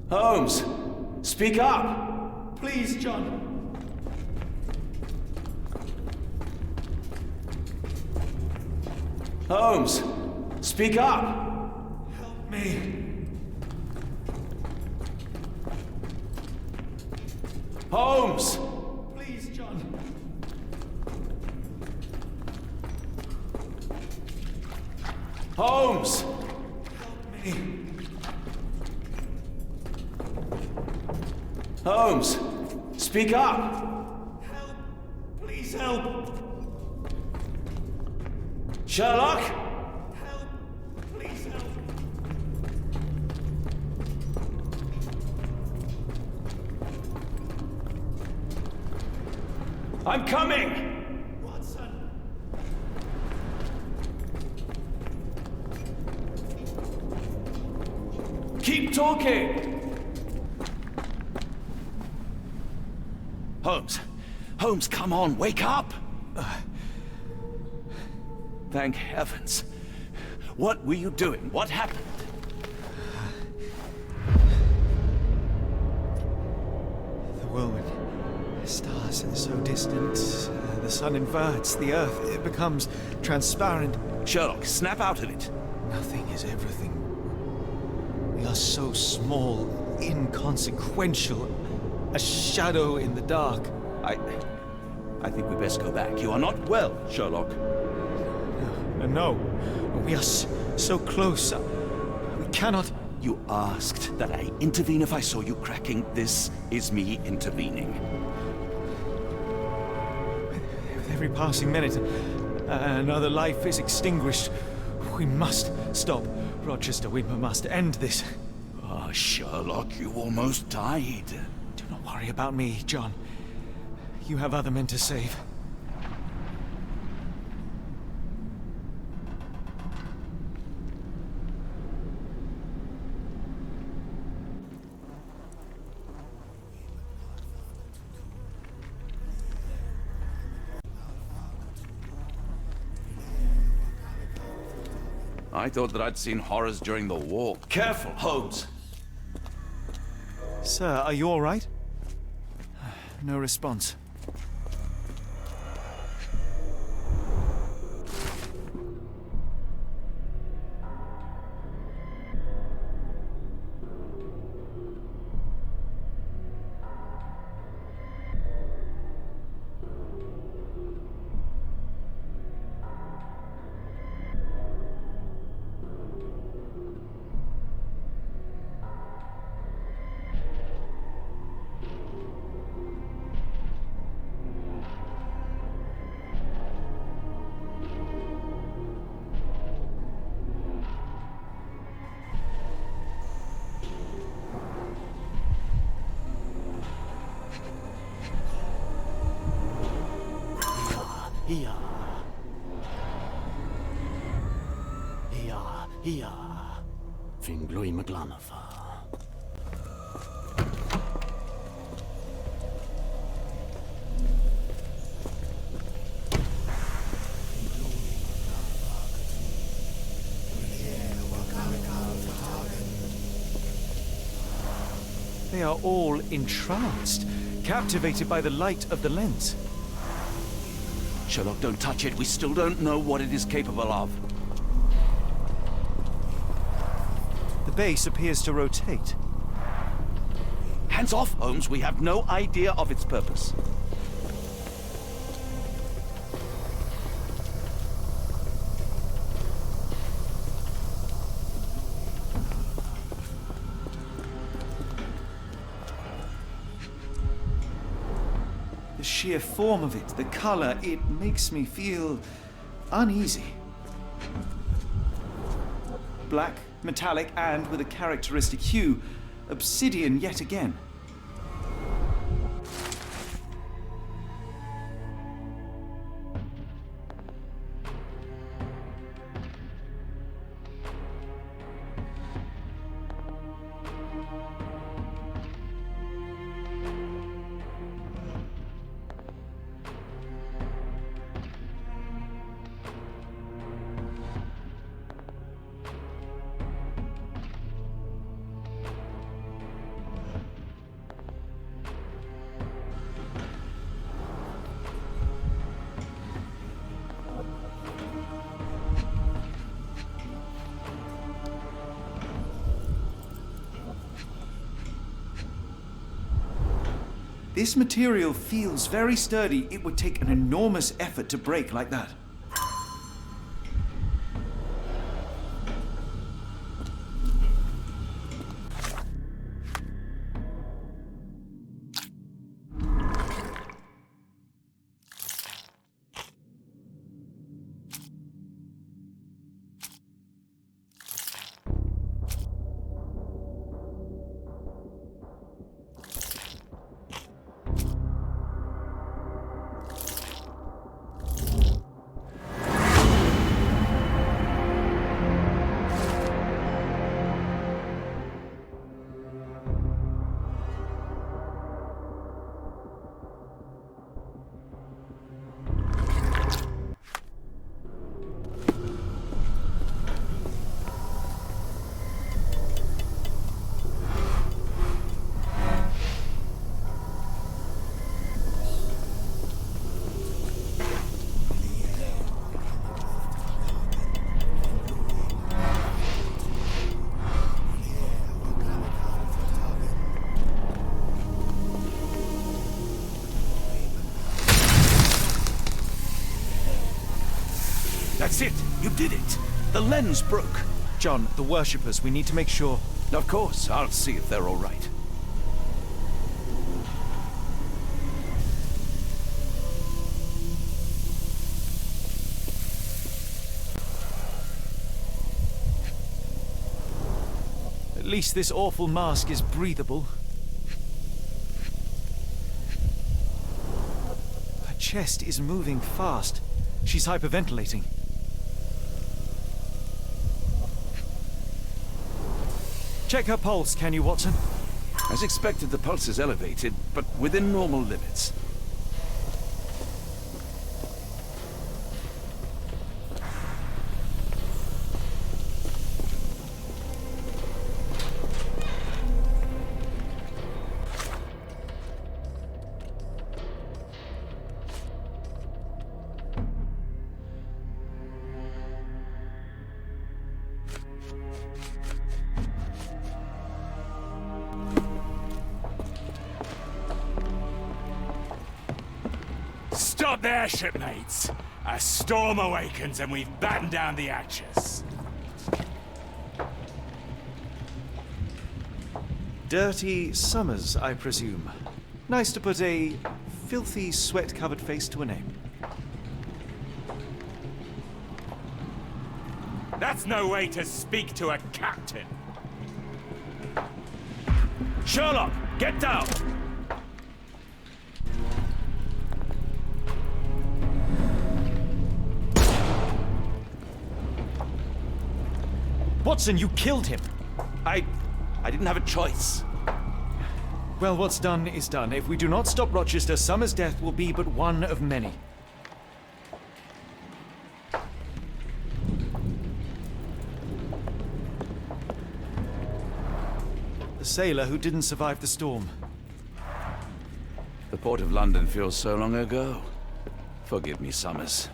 Holmes, speak up! Please, John. Holmes, speak up! Help me. Holmes! Please, John. Holmes! Help me. Holmes, speak up! Help. Please help. Sherlock? Help. Please help. I'm coming! Watson. Keep talking! Holmes! Holmes, come on, wake up! Thank heavens. What were you doing? What happened? The whirlwind. Stars are so distant. The sun inverts. The earth, it becomes transparent. Sherlock, snap out of it. Nothing is everything. We are so small, inconsequential. A shadow in the dark. I think we best go back. You are not well, Sherlock. No. We are so close. We cannot... You asked that I intervene if I saw you cracking. This is me intervening. With every passing minute, another life is extinguished. We must stop Rochester. We must end this. Ah, Sherlock, you almost died. Do not worry about me, John. You have other men to save. I thought that I'd seen horrors during the war. Careful, Holmes! Sir, are you all right? No response. Ia. Fin glwy maglanafa. They are all entranced, captivated by the light of the lens. Sherlock, don't touch it. We still don't know what it is capable of. The base appears to rotate. Hands off, Holmes. We have no idea of its purpose. The sheer form of it, the color, it makes me feel uneasy. Black, metallic, and with a characteristic hue, obsidian yet again. This material feels very sturdy. It would take an enormous effort to break like that. That's it! You did it! The lens broke. John, the worshippers, we need to make sure. Of course, I'll see if they're all right. At least this awful mask is breathable. Her chest is moving fast. She's hyperventilating. Check her pulse, can you, Watson? As expected, the pulse is elevated, but within normal limits. Stop there, shipmates! A storm awakens and we've battened down the hatches. Dirty Summers, I presume. Nice to put a filthy, sweat-covered face to a name. That's no way to speak to a captain. Sherlock, get down! Watson, you killed him! I didn't have a choice. Well, what's done is done. If we do not stop Rochester, Summers' death will be but one of many. The sailor who didn't survive the storm. The port of London feels so long ago. Forgive me, Summers.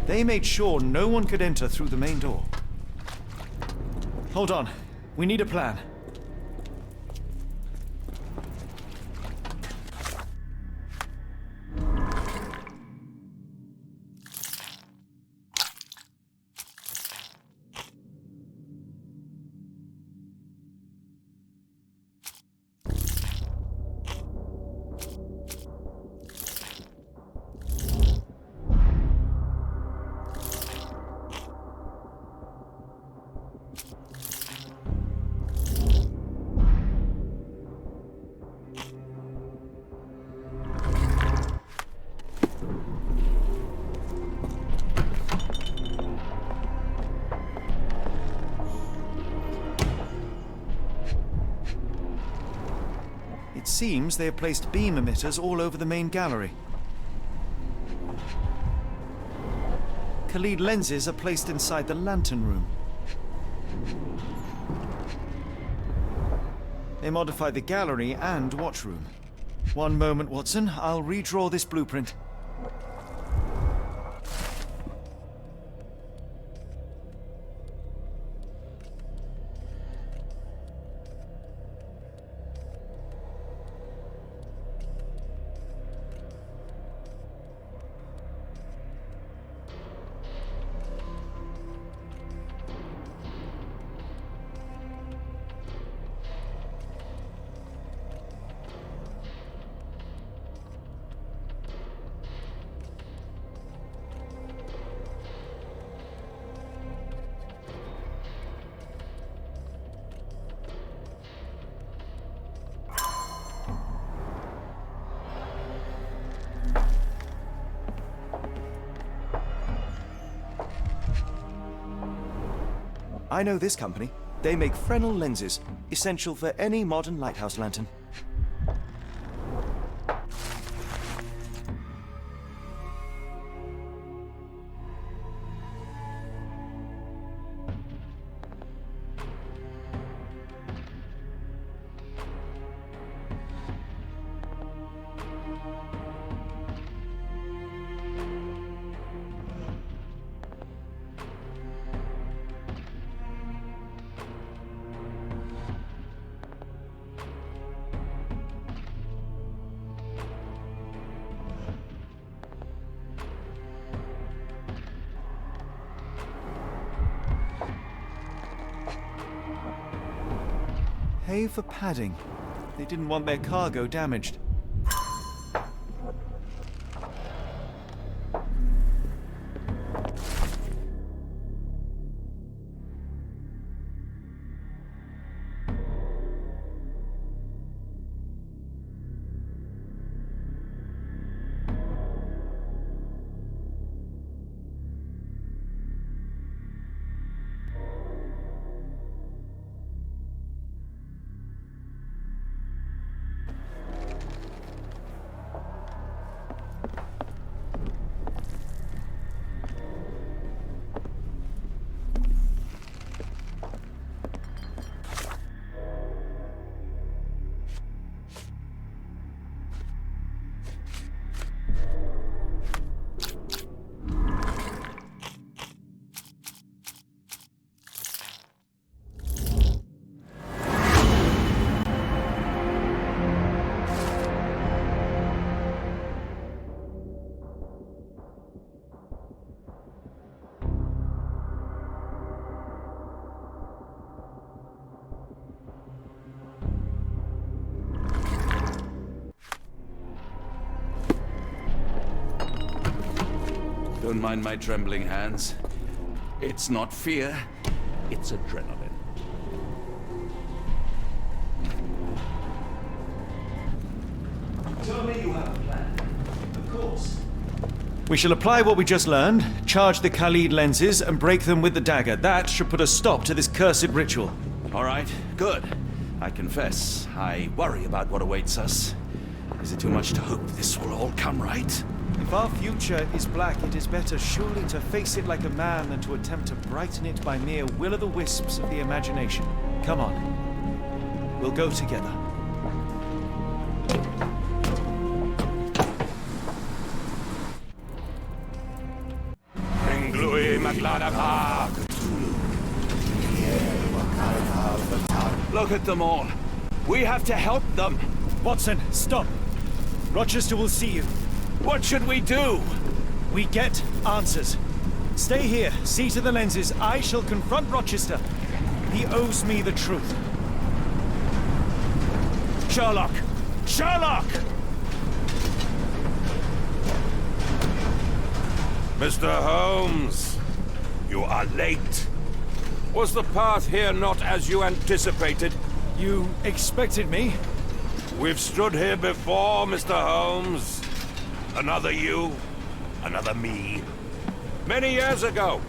They made sure no one could enter through the main door. Hold on. We need a plan. It seems they have placed beam emitters all over the main gallery. Khalid lenses are placed inside the lantern room. They modify the gallery and watchroom. One moment, Watson. I'll redraw this blueprint. I know this company. They make Fresnel lenses, essential for any modern lighthouse lantern. Hay for padding. They didn't want their cargo damaged. Don't mind my trembling hands. It's not fear, it's adrenaline. Tell me you have a plan. Of course. We shall apply what we just learned, charge the Khalid lenses, and break them with the dagger. That should put a stop to this cursed ritual. All right, good. I confess, I worry about what awaits us. Is it too much to hope this will all come right? If our future is black, it is better surely to face it like a man than to attempt to brighten it by mere will-o'-the-wisps of the imagination. Come on. We'll go together. Look at them all. We have to help them. Watson, stop. Rochester will see you. What should we do? We get answers. Stay here, see to the lenses. I shall confront Rochester. He owes me the truth. Sherlock! Sherlock! Mr. Holmes, you are late. Was the path here not as you anticipated? You expected me? We've stood here before, Mr. Holmes. Another you, another me. Many years ago.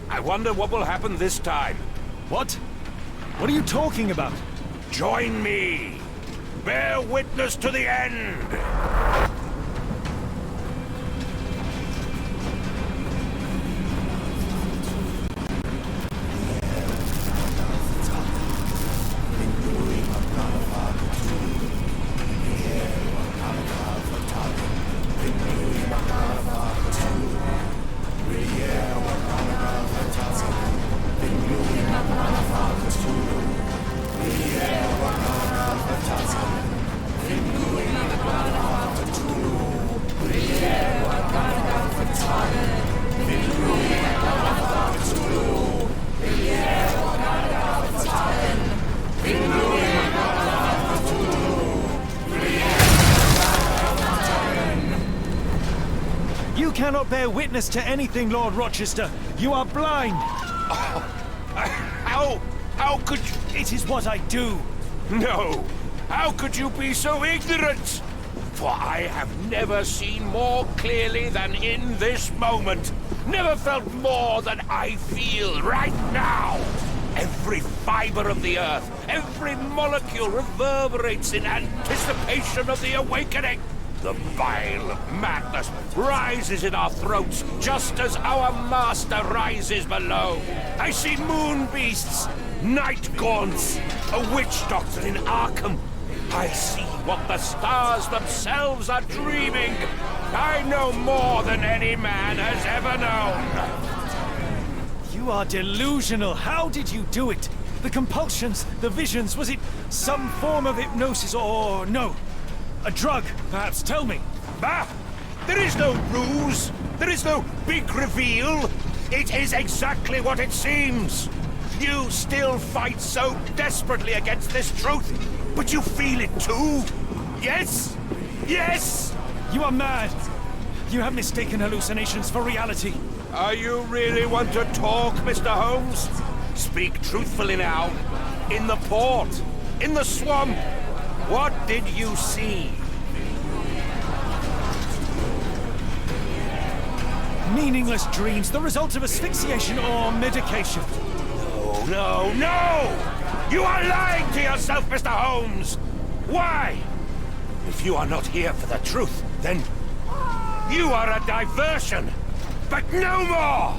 I wonder what will happen this time. What? What are you talking about? Join me. Bear witness to the end. cannot bear witness to anything, Lord Rochester. You are blind. How could you... It is what I do. No! How could you be so ignorant? For I have never seen more clearly than in this moment. Never felt more than I feel right now. Every fiber of the earth, every molecule reverberates in anticipation of the awakening. The bile of madness rises in our throats just as our master rises below. I see moon beasts, night gaunts, a witch doctor in Arkham. I see what the stars themselves are dreaming. I know more than any man has ever known. You are delusional. How did you do it? The compulsions, the visions, was it some form of hypnosis or no? A drug, perhaps? Tell me. Bah! There is no ruse. There is no big reveal. It is exactly what it seems. You still fight so desperately against this truth, but you feel it too. Yes? Yes? You are mad. You have mistaken hallucinations for reality. Are you really want to talk, Mr. Holmes? Speak truthfully now. In the port, in the swamp, what did you see? Meaningless dreams, the result of asphyxiation or medication. No, no, no! You are lying to yourself, Mr. Holmes! Why? If you are not here for the truth, then you are a diversion! But no more!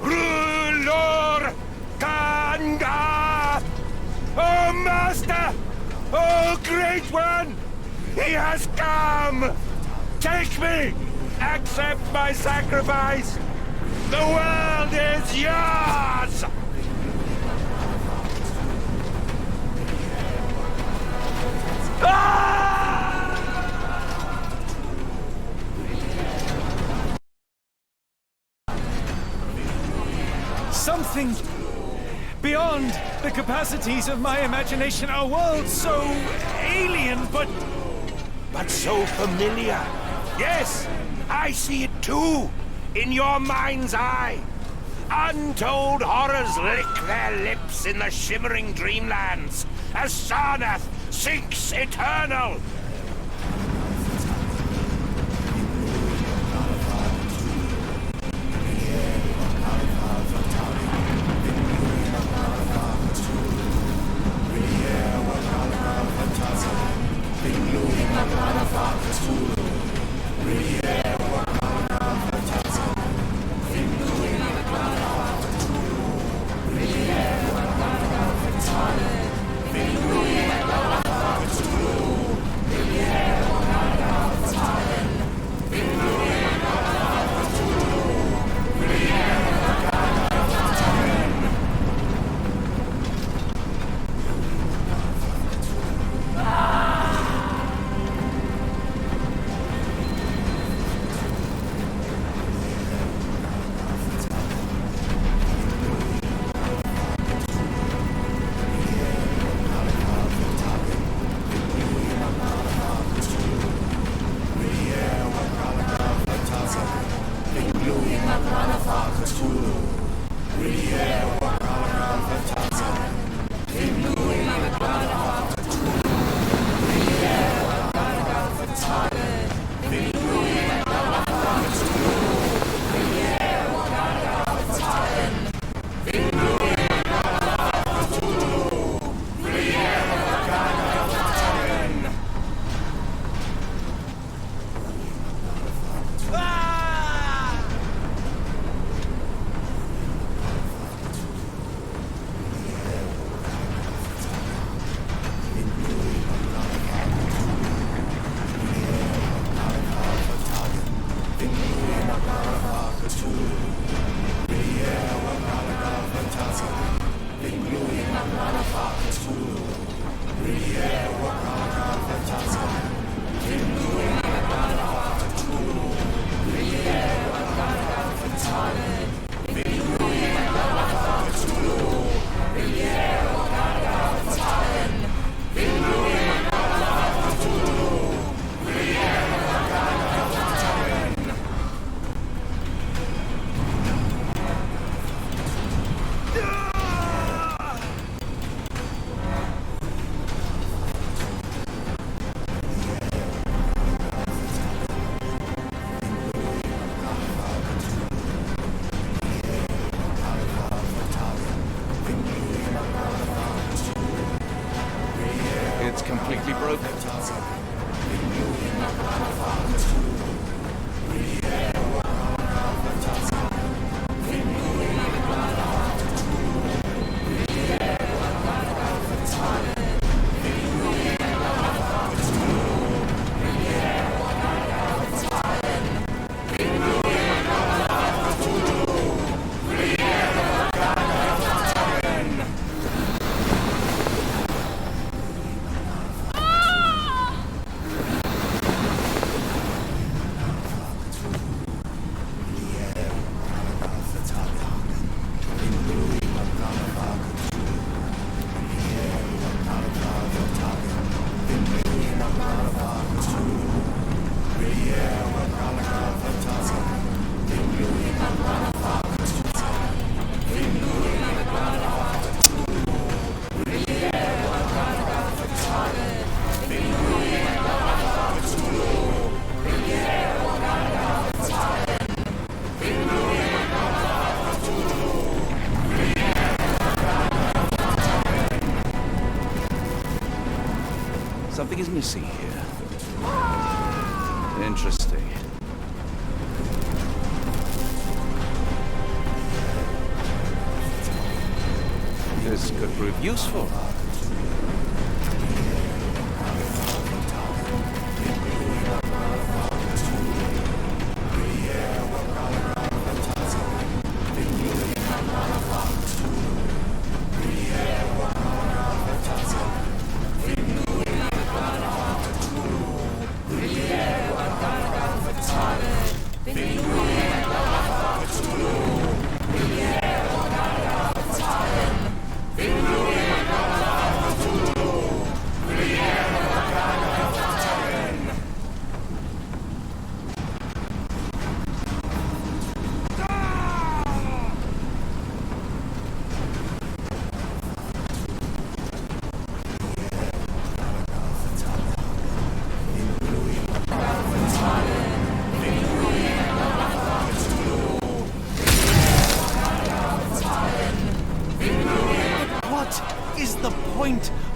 Rulor Kanga! Oh, Master! Oh, Great One! He has come! Take me! Accept my sacrifice! The world is yours! Something beyond the capacities of my imagination. A world so alien, but so familiar. Yes, I see it too, in your mind's eye. Untold horrors lick their lips in the shimmering dreamlands as Sarnath sinks eternal. It's completely broken. Something is missing here. Interesting. This could prove useful.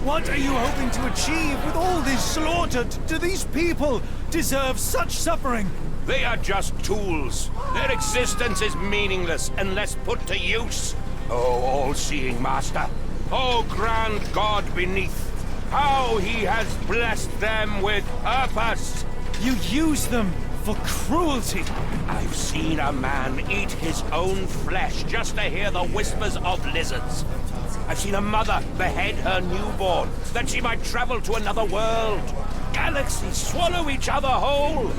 What are you hoping to achieve with all this slaughter? Do these people deserve such suffering? They are just tools. Their existence is meaningless unless put to use. Oh, all-seeing master. Oh, grand God beneath. How he has blessed them with purpose. You use them for cruelty. I've seen a man eat his own flesh just to hear the whispers of lizards. I've seen a mother behead her newborn, that she might travel to another world. Galaxies swallow each other whole.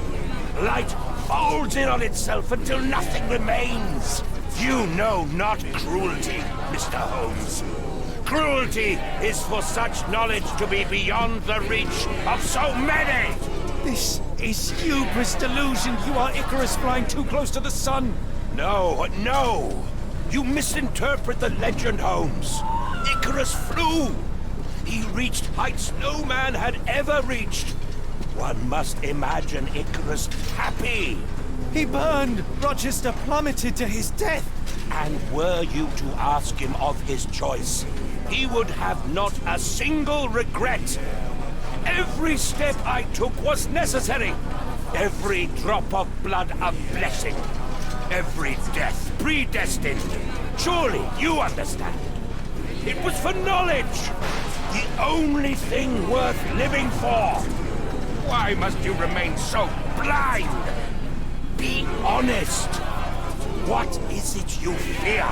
Light folds in on itself until nothing remains. You know not cruelty, Mr. Holmes. Cruelty is for such knowledge to be beyond the reach of so many. This is hubris delusion. You are Icarus flying too close to the sun. No, no. You misinterpret the legend, Holmes. Icarus flew. He reached heights no man had ever reached. One must imagine Icarus happy. He burned. Rochester plummeted to his death. And were you to ask him of his choice, he would have not a single regret. Every step I took was necessary. Every drop of blood a blessing. Every death predestined. Surely you understand. It was for knowledge. The only thing worth living for. Why must you remain so blind? Be honest. What is it you fear?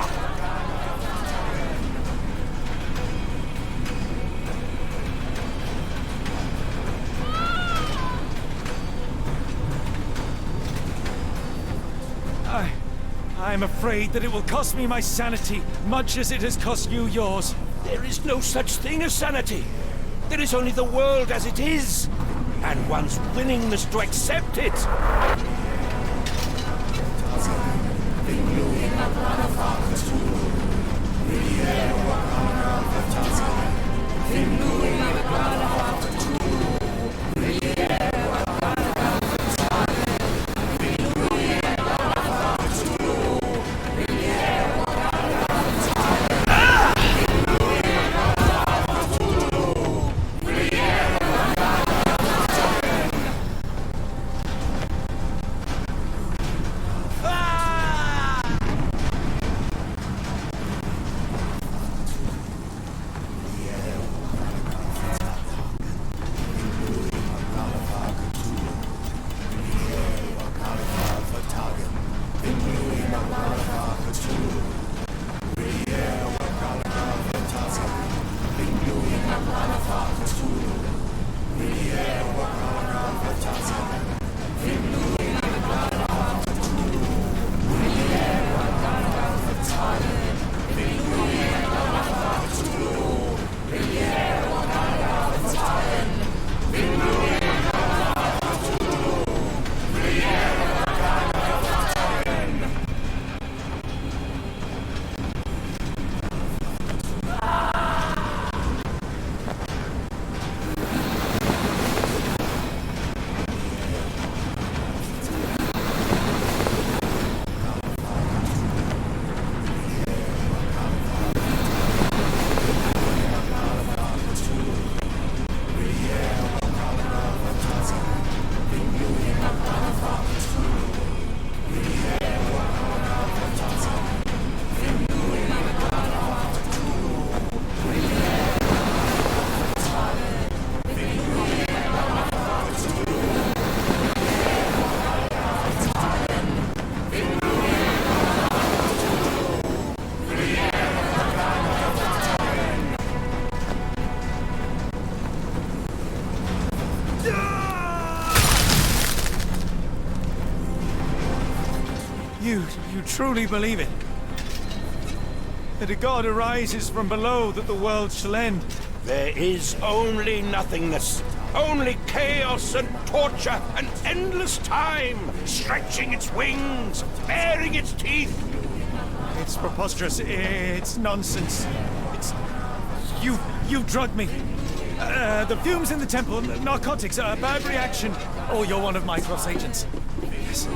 I'm afraid that it will cost me my sanity, much as it has cost you yours. There is no such thing as sanity. There is only the world as it is, and one's willingness to accept it. You truly believe it? That a god arises from below, that the world shall end? There is only nothingness. Only chaos and torture and endless time, stretching its wings, baring its teeth. It's preposterous. It's nonsense. You've drugged me. The fumes in the temple, narcotics, a bad reaction. Oh, you're one of my cross agents. Yes.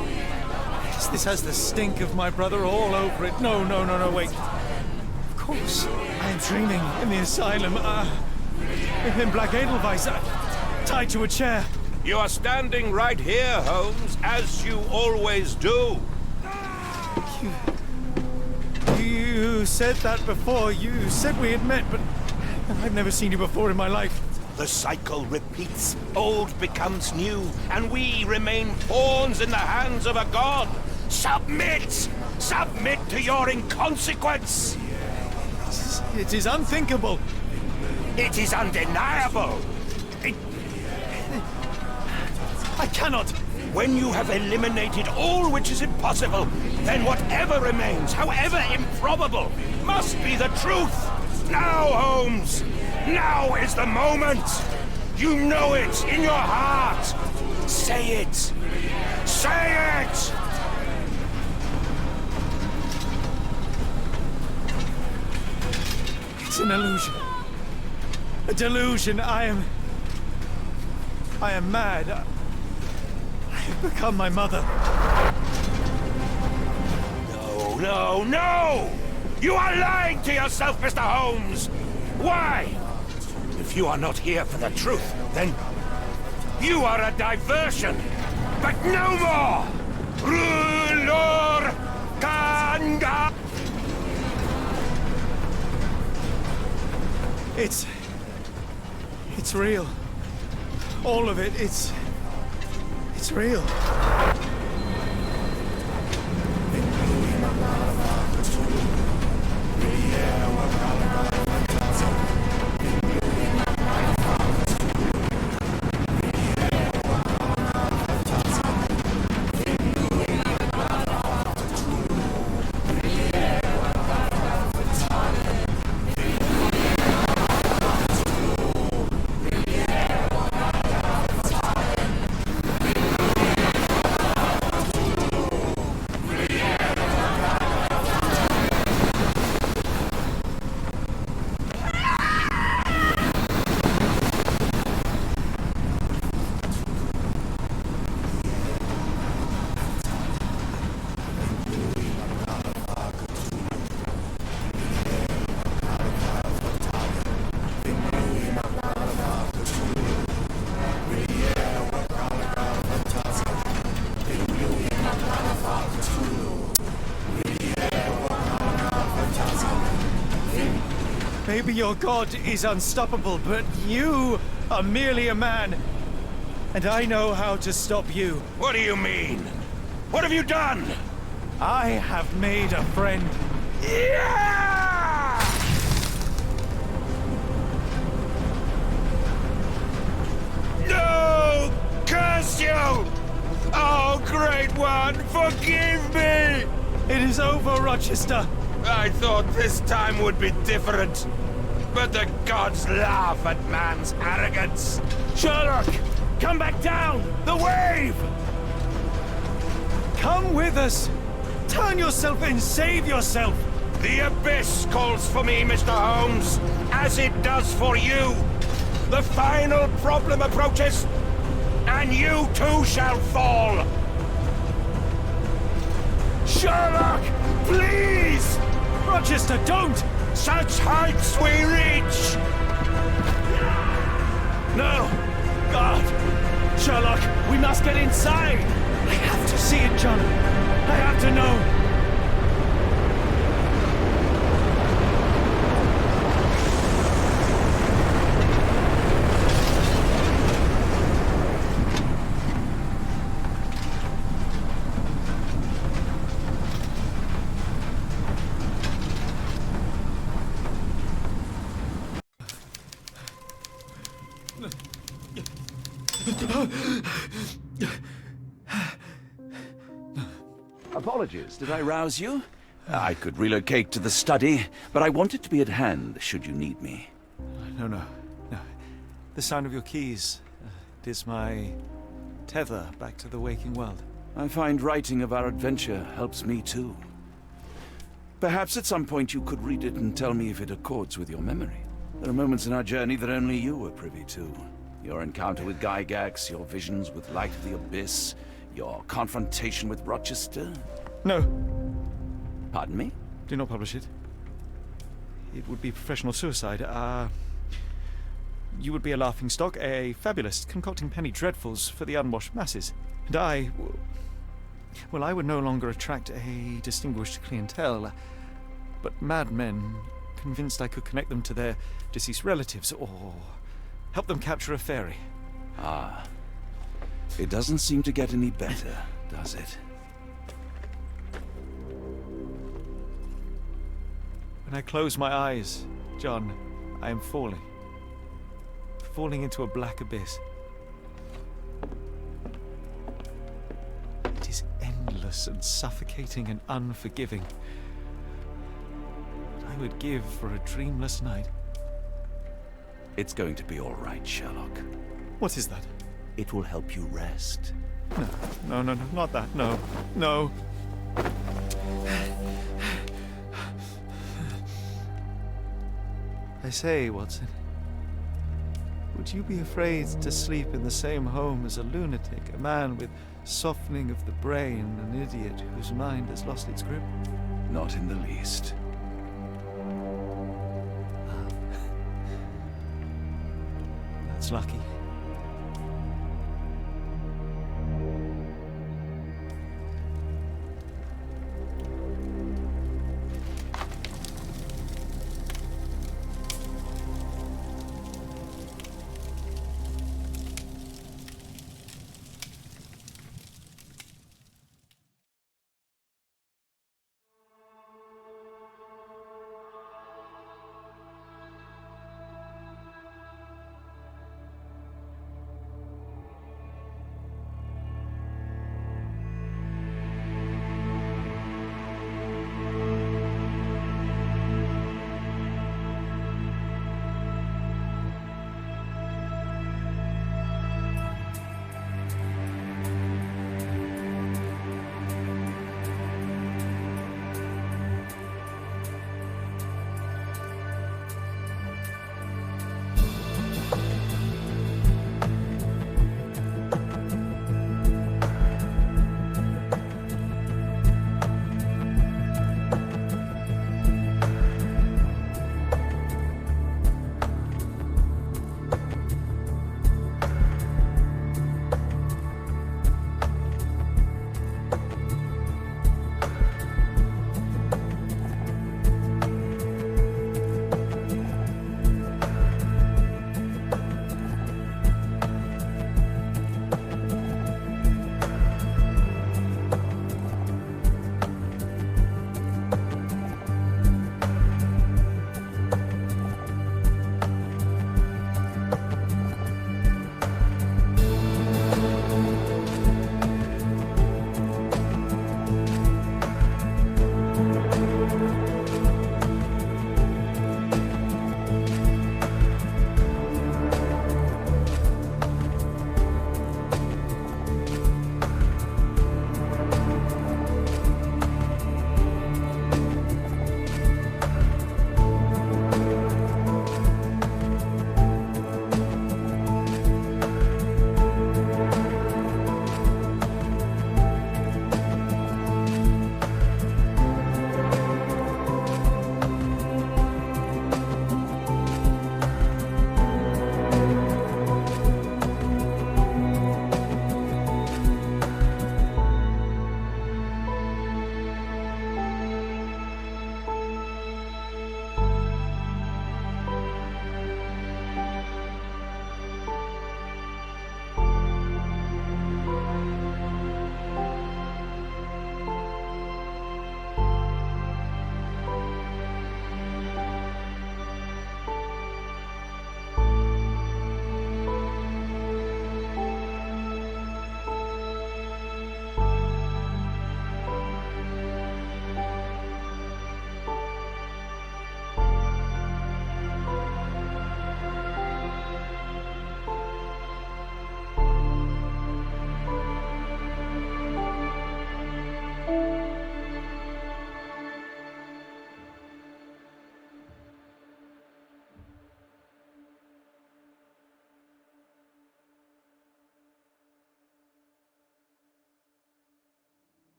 This has the stink of my brother all over it. No, wait. Of course. I am dreaming in the asylum. In Black Edelweiss, tied to a chair. You are standing right here, Holmes, as you always do. You said that before. You said we had met, but I've never seen you before in my life. The cycle repeats. Old becomes new, and we remain pawns in the hands of a god. Submit! Submit to your inconsequence! It is unthinkable. It is undeniable. I cannot. When you have eliminated all which is impossible, then whatever remains, however improbable, must be the truth. Now, Holmes, now is the moment. You know it in your heart. Say it. Say it! It's an illusion. A delusion. I am mad. I have become my mother. No! You are lying to yourself, Mr. Holmes! Why? If you are not here for the truth, then you are a diversion. But no more! Rulor Kanga! It's real. All of it, it's real. Maybe your god is unstoppable, but you are merely a man. And I know how to stop you. What do you mean? What have you done? I have made a friend. Yeah! No! Curse you! Oh, great one, forgive me! It is over, Rochester. I thought this time would be different. But the gods laugh at man's arrogance. Sherlock, come back down! The wave! Come with us! Turn yourself in, save yourself! The abyss calls for me, Mr. Holmes, as it does for you. The final problem approaches, and you too shall fall. Sherlock, please! Rochester, don't! Such heights we reach! No! God! Sherlock, we must get inside! I have to see it, John. I have to know. apologies. Did I rouse you? I could relocate to the study, but I wanted to be at hand should you need me. No. The sound of your keys. It is my tether back to the waking world. I find writing of our adventure helps me too. Perhaps at some point you could read it and tell me if it accords with your memory. There are moments in our journey that only you were privy to. Your encounter with Gygax, your visions with Light of the Abyss, your confrontation with Rochester. No. Pardon me? Do not publish it. It would be professional suicide. You would be a laughingstock, a fabulist, concocting penny dreadfuls for the unwashed masses. And I would no longer attract a distinguished clientele, but madmen convinced I could connect them to their deceased relatives or help them capture a fairy. Ah. It doesn't seem to get any better, does it? When I close my eyes, John, I am falling. Falling into a black abyss. It is endless and suffocating and unforgiving. What I would give for a dreamless night. It's going to be all right, Sherlock. What is that? It will help you rest. No, not that. No. I say, Watson, would you be afraid to sleep in the same home as a lunatic, a man with softening of the brain, an idiot whose mind has lost its grip? Not in the least. That's lucky.